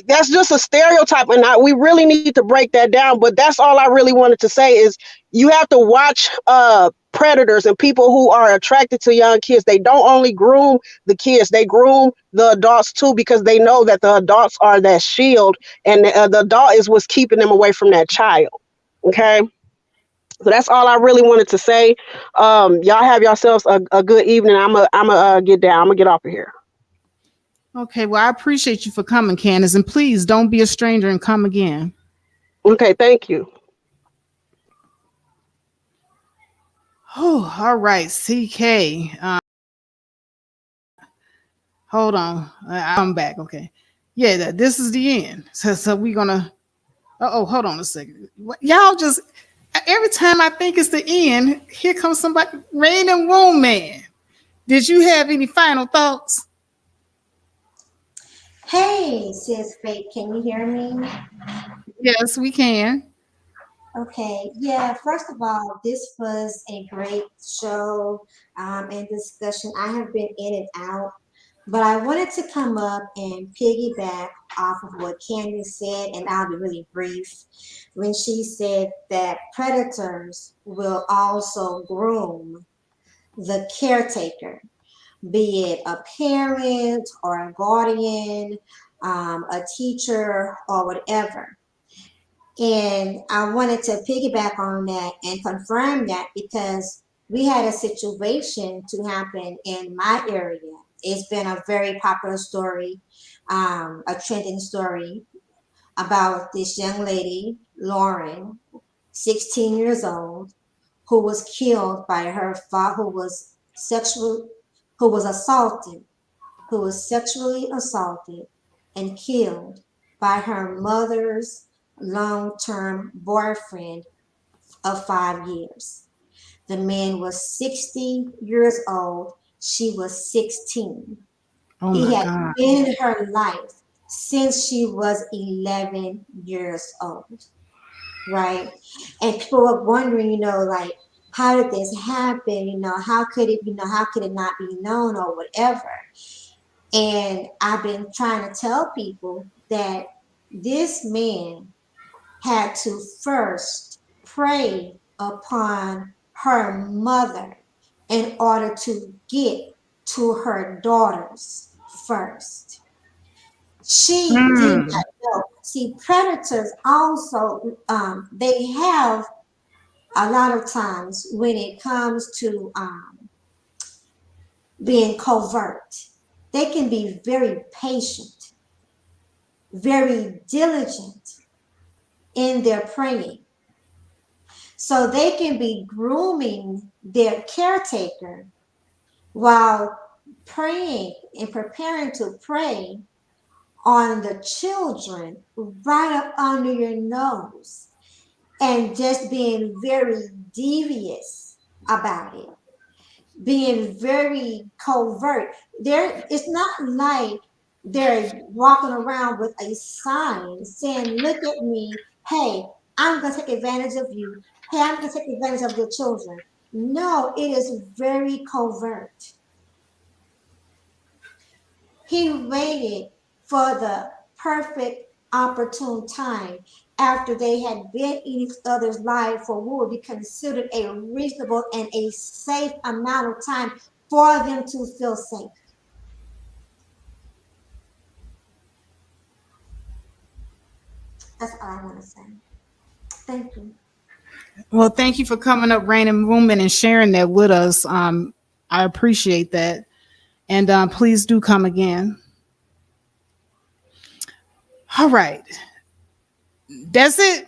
That's just a stereotype, and we really need to break that down. But that's all I really wanted to say is you have to watch predators and people who are attracted to young kids. They don't only groom the kids, they groom the adults too, because they know that the adults are that shield, and the adult is what's keeping them away from that child. Okay, so that's all I really wanted to say. Y'all have yourselves a good evening. I'm a get down. I'm gonna get off of here. Okay, well, I appreciate you for coming, Candace, and please don't be a stranger and come again. Okay, thank you. Oh, all right, CK. Hold on, I'm back. Okay, yeah, this is the end. So we're gonna. Hold on a second. Y'all just every time I think it's the end, here comes somebody. Random room man. Did you have any final thoughts? Hey, sis Faith, can you hear me? Yes, we can. Okay, yeah, first of all, this was a great show and discussion. I have been in and out, but I wanted to come up and piggyback off of what Candy said, and I'll be really brief. When she said that predators will also groom the caretaker, be it a parent or a guardian, a teacher, or whatever. And I wanted to piggyback on that and confirm that because we had a situation to happen in my area. It's been a very popular story, a trending story about this young lady, Lauren, 16 years old, who was killed by her father, who was assaulted, who was sexually assaulted and killed by her mother's long-term boyfriend of 5 years. The man was 60 years old. She was 16. Oh He my had God. been in her life since she was 11 years old, right? And people were wondering, like, how did this happen? How could it, how could it not be known or whatever? And I've been trying to tell people that this man had to first prey upon her mother in order to get to her daughters first. She did Mm. not know. See, predators also, they have a lot of times when it comes to being covert, they can be very patient, very diligent in their praying. So they can be grooming their caretaker while praying and preparing to pray on the children right up under your nose and just being very devious about it, being very covert. It's not like they're walking around with a sign saying, "Look at me. Hey, I'm going to take advantage of you. Hey, I'm going to take advantage of your children." No, it is very covert. He waited for the perfect opportune time. after they had been in each other's life for what would be considered a reasonable and a safe amount of time for them to feel safe. That's all I want to say. Thank you. Well, thank you for coming up, Rain Roomman, and sharing that with us. I appreciate that. And please do come again. All right. That's it.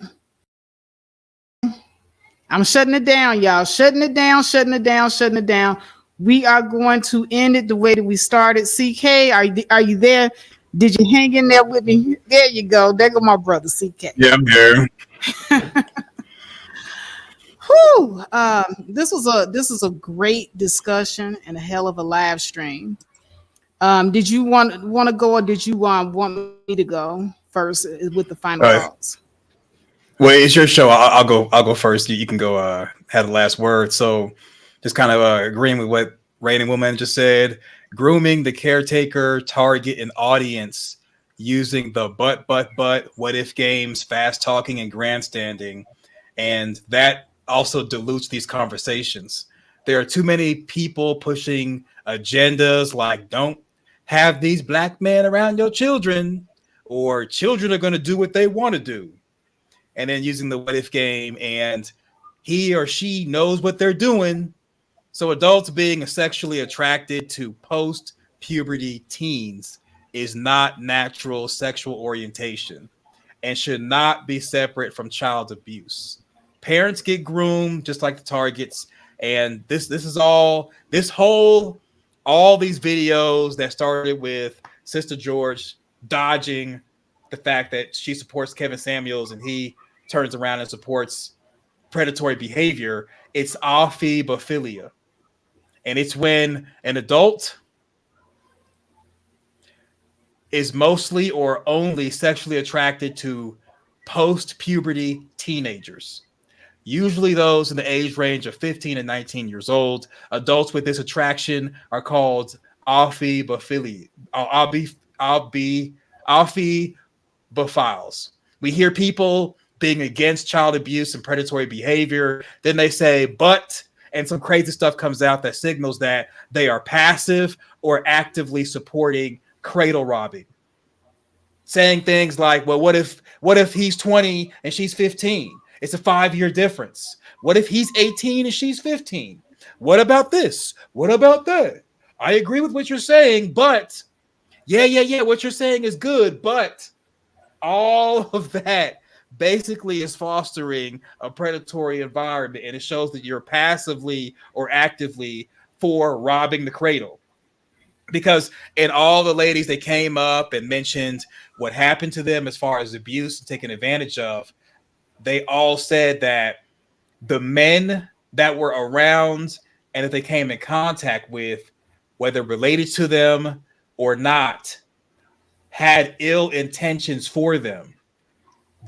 I'm shutting it down, y'all. Shutting it down, shutting it down, shutting it down. We are going to end it the way that we started. CK, are you there? Did you hang in there with me? There you go. There go my brother, CK. Yeah, I'm here. Whew. This was a great discussion and a hell of a live stream. Did you want to go, or did you want me to go first with the final thoughts? Well, it's your show. I'll go. I'll go first. You can go. Have the last word. So, just kind of agreeing with what Rain and Woman just said. Grooming the caretaker, target, and audience using the but, what if games, fast talking, and grandstanding, and that also dilutes these conversations. There are too many people pushing agendas like don't have these black men around your children, or children are going to do what they want to do, and then using the what if game, and he or she knows what they're doing. So adults being sexually attracted to post-puberty teens is not natural sexual orientation and should not be separate from child abuse. Parents get groomed just like the targets, and this is all these videos that started with Sister George dodging the fact that she supports Kevin Samuels and he turns around and supports predatory behavior. It's aphibophilia. And it's when an adult is mostly or only sexually attracted to post-puberty teenagers, usually those in the age range of 15 and 19 years old. Adults with this attraction are called aphibophilia. Aphibophiles. We hear people being against child abuse and predatory behavior. Then they say, but, and some crazy stuff comes out that signals that they are passive or actively supporting cradle robbing. Saying things like, well, what if he's 20 and she's 15? It's a 5-year difference. What if he's 18 and she's 15? What about this? What about that? I agree with what you're saying, but yeah, what you're saying is good, but all of that basically is fostering a predatory environment, and it shows that you're passively or actively for robbing the cradle. Because in all the ladies that came up and mentioned what happened to them as far as abuse and taken advantage of, they all said that the men that were around and that they came in contact with, whether related to them or not, had ill intentions for them.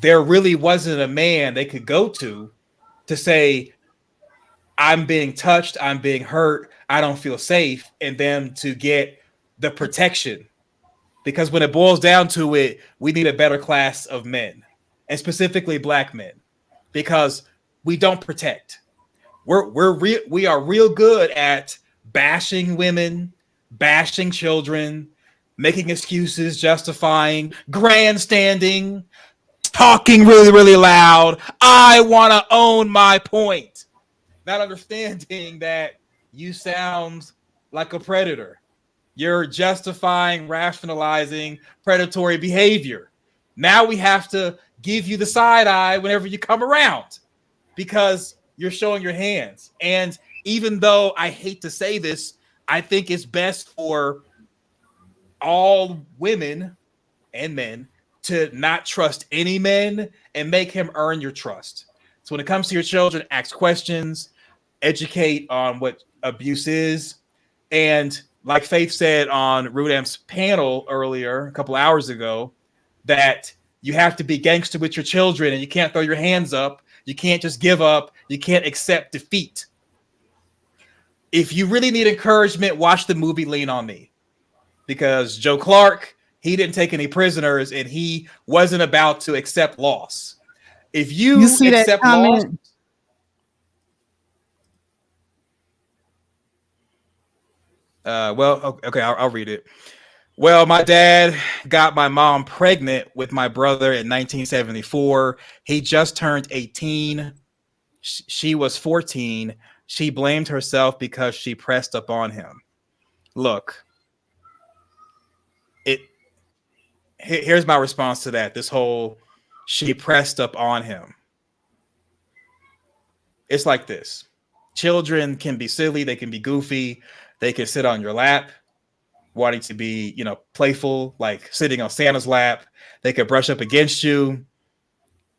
There really wasn't a man they could go to say, I'm being touched, I'm being hurt, I don't feel safe, and them to get the protection. Because when it boils down to it, we need a better class of men, and specifically black men, because we don't protect. We are real good at bashing women, bashing children, making excuses, justifying, grandstanding, talking really, really loud. I want to own my point. Not understanding that you sound like a predator. You're justifying, rationalizing predatory behavior. Now we have to give you the side eye whenever you come around because you're showing your hands. And even though I hate to say this, I think it's best for all women and men to not trust any men and make him earn your trust. So when it comes to your children, ask questions, educate on what abuse is. And like Faith said on Rudamp's panel earlier, a couple hours ago, that you have to be gangster with your children and you can't throw your hands up. You can't just give up. You can't accept defeat. If you really need encouragement, watch the movie Lean on Me. Because Joe Clark, he didn't take any prisoners and he wasn't about to accept loss. If You you see that accept laws, comment? well, okay, I'll read it. Well, my dad got my mom pregnant with my brother in 1974. He just turned 18. She was 14. She blamed herself because she pressed up on him. Look, it. Here's my response to that. This whole she pressed up on him. It's like this. Children can be silly. They can be goofy. They can sit on your lap, wanting to be, playful, like sitting on Santa's lap. They could brush up against you,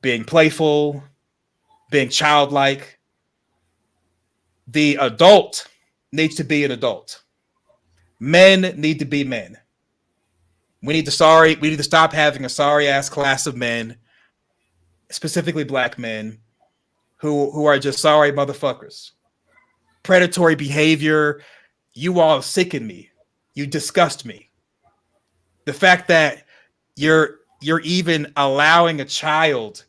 being playful, being childlike. The adult needs to be an adult. Men need to be men. We need to stop having a sorry ass class of men, specifically black men, who are just sorry motherfuckers. Predatory behavior, you all sicken me. You disgust me. The fact that you're even allowing a child,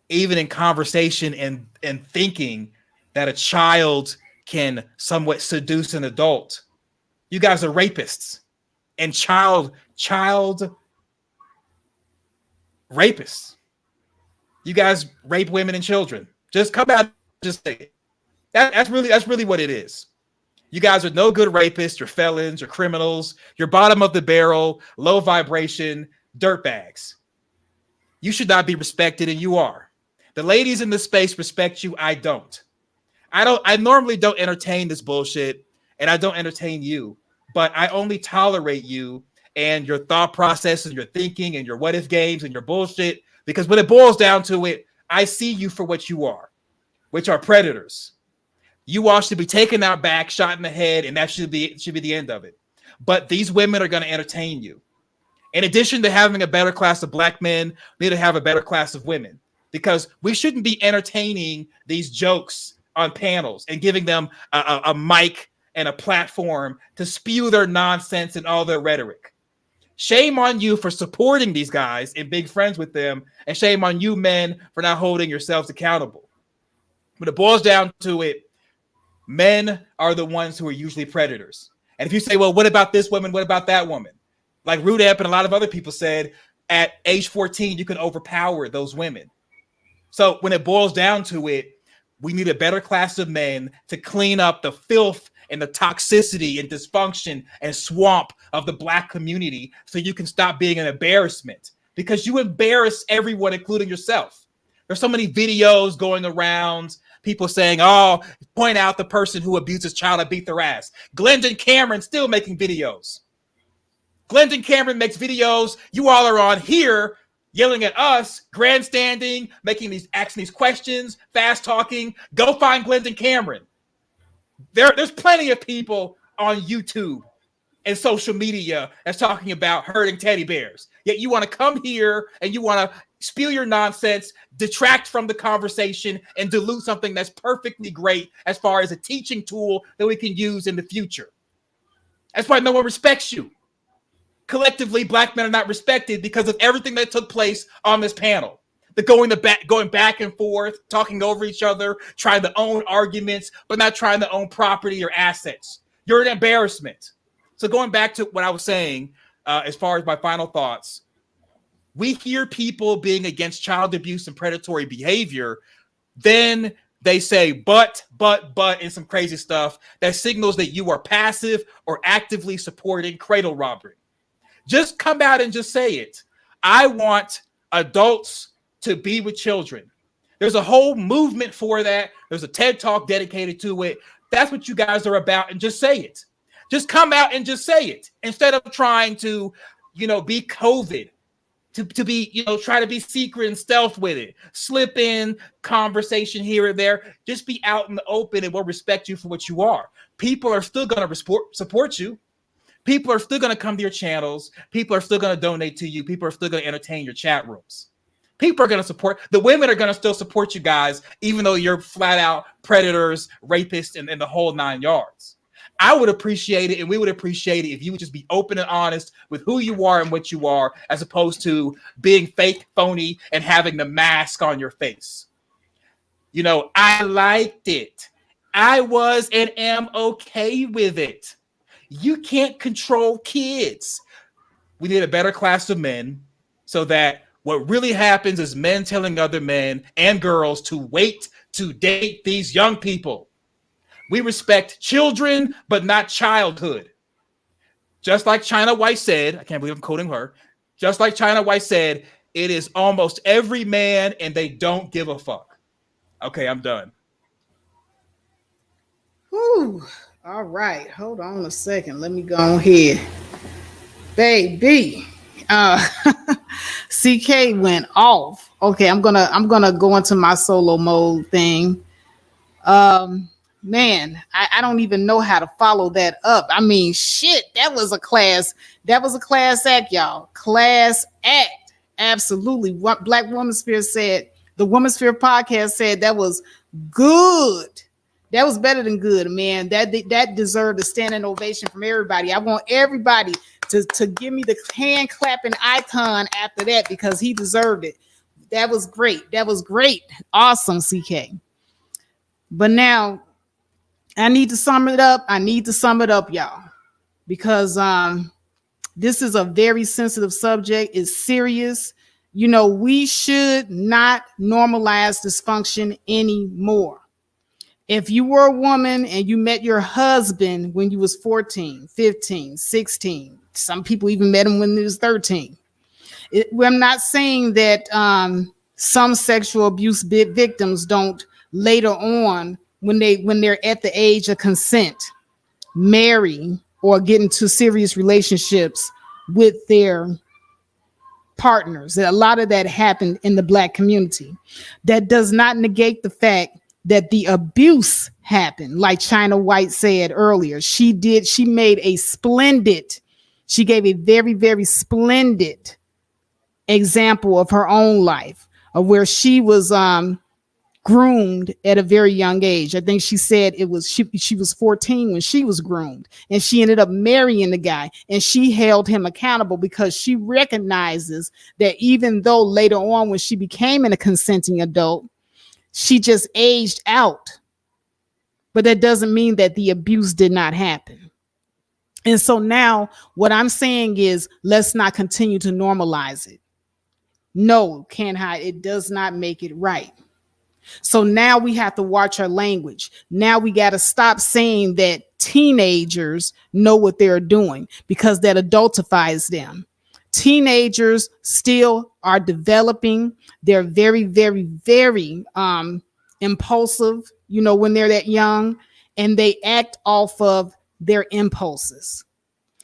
even in conversation and thinking that a child can somewhat seduce an adult. You guys are rapists and child rapists. You guys rape women and children. Just come out and just say it. That's really what it is. You guys are no good rapists, you're felons, you're criminals, you're bottom of the barrel, low vibration, dirtbags. You should not be respected, and you are. The ladies in this space respect you. I don't. I normally don't entertain this bullshit, and I don't entertain you, but I only tolerate you and your thought process and your thinking and your what if games and your bullshit, because when it boils down to it, I see you for what you are, which are predators. You all should be taken out back, shot in the head, and that should be the end of it. But these women are going to entertain you. In addition to having a better class of black men, we need to have a better class of women, because we shouldn't be entertaining these jokes on panels and giving them a mic and a platform to spew their nonsense and all their rhetoric. Shame on you for supporting these guys and being friends with them, and shame on you men for not holding yourselves accountable. When it boils down to it, men are the ones who are usually predators. And if you say, well, what about this woman? What about that woman? Like Rudep and a lot of other people said, at age 14, you can overpower those women. So when it boils down to it, we need a better class of men to clean up the filth and the toxicity and dysfunction and swamp of the black community, so you can stop being an embarrassment, because you embarrass everyone, including yourself. There's so many videos going around, people saying, oh, point out the person who abused his child and beat their ass. Glendon Cameron still making videos. Glendon Cameron makes videos. You all are on here yelling at us, grandstanding, asking these questions, fast talking. Go find Glendon Cameron. There's plenty of people on YouTube and social media that's talking about hurting teddy bears. Yet you want to come here and you want to spew your nonsense, detract from the conversation, and dilute something that's perfectly great as far as a teaching tool that we can use in the future. That's why no one respects you. Collectively, black men are not respected because of everything that took place on this panel. The going back and forth, talking over each other, trying to own arguments, but not trying to own property or assets. You're an embarrassment. So going back to what I was saying, as far as my final thoughts, we hear people being against child abuse and predatory behavior, then they say but, and some crazy stuff that signals that you are passive or actively supporting cradle robbery. Just come out and just say it. I want adults to be with children. There's a whole movement for that. There's a TED Talk dedicated to it. That's what you guys are about, and just say it. Just come out and just say it, instead of trying to, be COVID, to be, try to be secret and stealth with it. Slip in conversation here or there. Just be out in the open, and we'll respect you for what you are. People are still going to support you. People are still going to come to your channels. People are still going to donate to you. People are still going to entertain your chat rooms. People are going to support. The women are going to still support you guys, even though you're flat out predators, rapists, and the whole 9 yards. I would appreciate it, and we would appreciate it if you would just be open and honest with who you are and what you are, as opposed to being fake, phony, and having the mask on your face. You know, I liked it. I was and am okay with it. You can't control kids. We need a better class of men so that what really happens is men telling other men and girls to wait to date these young people. We respect children, but not childhood. Just like China White said, I can't believe I'm quoting her. Just like China White said, it is almost every man and they don't give a fuck. Okay, I'm done. Whew. All right. Hold on a second. Let me go ahead. Baby. CK went off. Okay, I'm gonna go into my solo mode thing. Man, I don't even know how to follow that up. I mean, shit, that was a class act, y'all. Class act. Absolutely. What Black Womansphere said, the Womansphere podcast said that was good. That was better than good, man. That deserved a standing ovation from everybody. I want everybody to give me the hand clapping icon after that because he deserved it. That was great. That was great. Awesome, CK. But now I need to sum it up. Y'all, because this is a very sensitive subject. It's serious. You know, we should not normalize dysfunction anymore. If you were a woman and you met your husband when you was 14, 15, 16, some people even met him when he was 13. I'm not saying that some sexual abuse victims don't later on, when they're at the age of consent, marry or get into serious relationships with their partners. A lot of that happened in the Black community. That does not negate the fact that the abuse happened. Like China White said earlier, she gave a very, very splendid example of her own life, of where she was groomed at a very young age. I think she said she was 14 when she was groomed, and she ended up marrying the guy, and she held him accountable because she recognizes that even though later on when she became a consenting adult, she just aged out. But that doesn't mean that the abuse did not happen. And so now what I'm saying is, let's not continue to normalize it. No, can't hide. It does not make it right. So now we have to watch our language. Now we got to stop saying that teenagers know what they're doing, because that adultifies them. Teenagers still are developing. They're very, very, very impulsive, you know, when they're that young, and they act off of their impulses.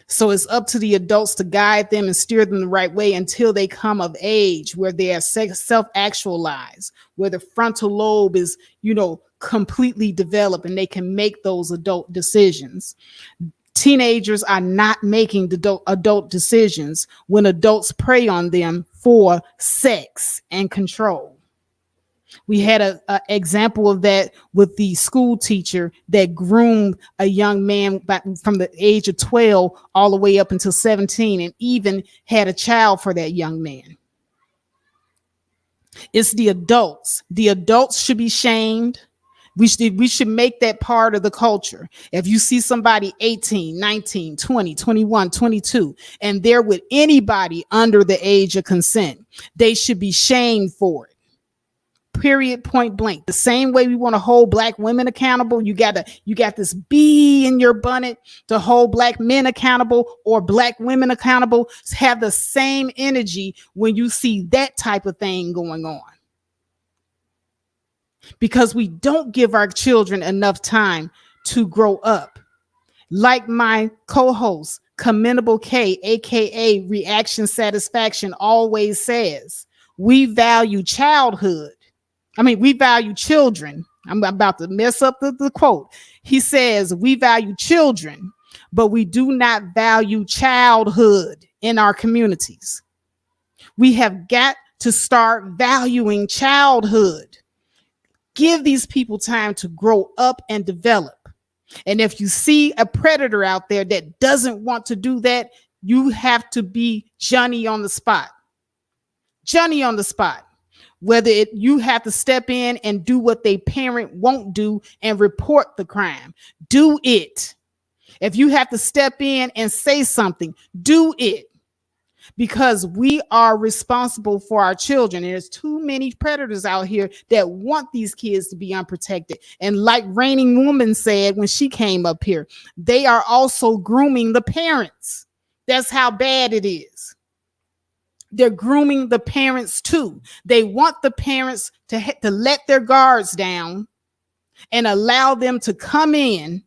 So it's up to the adults to guide them and steer them the right way until they come of age, where they are self-actualized, where the frontal lobe is, you know, completely developed and they can make those adult decisions. Teenagers are not making the adult decisions when adults prey on them for sex and control. We had an example of that with the school teacher that groomed a young man from the age of 12 all the way up until 17, and even had a child for that young man. It's the adults. The adults should be shamed. We should make that part of the culture. If you see somebody 18, 19, 20, 21, 22, and they're with anybody under the age of consent, they should be shamed for it. Period, point blank. The same way we want to hold Black women accountable, you got this bee in your bonnet to hold Black men accountable or Black women accountable. Have the same energy when you see that type of thing going on. Because we don't give our children enough time to grow up. Like my co-host, Commendable K, aka Reaction Satisfaction, always says, we value childhood. We value children. I'm about to mess up the quote. He says, we value children, but we do not value childhood in our communities. We have got to start valuing childhood. Give these people time to grow up and develop. And if you see a predator out there that doesn't want to do that, you have to be Johnny on the spot. Johnny on the spot. Whether you have to step in and do what they parent won't do and report the crime. Do it. If you have to step in and say something, do it. Because we are responsible for our children. And there's too many predators out here that want these kids to be unprotected. And like Reigning Woman said when she came up here, they are also grooming the parents. That's how bad it is. They're grooming the parents too. They want the parents to let their guards down and allow them to come in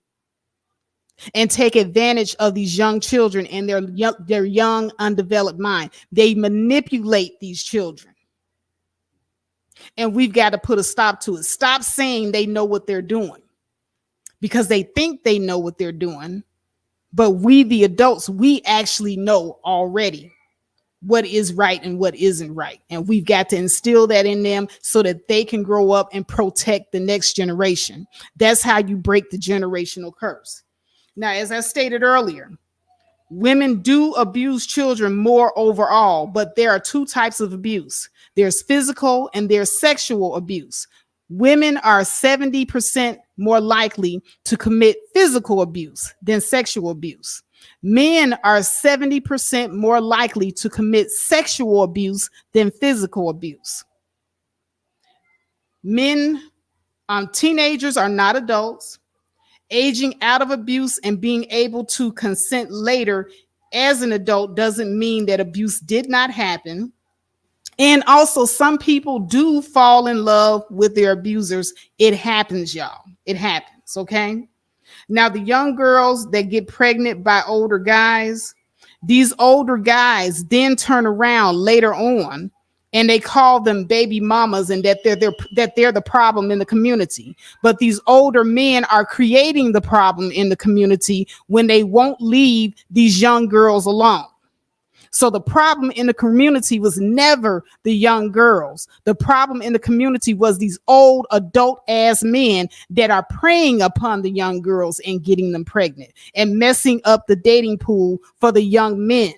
and take advantage of these young children and their young undeveloped mind. They manipulate these children. And we've got to put a stop to it. Stop saying they know what they're doing, because they think they know what they're doing. But we, the adults, we actually know already what is right and what isn't right. And we've got to instill that in them so that they can grow up and protect the next generation. That's how you break the generational curse. Now, as I stated earlier, women do abuse children more overall, but there are two types of abuse. There's physical and there's sexual abuse. Women are 70% more likely to commit physical abuse than sexual abuse. Men are 70% more likely to commit sexual abuse than physical abuse. Men, teenagers are not adults. Aging out of abuse and being able to consent later as an adult doesn't mean that abuse did not happen. And also, some people do fall in love with their abusers. It happens, y'all. It happens, okay? Now, the young girls that get pregnant by older guys, these older guys then turn around later on and they call them baby mamas and that they're the problem in the community. But these older men are creating the problem in the community when they won't leave these young girls alone. So the problem in the community was never the young girls. The problem in the community was these old adult ass men that are preying upon the young girls and getting them pregnant and messing up the dating pool for the young men.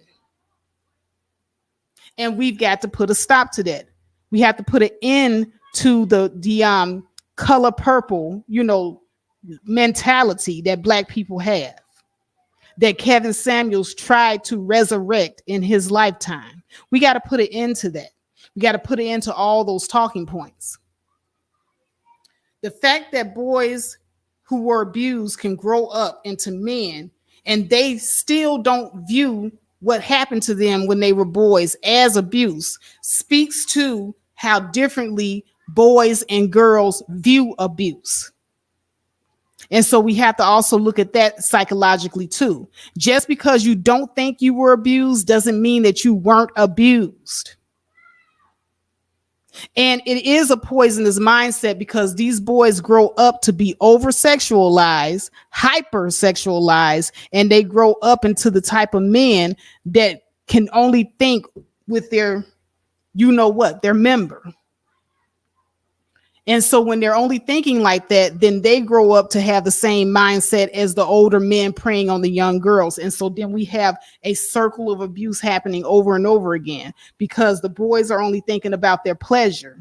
And we've got to put a stop to that. We have to put an end to the color purple, mentality that Black people have, that Kevin Samuels tried to resurrect in his lifetime. We got to put an end to that. We got to put an end to all those talking points. The fact that boys who were abused can grow up into men and they still don't view what happened to them when they were boys as abuse speaks to how differently boys and girls view abuse. And so we have to also look at that psychologically too. Just because you don't think you were abused doesn't mean that you weren't abused. And it is a poisonous mindset because these boys grow up to be over-sexualized, hyper-sexualized, and they grow up into the type of men that can only think with their, their member. And so when they're only thinking like that, then they grow up to have the same mindset as the older men preying on the young girls. And so then we have a circle of abuse happening over and over again because the boys are only thinking about their pleasure,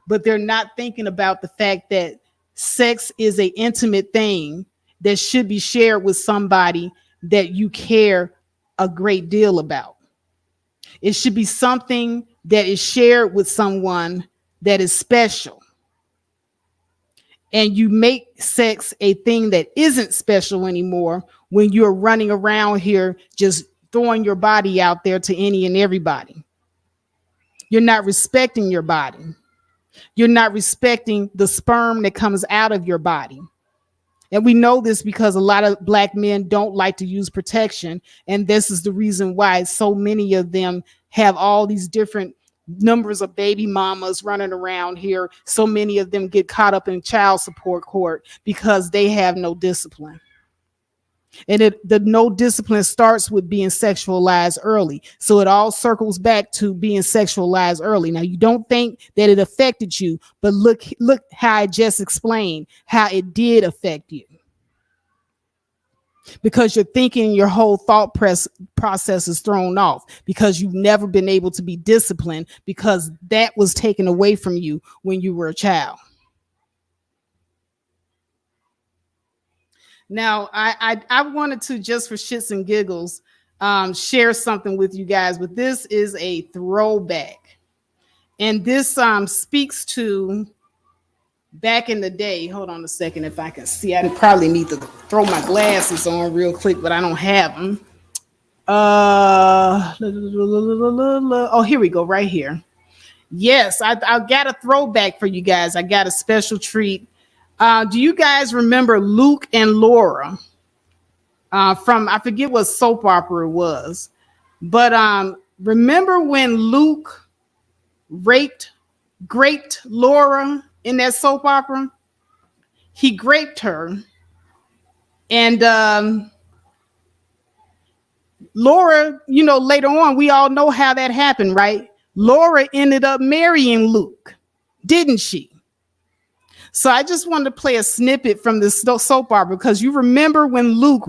but they're not thinking about the fact that sex is an intimate thing that should be shared with somebody that you care a great deal about. It should be something that is shared with someone that is special. And you make sex a thing that isn't special anymore when you're running around here just throwing your body out there to any and everybody. You're not respecting your body. You're not respecting the sperm that comes out of your body. And we know this because a lot of Black men don't like to use protection. And this is the reason why so many of them have all these different numbers of baby mamas running around here. So many of them get caught up in child support court because they have no discipline. And the no discipline starts with being sexualized early. So it all circles back to being sexualized early. Now, you don't think that it affected you, but look how I just explained how it did affect you. because you're thinking your whole thought process is thrown off because you've never been able to be disciplined because that was taken away from you when you were a child. Now, I wanted to, just for shits and giggles, share something with you guys, but this is a throwback. And this speaks to back in the day. Hold on a second if I can see. I probably need to throw my glasses on real quick, but I don't have them. Oh, here we go, right here. Yes, I got a throwback for you guys. I got a special treat. Do you guys remember Luke and Laura? From, I forget what soap opera it was, but remember when Luke graped Laura in that soap opera? He graped her, and Laura, you know, later on, we all know how that happened, right? Laura ended up marrying Luke, didn't she? So I just wanted to play a snippet from this soap opera because you remember when Luke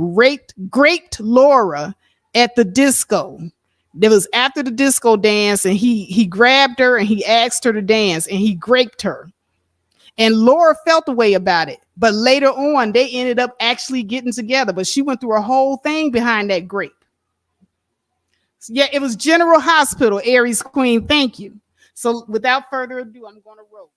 graped Laura at the disco. It was after the disco dance, and he grabbed her and he asked her to dance, and he graped her. And Laura felt the way about it. But later on, they ended up actually getting together. But she went through a whole thing behind that grape. Yeah, it was General Hospital, Aries Queen. Thank you. So without further ado, I'm going to roll.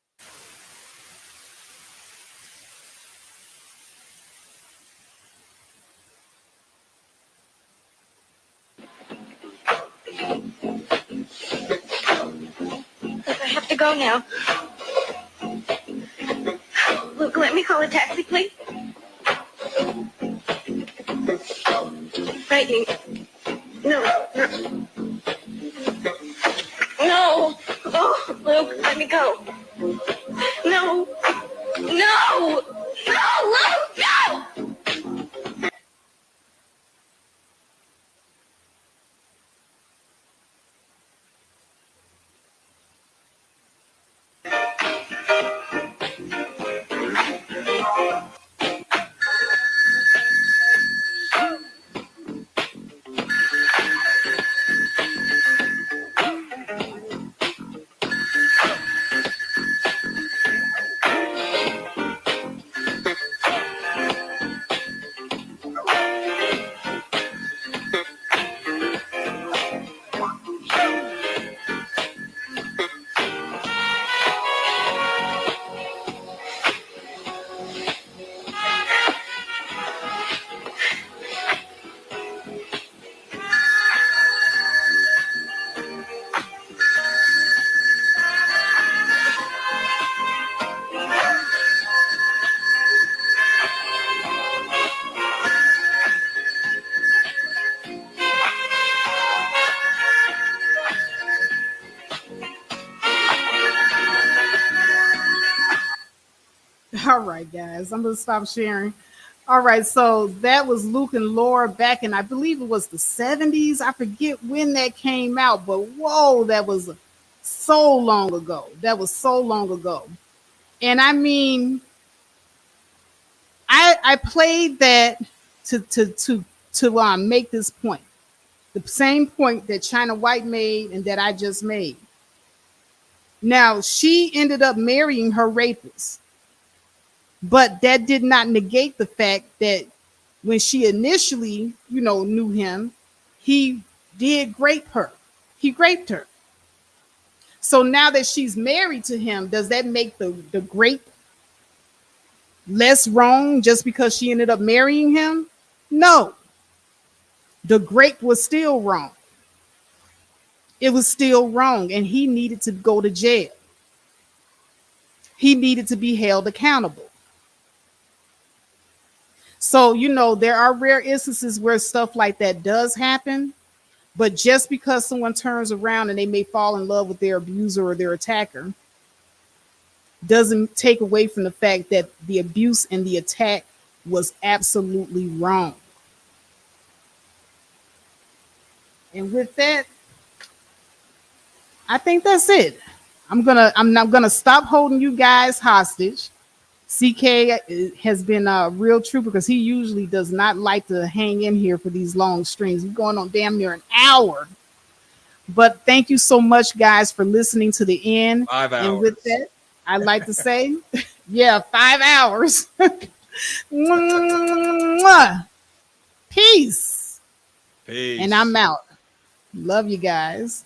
I have to go now. Luke, let me call a taxi, please. Frightening. No. No. Oh, Luke, let me go. No. No. No, Luke, no. All right, guys, I'm going to stop sharing. All right, so that was Luke and Laura back in, I believe it was the 70s. I forget when that came out, but whoa, that was so long ago. That was so long ago. And I mean, I played that to make this point. The same point that China White made and that I just made. Now, she ended up marrying her rapist. But that did not negate the fact that when she initially, you know, knew him, he did grape her. He raped her. So now that she's married to him, does that make the grape less wrong just because she ended up marrying him? No. The grape was still wrong. It was still wrong, and he needed to go to jail. He needed to be held accountable. So, you know, there are rare instances where stuff like that does happen, but just because someone turns around and they may fall in love with their abuser or their attacker doesn't take away from the fact that the abuse and the attack was absolutely wrong. And with that, I think that's it. I'm not gonna stop holding you guys hostage. CK has been a real trooper because he usually does not like to hang in here for these long streams. We're going on damn near an hour. But thank you so much, guys, for listening to the end. 5 hours. And with that, I'd like to say, yeah, 5 hours. Peace. Peace. And I'm out. Love you guys.